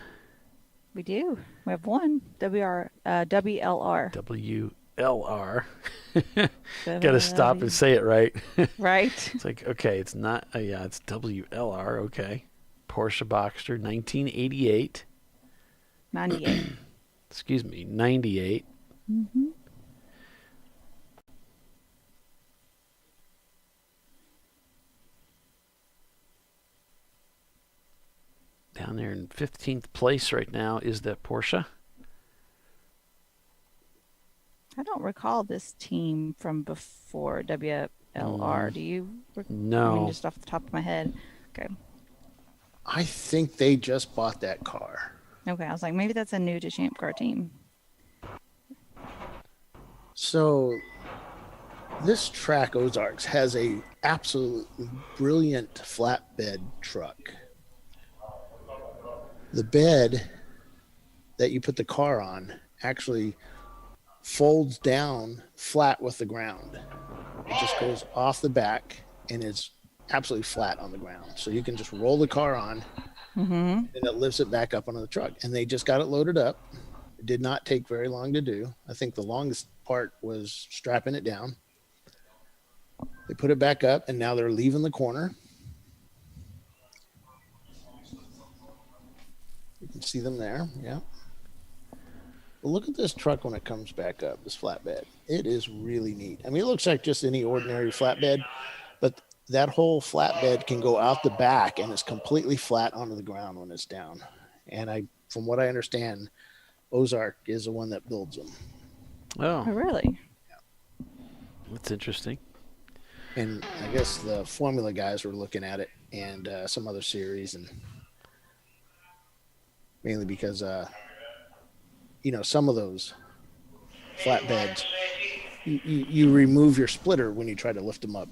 We do. We have one. WLR. WLR. Got to stop and say it right. Right. It's like, okay, it's not, yeah, it's WLR, okay. Porsche Boxster, 1988. 98. Excuse me, 98. Mm-hmm. Down there in 15th place right now is that Porsche. I don't recall this team from before WLR. Do you? No. I mean, just off the top of my head. Okay. I think they just bought that car. Okay. I was like, maybe that's a new to Champ Car team. So this track, Ozarks, has a absolutely brilliant flatbed truck. The bed that you put the car on actually folds down flat with the ground. It just goes off the back and is absolutely flat on the ground. So you can just roll the car on and it lifts it back up onto the truck. And they just got it loaded up. It did not take very long to do. I think the longest part was strapping it down. They put it back up and now they're leaving the corner. You can see them there. Yeah. But look at this truck when it comes back up, this flatbed. It is really neat. I mean, it looks like just any ordinary flatbed, but that whole flatbed can go out the back and is completely flat onto the ground when it's down. And from what I understand, Ozark is the one that builds them. Oh, really? Yeah. That's interesting. And I guess the Formula guys were looking at it and some other series, and mainly because, some of those flatbeds, you remove your splitter when you try to lift them up,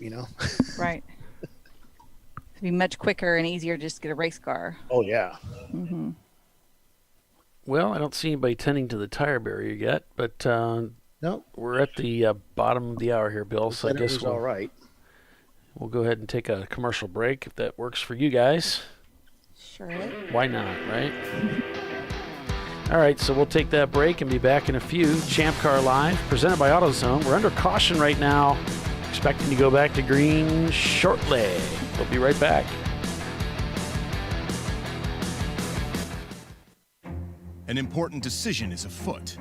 Right. It'd be much quicker and easier to just get a race car. Oh, yeah. Mm-hmm. Well, I don't see anybody tending to the tire barrier yet, but nope. We're at the bottom of the hour here, Bill, so I guess all right. We'll go ahead and take a commercial break if that works for you guys. Sure. Why not, right? All right, so we'll take that break and be back in a few. Champ Car Live, presented by AutoZone. We're under caution right now, expecting to go back to green shortly. We'll be right back. An important decision is afoot.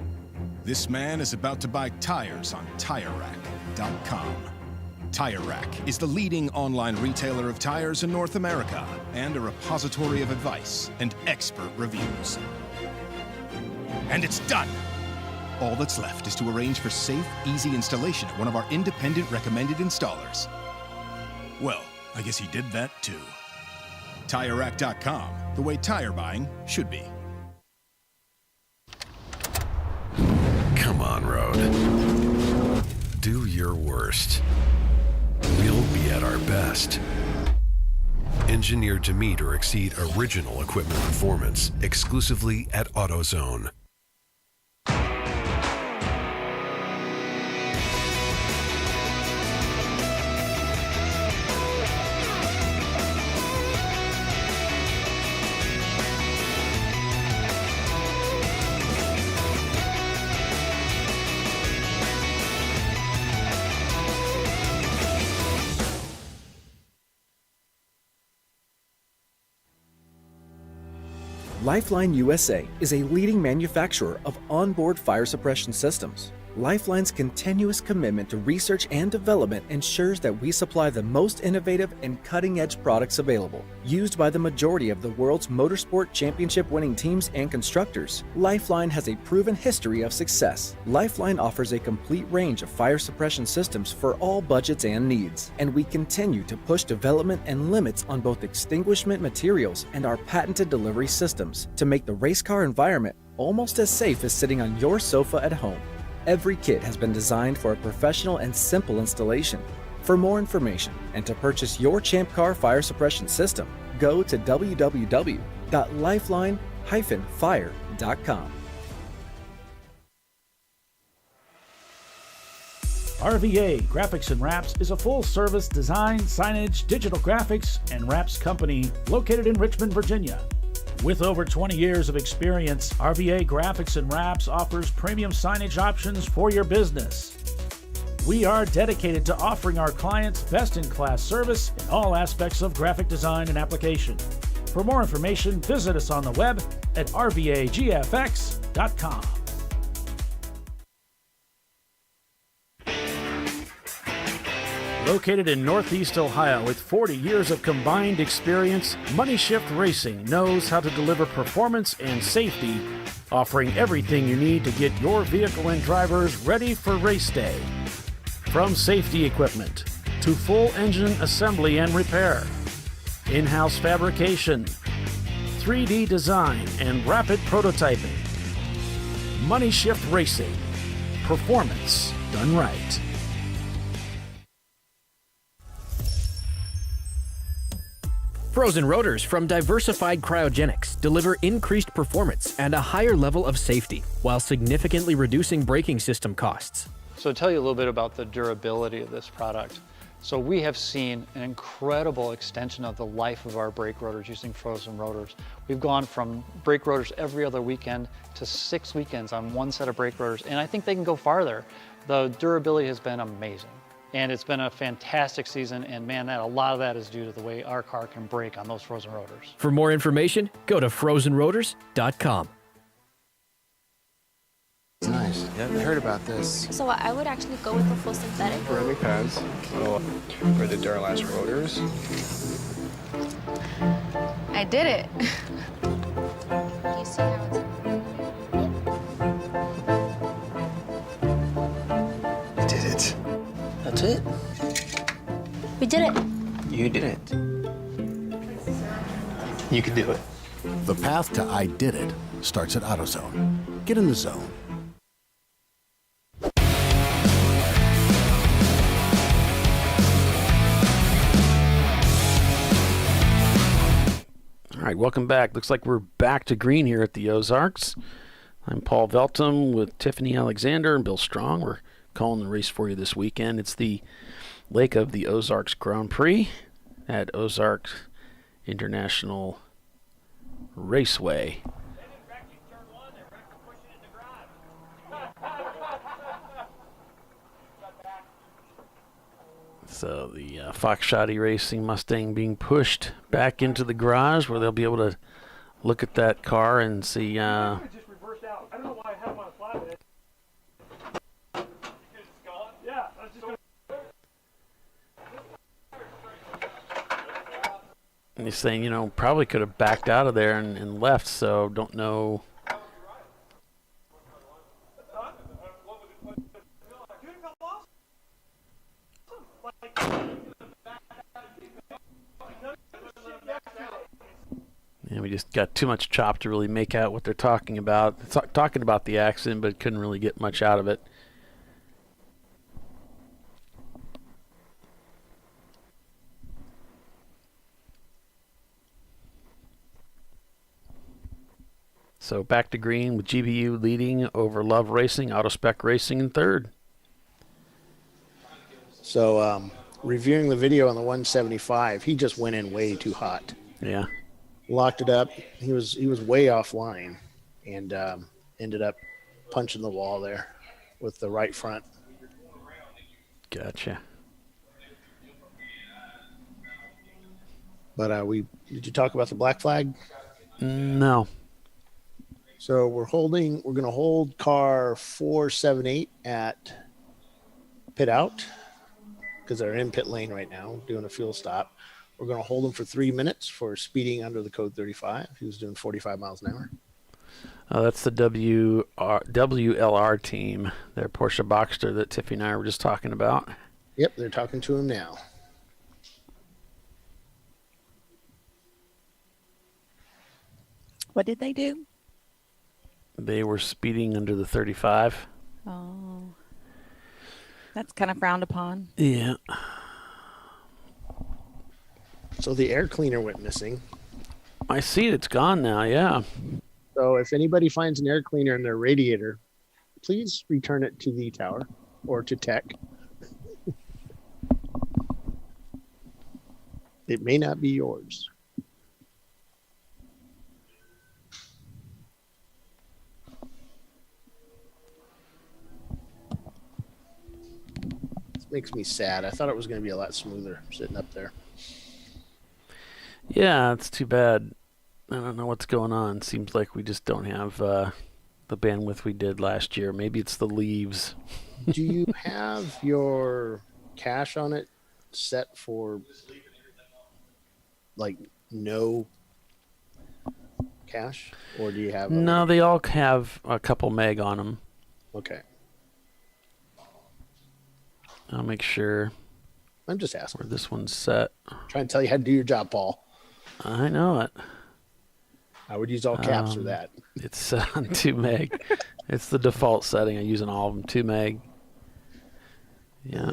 This man is about to buy tires on TireRack.com. Tire Rack is the leading online retailer of tires in North America and a repository of advice and expert reviews. And it's done! All that's left is to arrange for safe, easy installation at one of our independent recommended installers. Well, I guess he did that too. TireRack.com, the way tire buying should be. Come on, Road. Do your worst. We'll be at our best. Engineered to meet or exceed original equipment performance exclusively at AutoZone. Lifeline USA is a leading manufacturer of onboard fire suppression systems. Lifeline's continuous commitment to research and development ensures that we supply the most innovative and cutting-edge products available, used by the majority of the world's motorsport championship-winning teams and constructors. Lifeline has a proven history of success. Lifeline offers a complete range of fire suppression systems for all budgets and needs, and we continue to push development and limits on both extinguishment materials and our patented delivery systems to make the race car environment almost as safe as sitting on your sofa at home. Every kit has been designed for a professional and simple installation. For more information and to purchase your ChampCar fire suppression system, go to www.lifeline-fire.com. RVA Graphics and Wraps is a full-service design, signage, digital graphics, and wraps company located in Richmond, Virginia. With over 20 years of experience, RVA Graphics and Wraps offers premium signage options for your business. We are dedicated to offering our clients best-in-class service in all aspects of graphic design and application. For more information, visit us on the web at rvagfx.com. Located in Northeast Ohio with 40 years of combined experience, Money Shift Racing knows how to deliver performance and safety, offering everything you need to get your vehicle and drivers ready for race day. From safety equipment to full engine assembly and repair, in-house fabrication, 3D design, and rapid prototyping. Money Shift Racing. Performance done right. Frozen rotors from Diversified Cryogenics deliver increased performance and a higher level of safety, while significantly reducing braking system costs. So to tell you a little bit about the durability of this product. So we have seen an incredible extension of the life of our brake rotors using frozen rotors. We've gone from brake rotors every other weekend to 6 weekends on one set of brake rotors, and I think they can go farther. The durability has been amazing. And it's been a fantastic season, and man, a lot of that is due to the way our car can brake on those frozen rotors. For more information, go to frozenrotors.com. Nice. Yeah, I heard about this. So I would actually go with the full synthetic. Brake pads. So for the Duralast rotors. I did it. You see how it's... You did it. That's it. We did it. You did it. You can do it. The path to I did it starts at AutoZone. Get in the zone. All right, welcome back. Looks like we're back to green here at the Ozarks. I'm Paul Veltum with Tiffany Alexander and Bill Strong. We're calling the race for you this weekend. It's the Lake of the Ozarks Grand Prix at Ozarks International Raceway. So the Foxshotty Racing Mustang being pushed back into the garage where they'll be able to look at that car and see. And he's saying, probably could have backed out of there and left, so don't know. And we just got too much chop to really make out what they're talking about. Talking about the accident, but couldn't really get much out of it. So back to green with GBU leading over Love Racing, Autospec Racing in third. So reviewing the video on the 175, he just went in way too hot. Yeah. Locked it up. He was way offline and ended up punching the wall there with the right front. Gotcha. But did you talk about the black flag? No. So we're going to hold car 478 at pit out because they're in pit lane right now doing a fuel stop. We're going to hold him for 3 minutes for speeding under the code 35. He was doing 45 miles an hour. That's the WLR team, their Porsche Boxster that Tiffy and I were just talking about. Yep, they're talking to him now. What did they do? They were speeding under the 35. Oh. That's kind of frowned upon. Yeah. So the air cleaner went missing. I see it's gone now, yeah. So if anybody finds an air cleaner in their radiator, please return it to the tower or to tech. It may not be yours. This makes me sad. I thought it was going to be a lot smoother sitting up there. Yeah, it's too bad. I don't know what's going on. Seems like we just don't have the bandwidth we did last year. Maybe it's the leaves. Do you have your cache on it set for like no cache, or do you have? No, they all have a couple meg on them. Okay. I'll make sure. I'm just asking. Where this one's set. Trying to tell you how to do your job, Paul. I know it. I would use all caps for that. It's set on 2 meg. It's the default setting. I use in all of them, 2 meg. Yeah.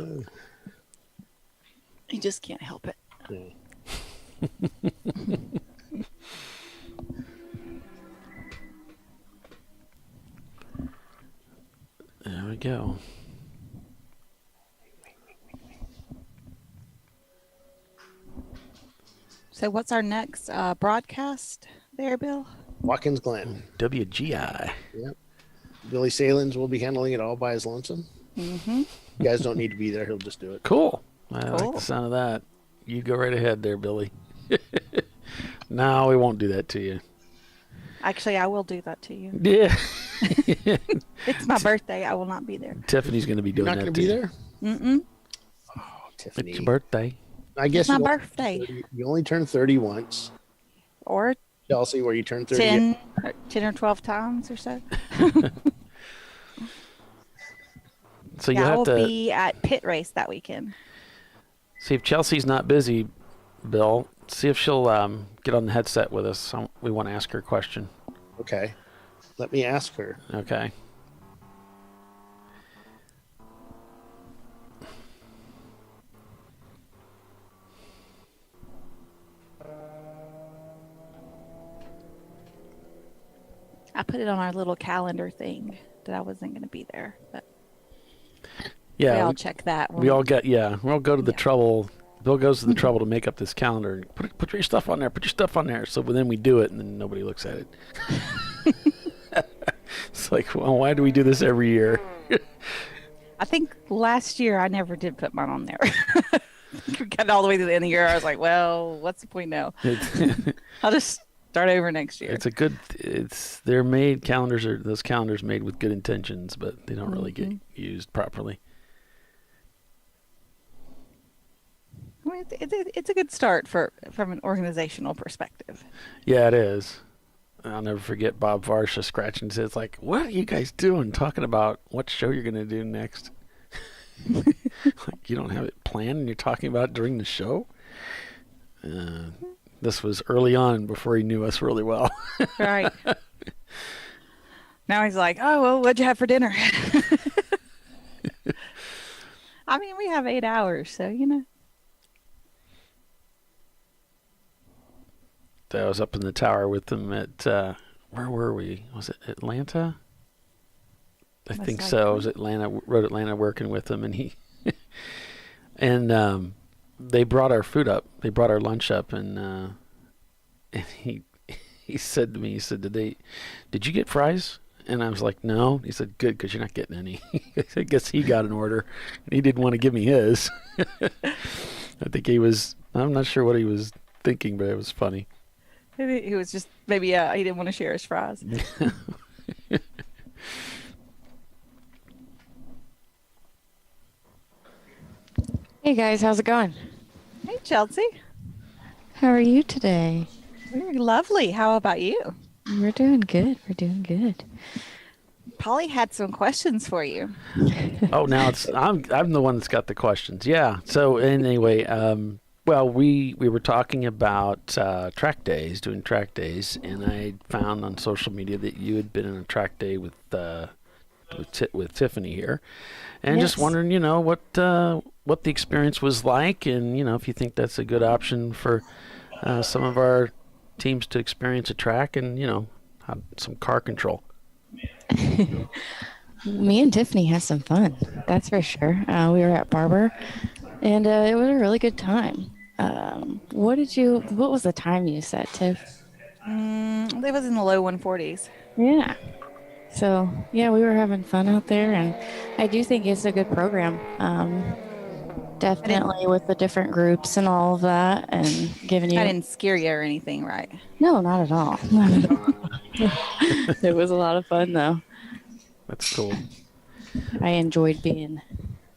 You just can't help it. There we go. So what's our next broadcast there, Bill? Watkins Glen. WGI. Yep. Billy Salins will be handling it all by his lonesome. Mm-hmm. You guys don't need to be there. He'll just do it. Cool. I like the sound of that. You go right ahead there, Billy. No, we won't do that to you. Actually, I will do that to you. Yeah. It's my birthday. I will not be there. Tiffany's going to be doing that. You're not going to be there? Mm-mm. Oh, Tiffany. It's your birthday. I guess It's my birthday. You only turn 30 once. Or Chelsea, where you turn 30. 10 or 12 times or so. So you I have will to be at pit race that weekend. see if Chelsea's not busy, Bill. See if she'll get on the headset with us. We want to ask her a question. Okay. Let me ask her. Okay. I put it on our little calendar thing that I wasn't going to be there, but Yeah, we all check that. We all get we'll go to the trouble. Bill goes to the trouble to make up this calendar. Put your stuff on there. Put your stuff on there. So then we do it, and then nobody looks at it. It's like, well, why do we do this every year? I think last year I never did put mine on there. We got all the way to the end of the year. I was like, well, what's the point now? I'll just start over next year. They're made calendars, or those calendars made with good intentions, but they don't really get used properly. I mean, it's a good start from an organizational perspective. Yeah, it is. I'll never forget Bob Varsha scratching his head. It's like, what are you guys doing? Talking about what show you're going to do next. Like, you don't have it planned and you're talking about it during the show? This was early on before he knew us really well. Right. Now he's like, oh, well, what'd you have for dinner? I mean, we have 8 hours, so, you know. I was up in the tower with them at, where were we? Was it Atlanta? I think so. It was Atlanta, Road Atlanta, working with them, and they brought our food up. They brought our lunch up, and he said to me, he said, did you get fries? And I was like, no. He said, good, because you're not getting any. I guess he got an order, and he didn't want to give me his. I think I'm not sure what he was thinking, but it was funny. Maybe he was just, he didn't want to share his fries. Hey guys, how's it going? Hey Chelsea. How are you today? We're lovely. How about you? We're doing good. We're doing good. Polly had some questions for you. Oh, now I'm the one that's got the questions. Yeah. So anyway, well, we were talking about doing track days, and I found on social media that you had been in a track day with with Tiffany here, and Yes. just wondering, what the experience was like, and if you think that's a good option for some of our teams to experience a track, and have some car control. Me and Tiffany had some fun. That's for sure. We were at Barber, and it was a really good time. What was the time you said, Tiff? It was in the low 140s. Yeah. So, yeah, we were having fun out there, and I do think it's a good program. Definitely with the different groups and all of that, and giving you... I didn't scare you or anything, right? No, not at all. Not at all. It was a lot of fun, though. That's cool. I enjoyed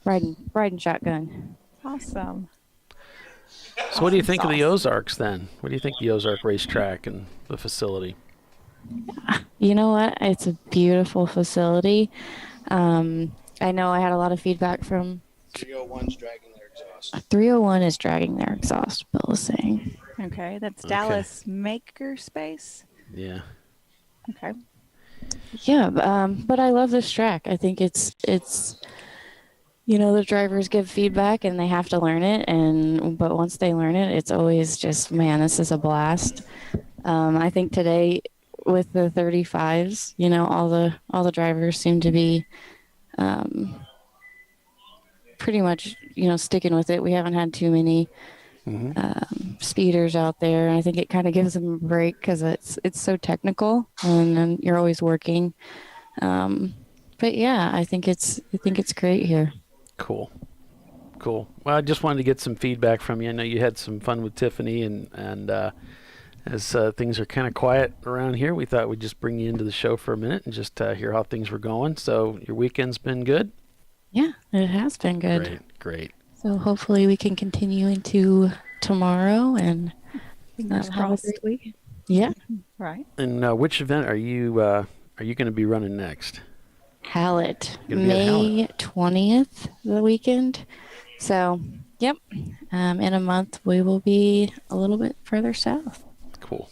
riding shotgun. Awesome. So what do you think of the Ozarks then? What do you think of the Ozark racetrack and the facility? You know what? It's a beautiful facility. I know I had a lot of feedback from... 301's dragging their exhaust. 301 is dragging their exhaust, Bill is saying. Okay, that's Dallas Makerspace. Yeah. Okay. Yeah, but I love this track. I think it's the drivers give feedback and they have to learn it, but once they learn it, it's always just, man, this is a blast. I think today with the 35s, all the drivers seem to be pretty much sticking with it. We haven't had too many speeders out there. I think it kind of gives them a break because it's so technical and you're always working. But yeah, I think it's great here. Cool. Well, I just wanted to get some feedback from you. I know you had some fun with Tiffany, and as things are kind of quiet around here, we thought we'd just bring you into the show for a minute and just hear how things were going. So your weekend's been good? Yeah, it has been good. Great. So hopefully we can continue into tomorrow and have a great week. Yeah. Right. And which event are you going to be running next? Hallett, May 20th, the weekend. So, yep. In a month, we will be a little bit further south. Cool.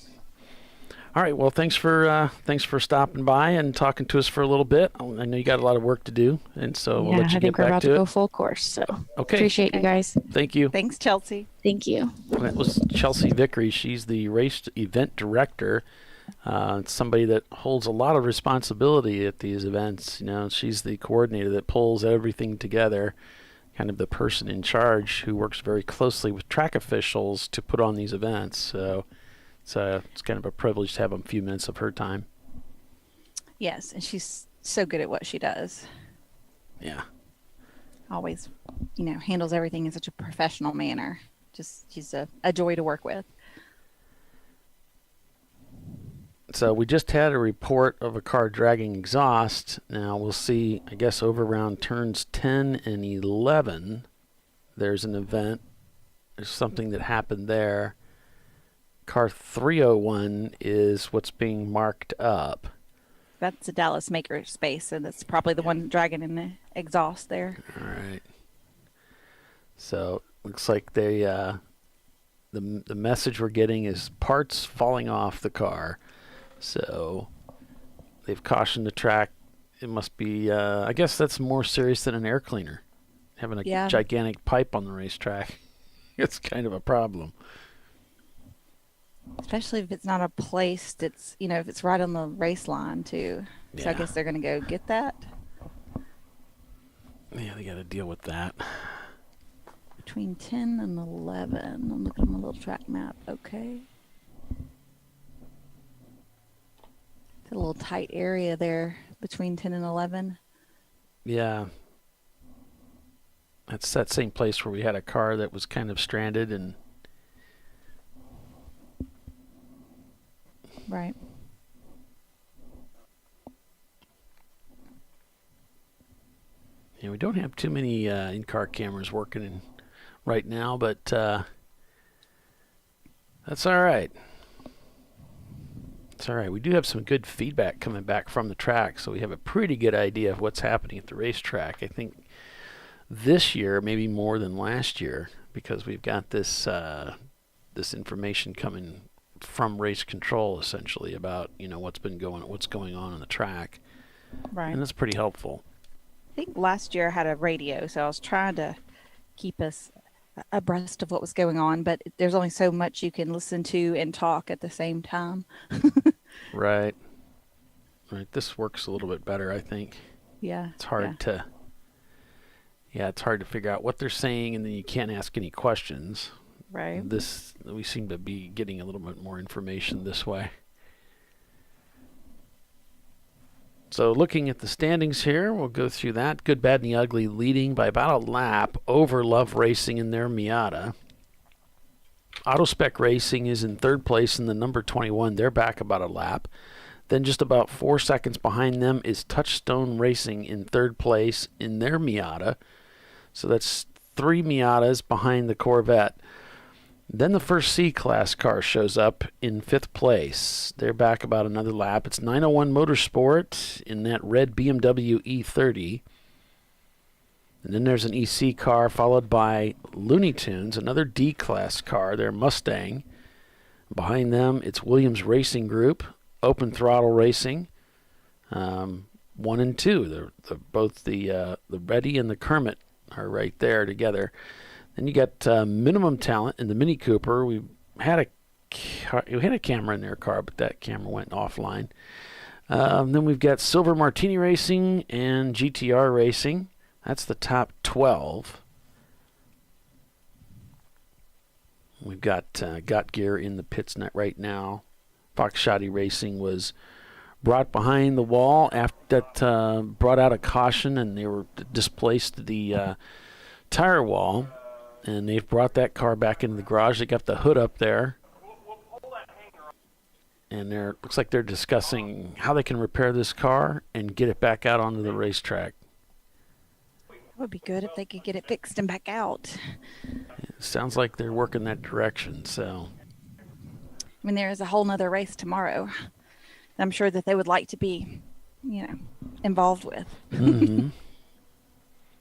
All right. Well, thanks for stopping by and talking to us for a little bit. I know you got a lot of work to do, and so we'll let you get back to it. I think we're about to go full course. So, okay. Appreciate you guys. Thank you. Thanks, Chelsea. Thank you. That was Chelsea Vickery. She's the race event director. Somebody that holds a lot of responsibility at these events. She's the coordinator that pulls everything together, kind of the person in charge who works very closely with track officials to put on these events. So it's kind of a privilege to have a few minutes of her time. Yes, and she's so good at what she does. Yeah. Always, handles everything in such a professional manner. She's a joy to work with. So we just had a report of a car dragging exhaust. Now we'll see, I guess, over around turns 10 and 11, there's an event. There's something that happened there. Car 301 is what's being marked up. That's a Dallas Makerspace, and that's probably the one dragging in the exhaust there. All right. So looks like they the message we're getting is parts falling off the car. So they've cautioned the track. It must be, I guess that's more serious than an air cleaner. Having a gigantic pipe on the racetrack. It's kind of a problem. Especially if it's not a place that's, if it's right on the race line too. Yeah. So I guess they're going to go get that. Yeah, they got to deal with that. Between 10 and 11. I'm looking at my little track map. Okay. It's a little tight area there between 10 and 11. Yeah. That's that same place where we had a car that was kind of stranded and... Right. Yeah, we don't have too many in-car cameras working right now, but that's all right. It's all right. We do have some good feedback coming back from the track, so we have a pretty good idea of what's happening at the racetrack. I think this year, maybe more than last year, because we've got this this information coming from race control, essentially, about what's going on the track. Right. And that's pretty helpful. I think last year I had a radio, so I was trying to keep us abreast of what was going on, but there's only so much you can listen to and talk at the same time. Right. Right. This works a little bit better, I think. Yeah. It's hard to figure out what they're saying, and then you can't ask any questions. Right. We seem to be getting a little bit more information this way. So looking at the standings here, we'll go through that. Good, Bad, and the Ugly leading by about a lap over Love Racing in their Miata. Autospec Racing is in third place in the number 21. They're back about a lap. Then just about 4 seconds behind them is Touchstone Racing in third place in their Miata. So that's 3 Miatas behind the Corvette. Then the first C-Class car shows up in fifth place. They're back about another lap. It's 901 Motorsport in that red BMW E30. And then there's an EC car followed by Looney Tunes, another D-Class car, their Mustang. Behind them, it's Williams Racing Group, Open Throttle Racing, 1 and 2. They're both the Reddy and the Kermit are right there together. Then you got Minimum Talent in the Mini Cooper. We had a camera in their car, but that camera went offline. Then we've got Silver Martini Racing and GTR Racing. That's the top 12. We've got Gear in the pits net right now. Fox Shotty Racing was brought behind the wall after that brought out a caution, and they were displaced the tire wall. And they've brought that car back into the garage. They got the hood up there. And looks like they're discussing how they can repair this car and get it back out onto the racetrack. It would be good if they could get it fixed and back out. It sounds like they're working that direction. So, I mean, there is a whole nother race tomorrow. I'm sure that they would like to be, involved with. Mm-hmm.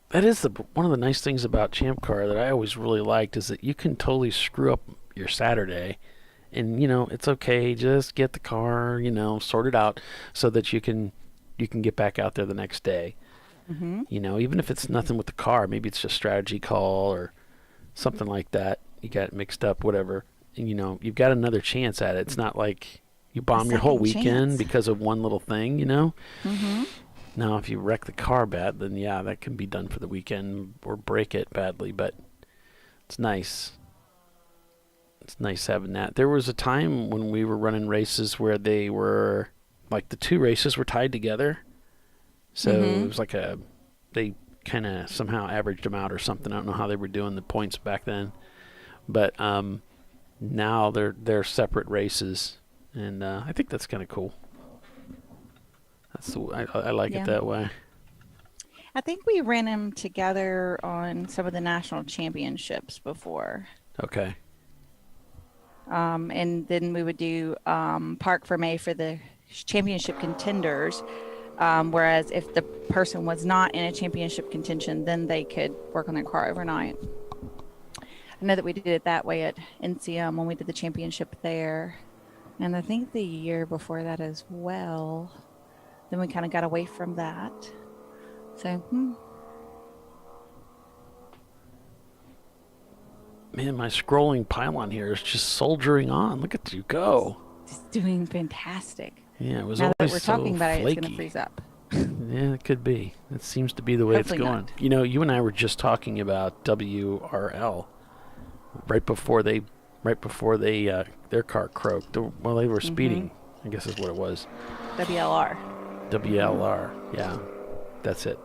That is one of the nice things about Champ Car that I always really liked is that you can totally screw up your Saturday, and it's okay. Just get the car, sorted out so that you can get back out there the next day. Mm-hmm. Even if it's nothing with the car, maybe it's just strategy call or something like that. You got it mixed up, whatever. And you've got another chance at it. It's not like you bomb your whole weekend because of one little thing. Mm-hmm. Now, if you wreck the car bad, then that can be done for the weekend or break it badly, but it's nice. It's nice having that. There was a time when we were running races where they were, like the 2 races were tied together. So it was like they kind of somehow averaged them out or something. I don't know how they were doing the points back then. But now they're separate races, and I think that's kind of cool. I like it that way. I think we ran them together on some of the national championships before. Okay. And then we would do Parc Fermé for the championship contenders. Whereas if the person was not in a championship contention, then they could work on their car overnight. I know that we did it that way at NCM when we did the championship there. And I think the year before that as well. Then we kind of got away from that. So, Man, my scrolling pylon here is just soldiering on. Look at you go. It's doing fantastic. Yeah, it was now always that we're so talking about flaky. it's going to freeze up. Yeah, it could be. It seems to be the way Hopefully it's going. not. You and I were just talking about WRL right before they their car croaked. Well, they were speeding, I guess is what it was. WLR, yeah, that's it.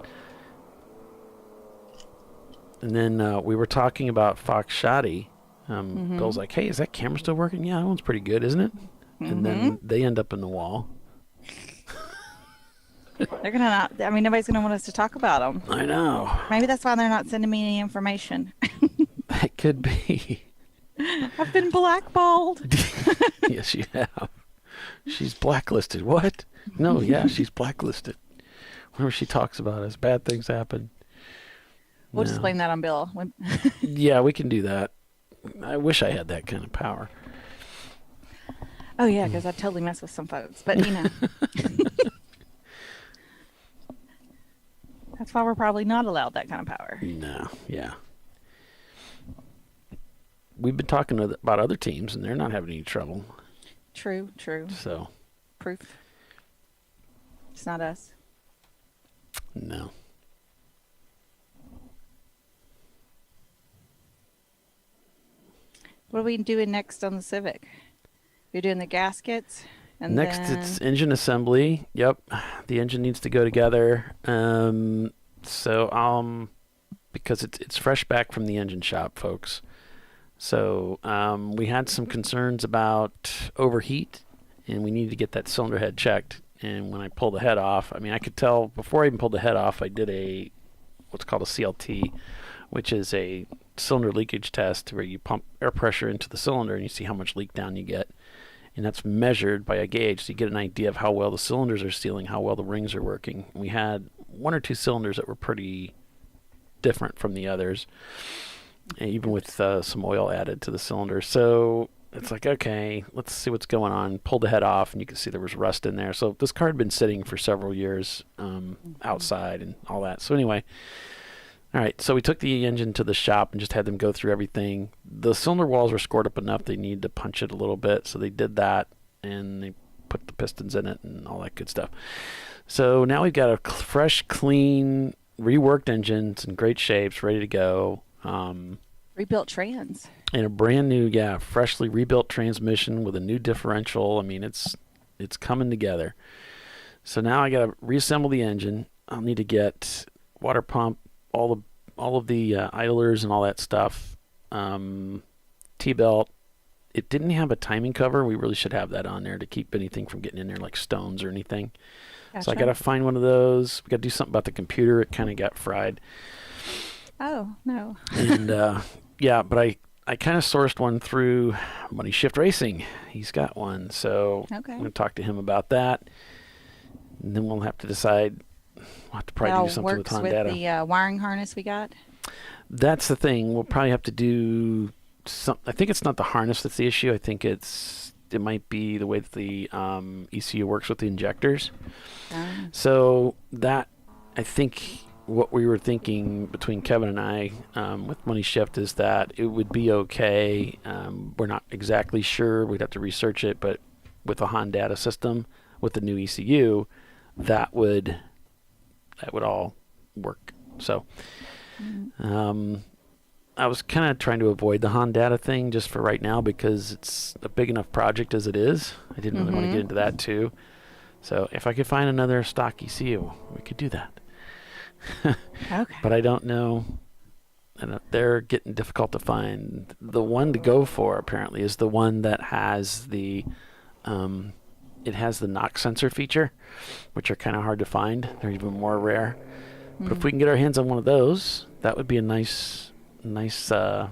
And then we were talking about Fox Shotty. Bill's like, "Hey, is that camera still working?" Yeah, that one's pretty good, isn't it? And then they end up in the wall. They're gonna not. I mean, nobody's gonna want us to talk about them. I know. Maybe that's why they're not sending me any information. That could be. I've been blackballed. Yes, you have. She's blacklisted. What? No, yeah, she's blacklisted. Whenever she talks about us, bad things happen. We'll just blame that on Bill. Yeah, we can do that. I wish I had that kind of power. Oh, yeah, because I totally mess with some folks. But, That's why we're probably not allowed that kind of power. No, yeah. We've been talking about other teams, and they're not having any trouble. True. So. Proof. It's not us. No. What are we doing next on the Civic? We're doing the gaskets. And Next, then... it's engine assembly. Yep, the engine needs to go together. Because it's fresh back from the engine shop, folks. So we had some concerns about overheat, and we needed to get that cylinder head checked. And when I pulled the head off, I mean, I could tell before I even pulled the head off, I did what's called a CLT, which is a cylinder leakage test where you pump air pressure into the cylinder and you see how much leak down you get. And that's measured by a gauge, so you get an idea of how well the cylinders are sealing, how well the rings are working. We had one or two cylinders that were pretty different from the others, even with some oil added to the cylinder. So it's like, okay, let's see what's going on. Pulled the head off, and you can see there was rust in there. So this car had been sitting for several years outside and all that. So anyway, all right, so we took the engine to the shop and just had them go through everything. The cylinder walls were scored up enough they needed to punch it a little bit, so they did that, and they put the pistons in it and all that good stuff. So now we've got a fresh, clean, reworked engine. It's in great shapes, ready to go. Rebuilt trans. And a brand new, freshly rebuilt transmission with a new differential. I mean, it's coming together. So now I got to reassemble the engine. I'll need to get water pump, all of the idlers and all that stuff. T-belt. It didn't have a timing cover. We really should have that on there to keep anything from getting in there, like stones or anything. Gotcha. So I got to find one of those. We got to do something about the computer. It kind of got fried. Oh, no. And but I kind of sourced one through Money Shift Racing. He's got one, so I'm going to talk to him about that. And then we'll have to decide. We'll have to probably do something with Honda. With the wiring harness we got? That's the thing. We'll probably have to do some. I think it's not the harness that's the issue. I think it might be the way that the ECU works with the injectors. So that, I think what we were thinking between Kevin and I with Money Shift is that it would be okay. We're not exactly sure. We'd have to research it, but with a Honda system, with the new ECU, that would all work. So I was kind of trying to avoid the Honda thing just for right now because it's a big enough project as it is. I didn't really want to get into that too. So if I could find another stock ECU, we could do that. Okay. But I don't know. And they're getting difficult to find. The one to go for apparently is the one that has the it has the knock sensor feature, which are kind of hard to find. They're even more rare. But if we can get our hands on one of those, that would be a nice to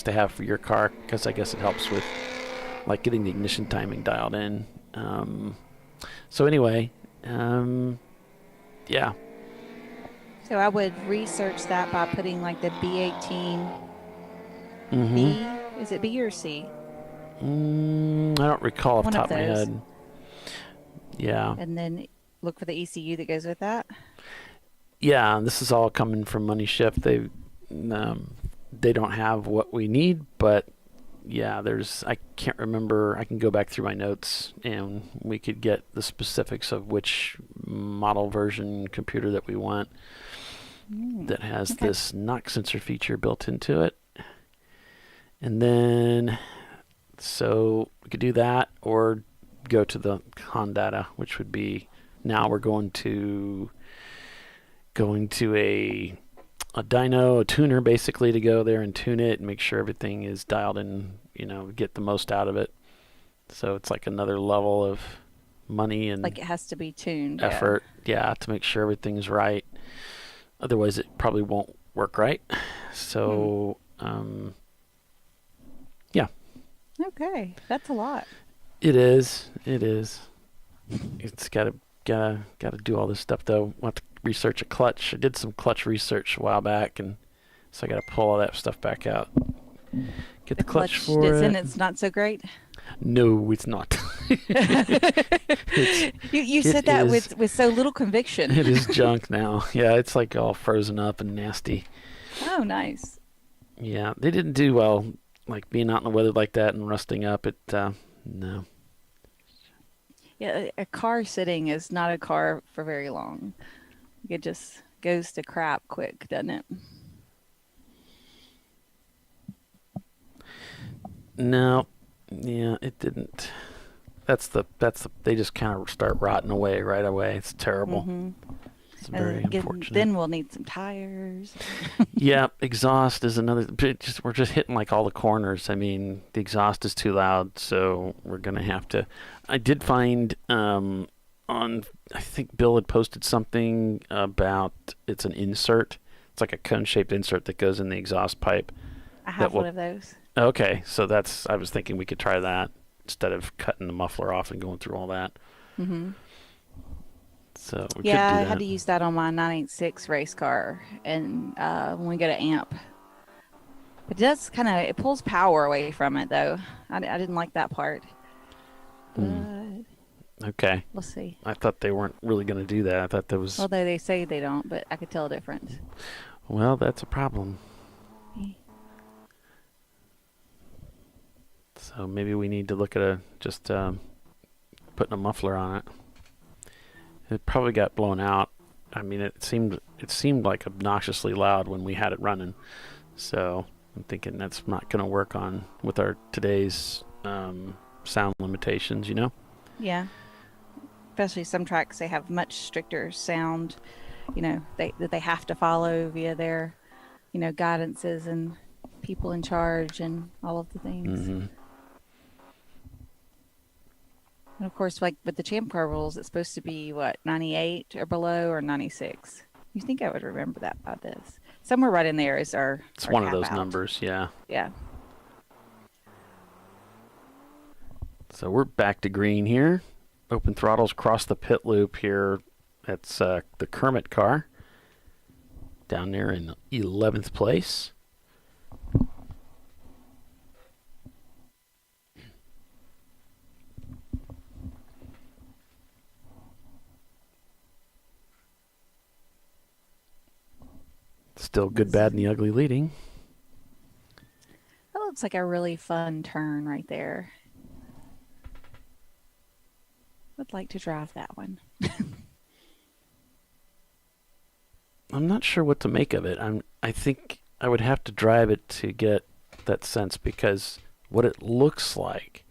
have for your car, because I guess it helps with like getting the ignition timing dialed in. So anyway, yeah. So I would research that by putting like the B18 Mm-hmm. B. Is it B or C? I don't recall off the top of my head. Yeah. And then look for the ECU that goes with that. Yeah, this is all coming from Money Shift. They don't have what we need, but yeah, I can't remember. I can go back through my notes and we could get the specifics of which model version computer that we want that has this knock sensor feature built into it. And then, so we could do that or go to the Honda, which would be, now we're going to a dyno, a tuner basically, to go there and tune it and make sure everything is dialed in, get the most out of it. So it's like another level of money and like it has to be tuned. Effort, to make sure everything's right. Otherwise it probably won't work right. So, yeah. Okay, that's a lot. It is. It's gotta do all this stuff though. We'll have to research a clutch. I did some clutch research a while back, and so I gotta pull all that stuff back out. Get the clutch Clutch for that's it. in it's not so great. No, it's not. You it said that is- with so little conviction. It is junk now. Yeah, it's like all frozen up and nasty. Oh, nice. Yeah, they didn't do well, like being out in the weather like that and rusting up. No. Yeah, a car sitting is not a car for very long. It just goes to crap quick, doesn't it? No, yeah, it didn't. They just kind of start rotting away right away. It's terrible. Mm-hmm. It's very unfortunate. Then we'll need some tires. Yeah, exhaust is another. We're just hitting like all the corners. I mean, the exhaust is too loud, so we're gonna have to. I did find on. I think Bill had posted something about it's an insert. It's like a cone-shaped insert that goes in the exhaust pipe. I have one of those. Okay, so I was thinking we could try that instead of cutting the muffler off and going through all that. Mm-hmm. So we Yeah, could do I that. had to use that on my 986 race car, and when we go to amp. It does it pulls power away from it, though. I didn't like that part. But Okay. we'll see. I thought they weren't really going to do that. I thought that was. Although they say they don't, but I could tell a difference. Well, that's a problem. So maybe we need to look at putting a muffler on it. It probably got blown out. I mean, it seemed like obnoxiously loud when we had it running. So I'm thinking that's not going to work with our today's sound limitations. Yeah. Especially some tracks, they have much stricter sound, that they have to follow via their, guidances and people in charge and all of the things. Mm-hmm. And of course, like with the Champ Car rules, it's supposed to be 98 or below or 96. You think I would remember that by this? Somewhere right in there is our. It's our one of cap those out. numbers, yeah. Yeah. So we're back to green here. Open throttles across the pit loop here. That's the Kermit car down there in 11th place. Still good, bad, and the ugly leading. That looks like a really fun turn right there. Would like to drive that one. I'm not sure what to make of it. I think I would have to drive it to get that sense, because what it looks like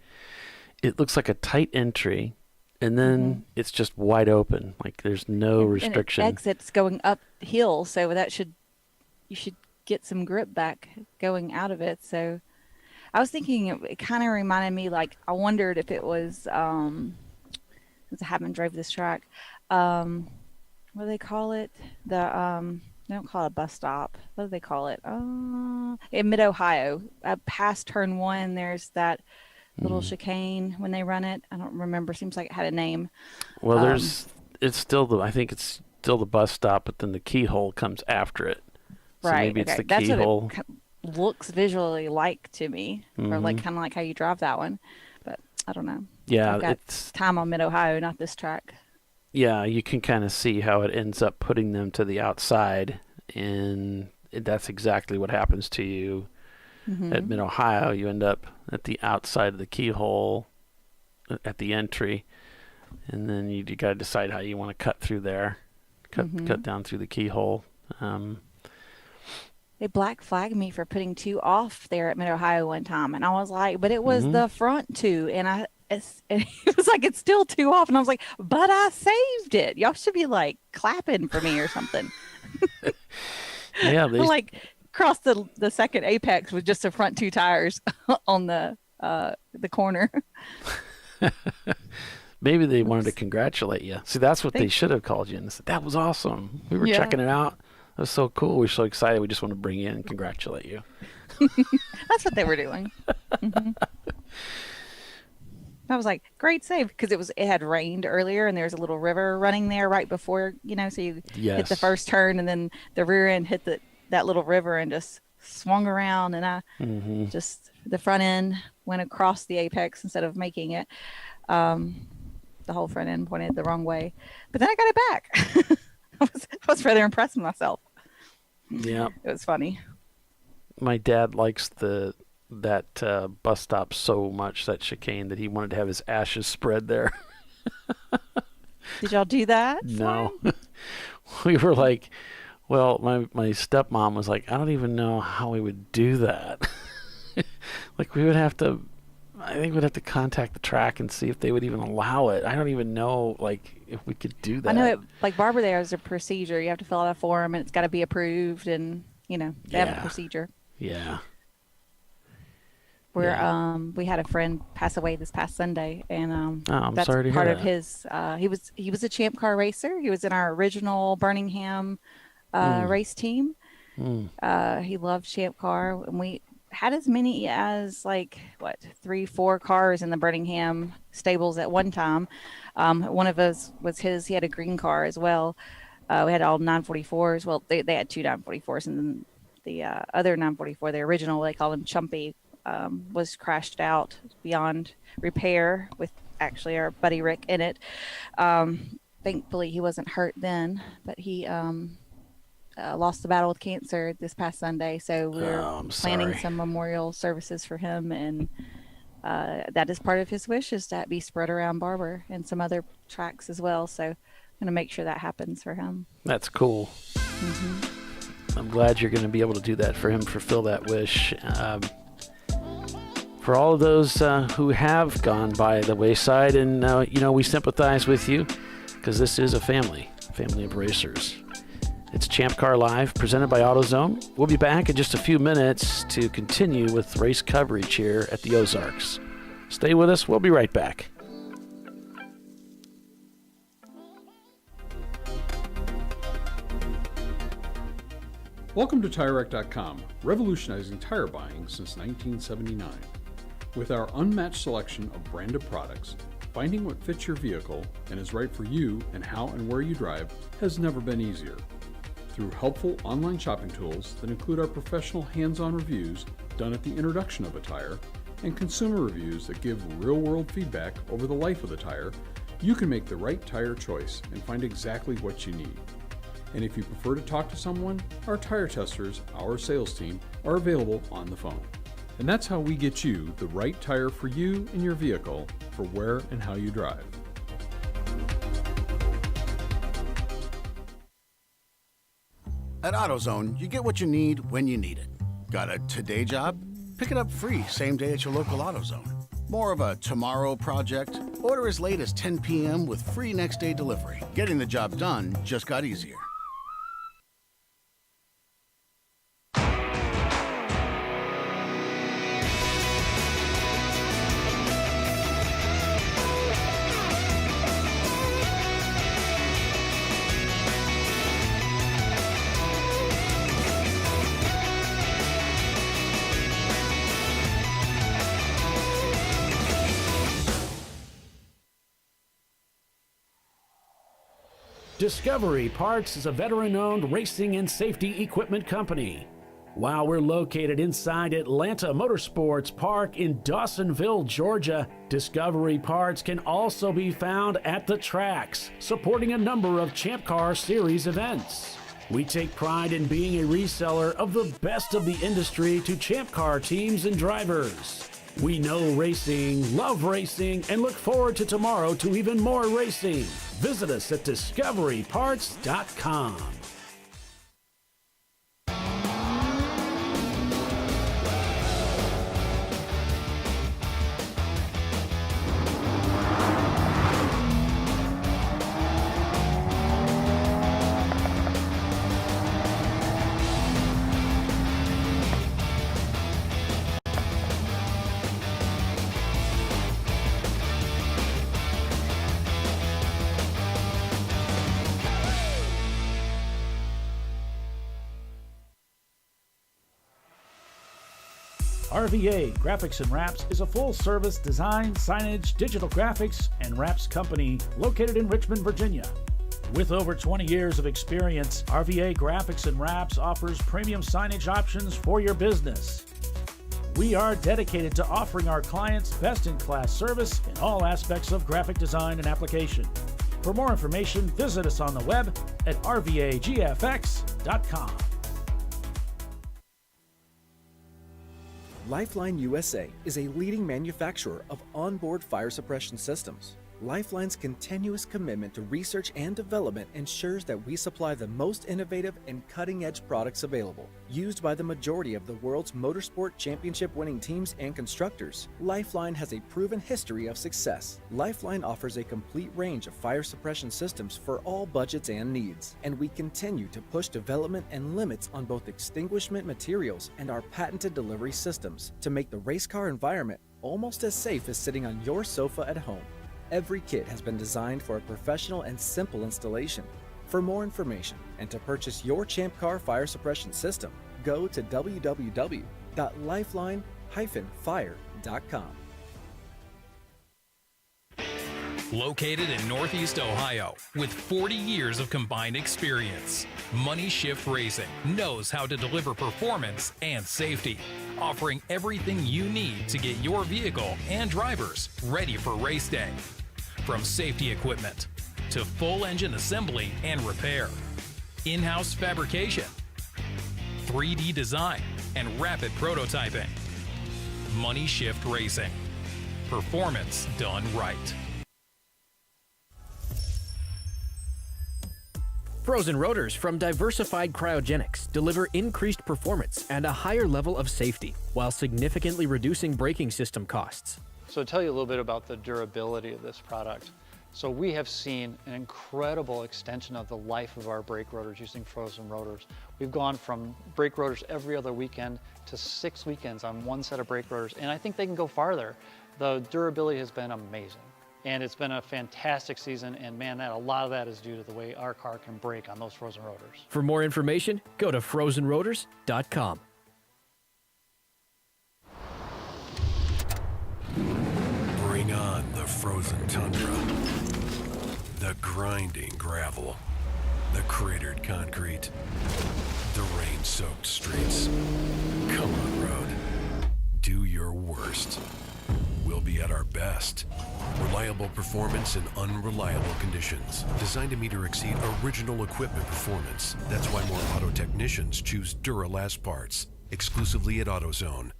a tight entry, and then it's just wide open. Like there's no restriction. And it exits going uphill, so you should get some grip back going out of it. So I was thinking it kind of reminded me, like, I wondered if it was, since I haven't drove this track, what do they call it? They don't call it a bus stop. What do they call it? In Mid-Ohio, past turn 1, there's that little chicane when they run it. I don't remember. Seems like it had a name. Well, I think it's still the bus stop, but then the keyhole comes after it. So Right. maybe it's the That's keyhole. what it looks visually like to me, or like kind of like how you drive that one. But I don't know. Yeah, I've got it's time on Mid-Ohio, not this track. Yeah, you can kind of see how it ends up putting them to the outside, and that's exactly what happens to you at Mid-Ohio. You end up at the outside of the keyhole at the entry, and then you got to decide how you want to cut through there, cut down through the keyhole. They black flagged me for putting 2 off there at Mid-Ohio one time, and I was like, but it was the front 2, and it was like, it's still 2 off, and I was like, but I saved it. Y'all should be like clapping for me or something. Yeah, I like crossed the second apex with just the front 2 tires on the corner. Maybe they wanted to congratulate you. See, that's what they should have called you and said, that was awesome. We were checking it out. That was so cool. We're so excited. We just want to bring you in and congratulate you. That's what they were doing. I was like, great save, because it had rained earlier, and there's a little river running there right before, so you hit the first turn, and then the rear end hit that little river and just swung around, and I just, the front end went across the apex instead of making it. The whole front end pointed the wrong way, but then I got it back. I was rather impressed with myself. Yeah, it was funny. My dad likes that bus stop so much, that chicane, that he wanted to have his ashes spread there. Did y'all do that? No. We were like, well, my stepmom was like, I don't even know how we would do that. Like, I think we'd have to contact the track and see if they would even allow it. I don't even know, like, if we could do that. I know it, like Barber, there's a procedure. You have to fill out a form, and it's got to be approved, and they have a procedure. Yeah. Where we had a friend pass away this past Sunday, and I'm that's sorry to part hear of that. his. He was a Champ Car racer. He was in our original Birmingham race team. He loved Champ Car, and we had as many as 3-4 cars in the Birmingham stables at one time. One of us was his. He had a green car as well. We had all 944s. Well, they had 2 944s, and then the other 944, the original, they call him Chumpy, was crashed out beyond repair with actually our buddy Rick in it. Thankfully, he wasn't hurt then, but he lost the battle with cancer this past Sunday. So we're planning some memorial services for him, and that is part of his wish, is to be spread around Barber and some other tracks as well. So I'm going to make sure that happens for him. That's cool. I'm glad you're going to be able to do that for him, fulfill that wish. For all of those who have gone by the wayside, and we sympathize with you, because this is a family of racers. It's ChampCar.Live, presented by AutoZone. We'll be back in just a few minutes to continue with race coverage here at the Ozarks. Stay with us. We'll be right back. Welcome to TireRack.com, revolutionizing tire buying since 1979. With our unmatched selection of branded products, finding what fits your vehicle and is right for you and how and where you drive has never been easier. Through helpful online shopping tools that include our professional hands-on reviews done at the introduction of a tire, and consumer reviews that give real-world feedback over the life of the tire, you can make the right tire choice and find exactly what you need. And if you prefer to talk to someone, our tire testers, our sales team, are available on the phone. And that's how we get you the right tire for you and your vehicle for where and how you drive. At AutoZone, you get what you need when you need it. Got a today job? Pick it up free same day at your local AutoZone. More of a tomorrow project? Order as late as 10 p.m. with free next day delivery. Getting the job done just got easier. Discovery Parts is a veteran-owned racing and safety equipment company. While we're located inside Atlanta Motorsports Park in Dawsonville, Georgia, Discovery Parts can also be found at the tracks, supporting a number of Champ Car Series events. We take pride in being a reseller of the best of the industry to Champ Car teams and drivers. We know racing, love racing, and look forward to tomorrow to even more racing. Visit us at discoveryparts.com. RVA Graphics and Wraps is a full-service design, signage, digital graphics, and wraps company located in Richmond, Virginia. With over 20 years of experience, RVA Graphics and Wraps offers premium signage options for your business. We are dedicated to offering our clients best-in-class service in all aspects of graphic design and application. For more information, visit us on the web at rvagfx.com. Lifeline USA is a leading manufacturer of onboard fire suppression systems. Lifeline's continuous commitment to research and development ensures that we supply the most innovative and cutting-edge products available. Used by the majority of the world's motorsport championship-winning teams and constructors, Lifeline has a proven history of success. Lifeline offers a complete range of fire suppression systems for all budgets and needs, and we continue to push development and limits on both extinguishment materials and our patented delivery systems to make the race car environment almost as safe as sitting on your sofa at home. Every kit has been designed for a professional and simple installation. For more information and to purchase your ChampCar fire suppression system, go to www.lifeline-fire.com. Located in Northeast Ohio, with 40 years of combined experience, Money Shift Racing knows how to deliver performance and safety, offering everything you need to get your vehicle and drivers ready for race day. From safety equipment to full engine assembly and repair, in-house fabrication, 3D design, and rapid prototyping. Money Shift Racing. Performance done right. Frozen rotors from Diversified Cryogenics deliver increased performance and a higher level of safety, while significantly reducing braking system costs. So to tell you a little bit about the durability of this product. So we have seen an incredible extension of the life of our brake rotors using frozen rotors. We've gone from brake rotors every other weekend to 6 weekends on one set of brake rotors, and I think they can go farther. The durability has been amazing. And it's been a fantastic season, and man, a lot of that is due to the way our car can brake on those frozen rotors. For more information, go to frozenrotors.com. Bring on the frozen tundra, the grinding gravel, the cratered concrete, the rain-soaked streets. Come on, road. Do your worst. We'll be at our best. Reliable performance in unreliable conditions. Designed to meet or exceed original equipment performance. That's why more auto technicians choose Duralast parts. Exclusively at AutoZone.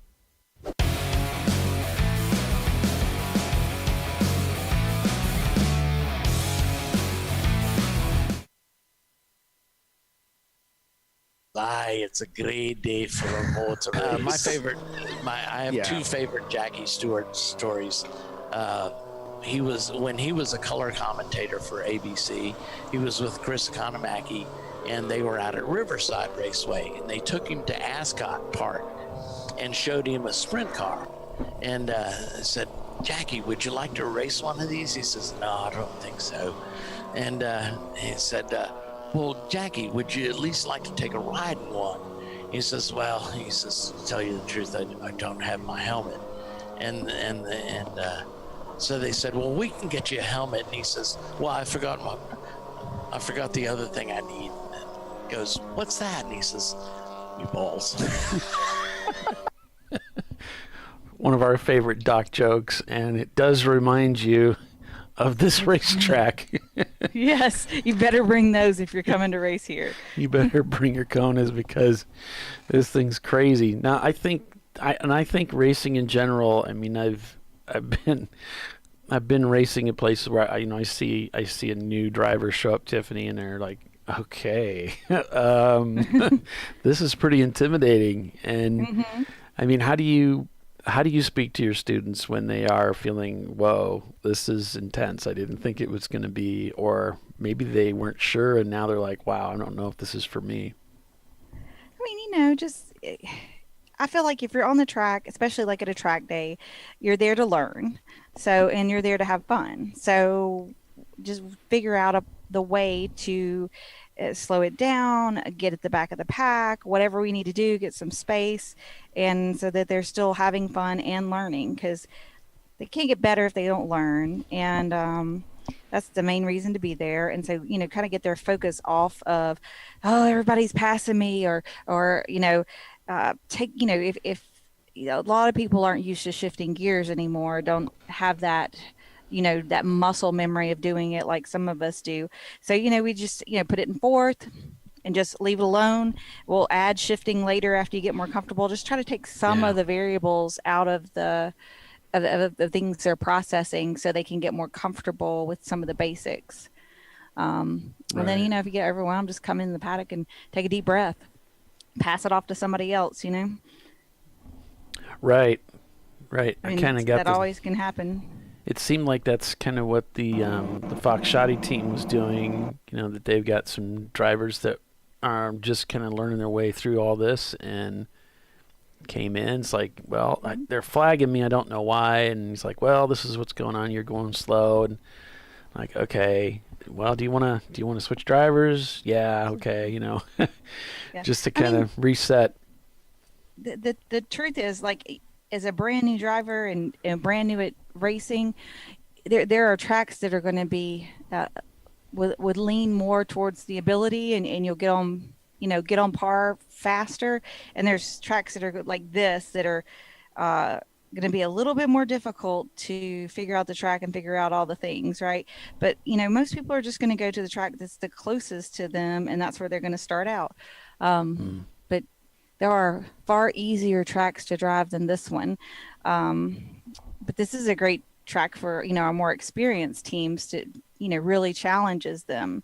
It's a great day for a motor race. I have two favorite Jackie Stewart stories. When he was a color commentator for ABC, he was with Chris Economaki, and they were out at Riverside Raceway, and they took him to Ascot Park and showed him a sprint car, and said, "Jackie, would you like to race one of these?" He says, "No, I don't think so." And he said, "Well, Jackie, would you at least like to take a ride in one?" He says, "Well," he says, "to tell you the truth, I don't have my helmet." And so they said, "Well, we can get you a helmet." And he says, "Well, I forgot the other thing I need." And he goes, "What's that?" And he says, "Your balls." One of our favorite Doc jokes, and it does remind you of this racetrack. Yes, you better bring those if you're coming to race here. You better bring your Konas, because this thing's crazy. Now, I think racing in general. I mean, I've been racing in places where I see a new driver show up, Tiffany, and they're like, okay, this is pretty intimidating. And I mean, how do you speak to your students when they are feeling, whoa, this is intense, I didn't think it was going to be, or maybe they weren't sure and now they're like, wow, I don't know if this is for me? I mean, I feel like if you're on the track, especially like at a track day, you're there to learn. So, and you're there to have fun. So just figure out the way to slow it down, get at the back of the pack, whatever we need to do, get some space, and so that they're still having fun and learning, because they can't get better if they don't learn. And That's the main reason to be there. And so, kind of get their focus off of, oh, everybody's passing me, or, take, if a lot of people aren't used to shifting gears anymore, don't have that, that muscle memory of doing it like some of us do. So, we just, put it in fourth and just leave it alone. We'll add shifting later after you get more comfortable. Just try to take some of the variables out of the things they're processing so they can get more comfortable with some of the basics. And then, if you get overwhelmed, just come in the paddock and take a deep breath, pass it off to somebody else, Right. I mean, kind of got that always can happen. It seemed like that's kind of what the Fox Shoddy team was doing, that they've got some drivers that are just kind of learning their way through all this and came in. It's like, well, they're flagging me. I don't know why. And he's like, well, this is what's going on. You're going slow. And I'm like, okay, well, do you want to switch drivers? Yeah. Okay. Just to kind of reset. The truth is, like, as a brand new driver and brand new at racing, there are tracks that are going to be, would lean more towards the ability and you'll get on par faster. And there's tracks that are like this that are going to be a little bit more difficult to figure out the track and figure out all the things, right? But, most people are just going to go to the track that's the closest to them, and that's where they're going to start out. But there are far easier tracks to drive than this one. But this is a great track for, our more experienced teams to, really challenges them.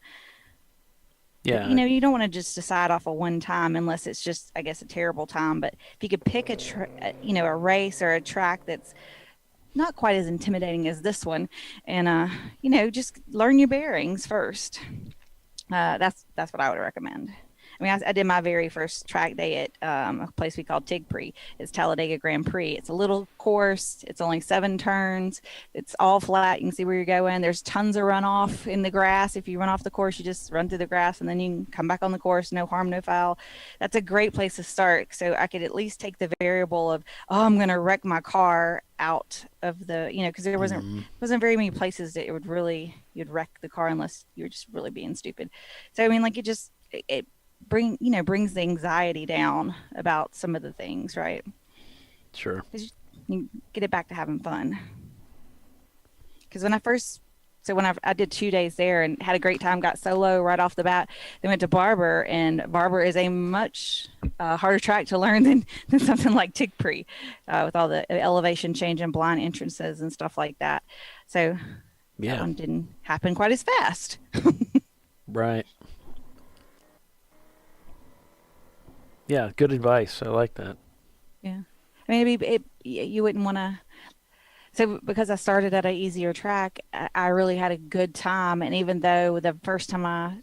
Yeah. But, you don't want to just decide off of one time unless it's just, I guess, a terrible time. But if you could pick a race or a track that's not quite as intimidating as this one, and, just learn your bearings first. That's what I would recommend. I mean, I did my very first track day at a place we call Prix. It's Talladega Grand Prix. It's a little course. It's only 7 turns. It's all flat. You can see where you're going. There's tons of runoff in the grass. If you run off the course, you just run through the grass, and then you can come back on the course. No harm, no foul. That's a great place to start. So I could at least take the variable of, I'm going to wreck my car out of the, because there wasn't very many places that you'd wreck the car unless you're just really being stupid. So, I mean, like, it brings the anxiety down about some of the things, right? Sure. You get it back to having fun. Because when I did 2 days there and had a great time, got solo right off the bat, then went to Barber, and Barber is a much harder track to learn than something like Prix, with all the elevation change and blind entrances and stuff like that. So that one didn't happen quite as fast. Right. Yeah, good advice. I like that. Yeah. I mean, you wouldn't want to. So because I started at an easier track, I really had a good time. And even though the first time I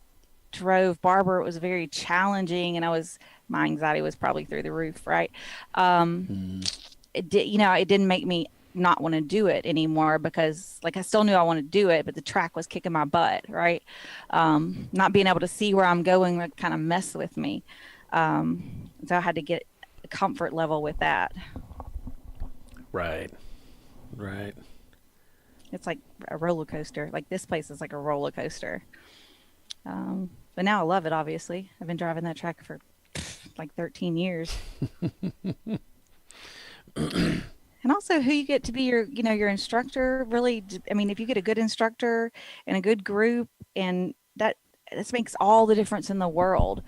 drove Barber, it was very challenging, and my anxiety was probably through the roof, right? It didn't make me not want to do it anymore, because, like, I still knew I wanted to do it, but the track was kicking my butt, right? Not being able to see where I'm going would kind of mess with me. So I had to get a comfort level with that. Right. It's like a roller coaster. Like, this place is like a roller coaster. But now I love it, obviously. I've been driving that track for like 13 years. And also who you get to be your instructor, really, I mean, if you get a good instructor and a good group, and this makes all the difference in the world.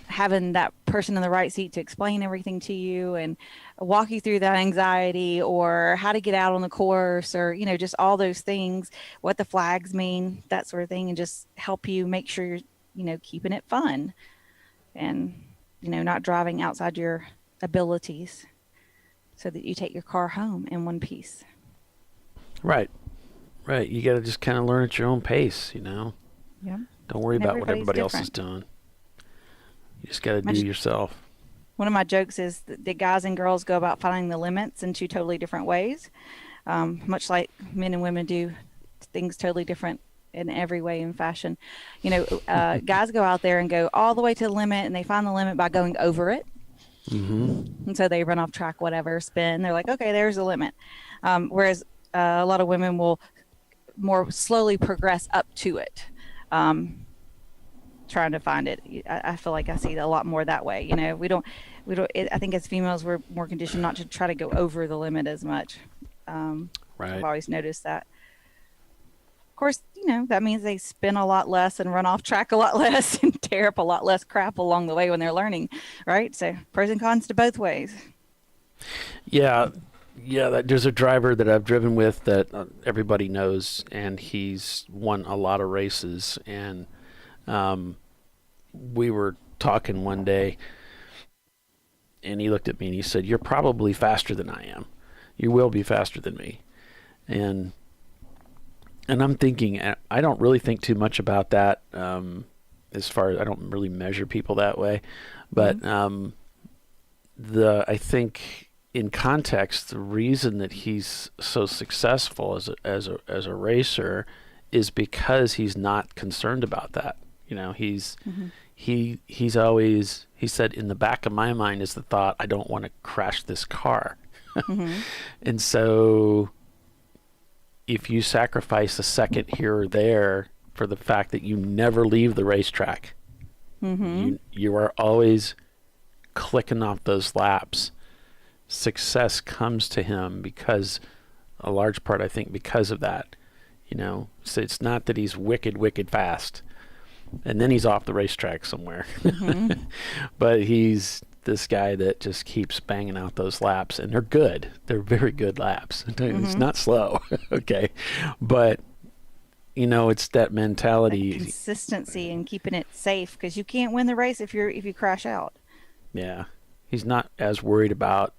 Having that person in the right seat to explain everything to you and walk you through that anxiety, or how to get out on the course, or, just all those things, what the flags mean, that sort of thing, and just help you make sure you're, keeping it fun and, not driving outside your abilities, so that you take your car home in one piece. Right. You got to just kind of learn at your own pace, Yeah. Don't worry about what everybody else is doing. You just got to do yourself. One of my jokes is that guys and girls go about finding the limits in 2 totally different ways, much like men and women do things totally different in every way and fashion. Guys go out there and go all the way to the limit, and they find the limit by going over it. Mm-hmm. And so they run off track, whatever, spin. They're like, okay, there's the limit. Whereas a lot of women will more slowly progress up to it. Trying to find it. I feel like I see it a lot more that way. You know, we don't. I think as females, we're more conditioned not to try to go over the limit as much. Right. I've always noticed that. Of course, you know, that means they spin a lot less and run off track a lot less and tear up a lot less crap along the way when they're learning, right? So pros and cons to both ways. Yeah. There's a driver that I've driven with that everybody knows, and he's won a lot of races. And we were talking one day, and he looked at me and he said, "You're probably faster than I am. You will be faster than me." And I'm thinking, I don't really think too much about that. As far as I don't really measure people that way, but I think in context, the reason that he's so successful as a racer is because he's not concerned about that. You know, he's always, he said, in the back of my mind is the thought, I don't want to crash this car. And so if you sacrifice a second here or there for the fact that you never leave the racetrack, you are always clicking off those laps, success comes to him because, a large part, I think, because of that. You know, so it's not that he's wicked fast and then he's off the racetrack somewhere. But he's this guy that just keeps banging out those laps, and they're good. They're very good laps. It's not slow. Okay. But, you know, it's that mentality. That consistency and keeping it safe, because you can't win the race if you crash out. Yeah. He's not as worried about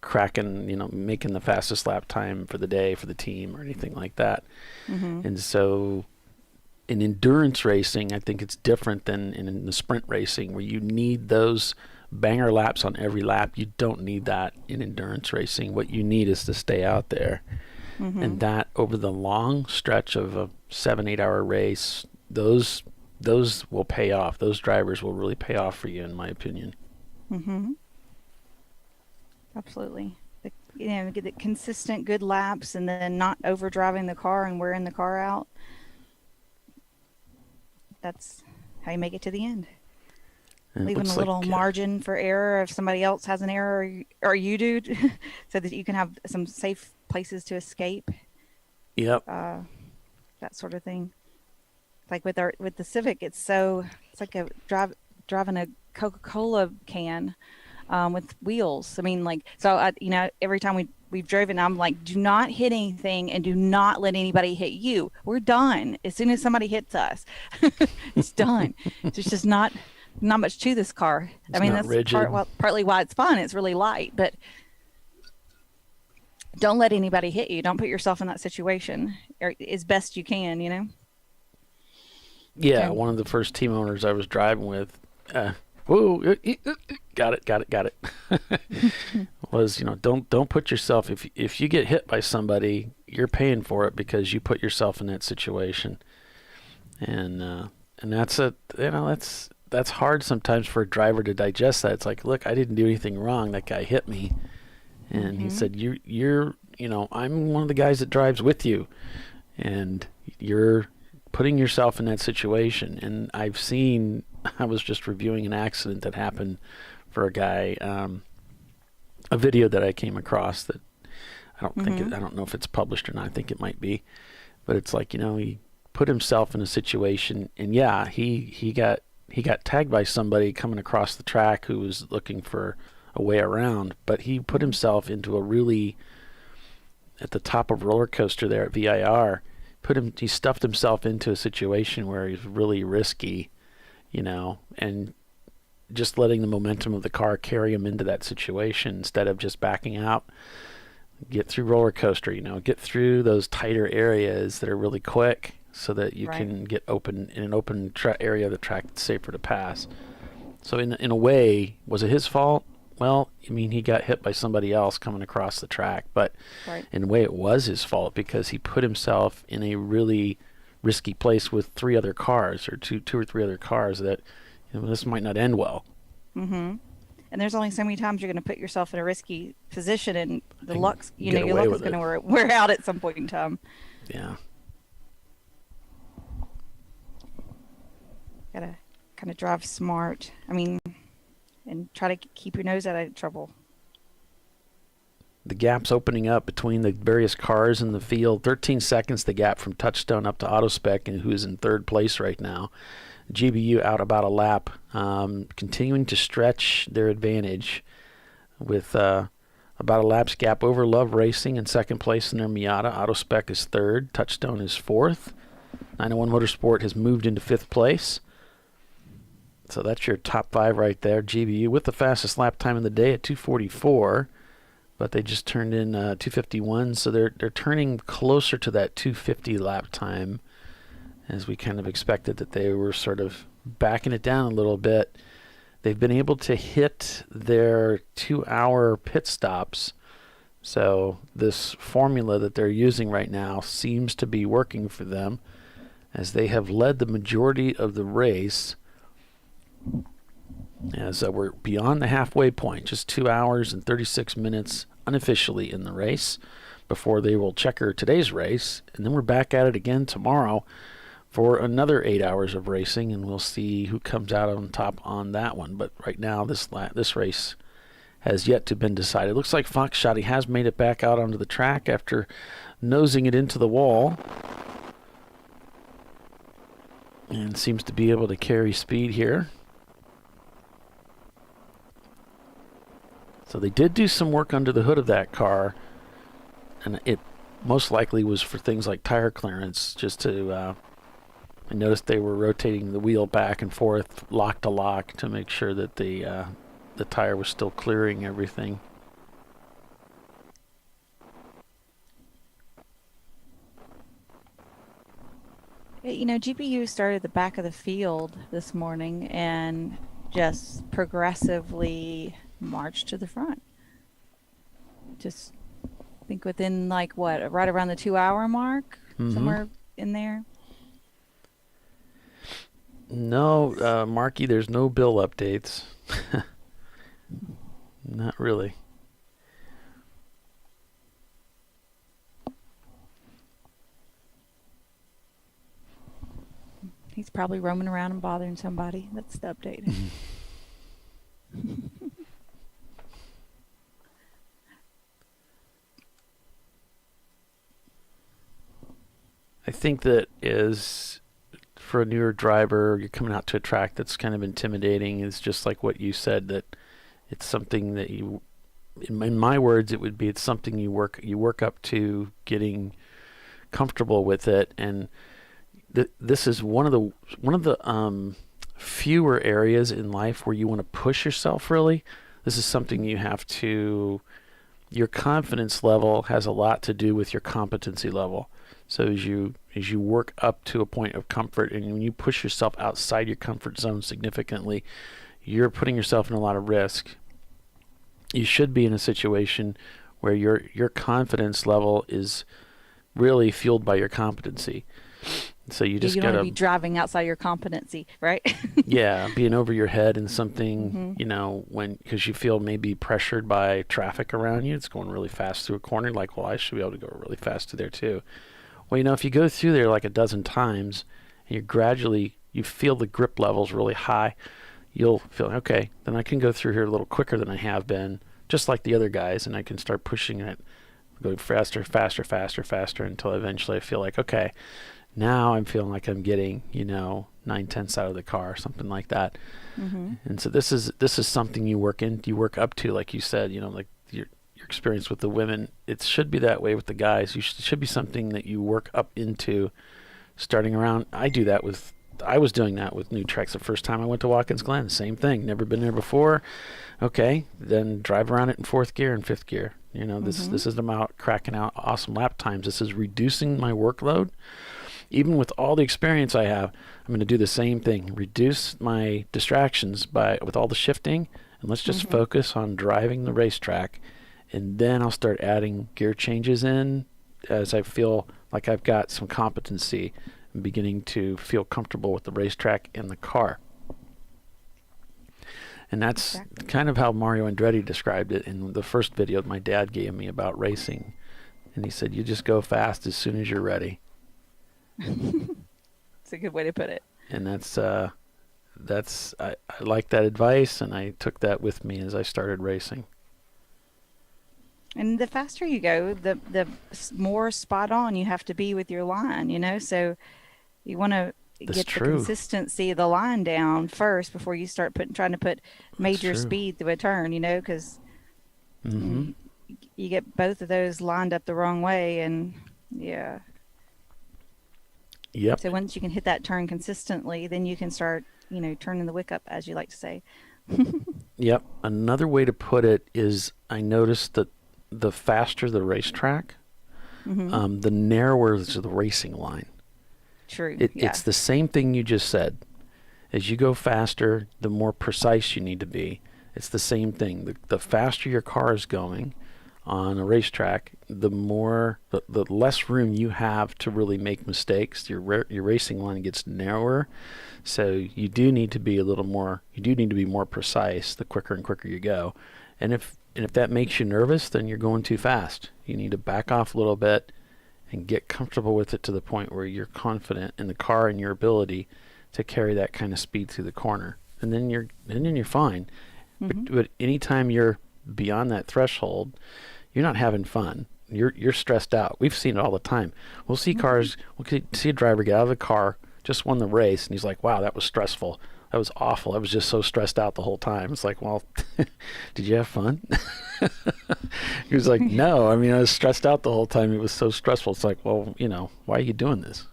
cracking, you know, making the fastest lap time for the day for the team or anything like that. And so in endurance racing, I think it's different than in the sprint racing, where you need those banger laps on every lap. You don't need that in endurance racing. What you need is to stay out there. And that over the long stretch of a 7-8 hour race, those will pay off. Those drivers will really pay off for you, in my opinion. Absolutely. You know, get the consistent good laps and then not over driving the car and wearing the car out. That's how you make it to the end. And leaving a little margin for error if somebody else has an error or you do, so that you can have some safe places to escape. Yep. That sort of thing. Like with the Civic, it's like driving a Coca-Cola can with wheels. I mean, like, so you know, every time we've driven, I'm like, do not hit anything and do not let anybody hit you. We're done as soon as somebody hits us. It's done. There's just not much to this car. I mean, that's partly why it's fun. It's really light, but don't let anybody hit you. Don't put yourself in that situation as best you can, you know? Yeah, okay. One of the first team owners I was driving with, got it. Was, you know, don't put yourself, if you get hit by somebody, you're paying for it because you put yourself in that situation. And that's hard sometimes for a driver to digest that. It's like, look, I didn't do anything wrong. That guy hit me. And he said, you're, you know, I'm one of the guys that drives with you, and you're putting yourself in that situation. And I was just reviewing an accident that happened for a guy, a video that I came across that I don't know if it's published or not. I think it might be, but it's like, you know, he put himself in a situation, and yeah, he got tagged by somebody coming across the track who was looking for a way around, but he put himself into a really, at the top of a roller coaster there at VIR, he stuffed himself into a situation where he's really risky, you know, and just letting the momentum of the car carry him into that situation instead of just backing out. Get through roller coaster, you know, get through those tighter areas that are really quick so that you can get open in an open area of the track that's safer to pass. So in a way, was it his fault? Well, I mean, he got hit by somebody else coming across the track, but in a way it was his fault because he put himself in a really risky place with three other cars, or two or three other cars that, you know, this might not end well. And there's only so many times you're going to put yourself in a risky position, and the luck's, you know, your luck is going to wear out at some point in time. Yeah. Gotta kind of drive smart. I mean, and try to keep your nose out of trouble. The gap's opening up between the various cars in the field. 13 seconds, the gap from Touchstone up to AutoSpec, and who's in third place right now. GBU out about a lap, continuing to stretch their advantage with about a lap's gap over Love Racing in second place in their Miata. AutoSpec is third. Touchstone is fourth. 901 Motorsport has moved into fifth place. So that's your top five right there. GBU with the fastest lap time of the day at 2:44. But they just turned in 2:51, so they're turning closer to that 2:50 lap time, as we kind of expected that they were sort of backing it down a little bit. They've been able to hit their 2-hour pit stops, so this formula that they're using right now seems to be working for them, as they have led the majority of the race. As we're beyond the halfway point, just 2 hours and 36 minutes unofficially in the race before they will checker today's race, and then we're back at it again tomorrow for another 8 hours of racing, and we'll see who comes out on top on that one. But right now, this race has yet to been decided. Looks like Fox Shotty has made it back out onto the track after nosing it into the wall, and seems to be able to carry speed here. So they did do some work under the hood of that car, and it most likely was for things like tire clearance, just to, I noticed they were rotating the wheel back and forth, lock to lock, to make sure that the tire was still clearing everything. You know, GPU started at the back of the field this morning and just progressively marched to the front. Just think within like what, right around the 2-hour mark, somewhere in there. No, Marky, there's no bill updates. Not really. He's probably roaming around and bothering somebody. That's the update. I think that is, for a newer driver, you're coming out to a track that's kind of intimidating. It's just like what you said, that it's something that you, in my words, it would be, it's something you work up to getting comfortable with it. And this is one of the fewer areas in life where you want to push yourself, really. This is something you have to, your confidence level has a lot to do with your competency level. So as you work up to a point of comfort, and when you push yourself outside your comfort zone significantly, you're putting yourself in a lot of risk. You should be in a situation where your confidence level is really fueled by your competency. So you just gotta want to be driving outside your competency, right? Yeah, being over your head in something, you know, because you feel maybe pressured by traffic around you. It's going really fast through a corner. Like, well, I should be able to go really fast through there too. Well, you know, if you go through there like a dozen times, and you feel the grip levels really high, you'll feel, okay, then I can go through here a little quicker than I have been, just like the other guys, and I can start pushing it, going faster, faster, faster, faster, until eventually I feel like, okay, now I'm feeling like I'm getting, 9/10 out of the car, something like that. And so this is something you work up to, like you said, like your experience with the women. It should be that way with the guys. It should be something that you work up into, starting around. I was doing that with new tracks the first time I went to Watkins Glen. Same thing, never been there before. Okay, then drive around it in fourth gear and fifth gear. This isn't about cracking out awesome lap times. This is reducing my workload. Even with all the experience I have, I'm going to do the same thing. Reduce my distractions with all the shifting, and let's just focus on driving the racetrack. And then I'll start adding gear changes in as I feel like I've got some competency and beginning to feel comfortable with the racetrack and the car. And that's kind of how Mario Andretti described it in the first video my dad gave me about racing. And he said, you just go fast as soon as you're ready. It's a good way to put it. And that's I like that advice, and I took that with me as I started racing. And the faster you go, the more spot on you have to be with your line, you know? So you want to get the consistency of the line down first before you start trying to put major speed through a turn, you know, because you get both of those lined up the wrong way, and yeah. Yep. So once you can hit that turn consistently, then you can start, you know, turning the wick up, as you like to say. Yep. Another way to put it is I noticed that the faster the racetrack, the narrower is the racing line. True. It's the same thing you just said. As you go faster, the more precise you need to be. It's the same thing. The faster your car is going on a racetrack, the less room you have to really make mistakes. Your racing line gets narrower, so you do need to be a little more. You do need to be more precise the quicker and quicker you go. And if that makes you nervous, then you're going too fast. You need to back off a little bit and get comfortable with it to the point where you're confident in the car and your ability to carry that kind of speed through the corner. And then you're fine. But anytime you're beyond that threshold, you're not having fun. You're stressed out. We've seen it all the time. We'll see cars. We'll see a driver get out of the car, just won the race, and he's like, "Wow, that was stressful. That was awful. I was just so stressed out the whole time." It's like, well, did you have fun? He was like, "No, I mean, I was stressed out the whole time. It was so stressful." It's like, well, you know, why are you doing this?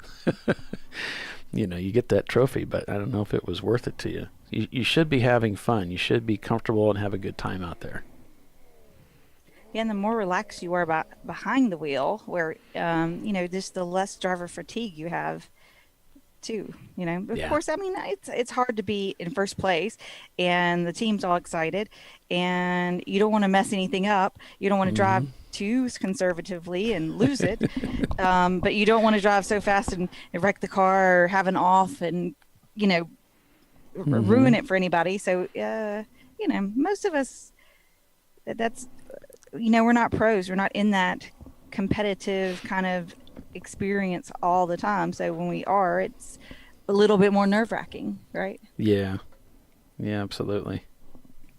You know, you get that trophy, but I don't know if it was worth it to you. You should be having fun. You should be comfortable and have a good time out there. Yeah, and the more relaxed you are behind the wheel, where, you know, just the less driver fatigue you have, too. You know, of course, I mean, it's hard to be in first place, and the team's all excited, and you don't want to mess anything up. You don't want to drive too conservatively and lose it, but you don't want to drive so fast and wreck the car or have an off and, you know, ruin it for anybody. So, you know, most of us, that's, you know, we're not pros. We're not in that competitive kind of experience all the time. So when we are, it's a little bit more nerve-wracking, right? Yeah. Yeah, absolutely.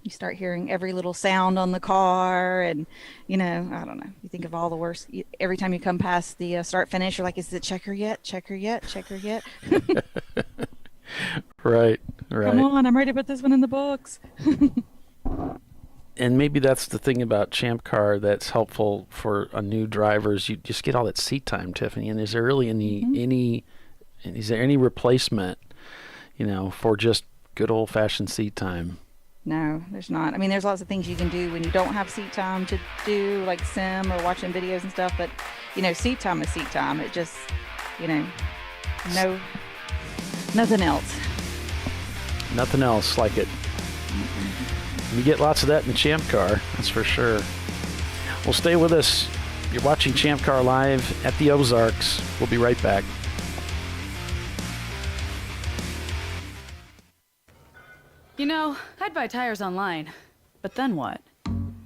You start hearing every little sound on the car, and, you know, I don't know. You think of all the worst. Every time you come past the start-finish, you're like, is it checker yet? Checker yet? Checker yet? Right. Come on, I'm ready to put this one in the books. And maybe that's the thing about Champ Car that's helpful for a new driver is you just get all that seat time, Tiffany. And is there really any replacement, you know, for just good old-fashioned seat time? No, there's not. I mean, there's lots of things you can do when you don't have seat time to do, like sim or watching videos and stuff. But, you know, seat time is seat time. It just, you know, nothing else. Nothing else like it. You get lots of that in the Champ Car, that's for sure. Well, stay with us. You're watching Champ Car Live at the Ozarks. We'll be right back. You know, I'd buy tires online, but then what?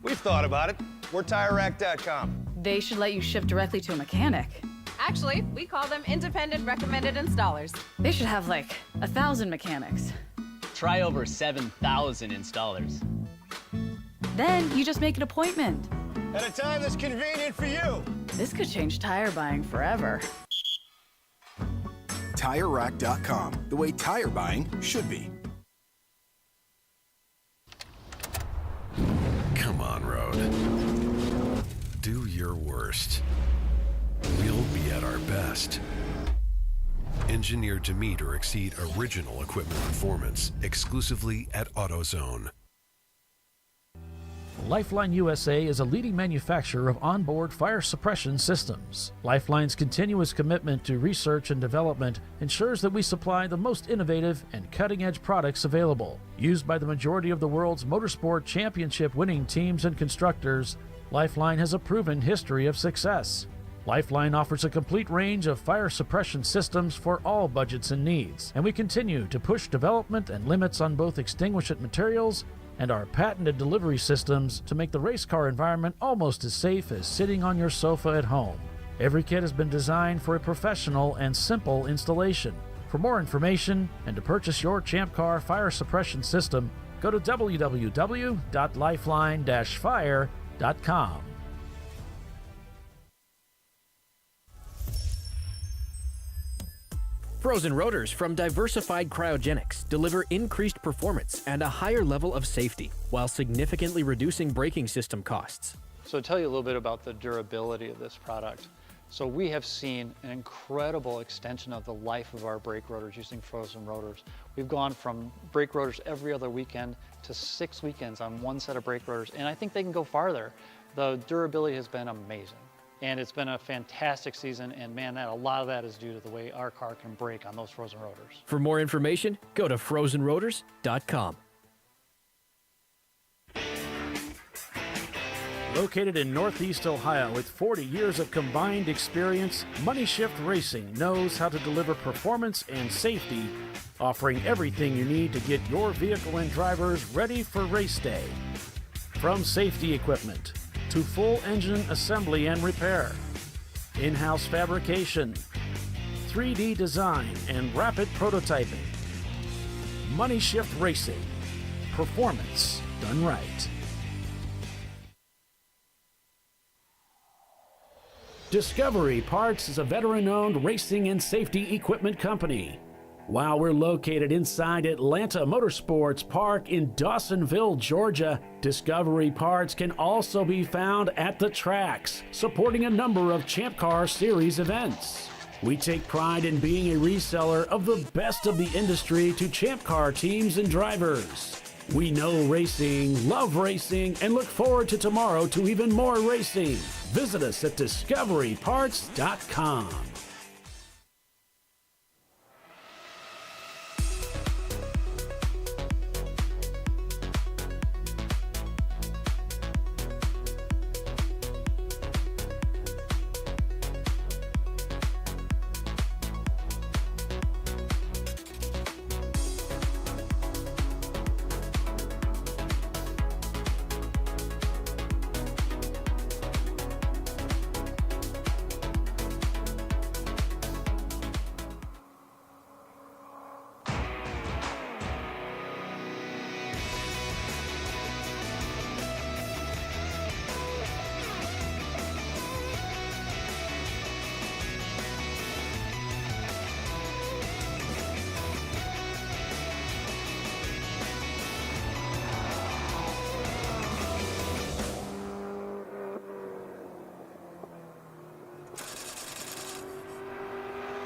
We've thought about it. We're TireRack.com. They should let you ship directly to a mechanic. Actually, we call them independent recommended installers. They should have like 1,000 mechanics. Try over 7,000 installers. Then you just make an appointment. At a time that's convenient for you. This could change tire buying forever. TireRack.com, the way tire buying should be. Come on, Road. Do your worst. We'll be at our best. Engineered to meet or exceed original equipment performance exclusively at AutoZone. Lifeline USA is a leading manufacturer of onboard fire suppression systems. Lifeline's continuous commitment to research and development ensures that we supply the most innovative and cutting-edge products available. Used by the majority of the world's motorsport championship-winning teams and constructors, Lifeline has a proven history of success. Lifeline offers a complete range of fire suppression systems for all budgets and needs, and we continue to push development and limits on both extinguishant materials and our patented delivery systems to make the race car environment almost as safe as sitting on your sofa at home. Every kit has been designed for a professional and simple installation. For more information and to purchase your Champ Car fire suppression system, go to www.lifeline-fire.com. Frozen rotors from Diversified Cryogenics deliver increased performance and a higher level of safety while significantly reducing braking system costs. So to tell you a little bit about the durability of this product. So we have seen an incredible extension of the life of our brake rotors using frozen rotors. We've gone from brake rotors every other weekend to 6 weekends on one set of brake rotors, and I think they can go farther. The durability has been amazing. And it's been a fantastic season, and man, a lot of that is due to the way our car can brake on those frozen rotors. For more information, go to frozenrotors.com. Located in Northeast Ohio with 40 years of combined experience, Money Shift Racing knows how to deliver performance and safety, offering everything you need to get your vehicle and drivers ready for race day. From safety equipment to full engine assembly and repair, in-house fabrication, 3D design, and rapid prototyping. Money Shift Racing. Performance done right. Discovery Parts is a veteran-owned racing and safety equipment company. While we're located inside Atlanta Motorsports Park in Dawsonville, Georgia, Discovery Parts can also be found at the tracks, supporting a number of Champ Car Series events. We take pride in being a reseller of the best of the industry to Champ Car teams and drivers. We know racing, love racing, and look forward to tomorrow to even more racing. Visit us at discoveryparts.com.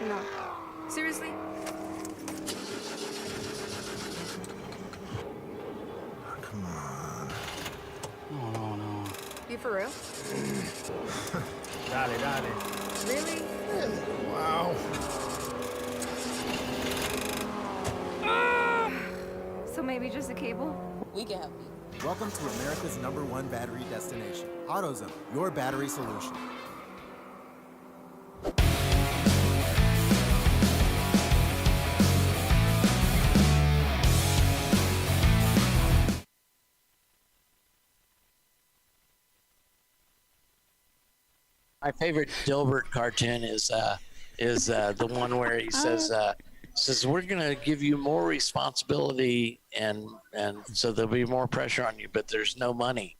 No. Seriously? Come on. No. You for real? Dale. Really? Wow. So maybe just a cable? We can help you. Welcome to America's #1 battery destination, AutoZone, your battery solution. My favorite Dilbert cartoon is the one where he says we're going to give you more responsibility and so there'll be more pressure on you, but there's no money.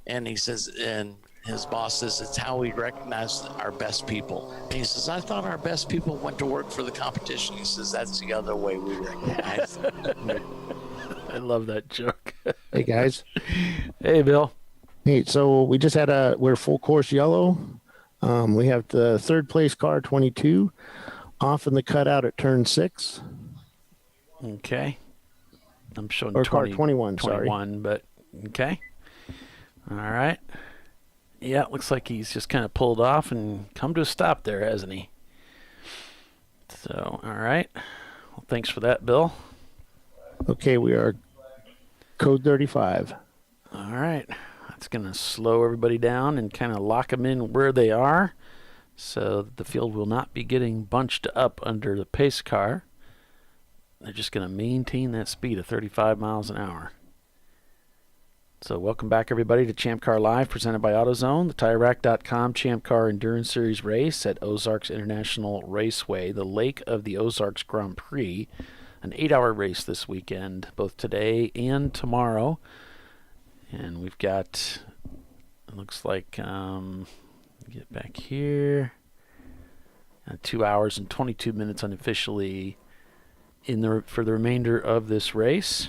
And he says, and his boss says, it's how we recognize our best people. And he says, I thought our best people went to work for the competition. He says, that's the other way we recognize. I love that joke. Hey, guys. Hey, Bill. Hey, so we just had we're full course yellow. We have the third place car 22 off in the cutout at turn 6. Okay. I'm showing or car 21, 21, but okay. All right. Yeah, it looks like he's just kind of pulled off and come to a stop there, hasn't he? So, all right. Well, thanks for that, Bill. Okay, we are code 35. All right. That's going to slow everybody down and kind of lock them in where they are so that the field will not be getting bunched up under the pace car. They're just going to maintain that speed of 35 miles an hour. So welcome back, everybody, to ChampCar.Live, presented by AutoZone, the TireRack.com Champ Car Endurance Series race at Ozarks International Raceway, the Lake of the Ozarks Grand Prix, an 8-hour race this weekend, both today and tomorrow. And we've got, it looks like, get back here, 2 hours and 22 minutes unofficially for the remainder of this race.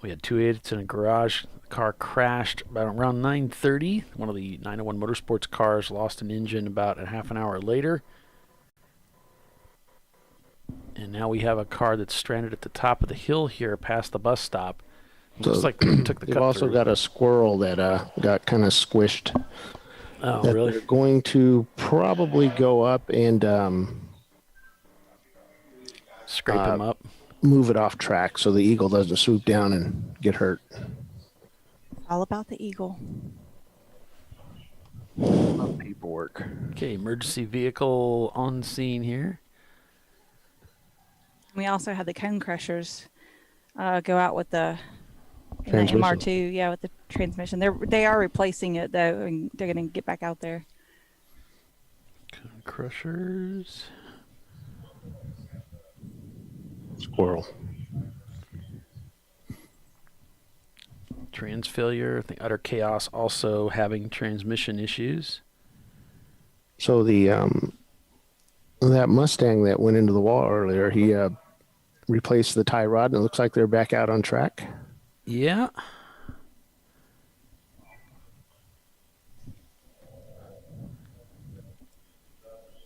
We had 2 idiots in a garage. The car crashed about around 9:30. One of the 901 Motorsports cars lost an engine about a half an hour later. And now we have a car that's stranded at the top of the hill here past the bus stop. Looks like they took the cut They've also through. got a squirrel that got kind of squished. Oh, that really? They're going to probably go up and scrape him up. Move it off track so the eagle doesn't swoop down and get hurt. All about the eagle. Paperwork. Okay, emergency vehicle on scene here. We also had the cone crushers go out with the Transmission. MR2, yeah, with the transmission. They are replacing it though, and they're going to get back out there. Crushers. Squirrel. Trans failure. I think Utter Chaos also having transmission issues. So the that Mustang that went into the wall earlier, he replaced the tie rod, and it looks like they're back out on track. Yeah.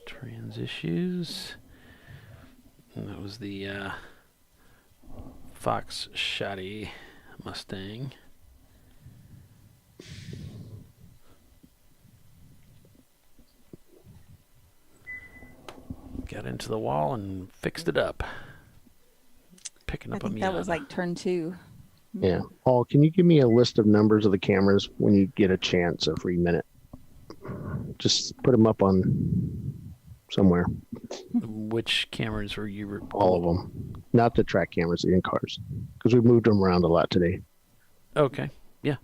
Trans issues. And that was the Fox Shotty Mustang. Got into the wall and fixed it up. Picking I up a think that Miata. was like turn 2. Yeah. Paul, can you give me a list of numbers of the cameras when you get a chance, a free minute? Just put them up on somewhere. Which cameras were you? All of them. Not the track cameras, the in-cars. Because we moved them around a lot today. Okay. Yeah.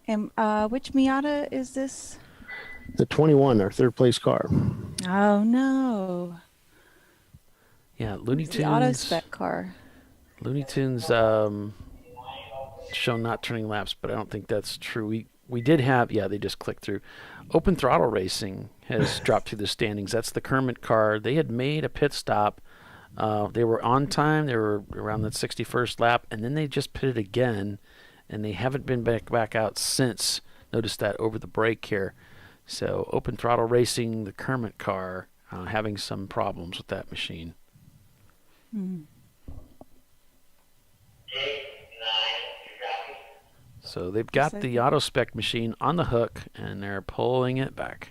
And which Miata is this? The 21, our third place car. Oh no. Yeah, Looney It's Tunes. the auto spec car. Looney Tunes show not turning laps, but I don't think that's true. We did have, yeah, they just clicked through. Open Throttle Racing has dropped through the standings. That's the Kermit car. They had made a pit stop. They were on time. They were around that 61st lap, and then they just pitted again, and they haven't been back out since. Notice that over the break here. So Open Throttle Racing, the Kermit car, having some problems with that machine. So they've got the auto spec machine on the hook, and they're pulling it back.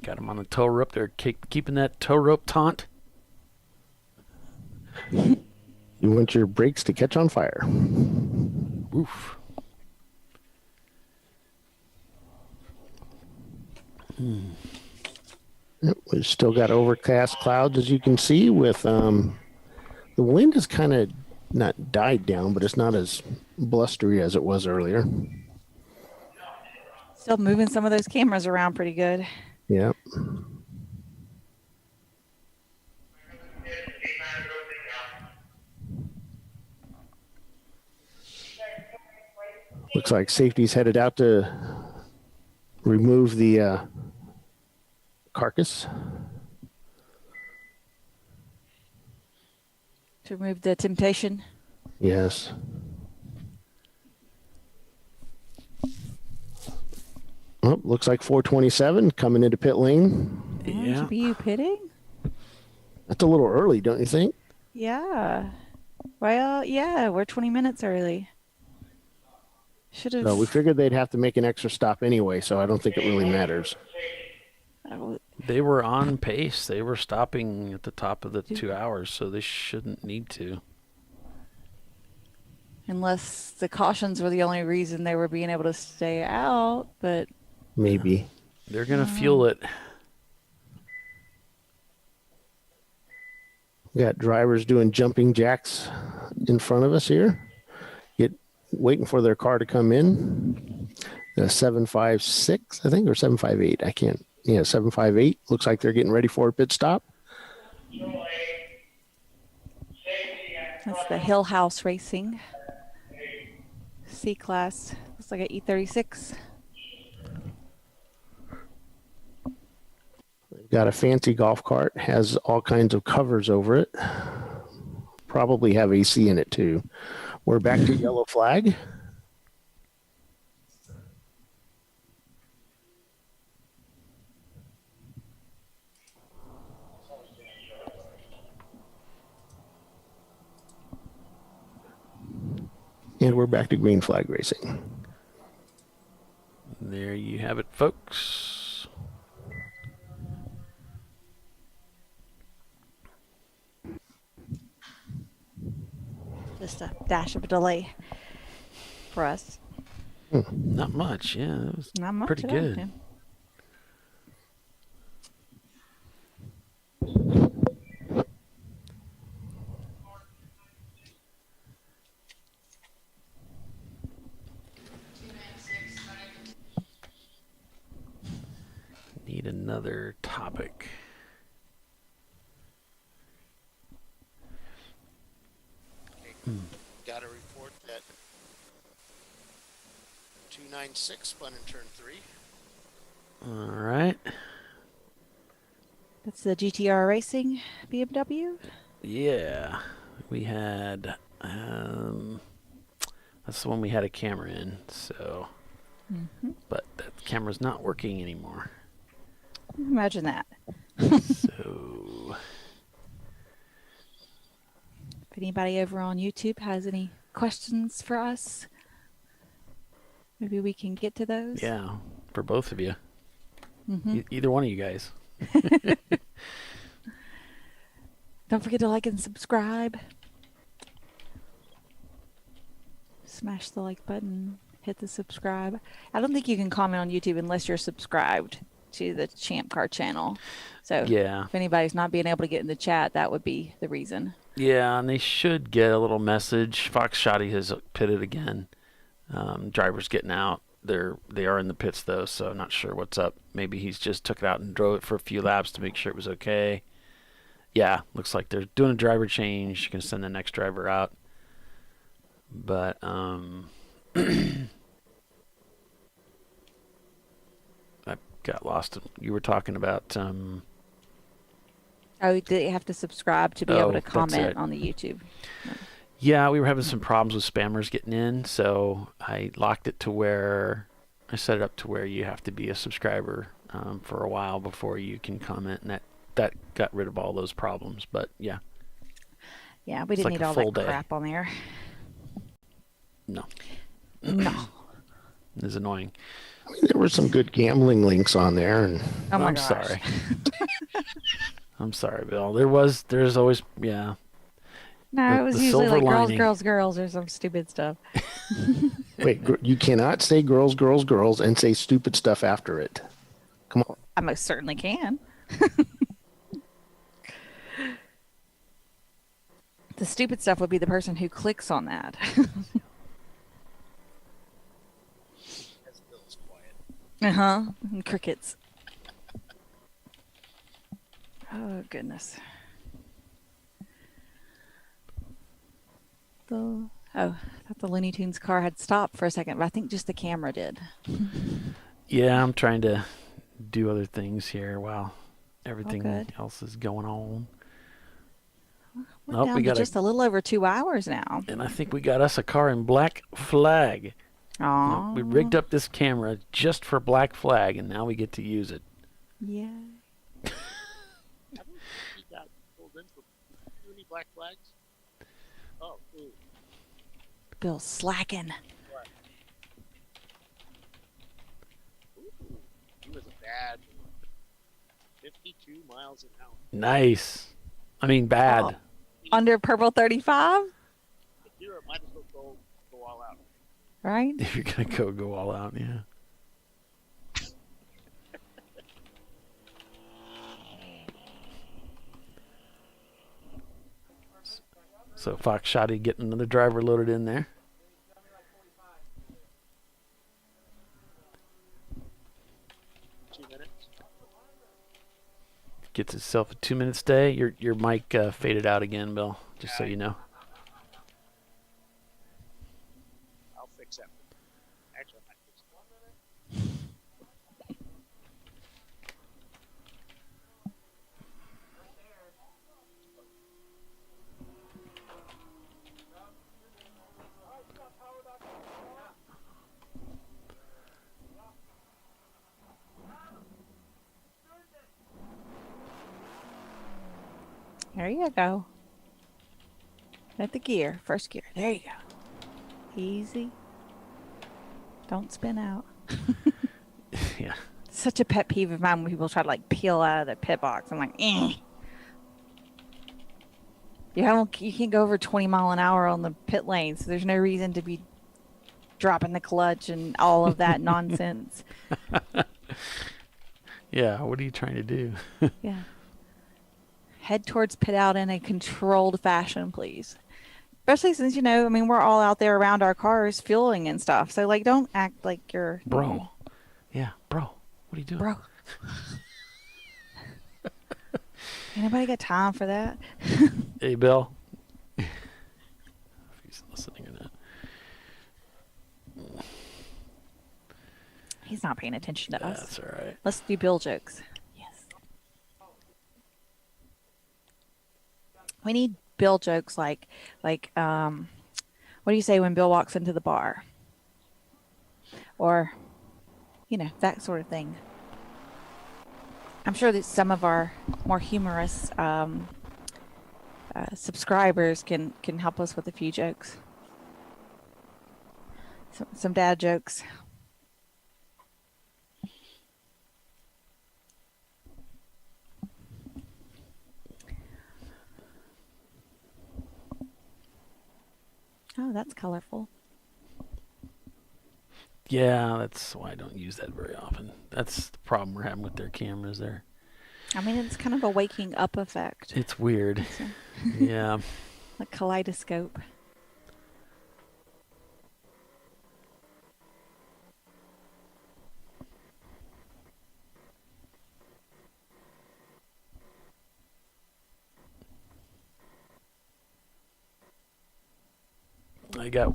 Got them on the tow rope. They're keeping that tow rope taut. You want your brakes to catch on fire. Oof. We've still got overcast clouds, as you can see, with the wind has kind of not died down, but it's not as blustery as it was earlier. Still moving some of those cameras around pretty good. Yeah. Looks like safety's headed out to remove the carcass. To remove the temptation. Yes. Oh, looks like 427 coming into pit lane. Yeah. Should be you pitting? That's a little early, don't you think? Yeah. Well, yeah, we're 20 minutes early. Should have. No, we figured they'd have to make an extra stop anyway, so I don't think it really matters. They were on pace. They were stopping at the top of the 2 hours, so they shouldn't need to. Unless the cautions were the only reason they were being able to stay out, but maybe they're gonna fuel it. We got drivers doing jumping jacks in front of us here, waiting for their car to come in. 756, I think, or 758. I can't. Yeah, 758. Looks like they're getting ready for a pit stop. That's the Hill House Racing C-Class. Looks like an E36. Got a fancy golf cart, has all kinds of covers over it. Probably have AC in it too. We're back to yellow flag. And we're back to green flag racing. There you have it, folks. Just a dash of a delay for us. Not much, yeah. It was Not much pretty at all, good. yeah. Need another topic. Got a report that 296 spun in turn 3. All right. That's the GTR Racing BMW. Yeah. We had, that's the one we had a camera in, so. But that camera's not working anymore. Imagine that. So. If anybody over on YouTube has any questions for us, maybe we can get to those. Yeah, for both of you. Mhm. Either one of you guys. Don't forget to like and subscribe. Smash the like button. Hit the subscribe. I don't think you can comment on YouTube unless you're subscribed to the Champ Car channel. So Yeah. if anybody's not being able to get in the chat, that would be the reason. Yeah, and they should get a little message. Fox Shotty has pitted again. Drivers getting out. They are in the pits though, so I'm not sure what's up. Maybe he's just took it out and drove it for a few laps to make sure it was okay. Yeah, looks like they're doing a driver change. Gonna send the next driver out. But I got lost. You were talking about Oh, you have to subscribe to be able to that's comment right. on the YouTube. Yeah, we were having some problems with spammers getting in, so I locked it to where I set it up to where you have to be a subscriber for a while before you can comment, and that got rid of all those problems. But yeah, Yeah, we It's didn't like need a all full that day. crap on there. no, No. it's annoying. I mean, there were some good gambling links on there, and Oh my I'm gosh. sorry. I'm sorry, Bill. There's always yeah. No, The- it was the usually silver like lining. girls, or some stupid stuff. wait, you cannot say girls, and say stupid stuff after it. Come on. I most certainly can. The stupid stuff would be the person who clicks on that. Uh-huh. And crickets. Oh, goodness. Oh, I thought the Looney Tunes car had stopped for a second, but I think just the camera did. Yeah, I'm trying to do other things here while everything good. else is going on. We're Nope, down we to got just a little over 2 hours now. and I think we got us a car in Black Flag. Aw. We rigged up this camera just for Black Flag, and now we get to use it. Yeah. Any black flags? Oh, ooh. Bill's slacking. He was a bad 52 miles an hour. Nice. I mean, bad. Oh. Under purple 35? The hero might as well go all out. Right? If you're gonna go all out, yeah. So Fox Shoddy getting another driver loaded in there. Gets itself a 2-minute stay. Your mic faded out again, Bill, just so you know. I'll fix that. Actually, I might fix it. There you go. At the gear, first gear. There you go. Easy. Don't spin out. Yeah. Such a pet peeve of mine when people try to like peel out of the pit box. I'm like, eh. You can't go over 20 mile an hour on the pit lane, so there's no reason to be dropping the clutch and all of that nonsense. Yeah, what are you trying to do? Yeah. Head towards pit out in a controlled fashion, please. Especially since, we're all out there around our cars fueling and stuff. So, like, don't act like you're... Bro. Yeah, bro. What are you doing? Bro. Anybody got time for that? Hey, Bill. If he's listening or not. He's not paying attention to us. That's all right. Let's do Bill jokes. Yes. We need Bill jokes like, what do you say when Bill walks into the bar? Or, that sort of thing. I'm sure that some of our more humorous subscribers can help us with a few jokes. Some dad jokes. Oh, that's colorful. Yeah, that's why I don't use that very often. That's the problem we're having with their cameras there. It's kind of a waking up effect. It's weird. Yeah. Like kaleidoscope. I got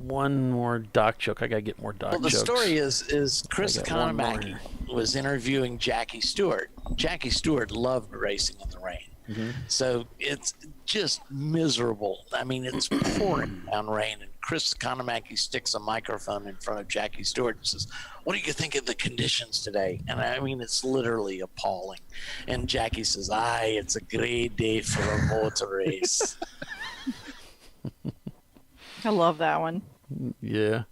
one more doc joke. I got to get more doc Well, the jokes. story is Chris I got one more Economaki was interviewing Jackie Stewart. Jackie Stewart loved racing in the rain. Mm-hmm. So it's just miserable. It's pouring down rain, and Chris Economaki sticks a microphone in front of Jackie Stewart and says, "What do you think of the conditions today?" And it's literally appalling. And Jackie says, "It's a great day for a motor race." I love that one. Yeah.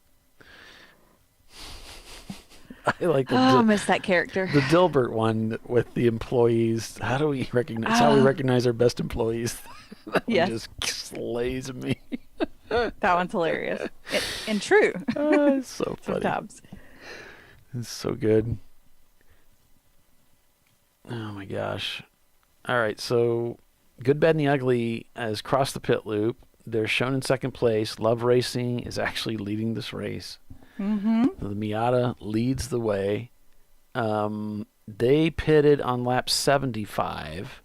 I like the I miss that character. The Dilbert one with the employees. How do we recognize? How we recognize our best employees? That one Yes. just slays me. That one's hilarious. And true. It's so funny. Sometimes. It's so good. Oh my gosh. All right, so Good, Bad, and the Ugly has crossed the pit loop. They're shown in second place. Love Racing is actually leading this race. Mm-hmm. The Miata leads the way. They pitted on lap 75,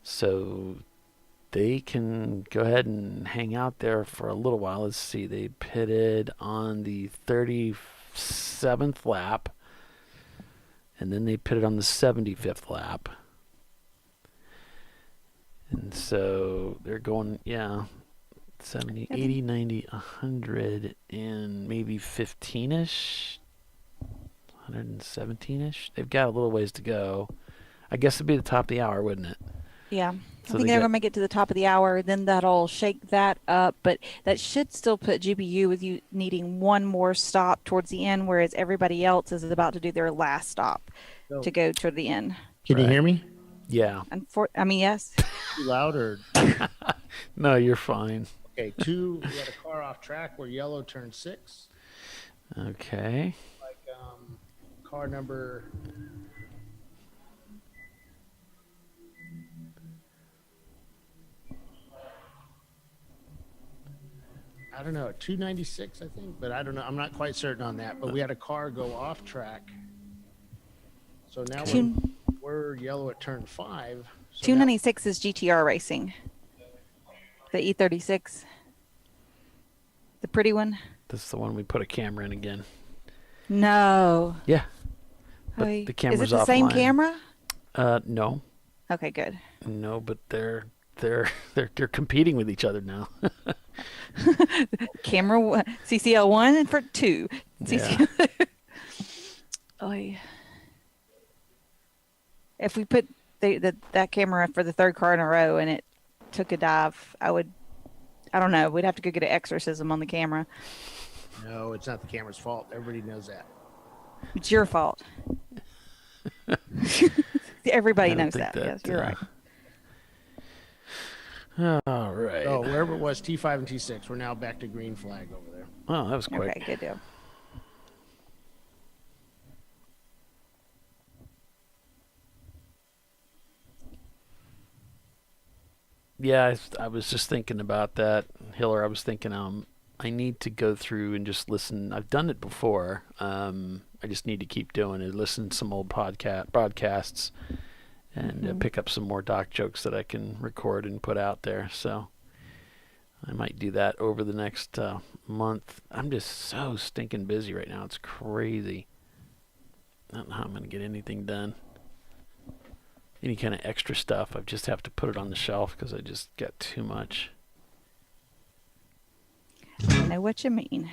so they can go ahead and hang out there for a little while. Let's see. They pitted on the 37th lap, and then they pitted on the 75th lap. And so they're going, 70, 80, 90, 100, and maybe 15-ish, 117-ish. They've got a little ways to go. I guess it'd be the top of the hour, wouldn't it? Yeah. So I think they're going to make it to the top of the hour. Then that'll shake that up. But that should still put GPU with you needing one more stop towards the end, whereas everybody else is about to do their last stop to go toward the end. Can you hear me? Yeah. Yes. Too loud or? No, you're fine. Okay, we had a car off track where yellow turned 6. Okay. Like car number... don't know, 296, I think, but I don't know. I'm not quite certain on that. But we had a car go off track. So now we're yellow at turn 5. So 296 is GTR racing. The E36. The pretty one. This is the one we put a camera in again. No. Yeah. But the camera's is it the same offline. camera? No. Okay, good. No, but they're competing with each other now. Camera CCL 1 and for 2. Yeah. Oy. If we put that camera for the third car in a row and it took a dive, I don't know. We'd have to go get an exorcism on the camera. No, it's not the camera's fault. Everybody knows that. It's your fault. Everybody knows that. Yes, you're right. All right. Oh, wherever it was, T5 and T6, we're now back to green flag over there. Oh, that was quick. Okay, good deal. Yeah, I was just thinking about that, Hiller. I was thinking I need to go through and just listen. I've done it before. I just need to keep doing it. Listen to some old broadcasts and pick up some more doc jokes that I can record and put out there. So I might do that over the next month. I'm just so stinking busy right now. It's crazy. I don't know how I'm going to get anything done. Any kind of extra stuff, I just have to put it on the shelf because I just got too much. I know what you mean.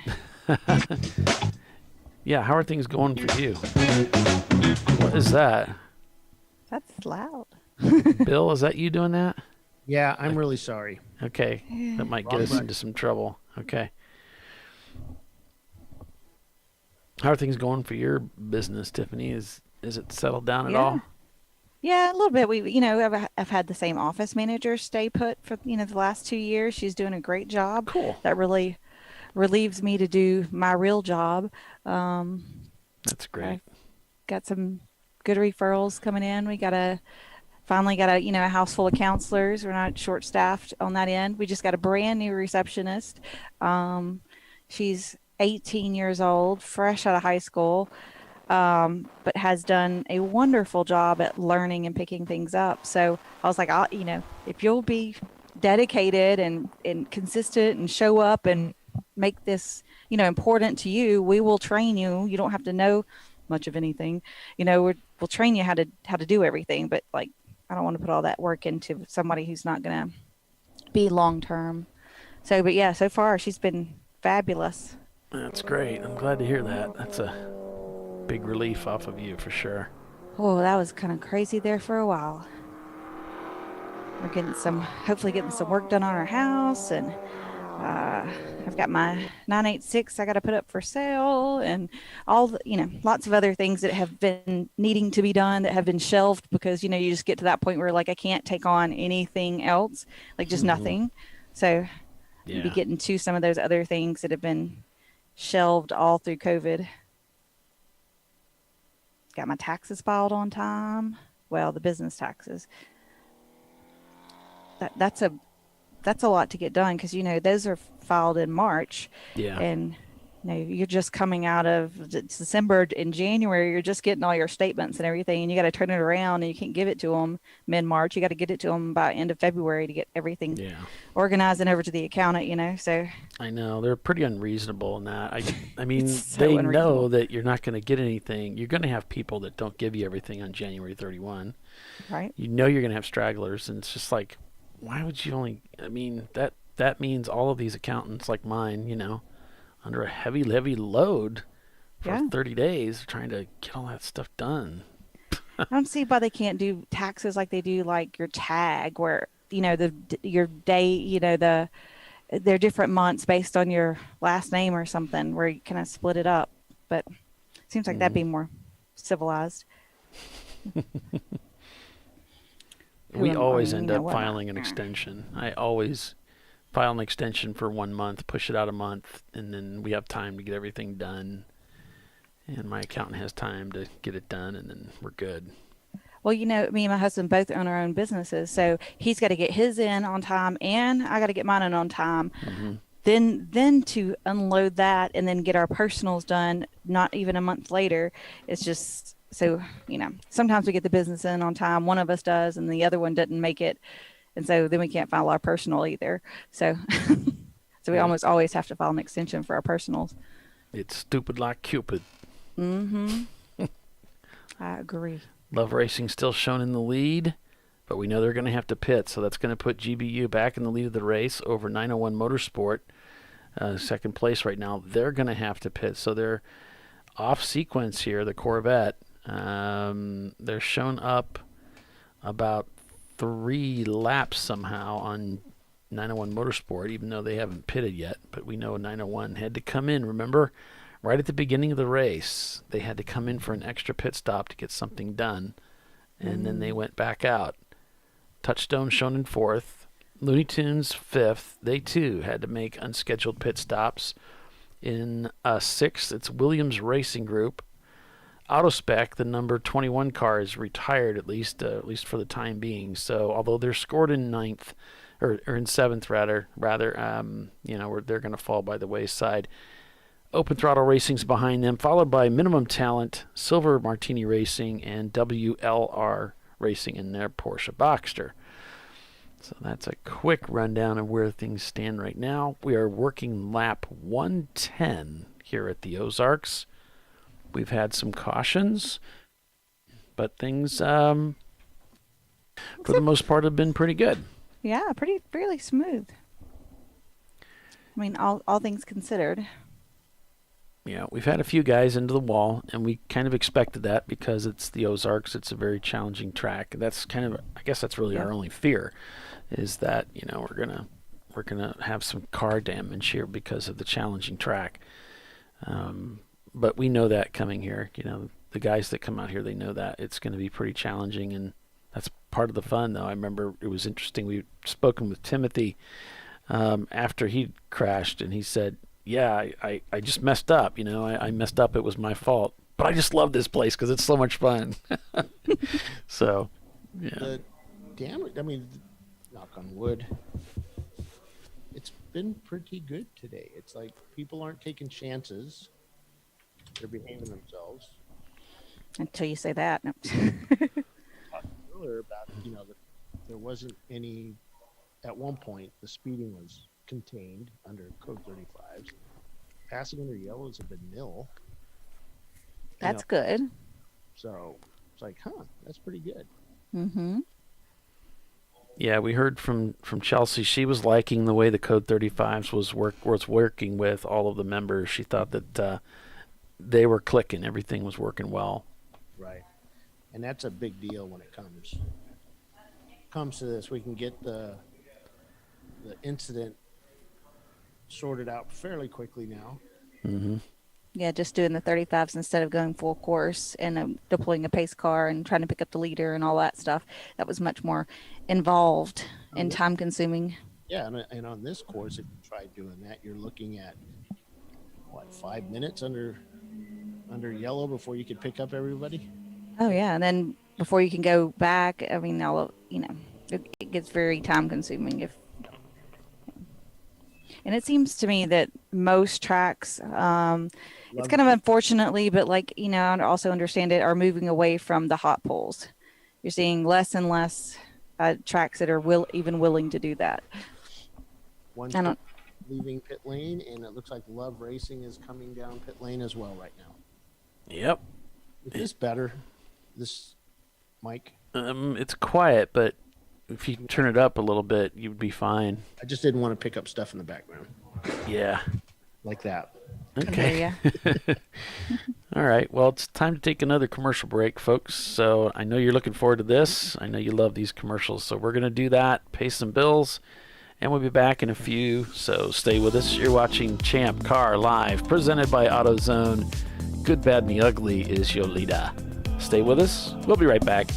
Yeah, how are things going for you? What is that? That's loud. Bill, is that you doing that? Yeah, I'm really sorry. Okay, that might get us into some trouble. Okay. How are things going for your business, Tiffany? Is it settled down at all? Yeah, a little bit. I've had the same office manager stay put for, the last 2 years. She's doing a great job. Cool. That really relieves me to do my real job. That's great. I've got some good referrals coming in. We finally got a house full of counselors. We're not short staffed on that end. We just got a brand new receptionist. She's 18 years old, fresh out of high school. But has done a wonderful job at learning and picking things up. So I was like, if you'll be dedicated and consistent and show up and make this, important to you, we will train you. You don't have to know much of anything. We'll train you how to do everything. But I don't want to put all that work into somebody who's not going to be long term. So, but yeah, so far she's been fabulous. That's great. I'm glad to hear that. That's a big relief off of you for sure. Oh, that was kind of crazy there for a while. We're hopefully getting some work done on our house, and I've got my 986 I got to put up for sale, and all lots of other things that have been needing to be done that have been shelved because you just get to that point where I can't take on anything else, just nothing. So yeah. Be getting to some of those other things that have been shelved all through COVID. Got my taxes filed on time. Well, the business taxes. That's a lot to get done because those are filed in March. Yeah. And you're just coming out of December and January. You're just getting all your statements and everything, and you got to turn it around, and you can't give it to them mid-March. You got to get it to them by end of February to get everything organized and over to the accountant. So I know they're pretty unreasonable in that. I mean, so they know that you're not going to get anything. You're going to have people that don't give you everything on January 31. Right. You're going to have stragglers, and it's just why would you only? I mean, that means all of these accountants like mine, under a heavy load for 30 days trying to get all that stuff done. I don't see why they can't do taxes like they do your tag, where your day, they're different months based on your last name or something, where you kind of split it up. But it seems like that'd be more civilized. We always end up filing an extension. I always file an extension for 1 month, push it out a month, and then we have time to get everything done. And my accountant has time to get it done, and then we're good. Well, me and my husband both own our own businesses, so he's got to get his in on time, and I got to get mine in on time. Mm-hmm. then to unload that and then get our personals done, not even a month later, it's just so, sometimes we get the business in on time. One of us does, and the other one doesn't make it. And so then we can't file our personal either. So, so we almost always have to file an extension for our personals. It's stupid like Cupid. Mm-hmm. I agree. Love Racing still shown in the lead, but we know they're going to have to pit, so that's going to put GBU back in the lead of the race over 901 Motorsport, second place right now. They're going to have to pit, so they're off sequence here, the Corvette. They're shown up about 3 laps somehow on 901 Motorsport, even though they haven't pitted yet, but we know 901 had to come in, remember? Right at the beginning of the race, they had to come in for an extra pit stop to get something done, and then they went back out. Touchstone shown in 4th. Looney Tunes 5th. They, too, had to make unscheduled pit stops. In 6th, it's Williams Racing Group. Autospec, the number 21 car, is retired, at least for the time being. So, although they're scored in 9th, or in 7th, rather, they're going to fall by the wayside. Open Throttle Racing's behind them, followed by Minimum Talent, Silver Martini Racing, and WLR Racing in their Porsche Boxster. So that's a quick rundown of where things stand right now. We are working lap 110 here at the Ozarks. We've had some cautions, but things, for the most part, have been pretty good. Yeah, fairly smooth. I mean, all things considered. Yeah, we've had a few guys into the wall, and we kind of expected that because it's the Ozarks. It's a very challenging track. That's kind of, I guess that's really our only fear, is that, we're gonna have some car damage here because of the challenging track. But we know that coming here. The guys that come out here, they know that it's going to be pretty challenging, and that's part of the fun, though. I remember it was interesting. We'd spoken with Timothy after he crashed, and he said, yeah, I just messed up, I messed up. It was my fault. But I just love this place because it's so much fun. So, yeah. The damage, knock on wood, it's been pretty good today. It's like people aren't taking chances. They're behaving themselves. Until you say that. No. Earlier about, there wasn't any, at one point, the speeding was contained under code 35s. Passing under yellows have been nil. That's good. So it's like, that's pretty good. Mm-hmm. Yeah, we heard from Chelsea. She was liking the way the code 35s was working with all of the members. She thought that they were clicking. Everything was working well. Right. And that's a big deal when it comes to this. We can get the incident sorted out fairly quickly now. Mm-hmm. Yeah, just doing the 35s instead of going full course and deploying a pace car and trying to pick up the leader and all that stuff. That was much more involved and time consuming. Yeah, and on this course, if you try doing that, you're looking at 5 minutes under yellow before you could pick up everybody. Oh yeah, and then before you can go back, it gets very time consuming and it seems to me that most tracks, it's kind of unfortunately, but I also understand it, are moving away from the hot poles. You're seeing less and less tracks that are even willing to do that. One leaving pit lane, and it looks like Love Racing is coming down pit lane as well right now. Yep. Is this better? This, Mike? It's quiet, but if you turn it up a little bit, you'd be fine. I just didn't want to pick up stuff in the background. Yeah. Like that. Okay. All right. Well, it's time to take another commercial break, folks. So I know you're looking forward to this. I know you love these commercials. So we're going to do that, pay some bills, and we'll be back in a few. So stay with us. You're watching Champ Car Live, presented by AutoZone. Good, Bad, and the Ugly is your leader. Stay with us. We'll be right back.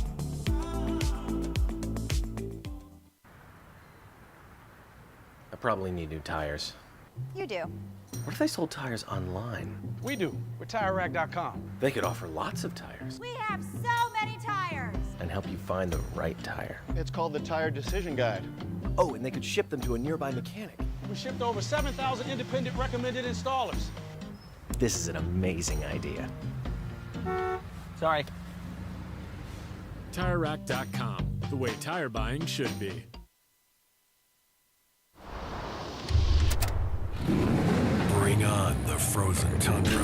I probably need new tires. You do. What if they sold tires online? We do. We're TireRack.com. They could offer lots of tires We have so many tires. and help you find the right tire. It's called the Tire Decision Guide. Oh, and they could ship them to a nearby mechanic. We shipped over 7,000 independent recommended installers. This is an amazing idea. Sorry. TireRack.com, the way tire buying should be. Bring on the frozen tundra,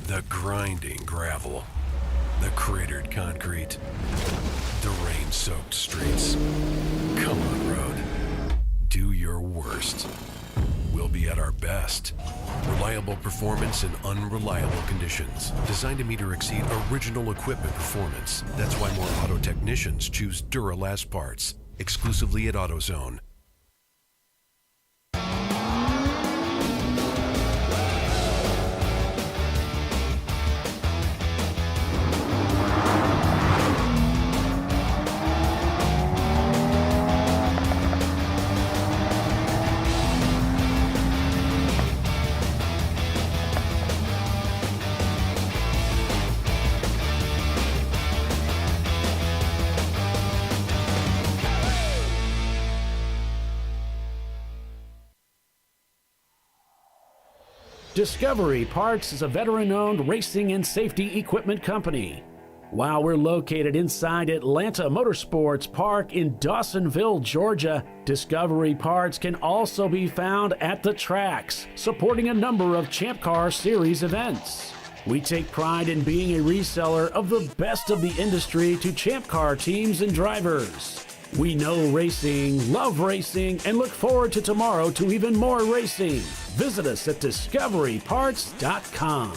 the grinding gravel, the cratered concrete, the rain-soaked streets. Come on, road. Do your worst. We'll be at our best. Reliable performance in unreliable conditions. Designed to meet or exceed original equipment performance. That's why more auto technicians choose Duralast parts. Exclusively at AutoZone. Discovery Parts is a veteran-owned racing and safety equipment company. While we're located inside Atlanta Motorsports Park in Dawsonville, Georgia, Discovery Parts can also be found at the tracks, supporting a number of Champ Car Series events. We take pride in being a reseller of the best of the industry to Champ Car teams and drivers. We know racing, love racing, and look forward to tomorrow to even more racing. Visit us at discoveryparts.com.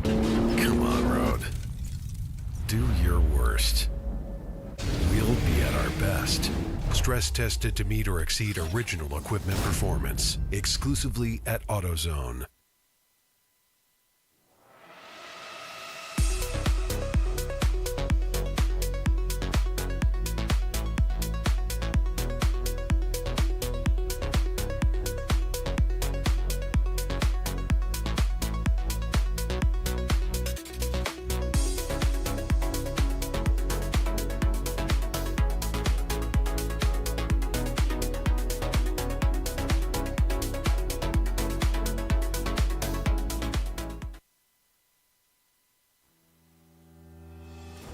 Come on, road. Do your worst. We'll be at our best. Stress tested to meet or exceed original equipment performance. Exclusively at AutoZone.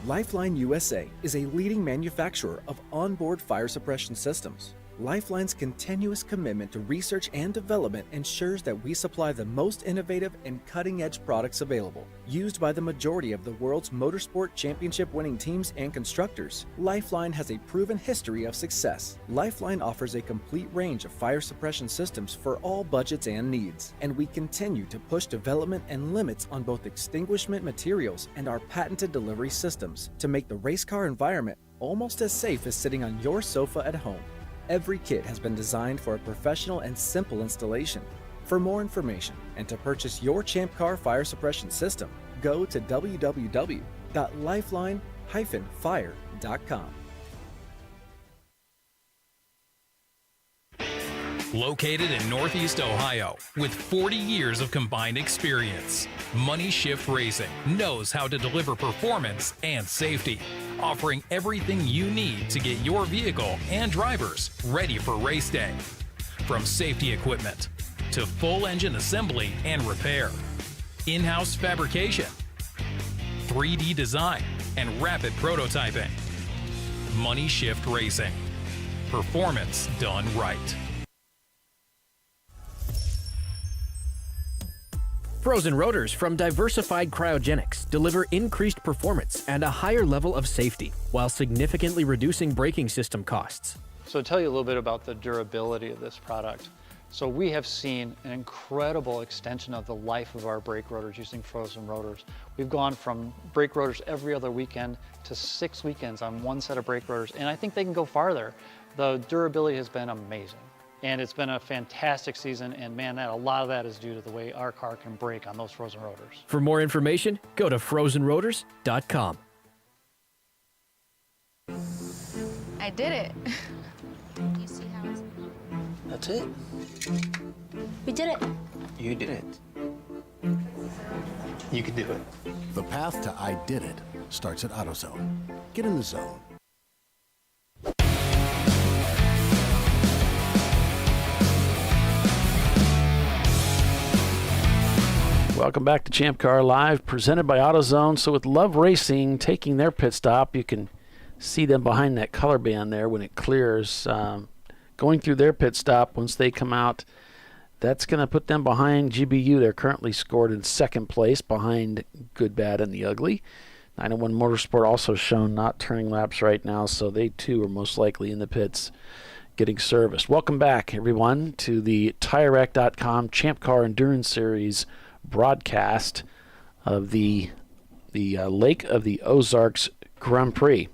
Lifeline USA is a leading manufacturer of onboard fire suppression systems. Lifeline's continuous commitment to research and development ensures that we supply the most innovative and cutting-edge products available. Used by the majority of the world's motorsport championship-winning teams and constructors, Lifeline has a proven history of success. Lifeline offers a complete range of fire suppression systems for all budgets and needs, and we continue to push development and limits on both extinguishment materials and our patented delivery systems to make the race car environment almost as safe as sitting on your sofa at home. Every kit has been designed for a professional and simple installation. For more information and to purchase your Champ Car fire suppression system, go to www.lifeline-fire.com. Located in Northeast Ohio, with 40 years of combined experience, Money Shift Racing knows how to deliver performance and safety, offering everything you need to get your vehicle and drivers ready for race day. From safety equipment to full engine assembly and repair, in-house fabrication, 3D design, and rapid prototyping. Money Shift Racing. Performance done right. Frozen rotors from Diversified Cryogenics deliver increased performance and a higher level of safety, while significantly reducing braking system costs. So to tell you a little bit about the durability of this product. So we have seen an incredible extension of the life of our brake rotors using frozen rotors. We've gone from brake rotors every other weekend to 6 weekends on one set of brake rotors, and I think they can go farther. The durability has been amazing. And it's been a fantastic season, and man, a lot of that is due to the way our car can brake on those frozen rotors. For more information, go to frozenrotors.com. I did it. You see how it's... That's it. We did it. You did it. You can do it. The path to I did it starts at AutoZone. Get in the zone. Welcome back to ChampCar.Live, presented by AutoZone. So with Love Racing taking their pit stop, you can see them behind that color band there when it clears. Going through their pit stop, once they come out, that's going to put them behind GBU. They're currently scored in second place behind Good, Bad, and the Ugly. 901 Motorsport also shown not turning laps right now, so they too are most likely in the pits getting serviced. Welcome back, everyone, to the TireRack.com Champ Car Endurance Series broadcast of the Lake of the Ozarks Grand Prix.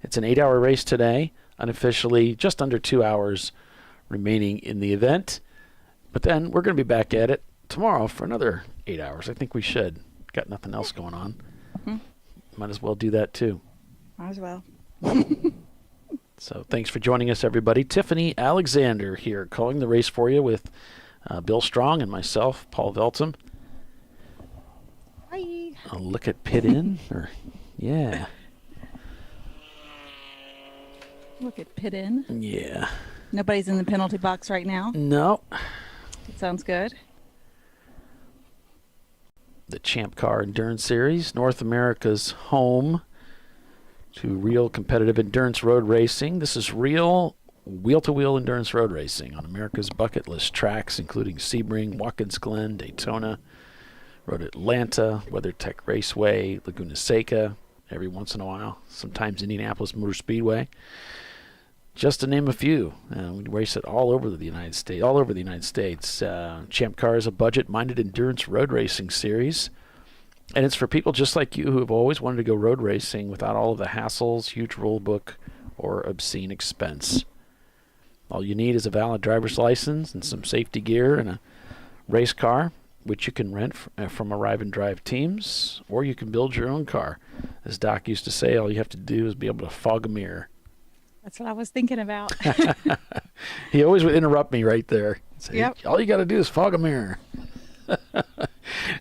It's an 8-hour race today, unofficially just under 2 hours remaining in the event. But then we're going to be back at it tomorrow for another 8 hours. I think we should. Got nothing else going on. Mm-hmm. Might as well do that too. Might as well. So thanks for joining us, everybody. Tiffany Alexander here, calling the race for you with Bill Strong and myself, Paul Veltum. Hi. A look at pit in, yeah. Look at pit in. Yeah. Nobody's in the penalty box right now. No. That sounds good. The Champ Car Endurance Series, North America's home to real competitive endurance road racing. This is real wheel-to-wheel endurance road racing on America's bucket list tracks, including Sebring, Watkins Glen, Daytona, Road Atlanta, WeatherTech Raceway, Laguna Seca, every once in a while, sometimes Indianapolis Motor Speedway. Just to name a few. We race it all over the United States. Champ Car is a budget-minded endurance road racing series. And it's for people just like you who have always wanted to go road racing without all of the hassles, huge rule book, or obscene expense. All you need is a valid driver's license and some safety gear and a race car, which you can rent from Arrive and Drive teams, or you can build your own car. As Doc used to say, all you have to do is be able to fog a mirror. That's what I was thinking about. He always would interrupt me right there. Say, yep. All you got to do is fog a mirror. I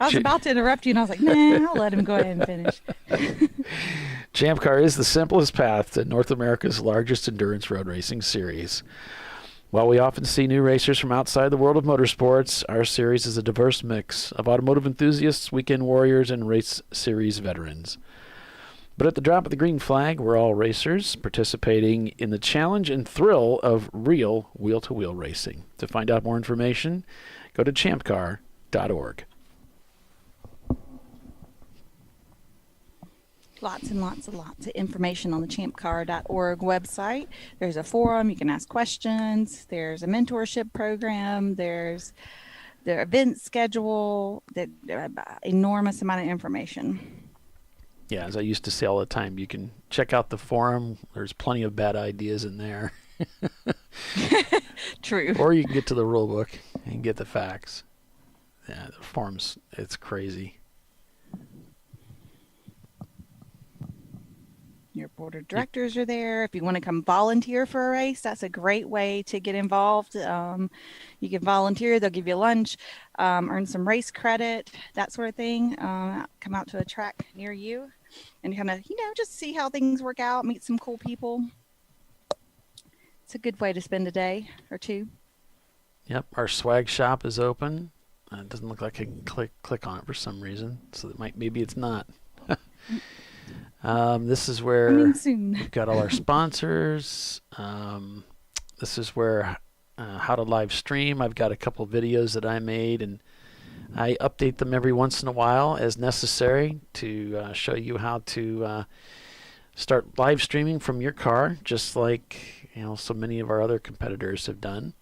was about to interrupt you, and I was like, nah, I'll let him go ahead and finish. Champ Car is the simplest path to North America's largest endurance road racing series. While we often see new racers from outside the world of motorsports, our series is a diverse mix of automotive enthusiasts, weekend warriors, and race series veterans. But at the drop of the green flag, we're all racers participating in the challenge and thrill of real wheel-to-wheel racing. To find out more information, go to ChampCar.org. Lots of information on the ChampCar.org website. There's a forum. You can ask questions. There's a mentorship program. There's the event schedule. The enormous amount of information. Yeah, as I used to say all the time, you can check out the forum. There's plenty of bad ideas in there. True. Or you can get to the rule book and get the facts. Yeah, the forums, it's crazy. Your board of directors are there. If you want to come volunteer for a race, that's a great way to get involved. You can volunteer. They'll give you lunch, earn some race credit, that sort of thing. Come out to a track near you and kind of, just see how things work out, meet some cool people. It's a good way to spend a day or two. Yep, our swag shop is open. It doesn't look like I can click on it for some reason, so maybe it's not. This is where we've got all our sponsors. This is where how to live stream. I've got a couple videos that I made, and I update them every once in a while as necessary to show you how to start live streaming from your car, just like so many of our other competitors have done.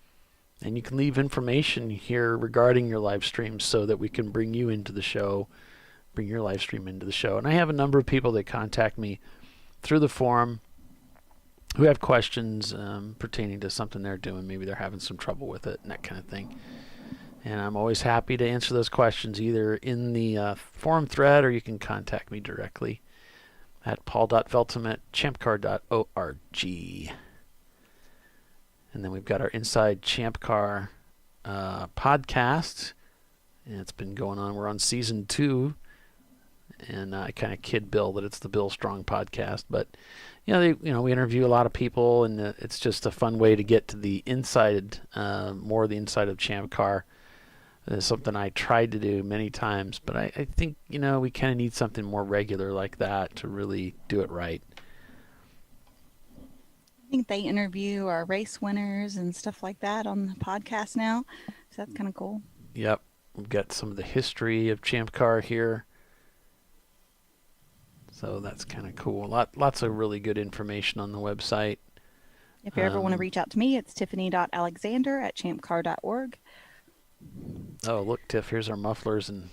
And you can leave information here regarding your live stream so that we can bring you into the show. Bring your live stream into the show. And I have a number of people that contact me through the forum who have questions pertaining to something they're doing. Maybe they're having some trouble with it and that kind of thing. And I'm always happy to answer those questions either in the forum thread, or you can contact me directly at paul.veltum@champcar.org. And then we've got our Inside Champ Car podcast. And it's been going on. We're on season 2. And I kind of kid Bill that it's the Bill Strong podcast, but we interview a lot of people, and it's just a fun way to get to the inside, more of the inside of Champ Car. It's something I tried to do many times, but I think, we kind of need something more regular like that to really do it right. I think they interview our race winners and stuff like that on the podcast now. So that's kind of cool. Yep. We've got some of the history of Champ Car here. So that's kind of cool. Lots of really good information on the website. If you ever want to reach out to me, it's tiffany.alexander@champcar.org. Oh, look, Tiff, here's our mufflers. And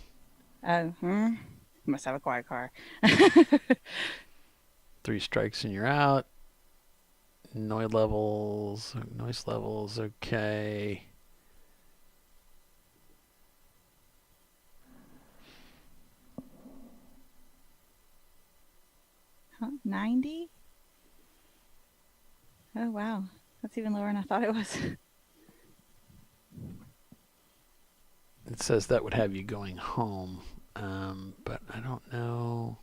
you must have a quiet car. 3 strikes and you're out. Noise levels, okay. Huh, 90? Oh, wow. That's even lower than I thought it was. It says that would have you going home, but I don't know.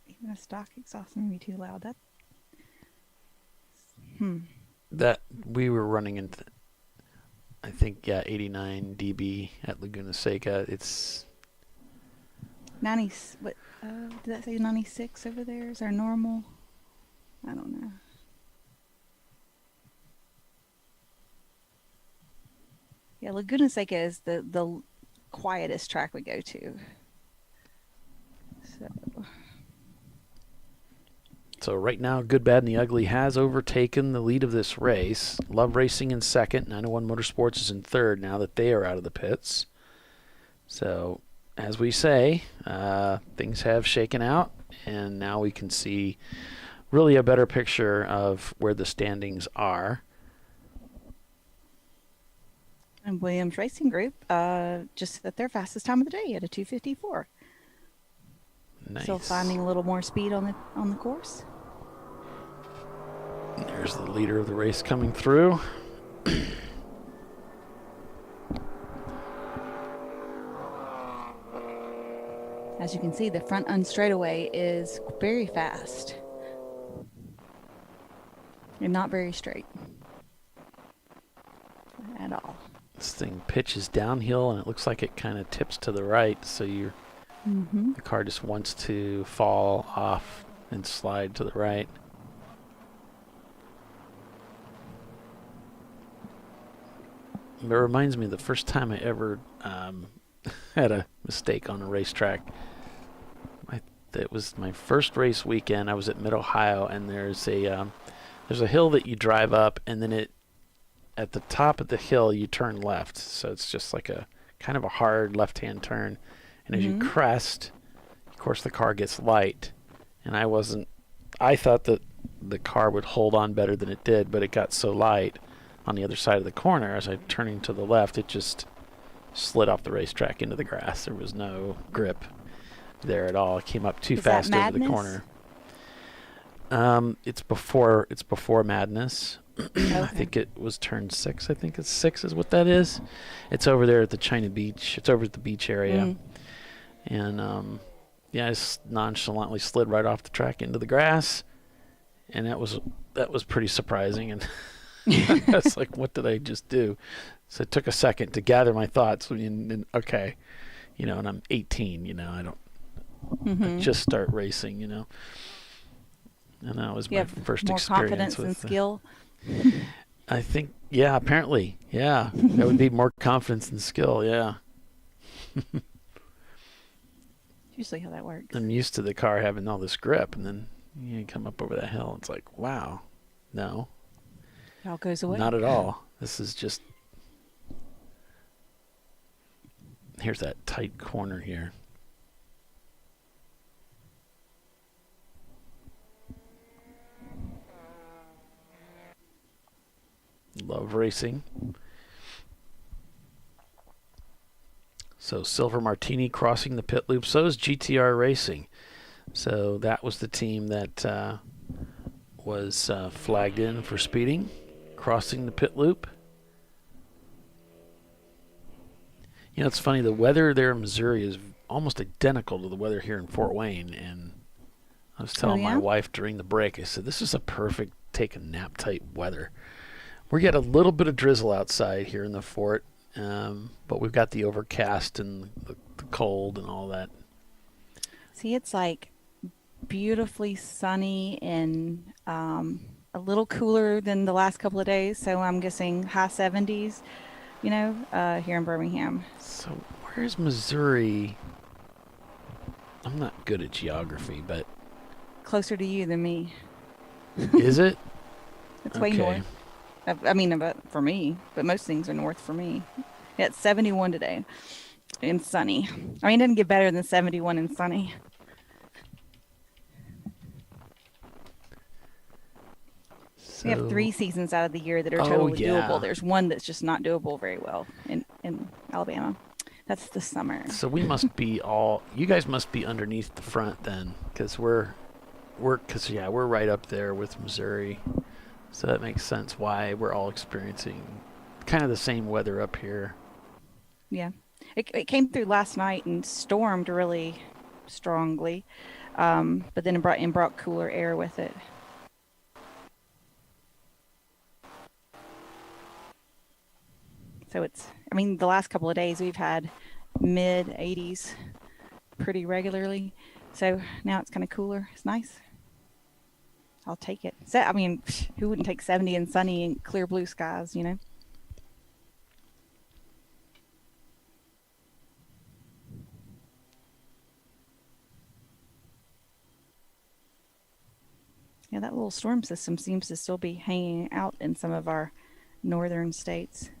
Even a stock exhaust may be too loud. That we were running into, I think, 89 dB at Laguna Seca. It's 90. What did that say? 96 over there is our normal. I don't know. Yeah, Laguna Seca is the quietest track we go to. So right now, Good, Bad, and the Ugly has overtaken the lead of this race. Love Racing in second. 901 Motorsports is in third now that they are out of the pits. So, as we say, things have shaken out, and now we can see really a better picture of where the standings are. And Williams Racing Group just at their fastest time of the day at a 2:54. Nice. Still finding a little more speed on the course. There's the leader of the race coming through. As you can see, the front unstraightaway is very fast and not very straight at all. This thing pitches downhill, and it looks like it kind of tips to the right, so the car just wants to fall off and slide to the right. It reminds me of the first time I ever had a mistake on a racetrack. It was my first race weekend. I was at Mid-Ohio, and there's a hill that you drive up, and then at the top of the hill you turn left. So it's just like a kind of a hard left-hand turn. And as you crest, of course, the car gets light. And I thought that the car would hold on better than it did, but it got so light on the other side of the corner. As I turning to the left, it just slid off the racetrack into the grass. There was no grip there at all. It came up too fast over the corner. It's before Madness. Okay. I think it was turn 6. I think it's 6 is what that is. It's over there at the China Beach. It's over at the beach area. And I just nonchalantly slid right off the track into the grass, and that was pretty surprising. And I was like, what did I just do? So it took a second to gather my thoughts. And okay, and I'm 18. I don't. I just start racing. And that was my first more experience confidence with and skill. I think, apparently, that would be more confidence than skill. Yeah. Usually how that works. I'm used to the car having all this grip, and then you come up over that hill. It's like, wow, no. It all goes away. Not at all. This is just. Here's that tight corner here. Love Racing. So Silver Martini crossing the pit loop. So is GTR Racing. So that was the team that was flagged in for speeding, crossing the pit loop. It's funny. The weather there in Missouri is almost identical to the weather here in Fort Wayne. And I was telling my wife during the break, I said, this is a perfect take a nap type weather. We get a little bit of drizzle outside here in the fort. but we've got the overcast and the cold and all that. See, it's like beautifully sunny and a little cooler than the last couple of days. So I'm guessing high 70s, here in Birmingham. So where's Missouri? I'm not good at geography, but Closer to you than me. is it? It's way north. I mean, but for me, but most things are north for me. Yeah, it's 71 today and sunny. I mean, it doesn't get better than 71 and sunny. We have 3 seasons out of the year that are totally doable. There's one that's just not doable very well in Alabama. That's the summer. So we must be you guys must be underneath the front then, because we're right up there with Missouri. So that makes sense why we're all experiencing kind of the same weather up here. Yeah. It came through last night and stormed really strongly, but then it brought cooler air with it. So the last couple of days we've had mid 80s pretty regularly. So now it's kind of cooler. It's nice. I'll take it. So, who wouldn't take 70 and sunny and clear blue skies, Yeah, that little storm system seems to still be hanging out in some of our northern states.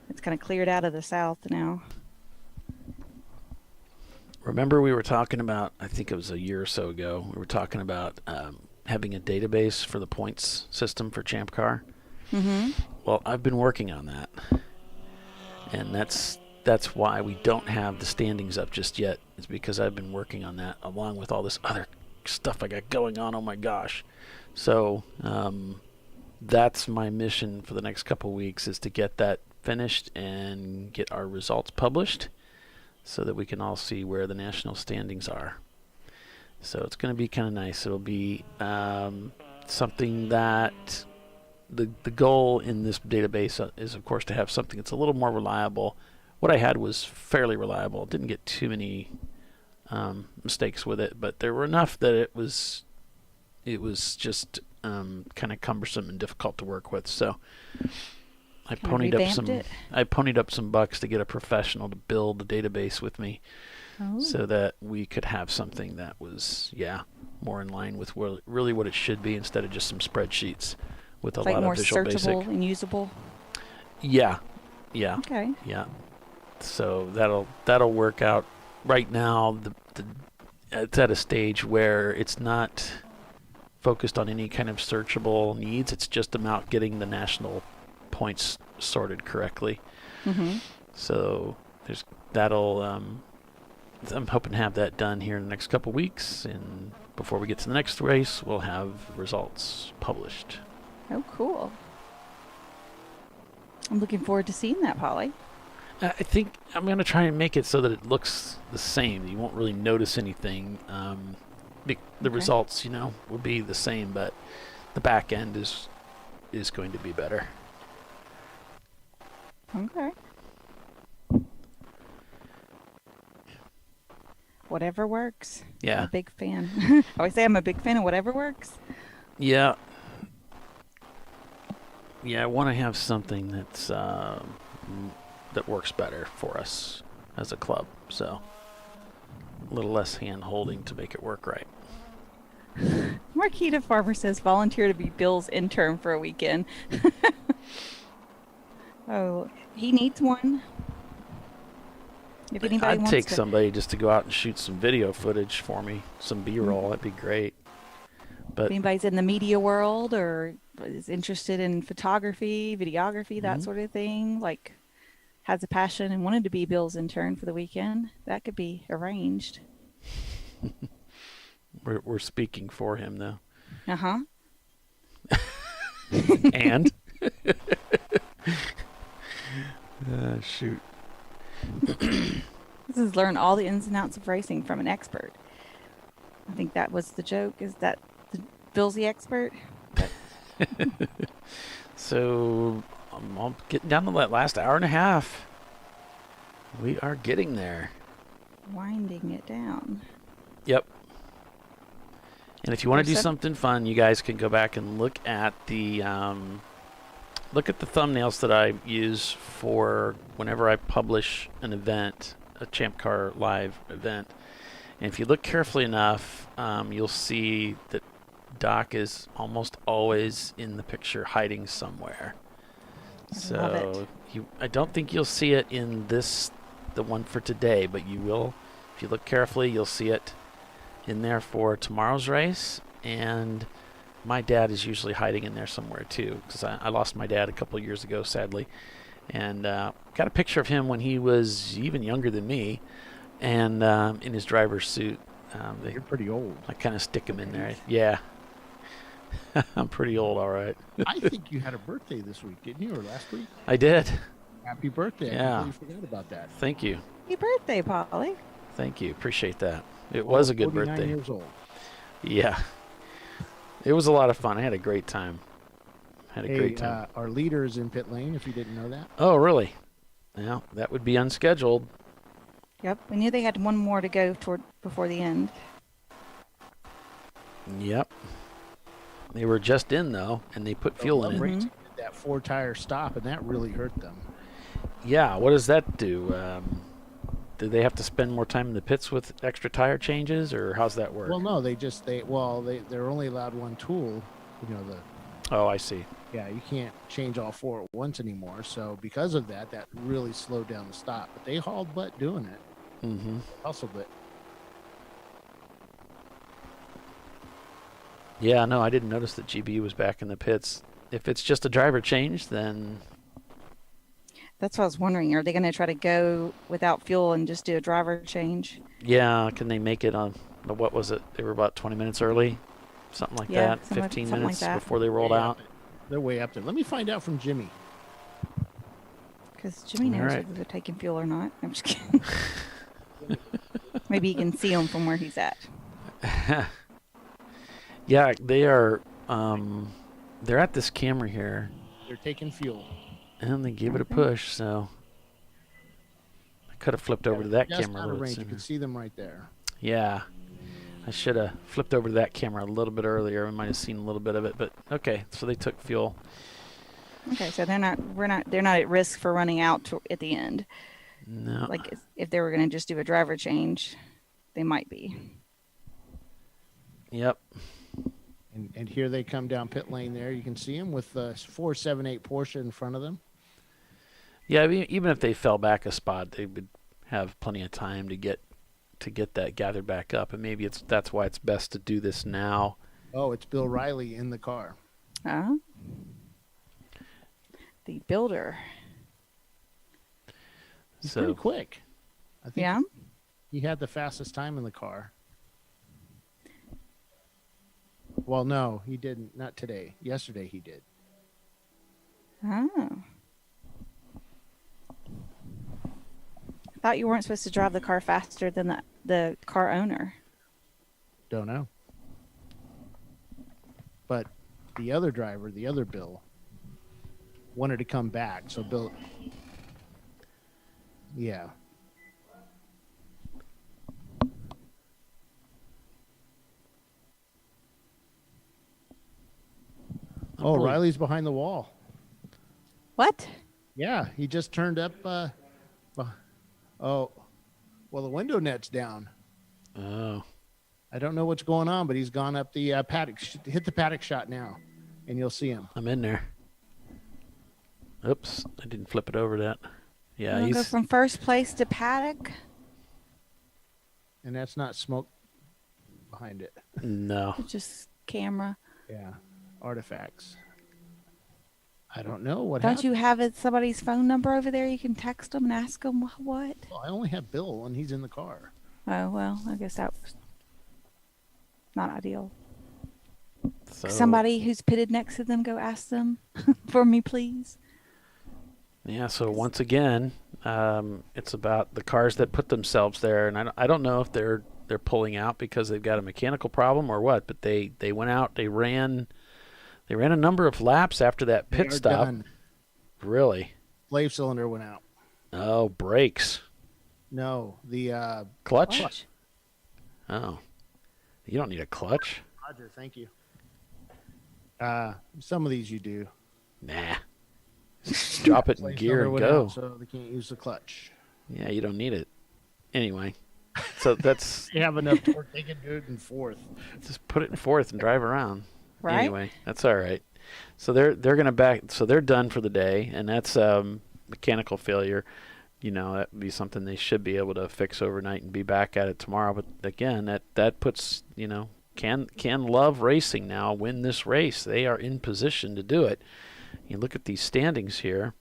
It's kind of cleared out of the south now. Remember we were talking about, I think it was a year or so ago, we were talking about having a database for the points system for Champ Car. Mm-hmm. Well, I've been working on that. And that's why we don't have the standings up just yet. It's because I've been working on that along with all this other stuff I got going on. Oh my gosh. So that's my mission for the next couple of weeks, is to get that finished and get our results published so that we can all see where the national standings are. So it's going to be kind of nice. It'll be something that the goal in this database is, of course, to have something that's a little more reliable. What I had was fairly reliable. Didn't get too many mistakes with it, but there were enough that it was just kind of cumbersome and difficult to work with. So I ponied up some bucks to get a professional to build a database with me, so that we could have something that was more in line with really what it should be, instead of just some spreadsheets with a lot of Visual Basic. Like more searchable and usable. Yeah. Okay. Yeah. So that'll work out. Right now, it's at a stage where it's not focused on any kind of searchable needs. It's just about getting the national points sorted correctly. Mm-hmm. So I'm hoping to have that done here in the next couple weeks, and before we get to the next race, we'll have results published. Oh, cool. I'm looking forward to seeing that, Polly. I think I'm going to try and make it so that it looks the same. You won't really notice anything. The results, will be the same, but the back end is going to be better. Okay. Whatever works. Yeah. I'm a big fan. I always say I'm a big fan of whatever works. Yeah. Yeah, I want to have something that's that works better for us as a club. So a little less hand-holding to make it work right. Marquita Farmer says volunteer to be Bill's intern for a weekend. Oh, he needs one. If anybody I'd wants take to... somebody just to go out and shoot some video footage for me, some B-roll. That'd be great. But if anybody's in the media world or is interested in photography, videography, that sort of thing, like has a passion and wanted to be Bill's intern for the weekend, that could be arranged. We're speaking for him, though. Uh-huh. And? Shoot. This is learn all the ins and outs of racing from an expert. I think that was the joke, is that Bill's the expert? So I'm getting down to that last hour and a half. We are getting there. Winding it down. Yep. And if you want to do something fun, you guys can go back and look at the thumbnails that I use for whenever I publish an event, a ChampCar.Live event. And if you look carefully enough, you'll see that Doc is almost always in the picture, hiding somewhere. So I don't think you'll see it in the one for today, but you will. If you look carefully, you'll see it in there for tomorrow's race. And my dad is usually hiding in there somewhere too, because I lost my dad a couple of years ago, sadly. And got a picture of him when he was even younger than me, and in his driver's suit. You're pretty old. I kind of stick him in there. Yeah. I'm pretty old, all right. I think you had a birthday this week, didn't you, or last week? I did. Happy birthday. Yeah. I completely forgot about that. Thank you. Happy birthday, Polly. Thank you. Appreciate that. It was a good 49 birthday. years old. Yeah. It was a lot of fun. I had a great time. Great time. Our leader is in pit lane, if you didn't know that. Oh, really? Yeah, that would be unscheduled. Yep. We knew they had one more to go before the end. Yep. They were just in, though, and they put fuel in it. Did that 4-tire stop, and that really hurt them. Yeah, what does that do? Do they have to spend more time in the pits with extra tire changes, or how's that work? Well, no, they're only allowed one tool. You know, Oh, I see. Yeah, you can't change all 4 at once anymore. So because of that, that really slowed down the stop. But they hauled butt doing it. Mm-hmm. Hustled it. Yeah, no, I didn't notice that GB was back in the pits. If it's just a driver change, then... That's what I was wondering. Are they going to try to go without fuel and just do a driver change? Yeah, can they make it on, what was it? They were about 20 minutes early? Something like that? 15 minutes before they rolled out? They're way up there. Let me find out from Jimmy. Because Jimmy knows whether they're taking fuel or not. I'm just kidding. Maybe you can see him from where he's at. Yeah, they are. They're at this camera here. They're taking fuel. And they gave it a push, so I could have flipped over to that Just camera a out of little range. sooner. You can see them right there. Yeah, I should have flipped over to that camera a little bit earlier. We might have seen a little bit of it, but okay. So they took fuel. Okay, so they're not at risk for running out at the end. No. Like if they were going to just do a driver change, they might be. Yep. And here they come down pit lane there. You can see them with the 478 Porsche in front of them. Yeah, I mean, even if they fell back a spot, they would have plenty of time to get that gathered back up. And maybe that's why it's best to do this now. Oh, it's Bill Riley in the car. Huh? The builder. He's pretty quick. I think he had the fastest time in the car. Well, no, he didn't. Not today. Yesterday he did. Oh. I thought you weren't supposed to drive the car faster than the car owner. Don't know. But the other driver, the other Bill, wanted to come back. So Bill, yeah. Oh, Riley's behind the wall. What? Yeah, he just turned up. Oh, well, the window net's down. Oh. I don't know what's going on, but he's gone up the paddock. Hit the paddock shot now, and you'll see him. I'm in there. Oops, I didn't flip it over that. Yeah, He'll go from first place to paddock. And that's not smoke behind it. No. It's just camera. Yeah, artifacts. I don't know what Don't happened. you have somebody's phone number over there? You can text them and ask them what? Well, I only have Bill, and he's in the car. Oh, well, I guess that was not ideal. So, Somebody who's pitted next to them, go ask them for me, please. Yeah, so once again, it's about the cars that put themselves there, and I don't know if they're pulling out because they've got a mechanical problem or what, but they went out, they ran a number of laps after that pit stop. Done. Really? Slave cylinder went out. Oh, brakes. No, the Clutch? Oh. You don't need a clutch. Roger, thank you. Some of these you do. Nah. Drop it in Slave gear cylinder and went go. out, so they can't use the clutch. Yeah, you don't need it. Anyway, so that's... You have enough torque, they can do it in fourth. Just put it in fourth and drive around. Right. Anyway, that's all right. So they're going to so they're done for the day, and that's mechanical failure. You know, that would be something they should be able to fix overnight and be back at it tomorrow. But again, that puts, you know, can Love Racing now win this race? They are in position to do it. You look at these standings here.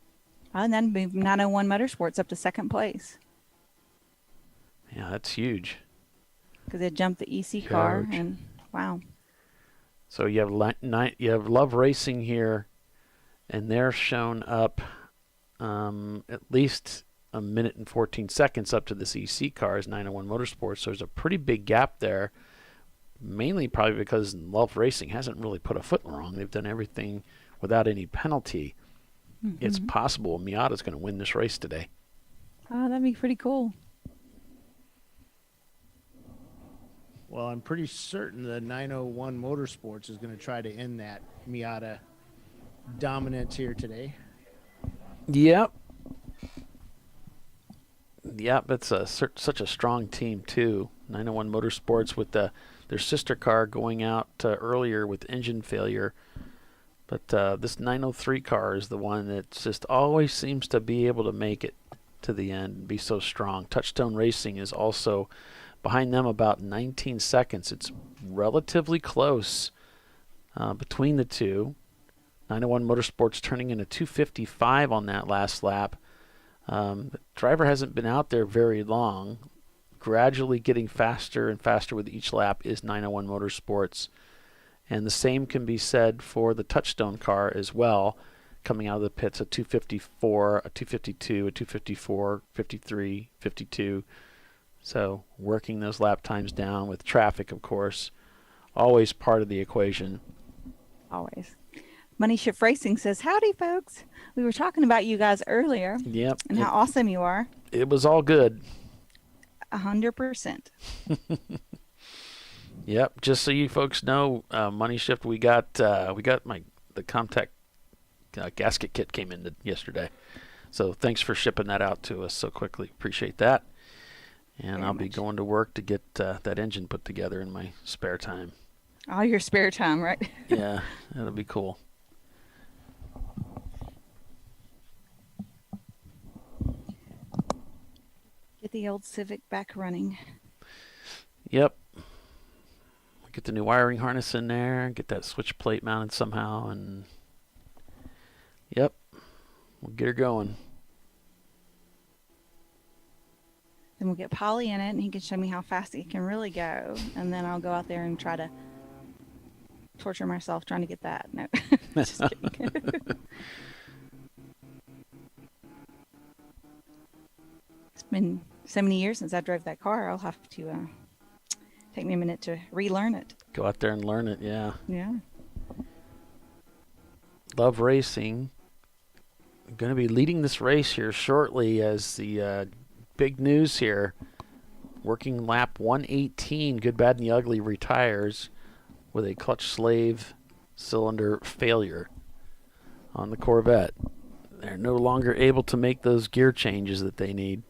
And then move 901 Motorsports up to second place Yeah, that's huge. because they jumped the EC car. Huge. And wow. So you have Love Racing here, and they're shown up at least a minute and 14 seconds up to this EC cars, 901 Motorsports. So there's a pretty big gap there, mainly probably because Love Racing hasn't really put a foot wrong. They've done everything without any penalty. Mm-hmm. It's possible Miata's going to win this race today. Oh, that'd be pretty cool. Well, I'm pretty certain the 901 Motorsports is going to try to end that Miata dominance here today. Yep. Yep, it's such a strong team, too. 901 Motorsports with their sister car going out earlier with engine failure. But this 903 car is the one that just always seems to be able to make it to the end and be so strong. Touchstone Racing is also behind them about 19 seconds. It's relatively close between the two. 901 Motorsports turning in a 2:55 on that last lap. The driver hasn't been out there very long. Gradually getting faster and faster with each lap is 901 Motorsports. And the same can be said for the Touchstone car as well. Coming out of the pits, a 2:54, a 2:52, a 2:54, 53, 52. So working those lap times down with traffic, of course, always part of the equation. Always. Money Shift Racing says, howdy, folks. We were talking about you guys earlier. Yep. And how awesome you are. It was all good. 100%. Yep. Just so you folks know, Money Shift, we got the ComTech gasket kit came in yesterday. So thanks for shipping that out to us so quickly. Appreciate that. And I'll be going to work to get that engine put together in my spare time. All your spare time, right? Yeah, that'll be cool. Get the old Civic back running. Yep. Get the new wiring harness in there, get that switch plate mounted somehow, and yep, we'll get her going. Then we'll get Polly in it, and he can show me how fast it can really go. And then I'll go out there and try to torture myself trying to get that. No, just kidding. It's been so many years since I drove that car. I'll have to take me a minute to relearn it. Go out there and learn it, yeah. Yeah. Love Racing. I'm going to be leading this race here shortly as the big news here. Working lap 118, Good, Bad, and the Ugly retires with a clutch slave cylinder failure on the Corvette. They're no longer able to make those gear changes that they need.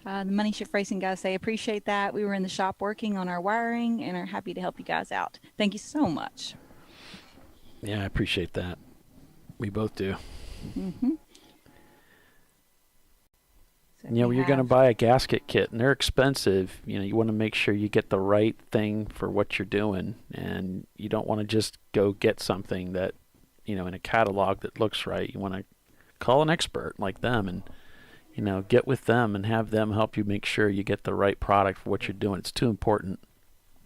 The Money Shift Racing guys say, appreciate that. We were in the shop working on our wiring and are happy to help you guys out. Thank you so much. Yeah, I appreciate that. We both do. Mm-hmm. So when you're going to buy a gasket kit, and they're expensive, you want to make sure you get the right thing for what you're doing, and you don't want to just go get something that, in a catalog that looks right. You want to call an expert like them and get with them and have them help you make sure you get the right product for what you're doing. It's too important.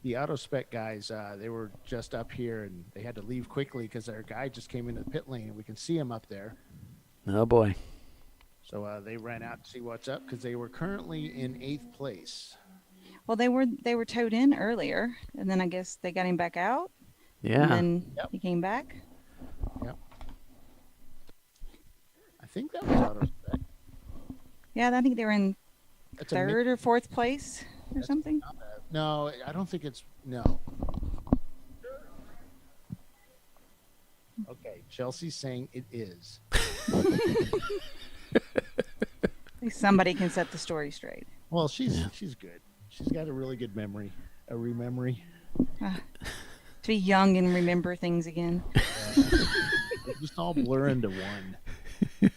The Auto Spec guys, they were just up here, and they had to leave quickly because their guy just came into the pit lane, and we can see him up there. Oh, boy. So they ran out to see what's up because they were currently in 8th place. Well, they were towed in earlier, and then I guess they got him back out. Yeah. And then he came back. Yep. I think that was AutoZone. Yeah, I think they were in That's a third or fourth place or something. No, I don't think it's no. Okay, Chelsea's saying it is. At least somebody can set the story straight. Well, she's good. She's got a really good memory, a rememory. To be young and remember things again. They just all blur into one.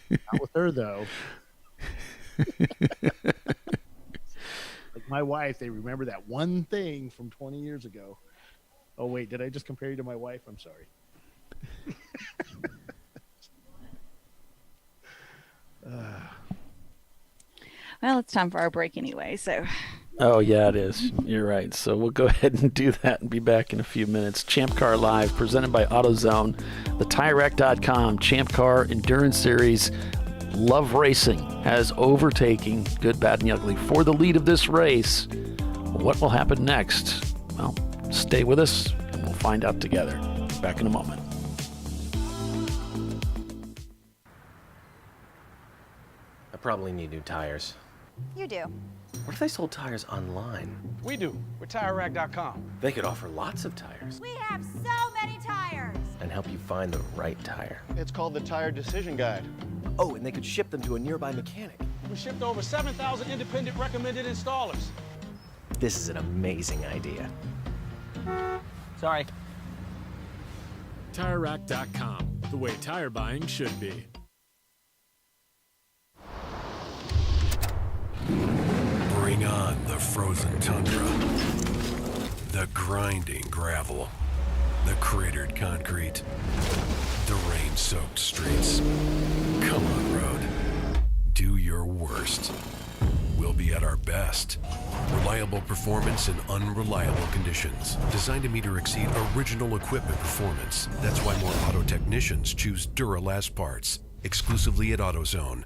Not with her though. Like my wife, they remember that one thing from 20 years ago. Oh wait, did I just compare you to my wife? I'm sorry. Well, it's time for our break anyway, so. Oh, yeah, it is. You're right. So we'll go ahead and do that and be back in a few minutes. Champ Car Live, presented by AutoZone, the TireRack.com Champ Car Endurance Series. Love Racing has overtaken Good, Bad, and Ugly for the lead of this race. What will happen next? Well, stay with us and we'll find out together. Back in a moment. I probably need new tires. You do. What if they sold tires online? We do. We're TireRack.com. They could offer lots of tires We have so many tires. and help you find the right tire. It's called the Tire Decision Guide. Oh, and they could ship them to a nearby mechanic. We shipped over 7,000 independent recommended installers. This is an amazing idea. Sorry. TireRack.com, the way tire buying should be. Bring on the frozen tundra, the grinding gravel, the cratered concrete, the rain-soaked streets. Come on, road. Do your worst. We'll be at our best. Reliable performance in unreliable conditions. Designed to meet or exceed original equipment performance. That's why more auto technicians choose Duralast parts. Exclusively at AutoZone.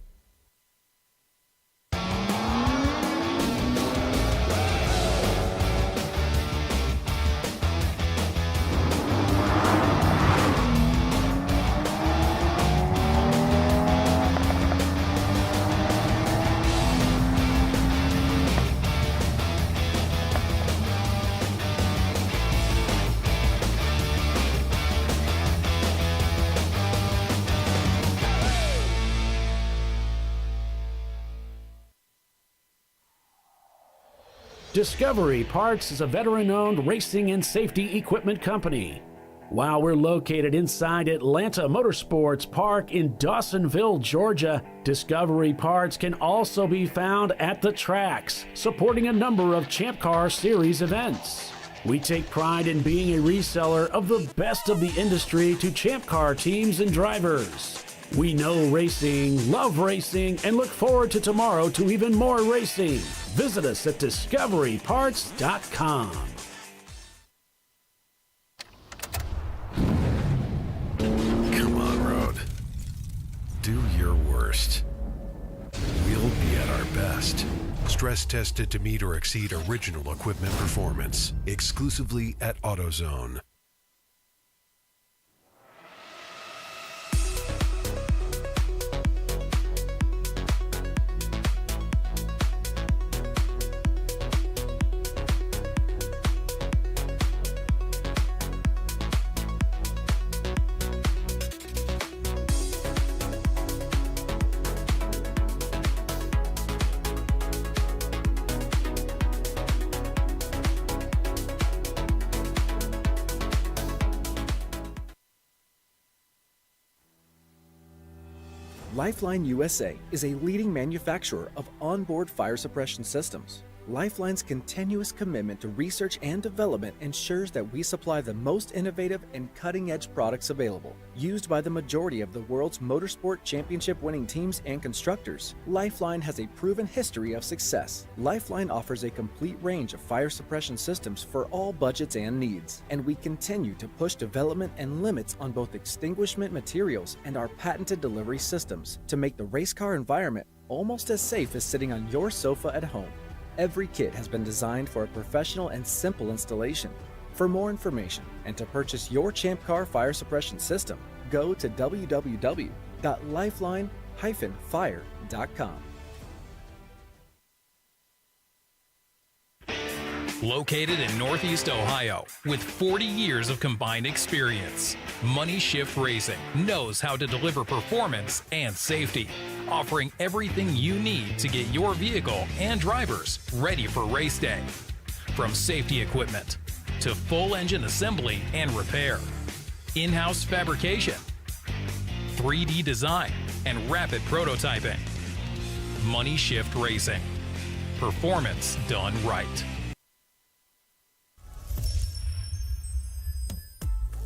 Discovery Parts is a veteran-owned racing and safety equipment company. While we're located inside Atlanta Motorsports Park in Dawsonville, Georgia, Discovery Parts can also be found at the tracks, supporting a number of Champ Car Series events. We take pride in being a reseller of the best of the industry to Champ Car teams and drivers. We know racing, love racing, and look forward to tomorrow to even more racing. Visit us at discoveryparts.com. Come on, road. Do your worst. We'll be at our best. Stress tested to meet or exceed original equipment performance. Exclusively at AutoZone. Lifeline USA is a leading manufacturer of onboard fire suppression systems. Lifeline's continuous commitment to research and development ensures that we supply the most innovative and cutting-edge products available. Used by the majority of the world's motorsport championship-winning teams and constructors, Lifeline has a proven history of success. Lifeline offers a complete range of fire suppression systems for all budgets and needs, and we continue to push development and limits on both extinguishment materials and our patented delivery systems to make the race car environment almost as safe as sitting on your sofa at home. Every kit has been designed for a professional and simple installation. For more information and to purchase your ChampCar fire suppression system, go to www.lifeline-fire.com. Located in Northeast Ohio, with 40 years of combined experience, Money Shift Racing knows how to deliver performance and safety, offering everything you need to get your vehicle and drivers ready for race day. From safety equipment to full engine assembly and repair, in-house fabrication, 3D design, and rapid prototyping. Money Shift Racing. Performance done right.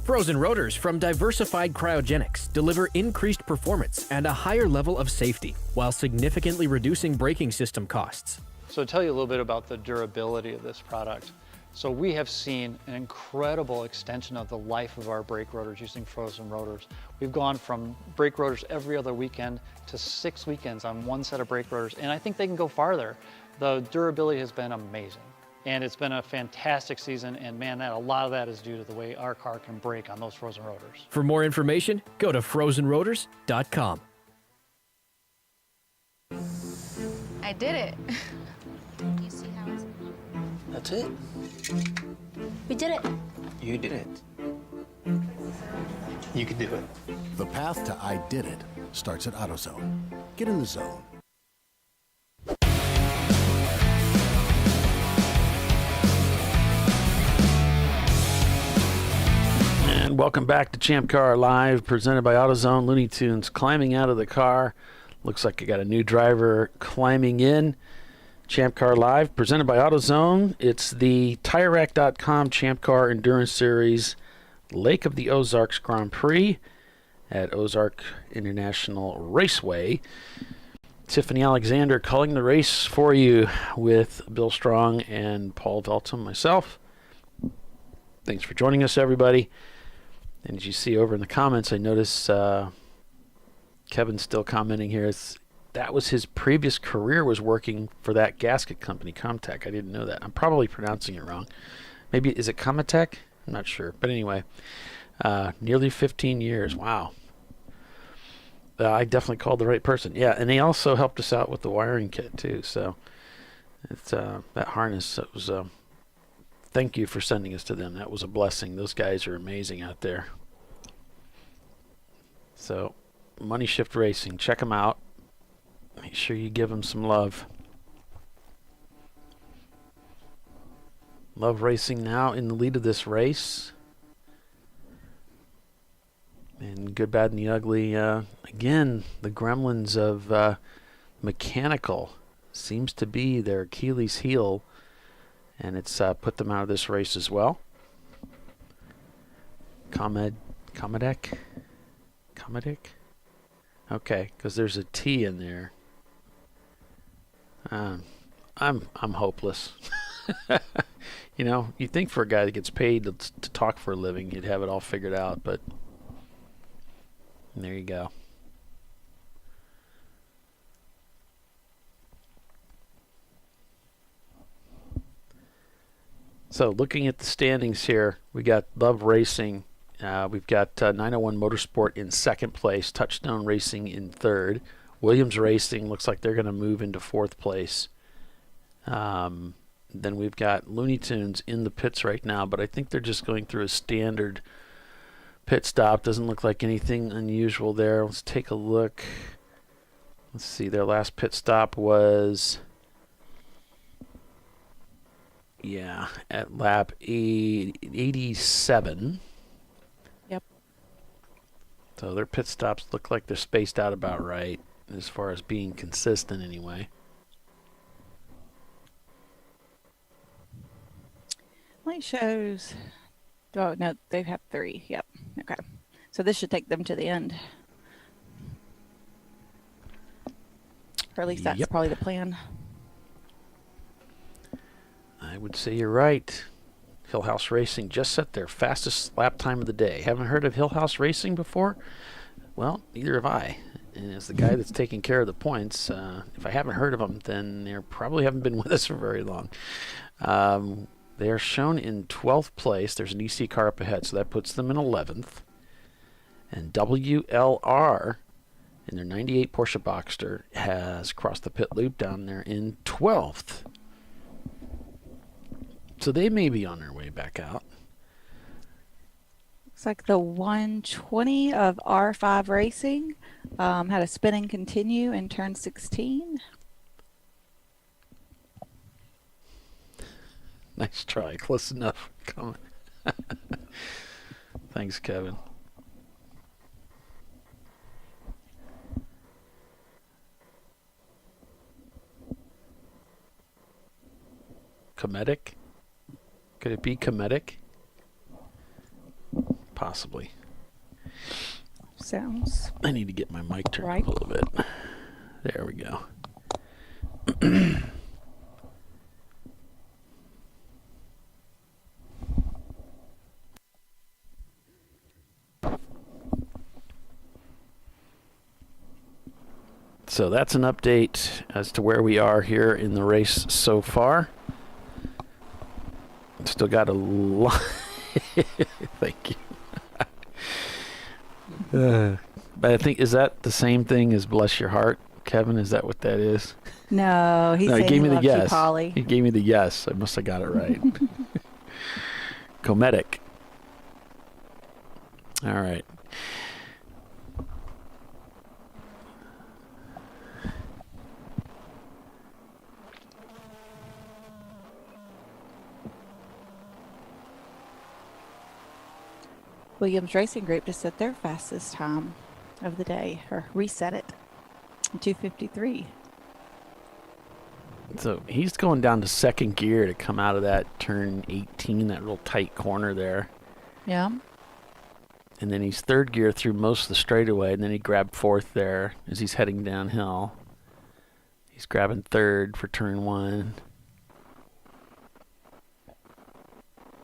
Frozen rotors from Diversified Cryogenics deliver increased performance and a higher level of safety while significantly reducing braking system costs. So to tell you a little bit about the durability of this product. So we have seen an incredible extension of the life of our brake rotors using frozen rotors. We've gone from brake rotors every other weekend to 6 weekends on one set of brake rotors, and I think they can go farther. The durability has been amazing. And it's been a fantastic season, and man, a lot of that is due to the way our car can brake on those frozen rotors. For more information, go to frozenrotors.com. I did it. You see how it's... That's it. We did it. You did it. You can do it. The path to I did it starts at AutoZone. Get in the zone. And welcome back to ChampCar.Live, presented by AutoZone. Looney Tunes climbing out of the car. Looks like I got a new driver climbing in. ChampCar.Live, presented by AutoZone. It's the TireRack.com Champ Car Endurance Series Lake of the Ozarks Grand Prix at Ozark International Raceway. Tiffany Alexander calling the race for you with Bill Strong and Paul Veltum, myself. Thanks for joining us, everybody. And as you see over in the comments, I notice Kevin's still commenting here. That was his previous career, was working for that gasket company, Comtech. I didn't know that. I'm probably pronouncing it wrong. Maybe, is it Comatech? I'm not sure. But anyway, nearly 15 years. Wow. I definitely called the right person. Yeah, and they also helped us out with the wiring kit, too. So it's that harness, it was... Thank you for sending us to them. That was a blessing. Those guys are amazing out there. So, Money Shift Racing. Check them out. Make sure you give them some love. Love Racing now in the lead of this race. And Good, Bad, and the Ugly. Again, the gremlins of mechanical seems to be their Achilles heel. And it's put them out of this race as well. Comedic? Okay, because there's a T in there. I'm hopeless. You know, you think for a guy that gets paid to talk for a living, you'd have it all figured out, but there you go. So looking at the standings here, we got Love Racing. We've got 901 Motorsport in second place, Touchstone Racing in third. Williams Racing looks like they're going to move into fourth place. Then we've got Looney Tunes in the pits right now, but I think they're just going through a standard pit stop. Doesn't look like anything unusual there. Let's take a look. Let's see, their last pit stop was... Yeah, at lap 87. Yep. So their pit stops look like they're spaced out about right, as far as being consistent anyway. Light shows. Oh, no, they have 3. Yep. Okay. So this should take them to the end. Or at least that's probably the plan. I would say you're right. Hill House Racing just set their fastest lap time of the day. Haven't heard of Hill House Racing before? Well, neither have I. And as the guy that's taking care of the points, if I haven't heard of them, then they probably haven't been with us for very long. They are shown in 12th place. There's an EC car up ahead, so that puts them in 11th. And WLR in their 98 Porsche Boxster has crossed the pit loop down there in 12th. So they may be on their way back out. Looks like the 120 of R5 Racing had a spin and continue in turn 16. Nice try. Close enough. Come on. Thanks, Kevin. Comedic? Could it be comedic? Possibly. Sounds. I need to get my mic turned right. up a little bit. There we go. So that's an update as to where we are here in the race so far. Still got a lot. Thank you. But I think, is that the same thing as bless your heart, Kevin? Is that what that is? No, he gave me the loves you, yes. Polly. He gave me the yes. I must have got it right. Comedic. All right. Williams Racing Group just set their fastest time of the day, or reset it, 2:53. So he's going down to second gear to come out of that turn 18, that real tight corner there. Yeah. And then he's third gear through most of the straightaway, and then he grabbed fourth there as he's heading downhill. He's grabbing third for turn 1.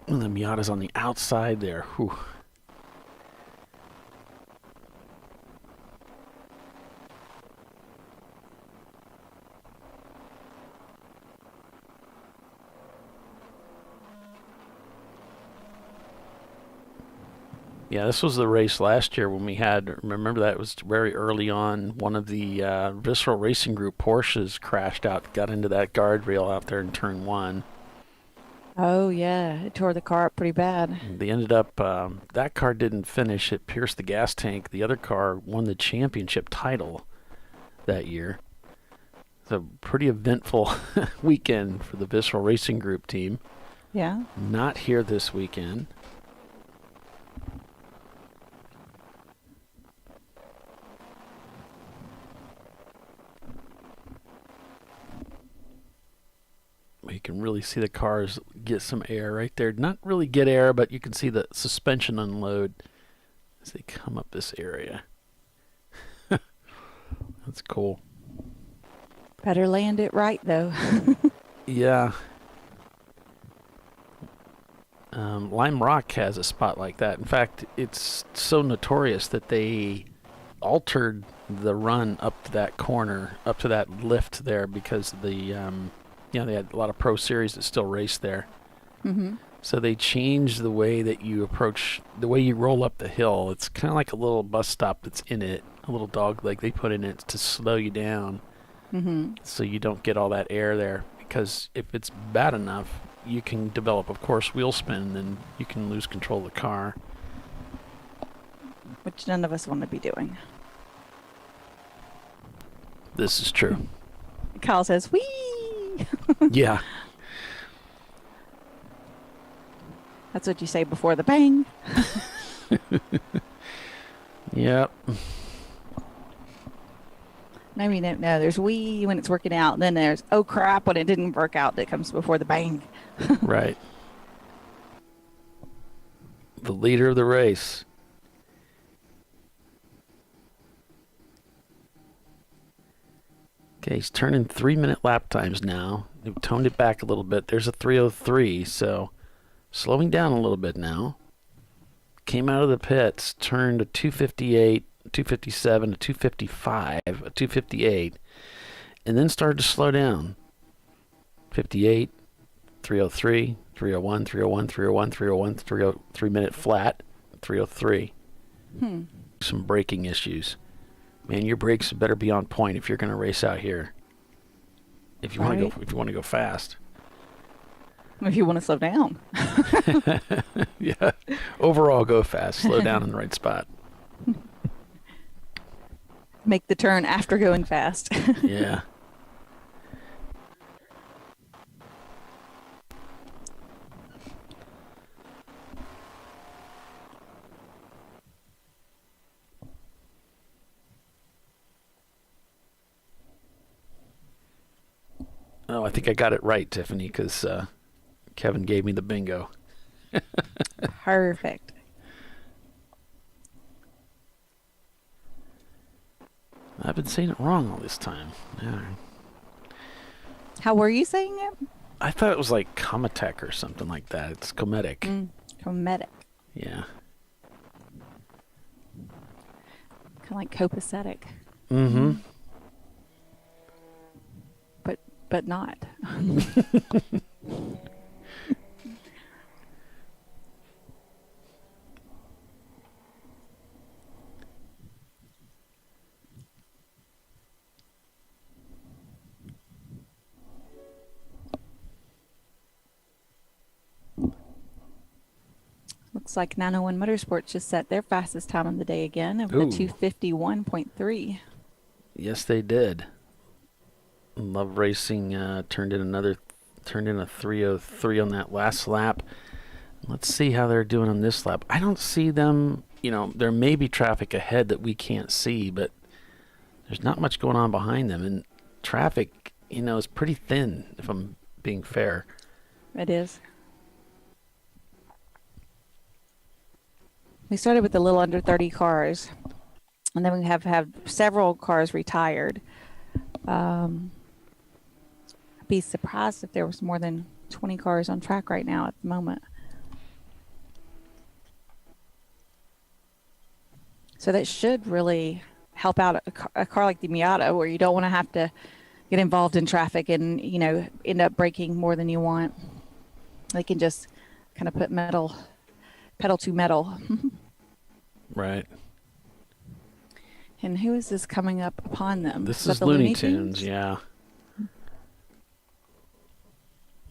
And the Miata's on the outside there. Whew. Yeah, this was the race last year when we had, remember that was very early on, one of the Visceral Racing Group Porsches crashed out, got into that guardrail out there in turn 1. Oh, yeah. It tore the car up pretty bad. They ended up, that car didn't finish. It pierced the gas tank. The other car won the championship title that year. It's a pretty eventful weekend for the Visceral Racing Group team. Yeah. Not here this weekend. You can really see the cars get some air right there. Not really get air, but you can see the suspension unload as they come up this area. That's cool. Better land it right, though. Yeah. Lime Rock has a spot like that. In fact, it's so notorious that they altered the run up to that corner, up to that lift there, because the they had a lot of pro series that still race there. Mm-hmm. So they changed the way that you approach, the way you roll up the hill. It's kind of like a little bus stop that's in it, a little dog leg they put in it to slow you down. Mm-hmm. So you don't get all that air there. Because if it's bad enough, you can develop, of course, wheel spin, and then you can lose control of the car. Which none of us want to be doing. This is true. Kyle says, whee! Yeah. That's what you say before the bang. Yep. Maybe you don't know. There's wee when it's working out. And then there's oh crap when it didn't work out. That comes before the bang. Right. The leader of the race. Okay, he's turning 3-minute lap times now. They've toned it back a little bit. There's a 3:03, so slowing down a little bit now. Came out of the pits, turned a 2:58, 257, a 255, a 258, and then started to slow down. 58, 303, 301, 301, 301, 301, 303 minute flat, 303. Some braking issues. Man, your brakes better be on point if you're going to race out here. If you want to go fast. If you want to slow down. Yeah. Overall, go fast. Slow down in the right spot. Make the turn after going fast. Yeah. Oh, I think I got it right, Tiffany, because Kevin gave me the bingo. Perfect. I've been saying it wrong all this time. Yeah. How were you saying it? I thought it was like Cometech or something like that. It's Cometic. Cometic. Yeah. Kind of like copacetic. Mm-hmm. But not. Looks like 901 Motorsports just set their fastest time of the day again with a 251.3. Yes, they did. Love Racing turned in a 303 on that last lap. Let's see how they're doing on this lap. I don't see them, there may be traffic ahead that we can't see, but there's not much going on behind them. And traffic, is pretty thin, if I'm being fair. It is. We started with a little under 30 cars, and then we have several cars retired. Be surprised if there was more than 20 cars on track right now at the moment. So that should really help out a car like the Miata, where you don't want to have to get involved in traffic and end up braking more than you want. They can just kind of put pedal to metal. Right. And who is this coming up upon them? This is Looney Tunes, yeah.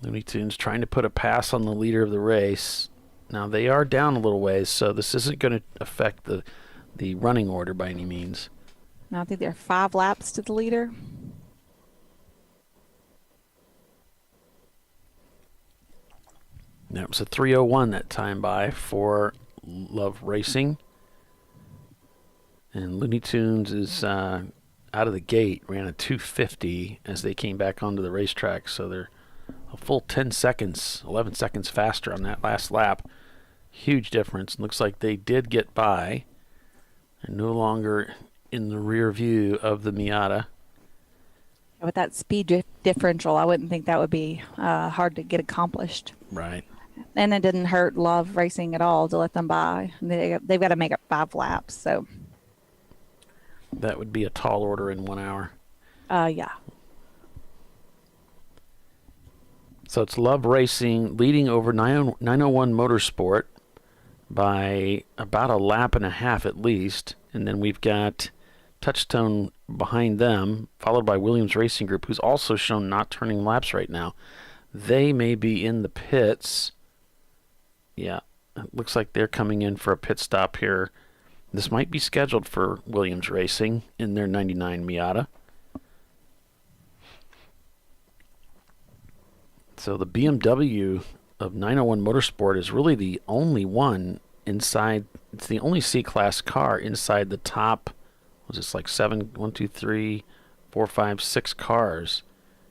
Looney Tunes trying to put a pass on the leader of the race. Now, they are down a little ways, so this isn't going to affect the running order by any means. Now, I think there are 5 laps to the leader. That was a 3:01 that time by for Love Racing. And Looney Tunes is out of the gate, ran a 250 as they came back onto the racetrack, so they're a full 10 seconds, 11 seconds faster on that last lap. Huge difference. Looks like they did get by and no longer in the rear view of the Miata. With that speed differential, I wouldn't think that would be hard to get accomplished. Right. And it didn't hurt Love Racing at all to let them by. They've got to make up 5 laps, so. That would be a tall order in 1 hour. Yeah. So it's Love Racing leading over 901 Motorsport by about a lap and a half at least. And then we've got Touchstone behind them, followed by Williams Racing Group, who's also shown not turning laps right now. They may be in the pits. Yeah, it looks like they're coming in for a pit stop here. This might be scheduled for Williams Racing in their 99 Miata. So the BMW of 901 Motorsport is really the only one inside. It's the only C-Class car inside the top. Was this like 7, 1, 2, 3, 4, 5, 6 cars?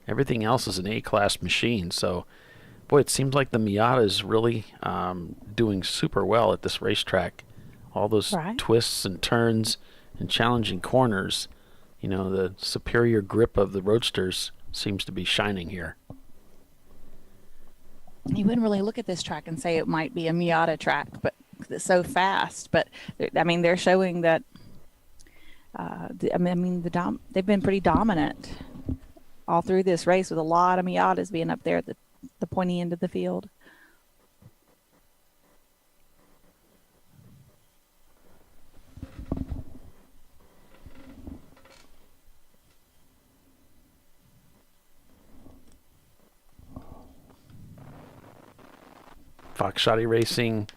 Everything else is an A-Class machine. So, boy, it seems like the Miata is really doing super well at this racetrack. All those twists and turns and challenging corners. The superior grip of the Roadsters seems to be shining here. You wouldn't really look at this track and say it might be a Miata track, but it's so fast. But, I mean, they're showing that they've been pretty dominant all through this race, with a lot of Miatas being up there at the pointy end of the field. Fox Shotty Racing,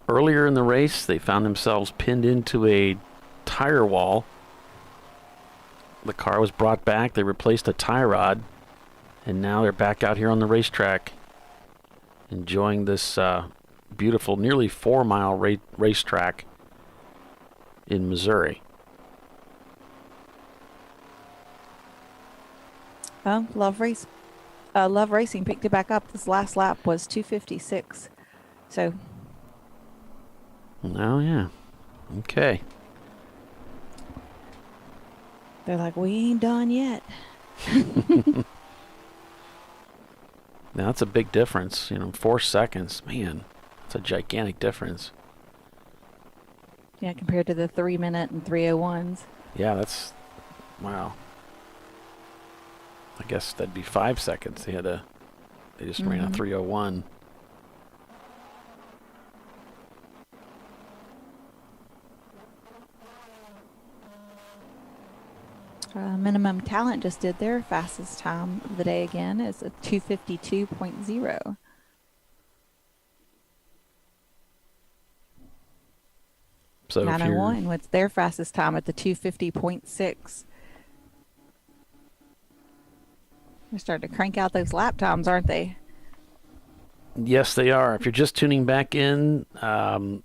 earlier in the race, they found themselves pinned into a tire wall. The car was brought back. They replaced a tie rod, and now they're back out here on the racetrack enjoying this beautiful, nearly 4-mile racetrack in Missouri. Well, Love Racing picked it back up. This last lap was 2:56. So. Oh, yeah. Okay. They're like, we ain't done yet. Now, that's a big difference. 4 seconds. Man, that's a gigantic difference. Yeah, compared to the 3-minute and 3:01s. Yeah, that's... Wow. I guess that'd be 5 seconds. They just ran a 3:01. Minimum Talent just did their fastest time of the day again. It's a 2:52.0. So 901, what's their fastest time at the 2:50.6? They're starting to crank out those lap times, aren't they? Yes, they are. If you're just tuning back in, the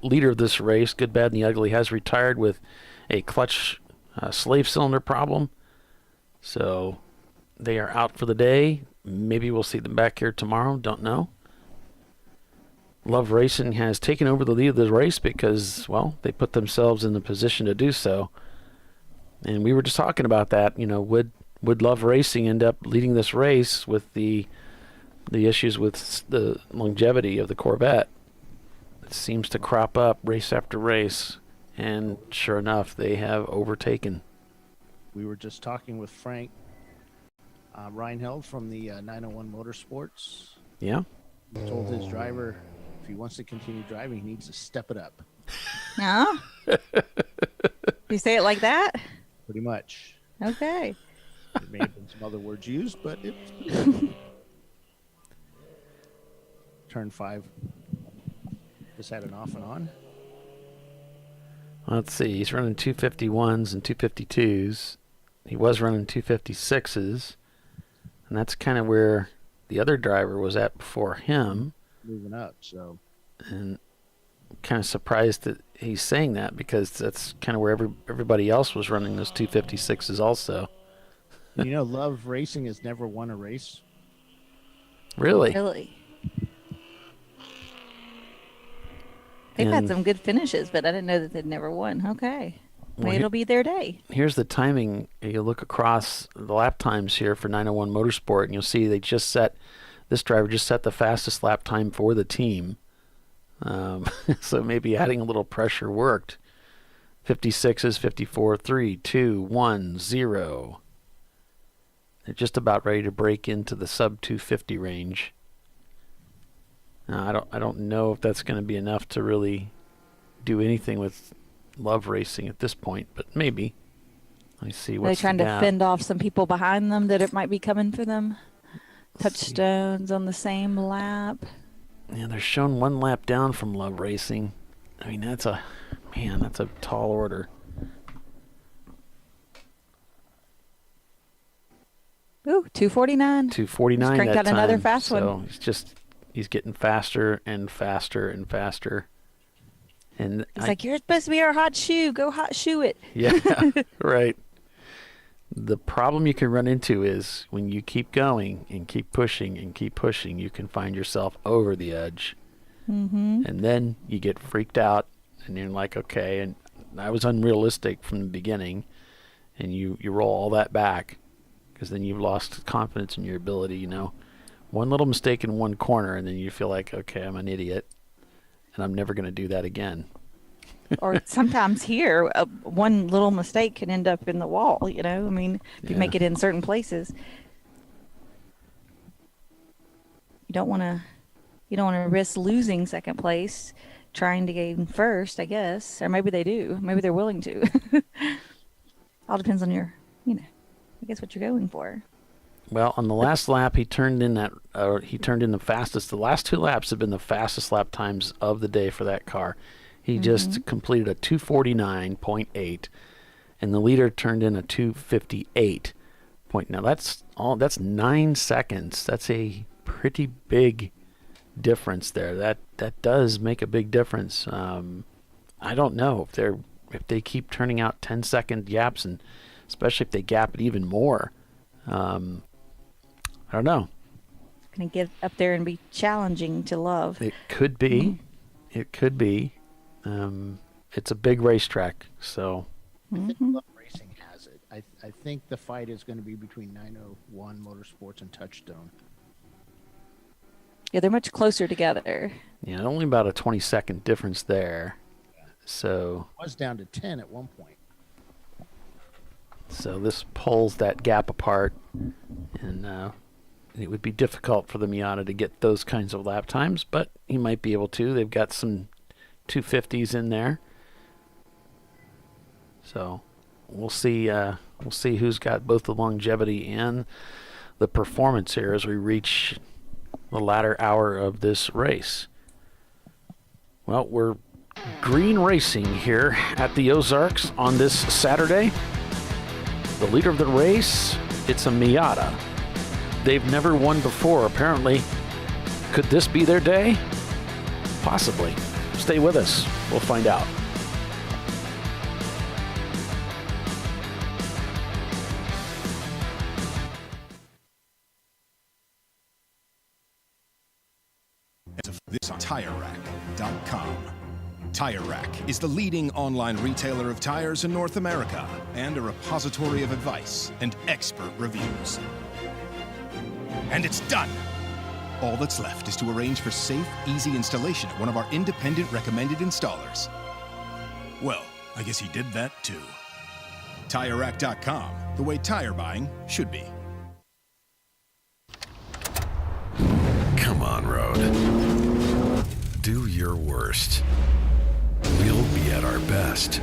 leader of this race, Good, Bad, and the Ugly, has retired with a clutch slave cylinder problem. So they are out for the day. Maybe we'll see them back here tomorrow. Don't know. Love Racing has taken over the lead of the race because, well, they put themselves in the position to do so. And we were just talking about that. Would Love Racing end up leading this race with the issues with the longevity of the Corvette? It seems to crop up race after race, and sure enough, they have overtaken. We were just talking with Frank Reinheld from the 901 Motorsports. Yeah. He told his driver if he wants to continue driving, he needs to step it up. No? You say it like that? Pretty much. Okay. There may have been some other words used, but it's turn 5. Just had an off and on. Let's see. He's running 251s and 252s. He was running 256s, and that's kind of where the other driver was at before him. Moving up, so. And I'm kind of surprised that he's saying that, because that's kind of where everybody else was running those 256s also. Love Racing has never won a race. Really? Really? They've had some good finishes, but I didn't know that they'd never won. Okay. Maybe it'll be their day. Here's the timing. You look across the lap times here for 901 Motorsport, and you'll see this driver just set the fastest lap time for the team. So maybe adding a little pressure worked. 56s, 54, 3, 2, 1, 0. They're just about ready to break into the sub 250 range. Now, I don't know if that's going to be enough to really do anything with Love Racing at this point, but maybe. Let me see what's They're trying to fend off some people behind them that it might be coming for them. Touchstones on the same lap. Yeah, they're showing 1 lap down from Love Racing. I mean, that's a tall order. Ooh, 249. 249. Cranked that out another time. fast one. So he's getting faster and faster and faster. And it's like, you're supposed to be our hot shoe. Go hot shoe it. Yeah, right. The problem you can run into is when you keep going and keep pushing and keep pushing, you can find yourself over the edge. Mm-hmm. And then you get freaked out and you're like, okay, and I was unrealistic from the beginning, and you roll all that back, because then you've lost confidence in your ability. One little mistake in one corner, and then you feel like, okay, I'm an idiot, and I'm never going to do that again. Or sometimes here, one little mistake can end up in the wall, you know? I mean, if you make it in certain places. You don't want to risk losing second place trying to gain first, I guess. Or maybe they do. Maybe they're willing to. All depends on your, I guess what you're going for. Well, on the last lap, he turned in the fastest. The last 2 laps have been the fastest lap times of the day for that car. He just completed a 2:49.8, and the leader turned in a 2:58. Now that's 9 seconds. That's a pretty big difference there. That does make a big difference. I don't know if they keep turning out 10-second gaps, and especially if they gap it even more. I don't know. It's going to get up there and be challenging to love. It could be. It could be. It's a big racetrack, so. I think Love Racing has it. I think the fight is going to be between 901 Motorsports and Touchstone. Yeah, they're much closer together. Yeah, only about a 20-second difference there. So. It was down to 10 at one point. So this pulls that gap apart, and it would be difficult for the Miata to get those kinds of lap times, but he might be able to. They've got some 250s in there. So we'll see who's got both the longevity and the performance here as we reach the latter hour of this race. Well, we're green racing here at the Ozarks on this Saturday. The leader of the race, it's a Miata. They've never won before, apparently. Could this be their day? Possibly. Stay with us. We'll find out. This on TireRack.com. Tire Rack is the leading online retailer of tires in North America and a repository of advice and expert reviews. And it's done! All that's left is to arrange for safe, easy installation at one of our independent recommended installers. Well, I guess he did that too. TireRack.com, the way tire buying should be. Come on, Road. Do your worst. We'll be at our best.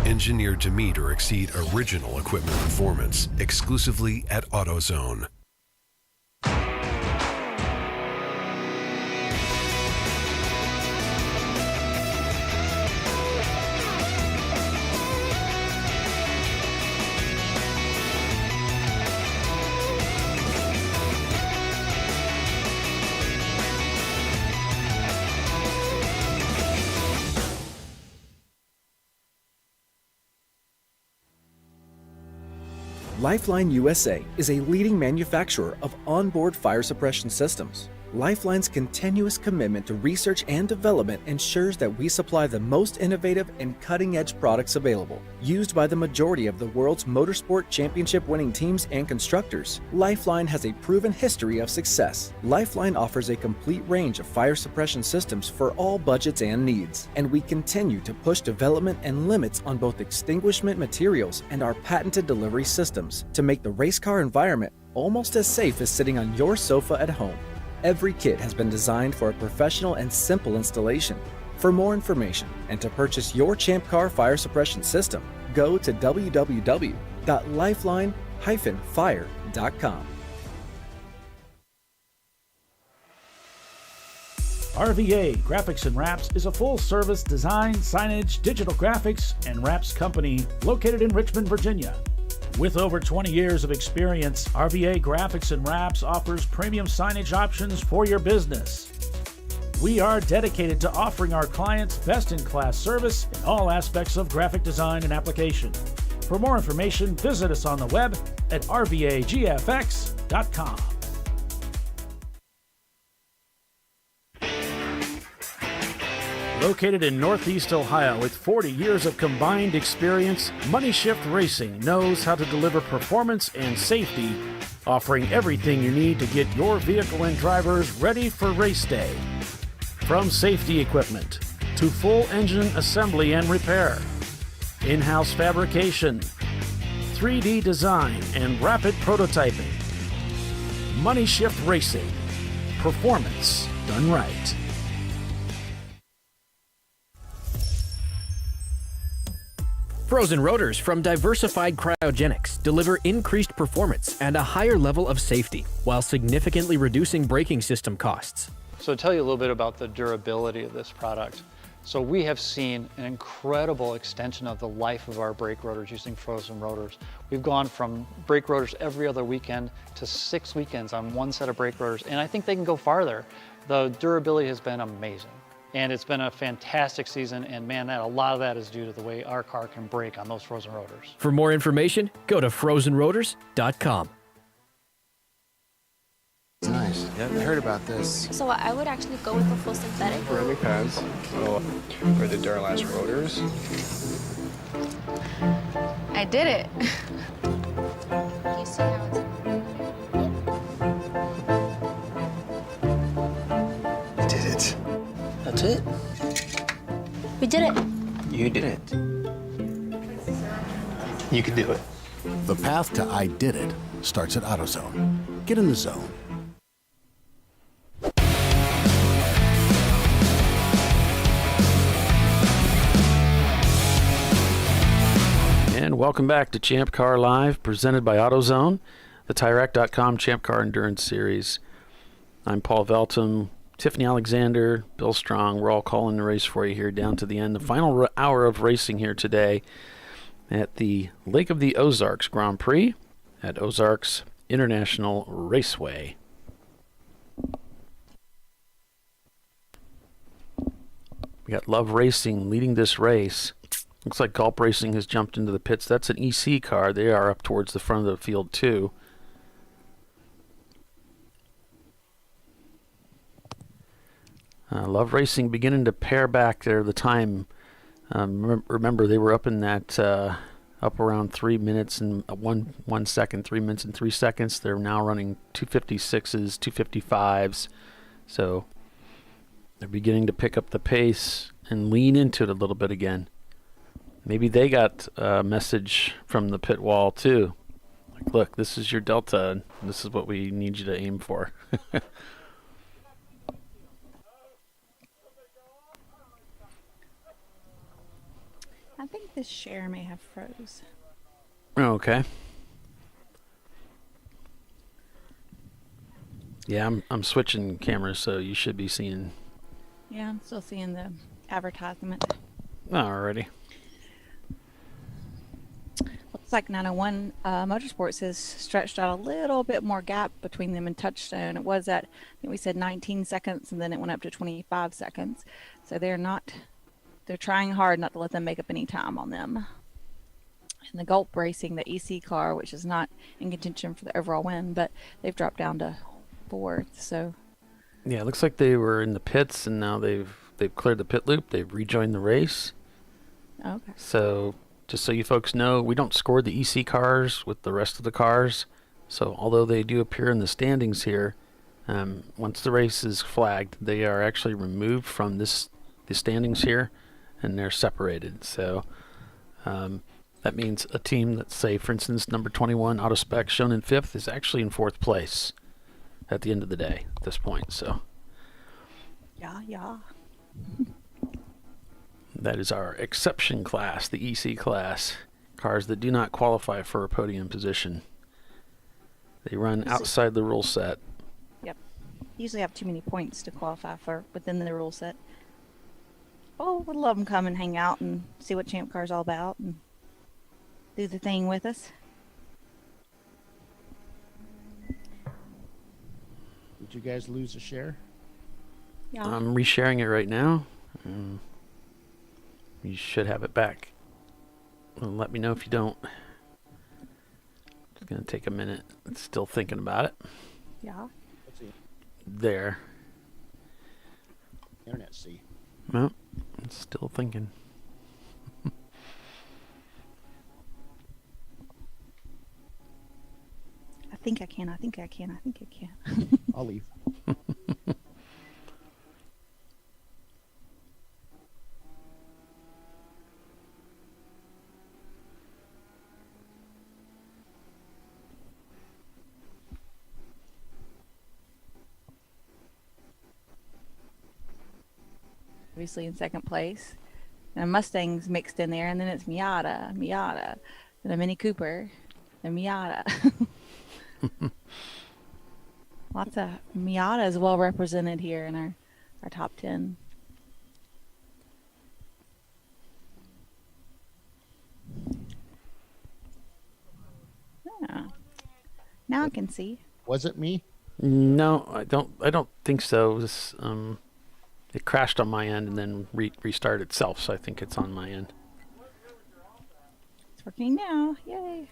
Engineered to meet or exceed original equipment performance exclusively at AutoZone. Lifeline USA is a leading manufacturer of onboard fire suppression systems. Lifeline's continuous commitment to research and development ensures that we supply the most innovative and cutting-edge products available. Used by the majority of the world's motorsport championship-winning teams and constructors, Lifeline has a proven history of success. Lifeline offers a complete range of fire suppression systems for all budgets and needs, and we continue to push development and limits on both extinguishment materials and our patented delivery systems to make the race car environment almost as safe as sitting on your sofa at home. Every kit has been designed for a professional and simple installation. For more information and to purchase your ChampCar fire suppression system, go to www.lifeline-fire.com. RVA Graphics and Wraps is a full-service design, signage, digital graphics, and wraps company located in Richmond, Virginia. With over 20 years of experience, RVA Graphics and Wraps offers premium signage options for your business. We are dedicated to offering our clients best-in-class service in all aspects of graphic design and application. For more information, visit us on the web at rvagfx.com. Located in Northeast Ohio with 40 years of combined experience, Money Shift Racing knows how to deliver performance and safety, offering everything you need to get your vehicle and drivers ready for race day. From safety equipment, to full engine assembly and repair, in-house fabrication, 3D design, and rapid prototyping. Money Shift Racing. Performance done right. Frozen rotors from Diversified Cryogenics deliver increased performance and a higher level of safety while significantly reducing braking system costs. So to tell you a little bit about the durability of this product. So we have seen an incredible extension of the life of our brake rotors using frozen rotors. We've gone from brake rotors every other weekend to 6 weekends on one set of brake rotors, and I think they can go farther. The durability has been amazing. And it's been a fantastic season, and man, a lot of that is due to the way our car can brake on those frozen rotors. For more information, go to frozenrotors.com. Nice. Yeah, I heard about this. So I would actually go with the full synthetic. Ceramic pads for the Duralast rotors. I did it. You see how it's... I did it. That's it. We did it. You did it. You can do it. The path to I did it starts at AutoZone. Get in the zone. And welcome back to Champ Car Live, presented by AutoZone, the TireRack.com Champ Car Endurance Series. I'm Paul Veltum, Tiffany Alexander, Bill Strong. We're all calling the race for you here down to the end. The final hour of racing here today at the Lake of the Ozarks Grand Prix at Ozarks International Raceway. We got Love Racing leading this race. Looks like Gulp Racing has jumped into the pits. That's an EC car. They are up towards the front of the field too. Love Racing beginning to pare back there the time. Remember, they were up in that up around 3 minutes and 1 second, 3 minutes and 3 seconds. They're now running 256s, 255s. So they're beginning to pick up the pace and lean into it a little bit again. Maybe they got a message from the pit wall too. Like, look, this is your delta, and this is what we need you to aim for. I think this share may have froze. Okay. Yeah, I'm switching cameras, so you should be seeing. Yeah, I'm still seeing the advertisement. Alrighty. Looks like 901 Motorsports has stretched out a little bit more gap between them and Touchstone. It was at, I think we said 19 seconds, and then it went up to 25 seconds. So they're trying hard not to let them make up any time on them. And the Gulp Racing, the EC car, which is not in contention for the overall win, but they've dropped down to 4th. So yeah, it looks like they were in the pits, and now they've cleared the pit loop. They've rejoined the race. Okay. So just so you folks know, we don't score the EC cars with the rest of the cars. So although they do appear in the standings here, once the race is flagged, they are actually removed from the standings here, and they're separated. So that means a team that, say, for instance, number 21 Autospec shown in 5th is actually in 4th place at the end of the day at this point. So yeah. That is our exception class, the EC class. Cars that do not qualify for a podium position. They run outside the rule set. Yep. Usually have too many points to qualify for within the rule set. Oh, we'd love them come and hang out and see what Champ Car's all about and do the thing with us. Did you guys lose a share? Yeah. I'm resharing it right now. You should have it back. Well, let me know if you don't. It's going to take a minute. It's still thinking about it. Yeah. Let's see. There. Internet C. No, it's still thinking. I think I can. I'll leave. obviously in second place. And a Mustang's mixed in there, and then it's Miata, then a Mini Cooper, then Miata. Lots of Miatas well represented here in our top 10. Yeah. Now I can see. Was it me? No, I don't think so. This it crashed on my end and then restarted itself, so I think it's on my end. It's working now. Yay.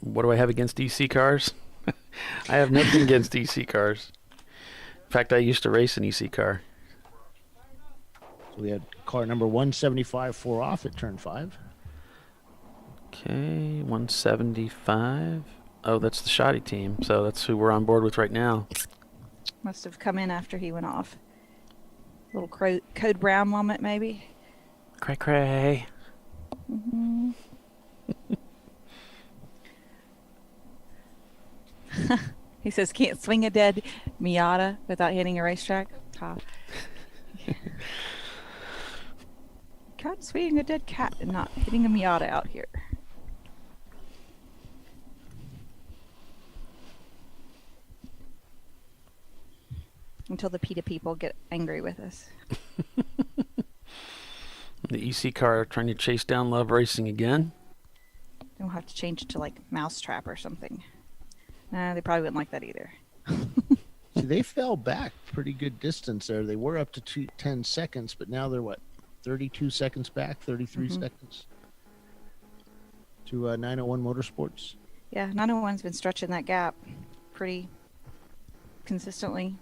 What do I have against EC cars? I have nothing against EC cars. In fact, I used to race an EC car. So we had car number 175 4 off at turn 5. Okay, 175. Oh, that's the shoddy team, so that's who we're on board with right now. Must have come in after he went off. Little Code Brown moment, maybe. Cray cray. Mm-hmm. He says, can't swing a dead Miata without hitting a racetrack. Can't swing a dead cat and not hitting a Miata out here. Until the PETA people get angry with us. The EC car trying to chase down Love Racing again. Then we'll have to change it to like Mousetrap or something. Nah, they probably wouldn't like that either. See, they fell back pretty good distance there. They were up to 10 seconds, but now they're what, 32 seconds back, 33 seconds to 901 Motorsports. Yeah, 901's been stretching that gap pretty consistently.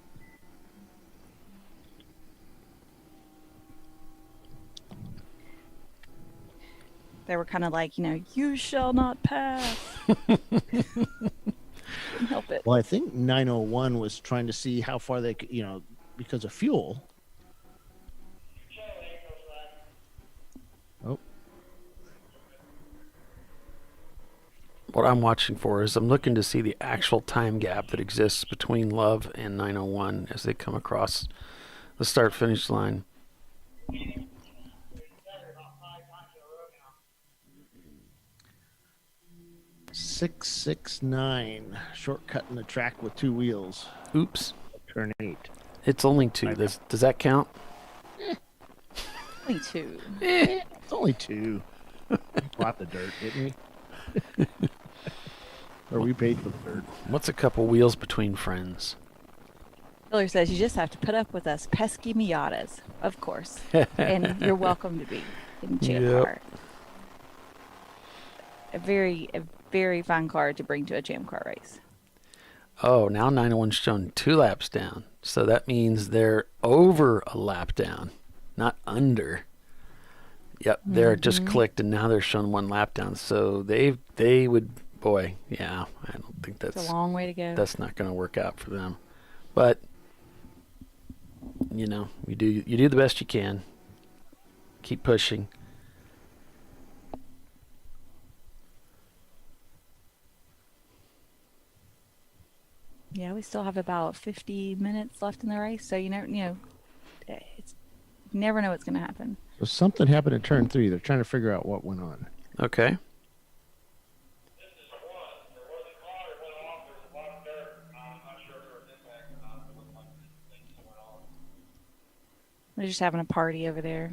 They were kind of like, you shall not pass. Couldn't help it. Well, I think 901 was trying to see how far they could, because of fuel. Oh. What I'm watching for is I'm looking to see the actual time gap that exists between Love and 901 as they come across the start-finish line. 669, shortcutting the track with 2 wheels. Oops. Turn 8. It's only 2. Does that count? Only 2. It's only 2. We bought the dirt, didn't we? Or we paid for the dirt. What's a couple wheels between friends? Miller says you just have to put up with us pesky Miatas, of course. And you're welcome to be in ChampCar. A very fun car to bring to a ChampCar race. Oh, now 901's shown 2 laps down. So that means they're over a lap down, not under. Yep, they're just clicked, and now they're showing 1 lap down. So they would, boy, yeah, I don't think that's a long way to go. That's not going to work out for them. But you do the best you can. Keep pushing. Yeah, we still have about 50 minutes left in the race, so you never know what's going to happen. So something happened at turn 3. They're trying to figure out what went on. Okay. They're just having a party over there.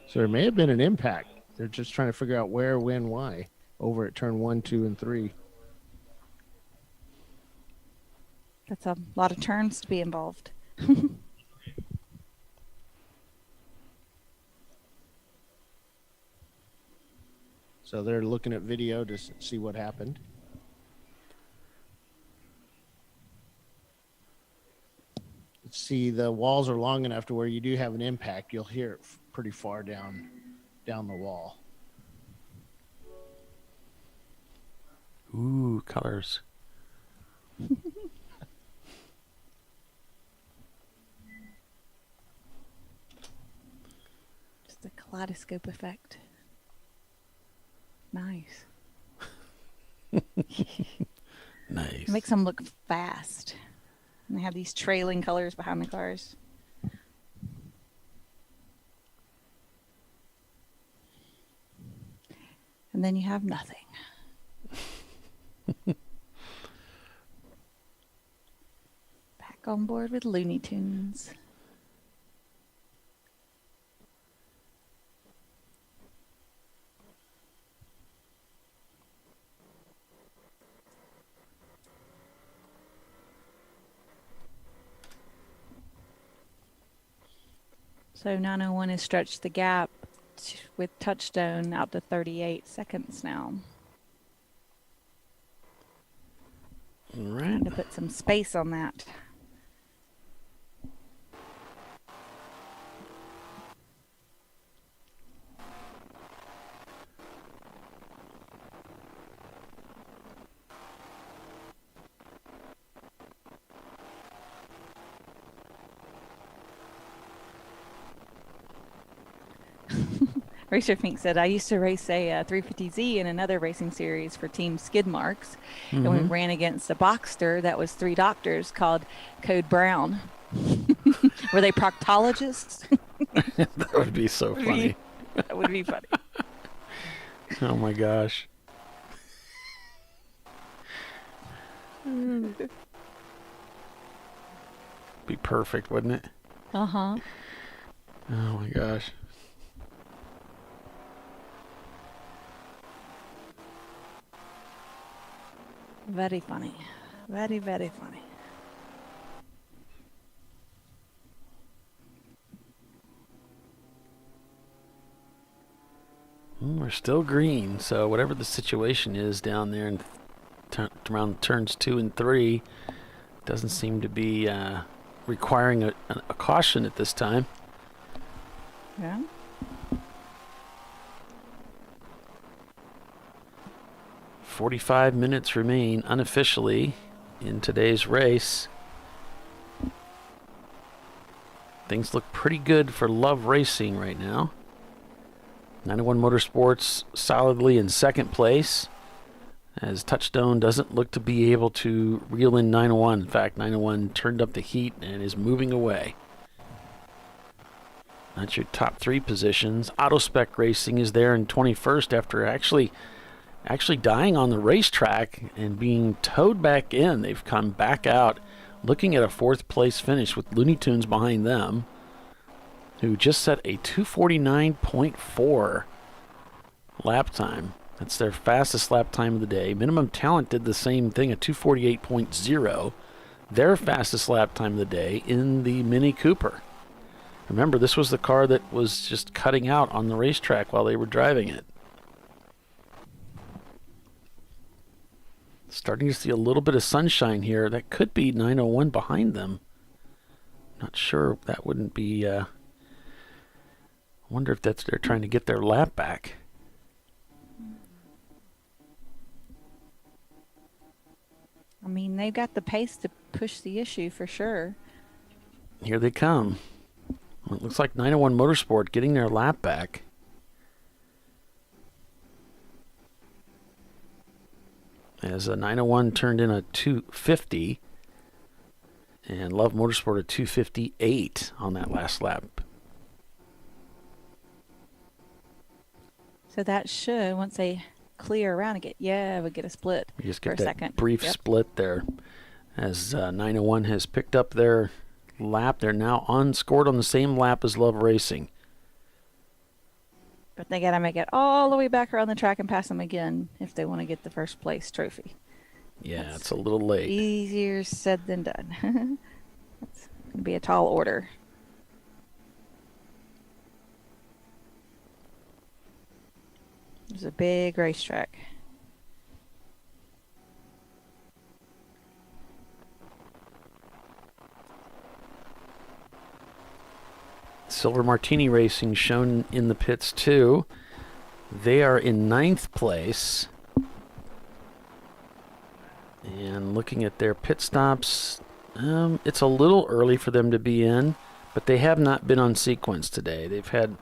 So there may have been an impact. They're just trying to figure out where, when, why over at turn 1, 2, and 3. That's a lot of turns to be involved. So they're looking at video to see what happened. See, the walls are long enough to where you do have an impact. You'll hear it pretty far down the wall. Ooh, colors. Kaleidoscope effect. Nice. Nice. It makes them look fast. And they have these trailing colors behind the cars. And then you have nothing. Back on board with Looney Tunes. So 901 has stretched the gap with Touchstone out to 38 seconds now. All right. Trying to put some space on that. Racer Fink said, I used to race a 350Z in another racing series for Team Skid Marks, and we ran against a Boxster that was 3 doctors called Code Brown. Were they proctologists? That would be so funny. That would be funny. Oh my gosh. Be perfect, wouldn't it? Uh-huh. Oh my gosh. Very funny. Very, very funny. We're still green, so whatever the situation is down there in around turns 2 and 3 doesn't seem to be requiring a caution at this time. Yeah. "45 minutes remain unofficially in today's race. Things look pretty good for Love Racing right now. 901 Motorsports solidly in second place, as Touchstone doesn't look to be able to reel in 901. In fact, 901 turned up the heat and is moving away. That's your top 3 positions. Autospec Racing is there in 21st after actually dying on the racetrack and being towed back in. They've come back out looking at a 4th place finish with Looney Tunes behind them, who just set a 2:49.4 lap time. That's their fastest lap time of the day. Minimum Talent did the same thing, a 2:48.0, their fastest lap time of the day in the Mini Cooper. Remember, this was the car that was just cutting out on the racetrack while they were driving it. Starting to see a little bit of sunshine here. That could be 901 behind them. Not sure. That wouldn't be... I wonder if they're trying to get their lap back. I mean, they've got the pace to push the issue for sure. Here they come. Well, it looks like 901 Motorsport getting their lap back. As a 901 turned in a 250, and Love Motorsport a 258 on that last lap. So that should, once they clear around and we get a split You just for get a that second. brief split there. As 901 has picked up their lap, they're now scored on the same lap as Love Racing. But they got to make it all the way back around the track and pass them again if they want to get the first place trophy. Yeah, it's a little late. Easier said than done. That's going to be a tall order. It's a big racetrack. Silver Martini Racing shown in the pits too. They are in 9th place. And looking at their pit stops, it's a little early for them to be in, but they have not been on sequence today. They've had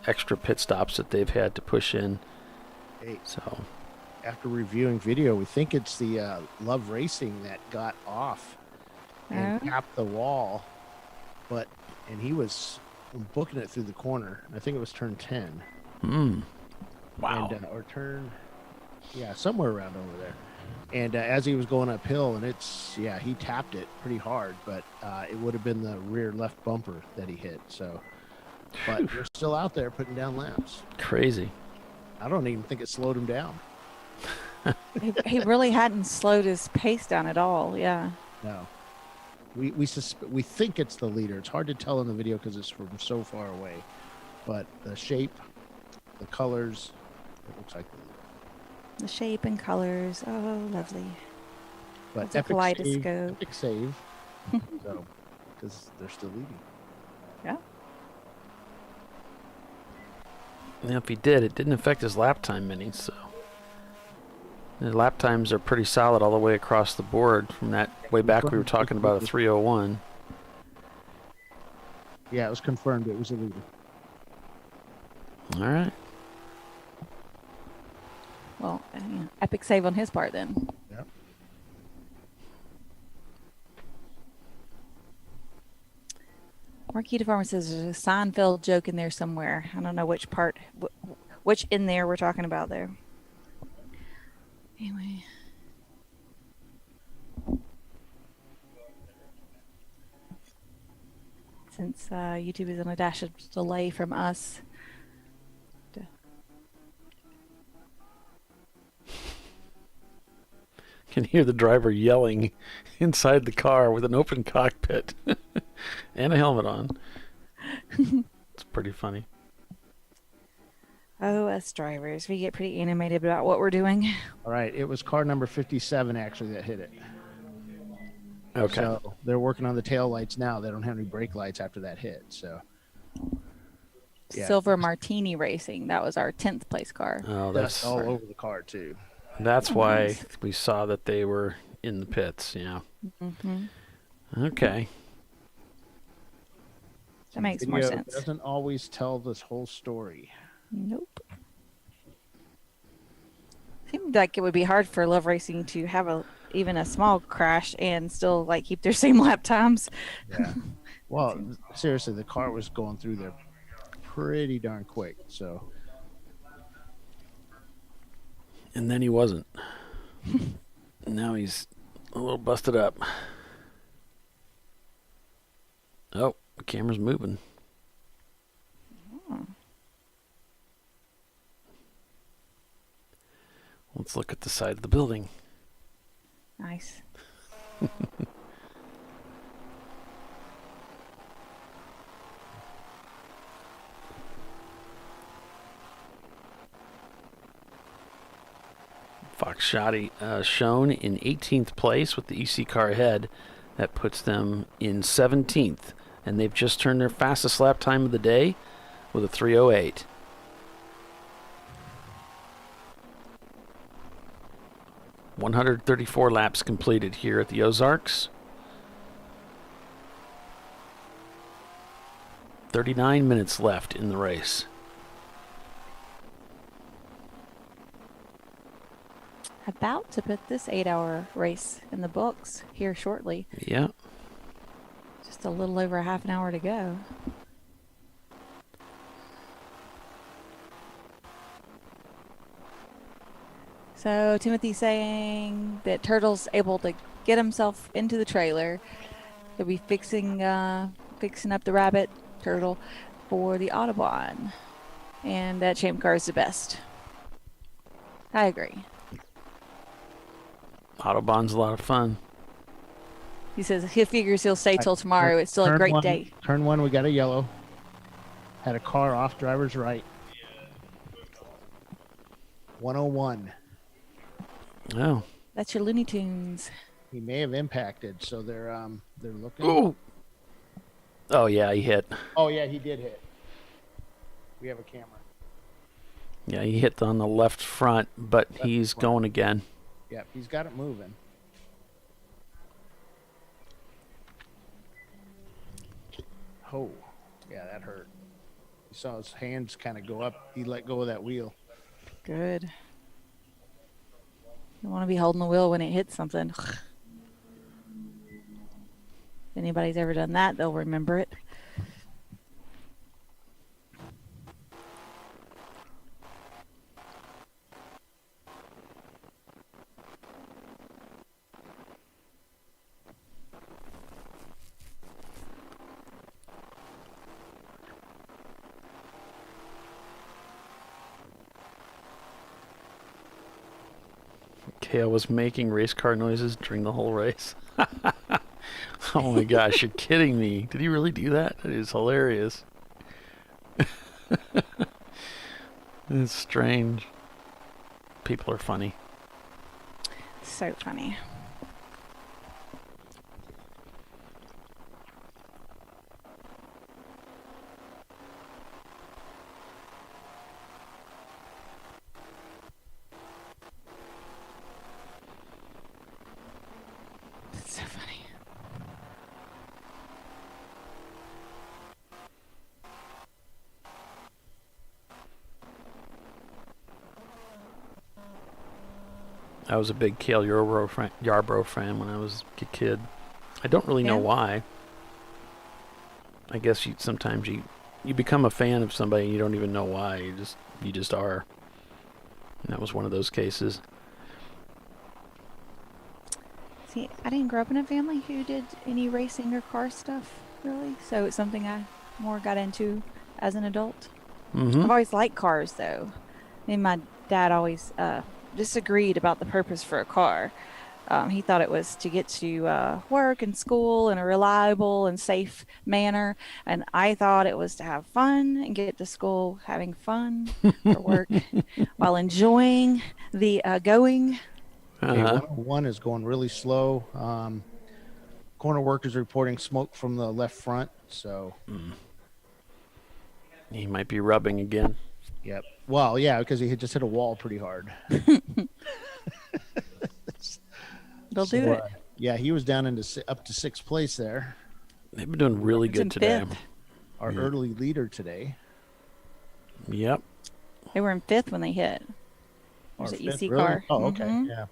extra pit stops that they've had to push in. Hey, so after reviewing video, we think it's the Love Racing that got off and tapped the wall, and he was booking it through the corner. I think it was turn 10. Wow. And, or turn, somewhere around over there. And as he was going uphill, and he tapped it pretty hard, but it would have been the rear left bumper that he hit. So, but they're still out there putting down laps. Crazy. I don't even think it slowed him down. He really hadn't slowed his pace down at all. Yeah. No. We think it's the leader. It's hard to tell in the video because it's from so far away. But the shape, the colors, it looks like the leader. The shape and colors. Oh, lovely. But it's a kaleidoscope. Epic save. So, because they're still leading. Yeah. Yeah, if he did, it didn't affect his lap time many, so. The lap times are pretty solid all the way across the board. From that way back, we were talking about a 3:01. Yeah, it was confirmed it was a leader. All right. Well, epic save on his part then. Yep. Marquita Farmer says there's a Seinfeld joke in there somewhere. I don't know which part, which in there we're talking about there. Anyway. Since YouTube is on a dash of delay from us. Can hear the driver yelling inside the car with an open cockpit and a helmet on. It's pretty funny. Oh, us drivers, we get pretty animated about what we're doing. All right, it was car number 57 actually that hit it. Okay. So they're working on the tail lights now. They don't have any brake lights after that hit. So. Yeah. Silver Martini Racing. That was our 10th place car. Oh, that's all over the car too. That's why we saw that they were in the pits. Yeah. Mm-hmm. Okay. That makes more sense. Doesn't always tell this whole story. Nope. Seemed like it would be hard for Love Racing to have even a small crash and still keep their same lap times. Yeah. Well, seriously, the car was going through there pretty darn quick. So. And then he wasn't. Now he's a little busted up. Oh, the camera's moving. Oh. Let's look at the side of the building. Nice. Fox Shoddy shown in 18th place with the EC car ahead. That puts them in 17th. And they've just turned their fastest lap time of the day with a 3:08. "134 laps completed here at the Ozarks. 39 minutes left in the race. About to put this 8-hour race in the books here shortly. Yeah. Just a little over a half an hour to go. So Timothy's saying that Turtle's able to get himself into the trailer. He'll be fixing up the rabbit turtle for the Autobahn. And that Champ Car is the best. I agree. Autobahn's a lot of fun. He says he figures he'll stay till tomorrow. It's still a great day. Turn 1, we got a yellow. Had a car off driver's right. 101. Oh. That's your Looney Tunes. He may have impacted, so they're looking. Ooh. Oh yeah, he hit. Oh yeah, he did hit. We have a camera. Yeah, he hit on the left front, but he's going again. Yep, he's got it moving. Oh, yeah, that hurt. You saw his hands kind of go up. He let go of that wheel. Good. You want to be holding the wheel when it hits something. If anybody's ever done that, they'll remember it. Kale was making race car noises during the whole race. Oh my gosh, you're kidding me. Did he really do that? That is hilarious. It's strange. People are funny. So funny. So funny. I was a big Cale Yarbrough fan when I was a kid. I don't really know why. I guess sometimes you become a fan of somebody and you don't even know why. You just are. And that was one of those cases. See, I didn't grow up in a family who did any racing or car stuff, really. So it's something I more got into as an adult. Mm-hmm. I've always liked cars, though. And my dad always disagreed about the purpose for a car. He thought it was to get to work and school in a reliable and safe manner. And I thought it was to have fun and get to school having fun or work while enjoying the going. Okay, 101 is going really slow. Corner workers reporting smoke from the left front. So he might be rubbing again. Yep. Well, yeah, because he had just hit a wall pretty hard. They'll do it. Yeah, he was down up to sixth place there. They've been doing really good today. Our early leader today. Yep. They were in fifth when they hit. Was it EC really? car? Oh, okay. Mhm. Yeah.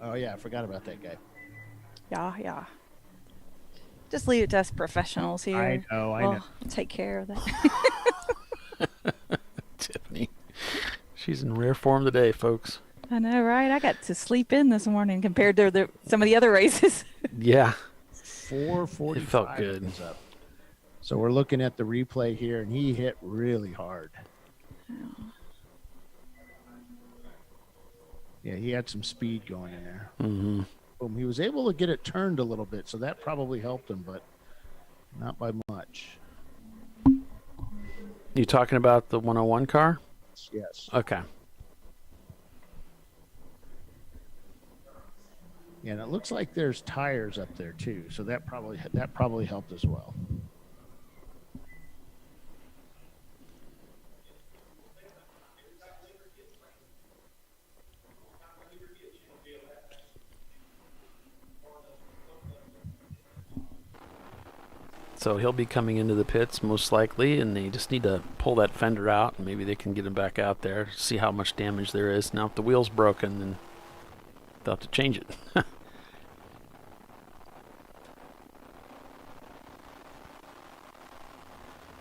Oh, yeah, I forgot about that guy. Yeah. Just leave it to us professionals here. I know. We'll take care of that. Tiffany. She's in rare form today, folks. I know, right? I got to sleep in this morning compared to some of the other races. Yeah. 4:45. It felt good. Up. So we're looking at the replay here, and he hit really hard. Yeah, he had some speed going in there. Mm-hmm. Boom. He was able to get it turned a little bit, so that probably helped him, but not by much. You talking about the 101 car? Yes. Okay. Yeah, and it looks like there's tires up there too, so that probably helped as well. So he'll be coming into the pits most likely, and they just need to pull that fender out, and maybe they can get him back out there, see how much damage there is. Now, if the wheel's broken, then they'll have to change it.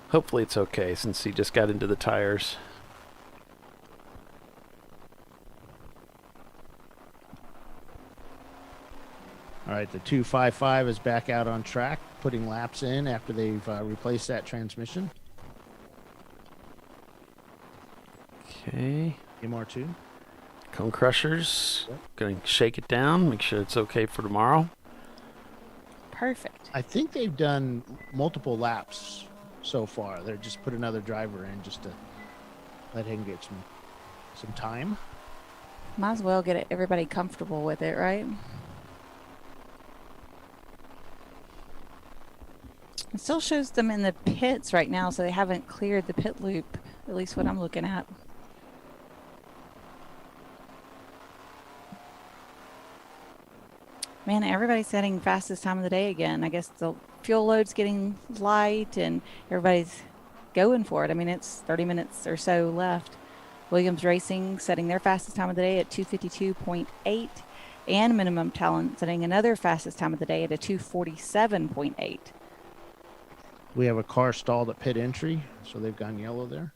Hopefully it's okay, since he just got into the tires. All right, the 255 is back out on track, putting laps in after they've replaced that transmission. Okay. MR2. Cone crushers. Going to shake it down, make sure it's okay for tomorrow. Perfect. I think they've done multiple laps so far. They're just put another driver in just to let him get some time. Might as well get everybody comfortable with it, right? It still shows them in the pits right now, so they haven't cleared the pit loop, at least what I'm looking at. Man, everybody's setting fastest time of the day again. I guess the fuel load's getting light and everybody's going for it. I mean, it's 30 minutes or so left. Williams Racing setting their fastest time of the day at 2:52.8, and Minimum Talent setting another fastest time of the day at a 2:47.8. We have a car stalled at pit entry, so they've gone yellow there.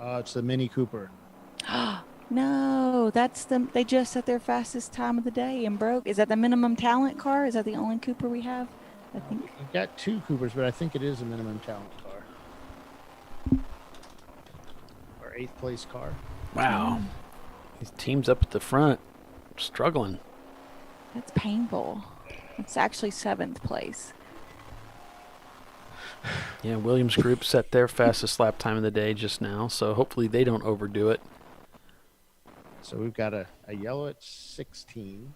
It's the Mini Cooper. No, that's they just set their fastest time of the day and broke. Is that the Minimum Talent car? Is that the only Cooper we have? I think. We've got 2 Coopers, but I think it is a Minimum Talent car. Our 8th place car. Wow. These teams up at the front struggling. That's painful. It's actually 7th place. Yeah, Williams Group set their fastest lap time of the day just now, so hopefully they don't overdo it. So we've got a yellow at 16.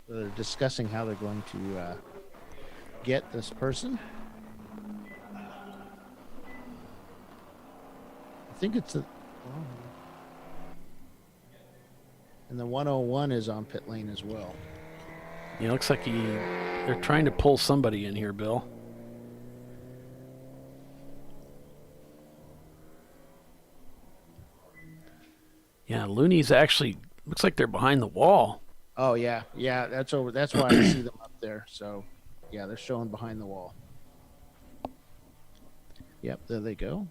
They're discussing how they're going to get this person. I think it's and the 101 is on pit lane as well. Yeah, it looks like they're trying to pull somebody in here, Bill. Yeah, Looney's actually looks like they're behind the wall. Oh yeah, that's over. That's why I see them up there. So, yeah, they're showing behind the wall. Yep, there they go.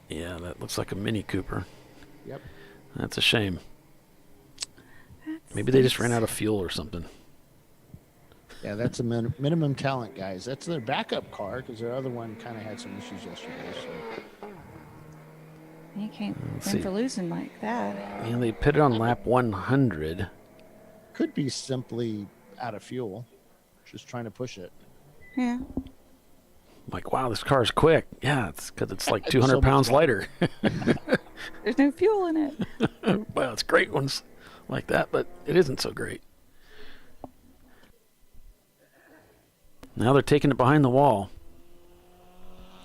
Yeah, that looks like a Mini Cooper. Yep. That's a shame. Maybe they just ran out of fuel or something. Yeah, that's a Minimum Talent, guys. That's their backup car because their other one kind of had some issues yesterday. So. You can't win for losing like that. And they pitted on lap 100. Could be simply out of fuel, just trying to push it. Yeah. Like, wow, this car's quick. Yeah, it's because it's like 200 pounds lighter. There's no fuel in it. Well, it's great ones like that, but it isn't so great. Now they're taking it behind the wall.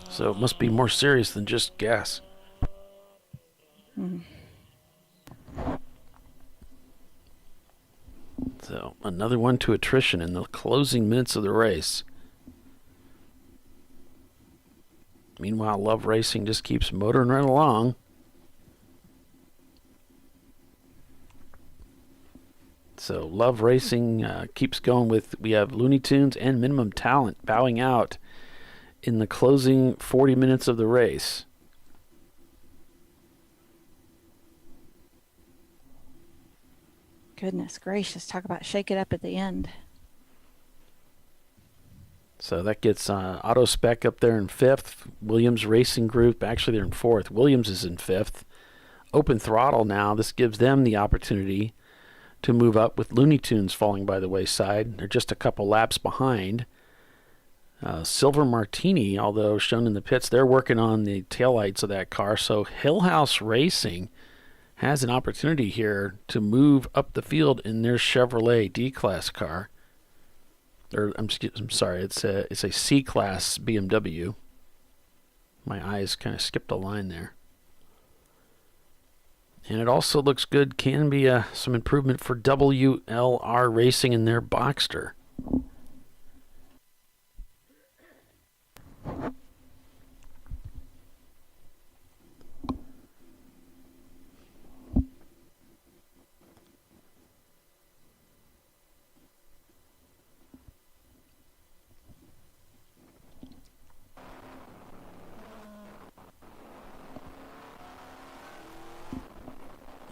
So it must be more serious than just gas. So another one to attrition in the closing minutes of the race. Meanwhile, Love Racing just keeps motoring right along. So Love Racing keeps going with, we have Looney Tunes and Minimum Talent bowing out in the closing 40 minutes of the race. Goodness gracious, talk about shake it up at the end. So that gets Auto Spec up there in 5th. Williams Racing Group, actually they're in 4th. Williams is in 5th. Open Throttle now. This gives them the opportunity to move up with Looney Tunes falling by the wayside. They're just a couple laps behind. Silver Martini, although shown in the pits, they're working on the taillights of that car. So Hill House Racing has an opportunity here to move up the field in their Chevrolet D-Class car. I'm sorry, it's a C-Class BMW. My eyes kind of skipped a line there. And it also looks good, can be some improvement for WLR Racing in their Boxster.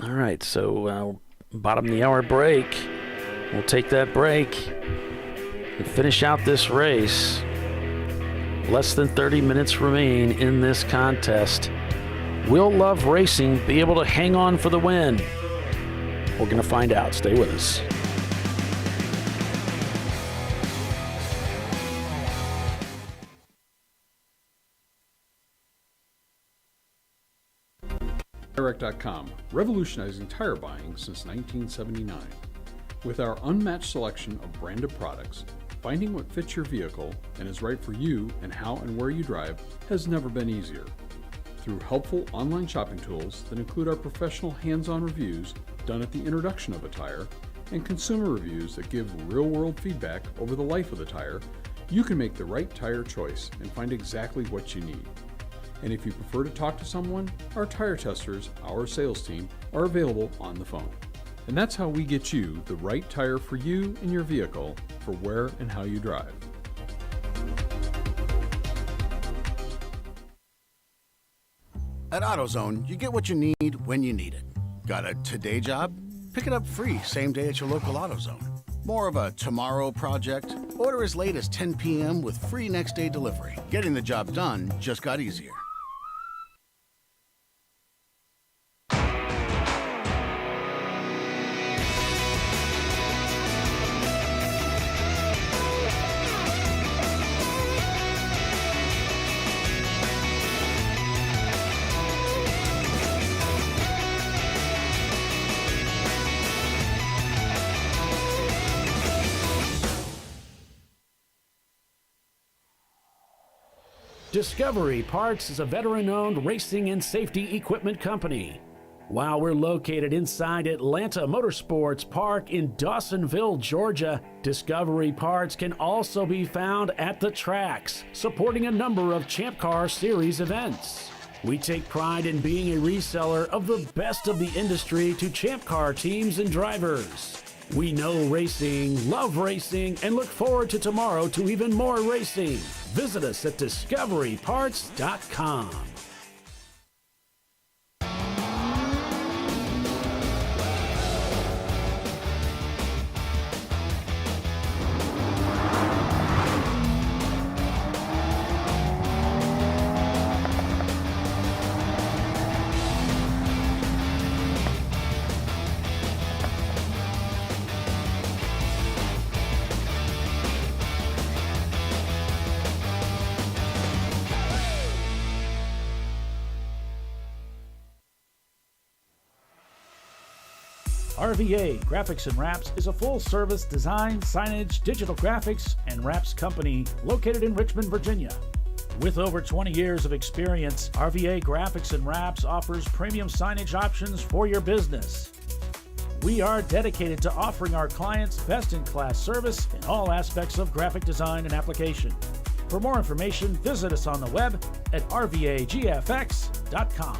All right, so bottom of the hour break. We'll take that break and finish out this race. Less than 30 minutes remain in this contest. Will Love Racing be able to hang on for the win? We're going to find out. Stay with us. TireRack.com, revolutionizing tire buying since 1979. With our unmatched selection of branded products, finding what fits your vehicle and is right for you and how and where you drive has never been easier. Through helpful online shopping tools that include our professional hands-on reviews done at the introduction of a tire and consumer reviews that give real-world feedback over the life of the tire, you can make the right tire choice and find exactly what you need. And if you prefer to talk to someone, our tire testers, our sales team, are available on the phone. And that's how we get you the right tire for you and your vehicle for where and how you drive. At AutoZone, you get what you need when you need it. Got a today job? Pick it up free same day at your local AutoZone. More of a tomorrow project? Order as late as 10 p.m. with free next day delivery. Getting the job done just got easier. Discovery Parts is a veteran-owned racing and safety equipment company. While we're located inside Atlanta Motorsports Park in Dawsonville, Georgia, Discovery Parts can also be found at the tracks, supporting a number of Champ Car Series events. We take pride in being a reseller of the best of the industry to Champ Car teams and drivers. We know racing, love racing, and look forward to tomorrow to even more racing. Visit us at discoveryparts.com. RVA Graphics and Wraps is a full-service design, signage, digital graphics, and wraps company located in Richmond, Virginia. With over 20 years of experience, RVA Graphics and Wraps offers premium signage options for your business. We are dedicated to offering our clients best-in-class service in all aspects of graphic design and application. For more information, visit us on the web at rvagfx.com.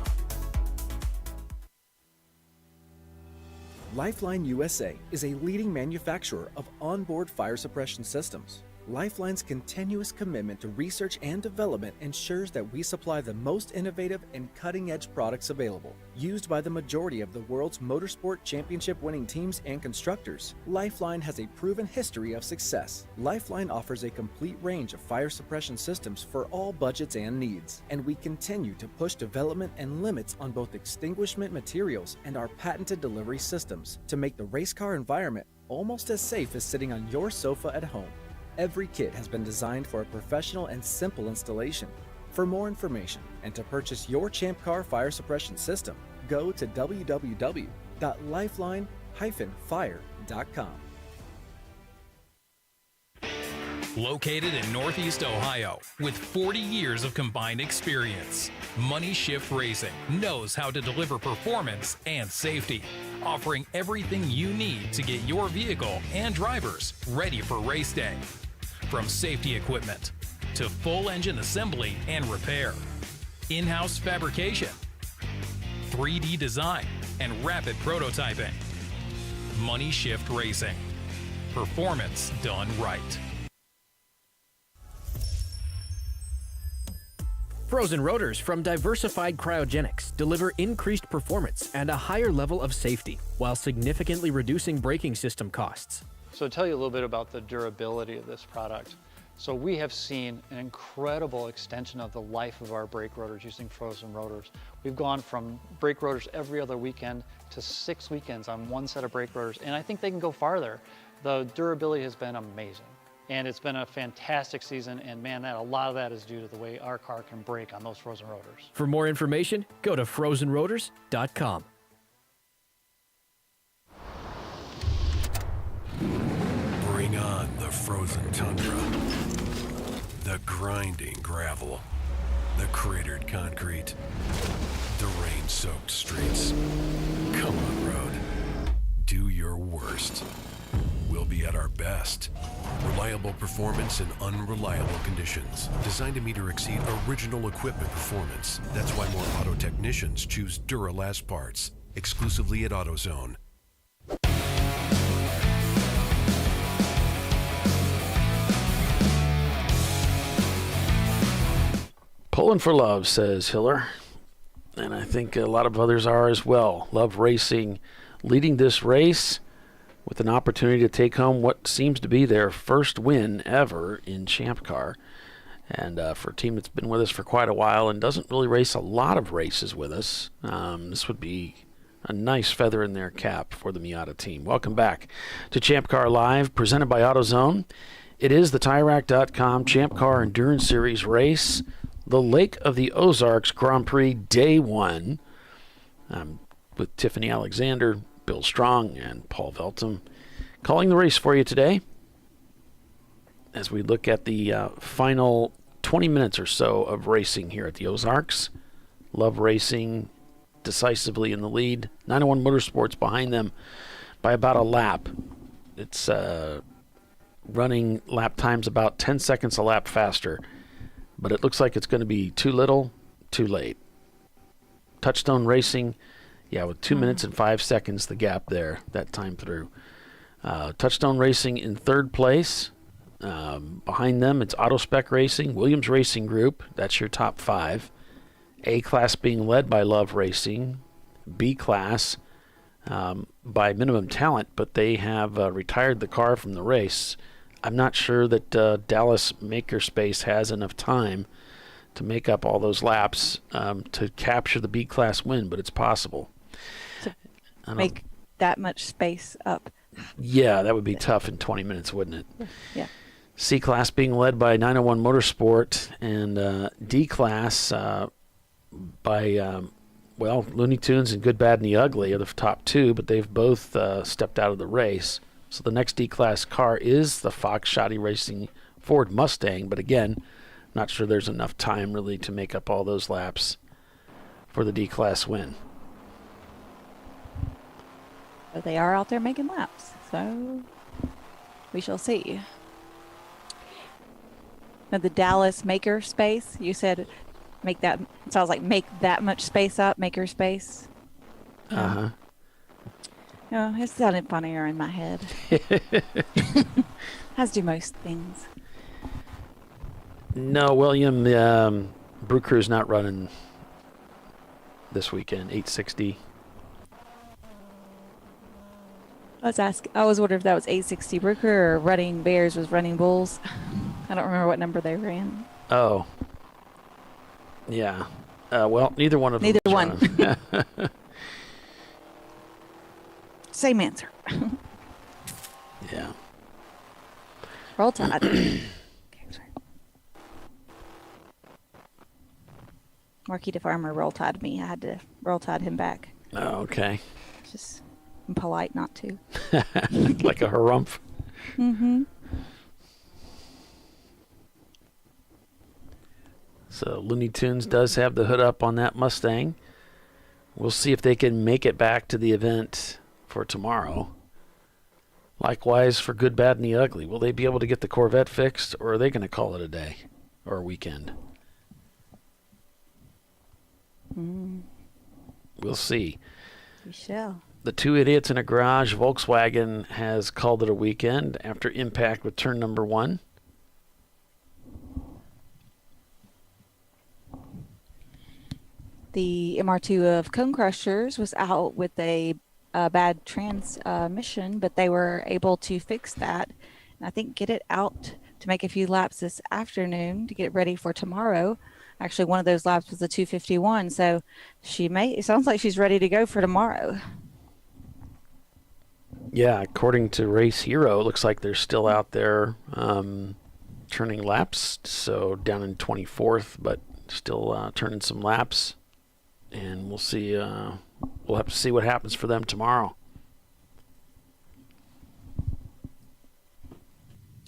Lifeline USA is a leading manufacturer of onboard fire suppression systems. Lifeline's continuous commitment to research and development ensures that we supply the most innovative and cutting-edge products available. Used by the majority of the world's motorsport championship-winning teams and constructors, Lifeline has a proven history of success. Lifeline offers a complete range of fire suppression systems for all budgets and needs, and we continue to push development and limits on both extinguishment materials and our patented delivery systems to make the race car environment almost as safe as sitting on your sofa at home. Every kit has been designed for a professional and simple installation. For more information and to purchase your Champ Car fire suppression system, go to www.lifeline-fire.com. Located in Northeast Ohio, with 40 years of combined experience, Money Shift Racing knows how to deliver performance and safety, offering everything you need to get your vehicle and drivers ready for race day. From safety equipment to full engine assembly and repair, in-house fabrication, 3D design, and rapid prototyping. Money Shift Racing. Performance done right. Frozen rotors from Diversified Cryogenics deliver increased performance and a higher level of safety, while significantly reducing braking system costs. So to tell you a little bit about the durability of this product, So we have seen an incredible extension of the life of our brake rotors using frozen rotors. We've gone from brake rotors every other weekend to 6 weekends on one set of brake rotors, and I think they can go farther. The durability has been amazing, and it's been a fantastic season, and man, a lot of that is due to the way our car can brake on those frozen rotors. For more information, go to frozenrotors.com. Bring on the frozen tundra, the grinding gravel, the cratered concrete, the rain-soaked streets. Come on, road. Do your worst. We'll be at our best. Reliable performance in unreliable conditions. Designed to meet or exceed original equipment performance. That's why more auto technicians choose Duralast parts. Exclusively at AutoZone. Pulling for love, says Hiller. And I think a lot of others are as well. Love racing, leading this race with an opportunity to take home what seems to be their first win ever in Champ Car. And for a team that's been with us for quite a while and doesn't really race a lot of races with us, this would be a nice feather in their cap for the Miata team. Welcome back to Champ Car Live, presented by AutoZone. It is the TireRack.com Champ Car Endurance Series race, the Lake of the Ozarks Grand Prix Day 1, with Tiffany Alexander, Bill Strong, and Paul Veltum calling the race for you today as we look at the final 20 minutes or so of racing here at the Ozarks. Love Racing decisively in the lead. 901 Motorsports behind them by about a lap. It's running lap times about 10 seconds a lap faster. But it looks like it's going to be too little, too late. Touchstone Racing, with 2 minutes and 5 seconds, the gap there, that time through. Touchstone Racing in third place. Behind them, it's Autospec Racing, Williams Racing Group. That's your top 5. A-Class being led by Love Racing. B-Class by Minimum Talent, but they have retired the car from the race. I'm not sure that Dallas Makerspace has enough time to make up all those laps to capture the B-Class win, but it's possible. To make that much space up. Yeah, that would be tough in 20 minutes, wouldn't it? Yeah. C-Class being led by 901 Motorsport, and D-Class by, Looney Tunes and Good, Bad, and the Ugly are the top 2, but they've both stepped out of the race. So the next D-Class car is the Fox Shoddy Racing Ford Mustang, but again, not sure there's enough time really to make up all those laps for the D-Class win. But they are out there making laps, so we shall see. Now the Dallas Maker Space, you said make that, it sounds like make that much space up, Maker Space. Uh-huh. No, it sounded funnier in my head. As do most things. No, William, Brew Crew's not running this weekend, 860. I was wondering if that was 860 Brew Crew or Running Bears was Running Bulls. I don't remember what number they ran. Oh. Yeah. Neither one of them. Neither one. Same answer. Yeah. Roll Tide. Okay, sorry. Marquita Farmer Roll Tide me. I had to Roll Tide him back. Oh, okay. Just polite not to. Like a harumph. Mm-hmm. So Looney Tunes does have the hood up on that Mustang. We'll see if they can make it back to the event for tomorrow. Likewise for Good, Bad, and the Ugly. Will they be able to get the Corvette fixed, or are they going to call it a day or a weekend? We'll see. We shall. The Two Idiots in a Garage, Volkswagen has called it a weekend after impact with turn number 1. The MR2 of Cone Crushers was out with a bad transmission, but they were able to fix that and I think get it out to make a few laps this afternoon to get ready for tomorrow. Actually, one of those laps was a 2:51, so it sounds like she's ready to go for tomorrow. Yeah, according to Race Hero, it looks like they're still out there turning laps. So down in 24th, but still turning some laps. And we'll see. We'll have to see what happens for them tomorrow.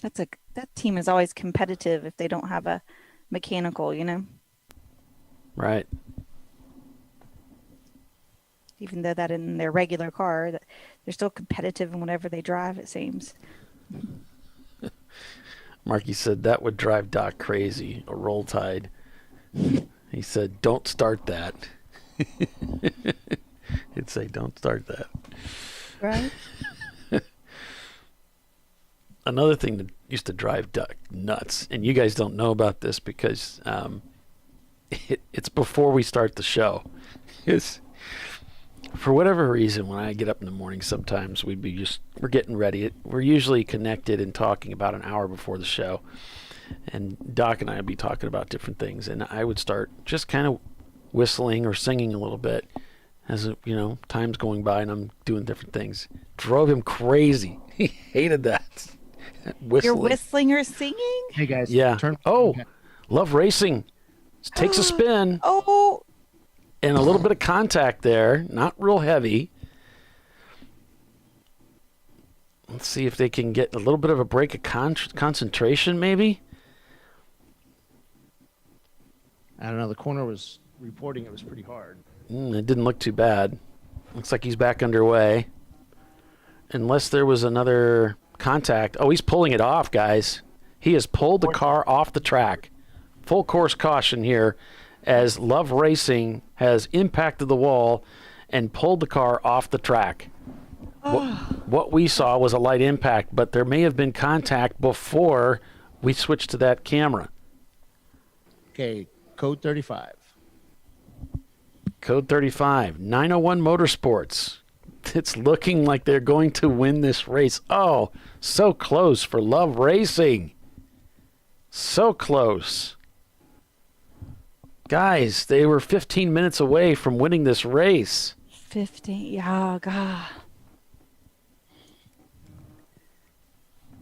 That team is always competitive if they don't have a mechanical, Right. Even though that in their regular car, they're still competitive in whatever they drive, it seems. Marky said that would drive Doc crazy, a roll tide. He said, don't start that. He'd say, don't start that. Right. Another thing that used to drive Doc nuts, and you guys don't know about this because it's before we start the show. For whatever reason, when I get up in the morning, sometimes we're getting ready. We're usually connected and talking about an hour before the show. And Doc and I would be talking about different things. And I would start just kind of whistling or singing a little bit as, time's going by and I'm doing different things. Drove him crazy. He hated that. Whistling. You're whistling or singing? Hey, guys. Yeah. Love Racing. Takes a spin. Oh. And a little bit of contact there, not real heavy. Let's see if they can get a little bit of a break of concentration, maybe. I don't know. The corner was reporting it was pretty hard. It didn't look too bad. Looks like he's back underway. Unless there was another contact. Oh, he's pulling it off, guys. He has pulled the car off the track. Full course caution here, as Love Racing has impacted the wall and pulled the car off the track. What we saw was a light impact, but there may have been contact before we switched to that camera. Okay, code 35. Code 35, 901 Motorsports. It's looking like they're going to win this race. Oh, so close for Love Racing. So close. Guys, they were 15 minutes away from winning this race. 15, yeah, God.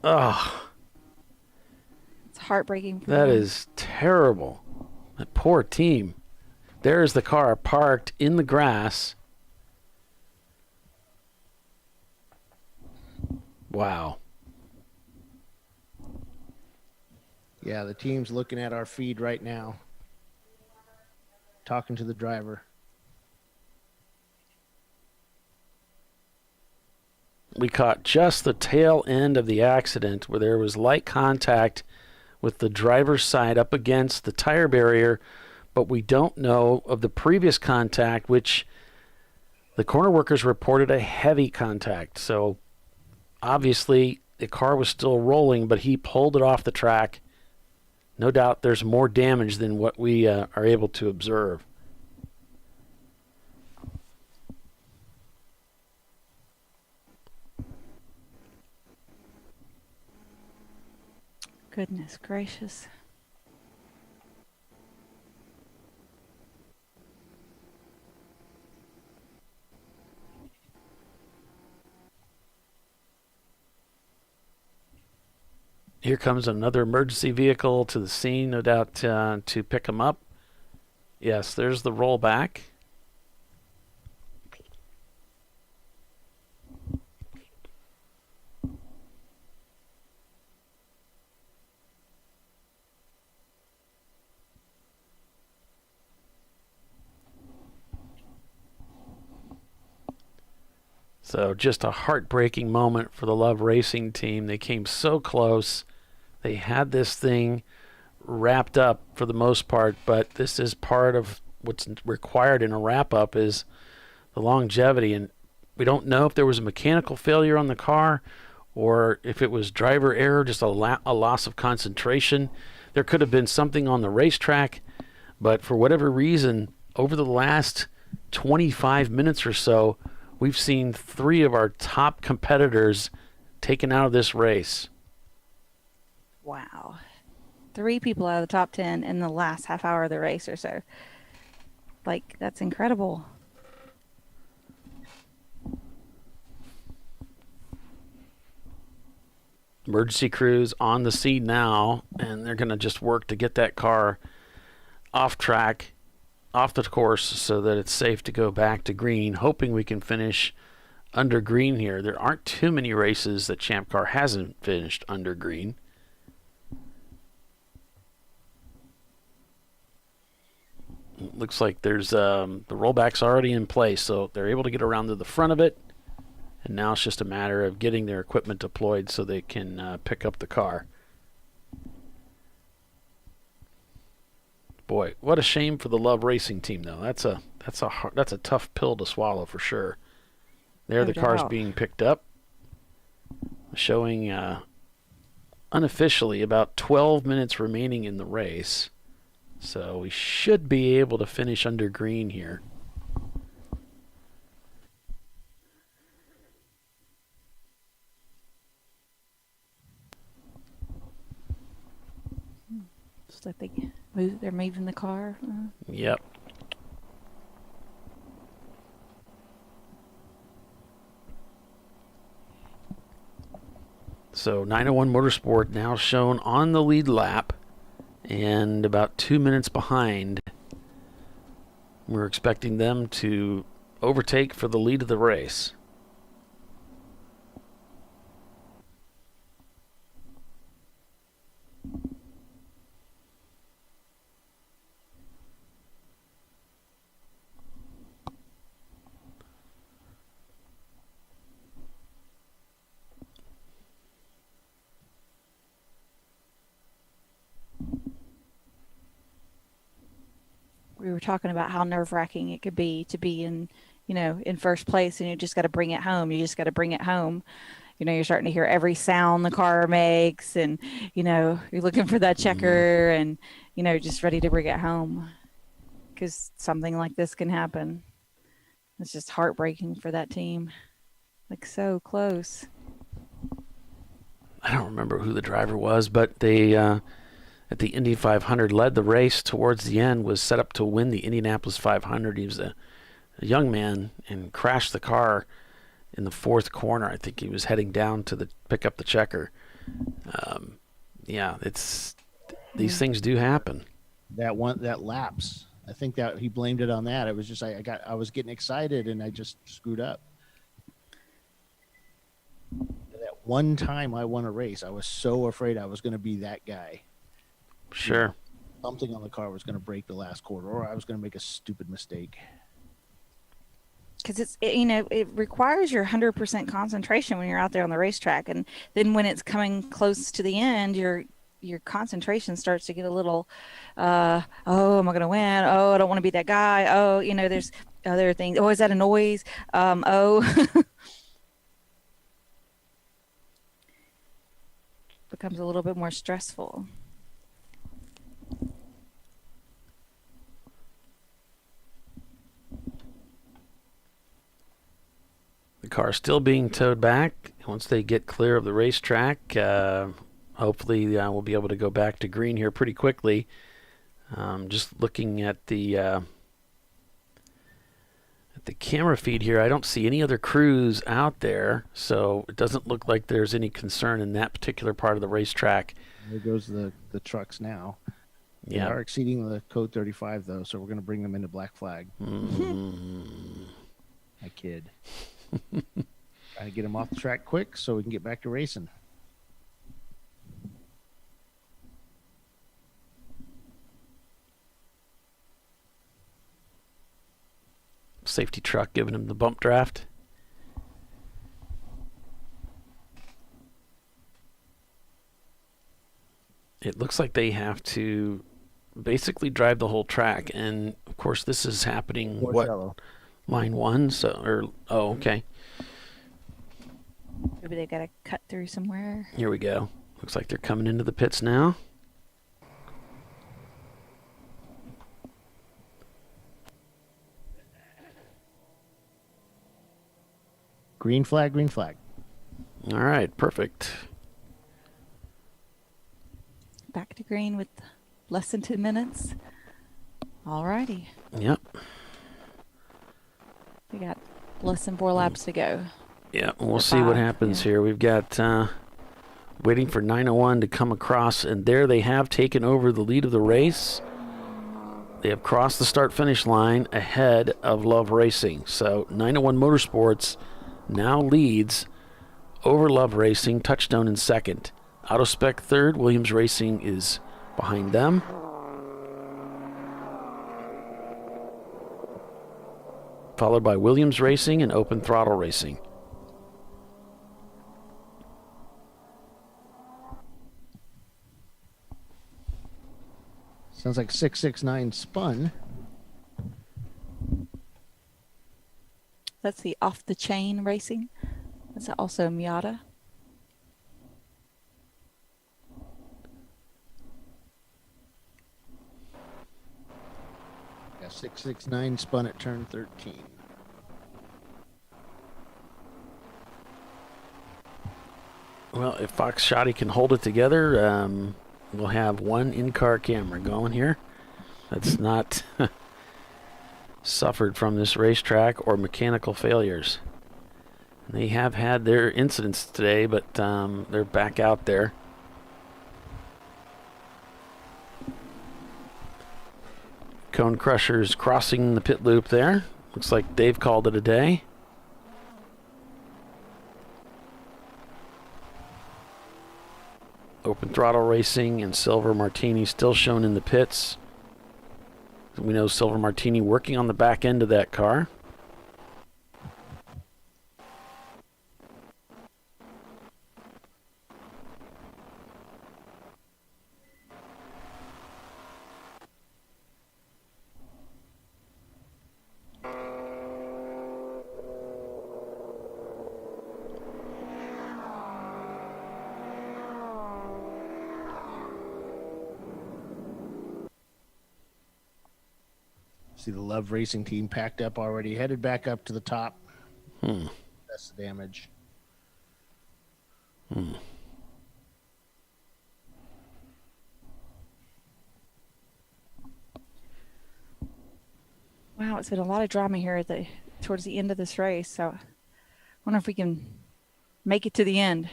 Oh. It's heartbreaking. For That them. is terrible. That poor team. There's the car parked in the grass. Wow. Yeah, the team's looking at our feed right now. Talking to the driver. We caught just the tail end of the accident where there was light contact with the driver's side up against the tire barrier, but we don't know of the previous contact, which the corner workers reported a heavy contact. So obviously the car was still rolling, but he pulled it off the track. No doubt there's more damage than what we are able to observe. Goodness gracious. Here comes another emergency vehicle to the scene, no doubt to pick him up. Yes, there's the rollback. So just a heartbreaking moment for the Love Racing team. They came so close. They had this thing wrapped up for the most part, but this is part of what's required in a wrap-up is the longevity. And we don't know if there was a mechanical failure on the car or if it was driver error, just a loss of concentration. There could have been something on the racetrack, but for whatever reason, over the last 25 minutes or so, we've seen 3 of our top competitors taken out of this race. Wow. 3 people out of the top 10 in the last half hour of the race or so. Like, that's incredible. Emergency crews on the scene now, and they're going to just work to get that car off track, off the course, so that it's safe to go back to green, hoping we can finish under green here. There aren't too many races that Champ Car hasn't finished under green. It looks like there's the rollback's already in place, so they're able to get around to the front of it. And now it's just a matter of getting their equipment deployed so they can pick up the car. Boy, what a shame for the Love Racing team, though. That's a tough pill to swallow for sure. There, the car's being picked up, showing unofficially about 12 minutes remaining in the race. So we should be able to finish under green here. Just like they're moving the car. Yep. So 901 Motorsport now shown on the lead lap and about 2 minutes behind. We're expecting them to overtake for the lead of the race. We were talking about how nerve-wracking it could be to be in first place, and you just got to bring it home. You just got to bring it home. You're starting to hear every sound the car makes, and you're looking for that checker, and just ready to bring it home, because something like this can happen. It's just heartbreaking for that team. Like, so close. I don't remember who the driver was, but they at the Indy 500 led the race towards the end, was set up to win the Indianapolis 500. He was a young man and crashed the car in the 4th corner. I think he was heading down to pick up the checker. These things do happen. That lapse, I think that he blamed it on that. It was just I was getting excited and I just screwed up. That one time I won a race, I was so afraid I was going to be that guy. Sure. Something on the car was going to break the last quarter, or I was going to make a stupid mistake. Because it requires your 100% concentration when you're out there on the racetrack, and then when it's coming close to the end, your concentration starts to get a little, oh, am I going to win? Oh, I don't want to be that guy. Oh, there's other things. Oh, is that a noise? Becomes a little bit more stressful. The car still being towed back. Once they get clear of the racetrack, hopefully we'll be able to go back to green here pretty quickly. Just looking at the camera feed here, I don't see any other crews out there, so it doesn't look like there's any concern in that particular part of the racetrack. There goes the trucks now. Yeah. They are exceeding the code 35 though, so we're going to bring them into black flag. I kid. Trying to get them off the track quick so we can get back to racing. Safety truck giving him the bump draft. It looks like they have to basically drive the whole track, and of course this is happening line 1, okay. Maybe they got to cut through somewhere. Here we go. Looks like they're coming into the pits now. Green flag, green flag. All right, perfect. green with less than 2 minutes. All righty. Yep. We got less than 4 laps to go. Yeah, we'll see what happens here. We've got waiting for 901 to come across, and there they have taken over the lead of the race. They have crossed the start-finish line ahead of Love Racing. So 901 Motorsports now leads over Love Racing, Touchstone in second. Autospec third, Williams Racing is behind them. Followed by Williams Racing and Open Throttle Racing. Sounds like 669 spun. That's the Off the Chain Racing. That's also Miata. Yeah, 669 spun at turn 13. Well, if Fox Shotty can hold it together, we'll have one in-car camera going here. That's not suffered from this racetrack or mechanical failures. They have had their incidents today, but they're back out there. Cone Crushers crossing the pit loop there. Looks like they've called it a day. Open Throttle Racing and Silver Martini still shown in the pits. We know Silver Martini working on the back end of that car. See the Love Racing team packed up already, headed back up to the top. That's the damage. Wow, it's been a lot of drama here towards the end of this race. So I wonder if we can make it to the end.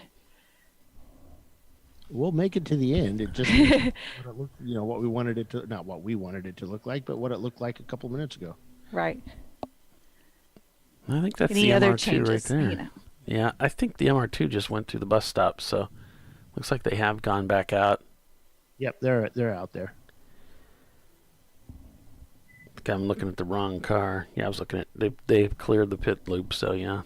We'll make it to the end. It just, what we wanted it to, not what we wanted it to look like, but what it looked like a couple minutes ago. Right. I think that's Any the other MR2 changes, right there. Yeah, I think the MR2 just went through the bus stop, so looks like they have gone back out. Yep, they're out there. I think I'm looking at the wrong car. Yeah, I was looking at, they've cleared the pit loop, so yeah.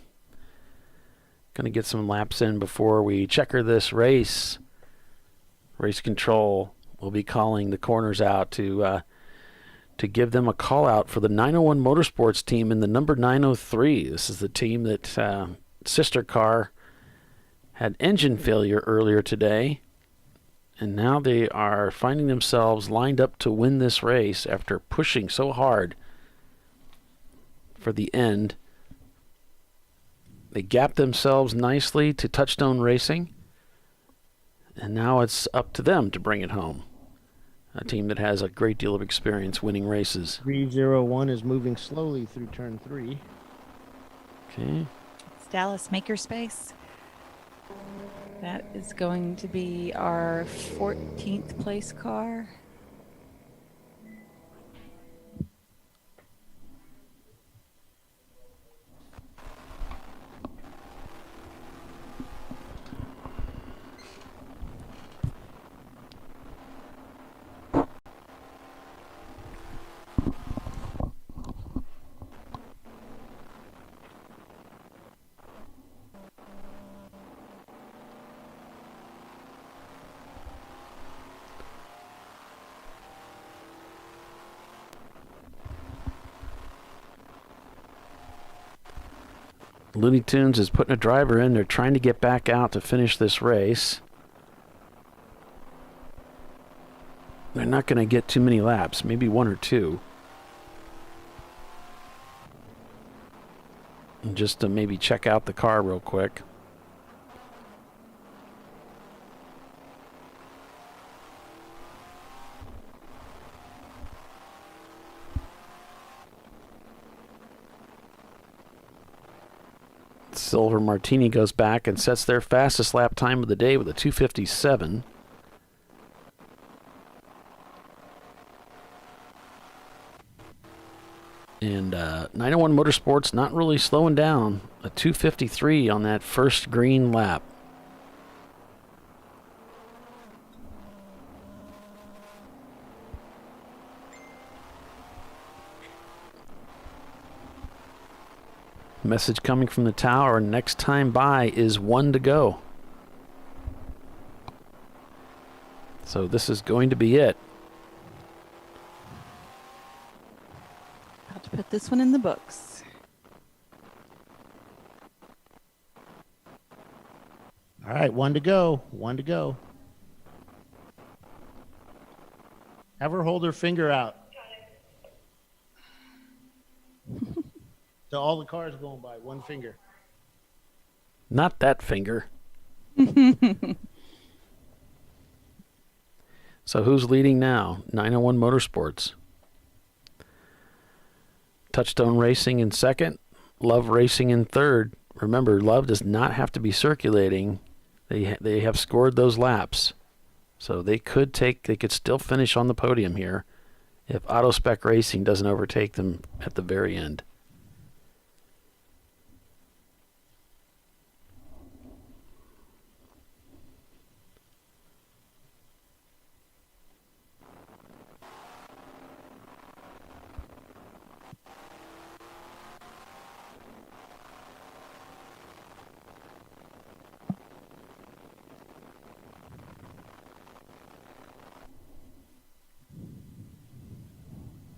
Gonna get some laps in before we checker this race. Race control will be calling the corners out to give them a call out for the 901 Motorsports team in the number 903. This is the team that sister car had engine failure earlier today, and now they are finding themselves lined up to win this race after pushing so hard for the end. They gapped themselves nicely to Touchstone Racing. And now it's up to them to bring it home. A team that has a great deal of experience winning races. 301 is moving slowly through turn 3. Okay. It's Dallas Makerspace. That is going to be our 14th place car. Looney Tunes is putting a driver in. They're trying to get back out to finish this race. They're not going to get too many laps, maybe one or two. And just to maybe check out the car real quick. Silver Martini goes back and sets their fastest lap time of the day with a 2:57. And 901 Motorsports not really slowing down. A 2:53 on that first green lap. Message coming from the tower. Next time by is 1 to go. So this is going to be it. Have to put this one in the books. All right, 1 to go. 1 to go. Have her hold her finger out. To all the cars going by, one finger. Not that finger. So who's leading now? 901 Motorsports. Touchstone Racing in second. Love Racing in third. Remember, Love does not have to be circulating. They have scored those laps. So they could still finish on the podium here if AutoSpec Racing doesn't overtake them at the very end.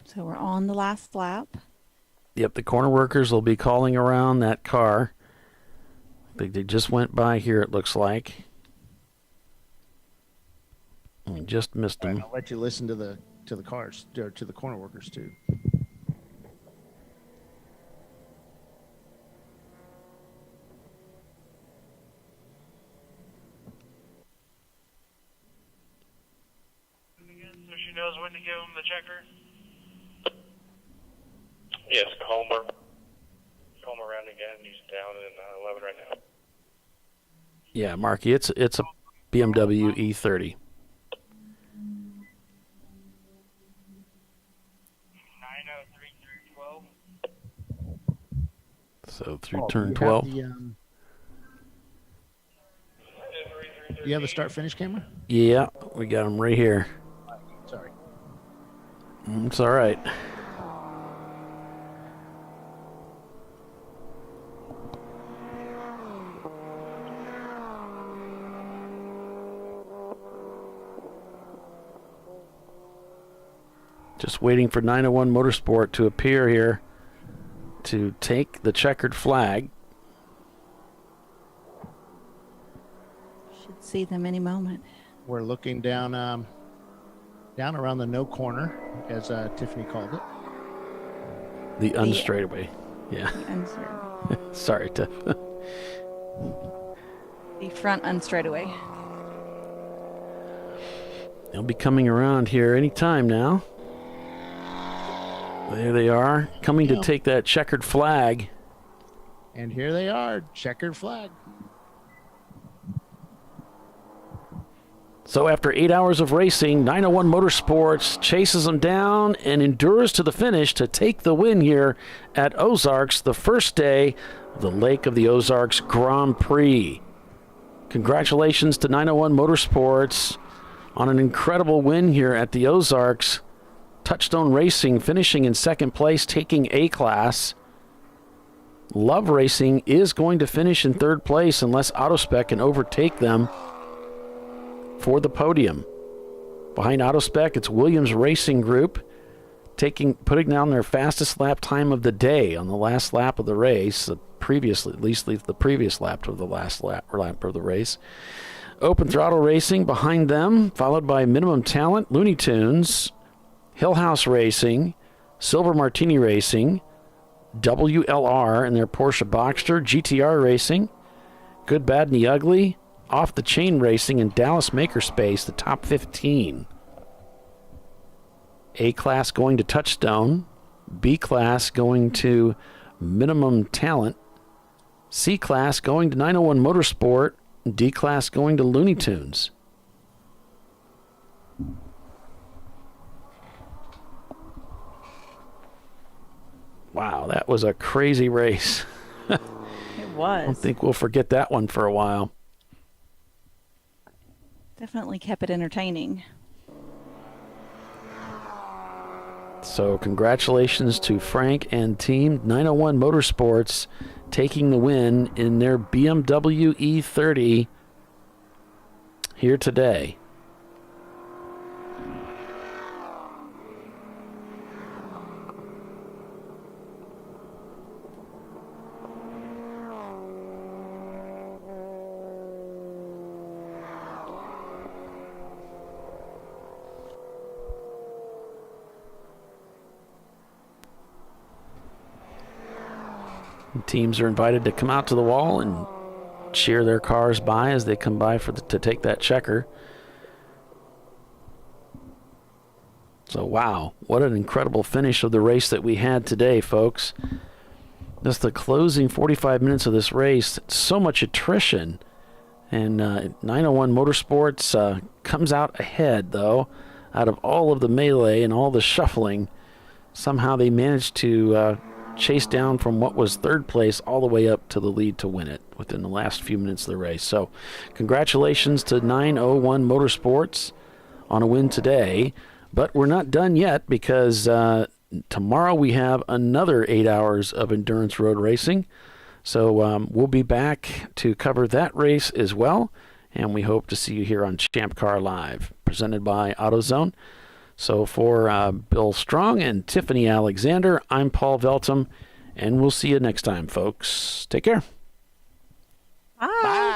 So we're on the last lap. Yep, the corner workers will be calling around that car. They just went by here, it looks like. We just missed them. I'll let you listen to the cars, or to the corner workers too. So she knows when to give him the checker? Yes, Homer. Homer around again. He's down in 11 right now. Yeah, Marky, it's a BMW E30. 903 through 12. So through turn 12. Do you have the start-finish camera? Yeah, we got them right here. Sorry. It's all right. Just waiting for 901 Motorsport to appear here to take the checkered flag. Should see them any moment. We're looking down around the no corner, as Tiffany called it. The unstraightaway. Yeah. Sorry, Tiff. The front unstraightaway. They'll be coming around here any time now. There they are, coming to take that checkered flag. And here they are, checkered flag. So after 8 hours of racing, 901 Motorsports chases them down and endures to the finish to take the win here at Ozarks, the first day of the Lake of the Ozarks Grand Prix. Congratulations to 901 Motorsports on an incredible win here at the Ozarks. Touchstone Racing finishing in second place, taking A-Class. Love Racing is going to finish in third place unless AutoSpec can overtake them for the podium. Behind AutoSpec, it's Williams Racing Group putting down their fastest lap time of the day on the last lap of the race, at least the previous lap of the last lap of the race. Open Throttle Racing behind them, followed by Minimum Talent, Looney Tunes, Hillhouse Racing, Silver Martini Racing, WLR and their Porsche Boxster, GTR Racing, Good, Bad, and the Ugly, Off the Chain Racing, and Dallas Makerspace, the top 15. A-Class going to Touchstone, B-Class going to Minimum Talent, C-Class going to 901 Motorsport. D-Class going to Looney Tunes. Wow, that was a crazy race. It was. I don't think we'll forget that one for a while. Definitely kept it entertaining. So congratulations to Frank and team 901 Motorsports taking the win in their BMW E30 here today. Teams are invited to come out to the wall and cheer their cars by as they come by to take that checker. So, wow, what an incredible finish of the race that we had today, folks. Just the closing 45 minutes of this race, so much attrition. And 901 Motorsports comes out ahead, though, out of all of the melee and all the shuffling. Somehow they managed to chase down from what was third place all the way up to the lead to win it within the last few minutes of the race. So congratulations to 901 Motorsports on a win today. But we're not done yet, because tomorrow we have another 8 hours of endurance road racing. So we'll be back to cover that race as well. And we hope to see you here on Champ Car Live, presented by AutoZone. So for Bill Strong and Tiffany Alexander, I'm Paul Veltum, and we'll see you next time, folks. Take care. Bye.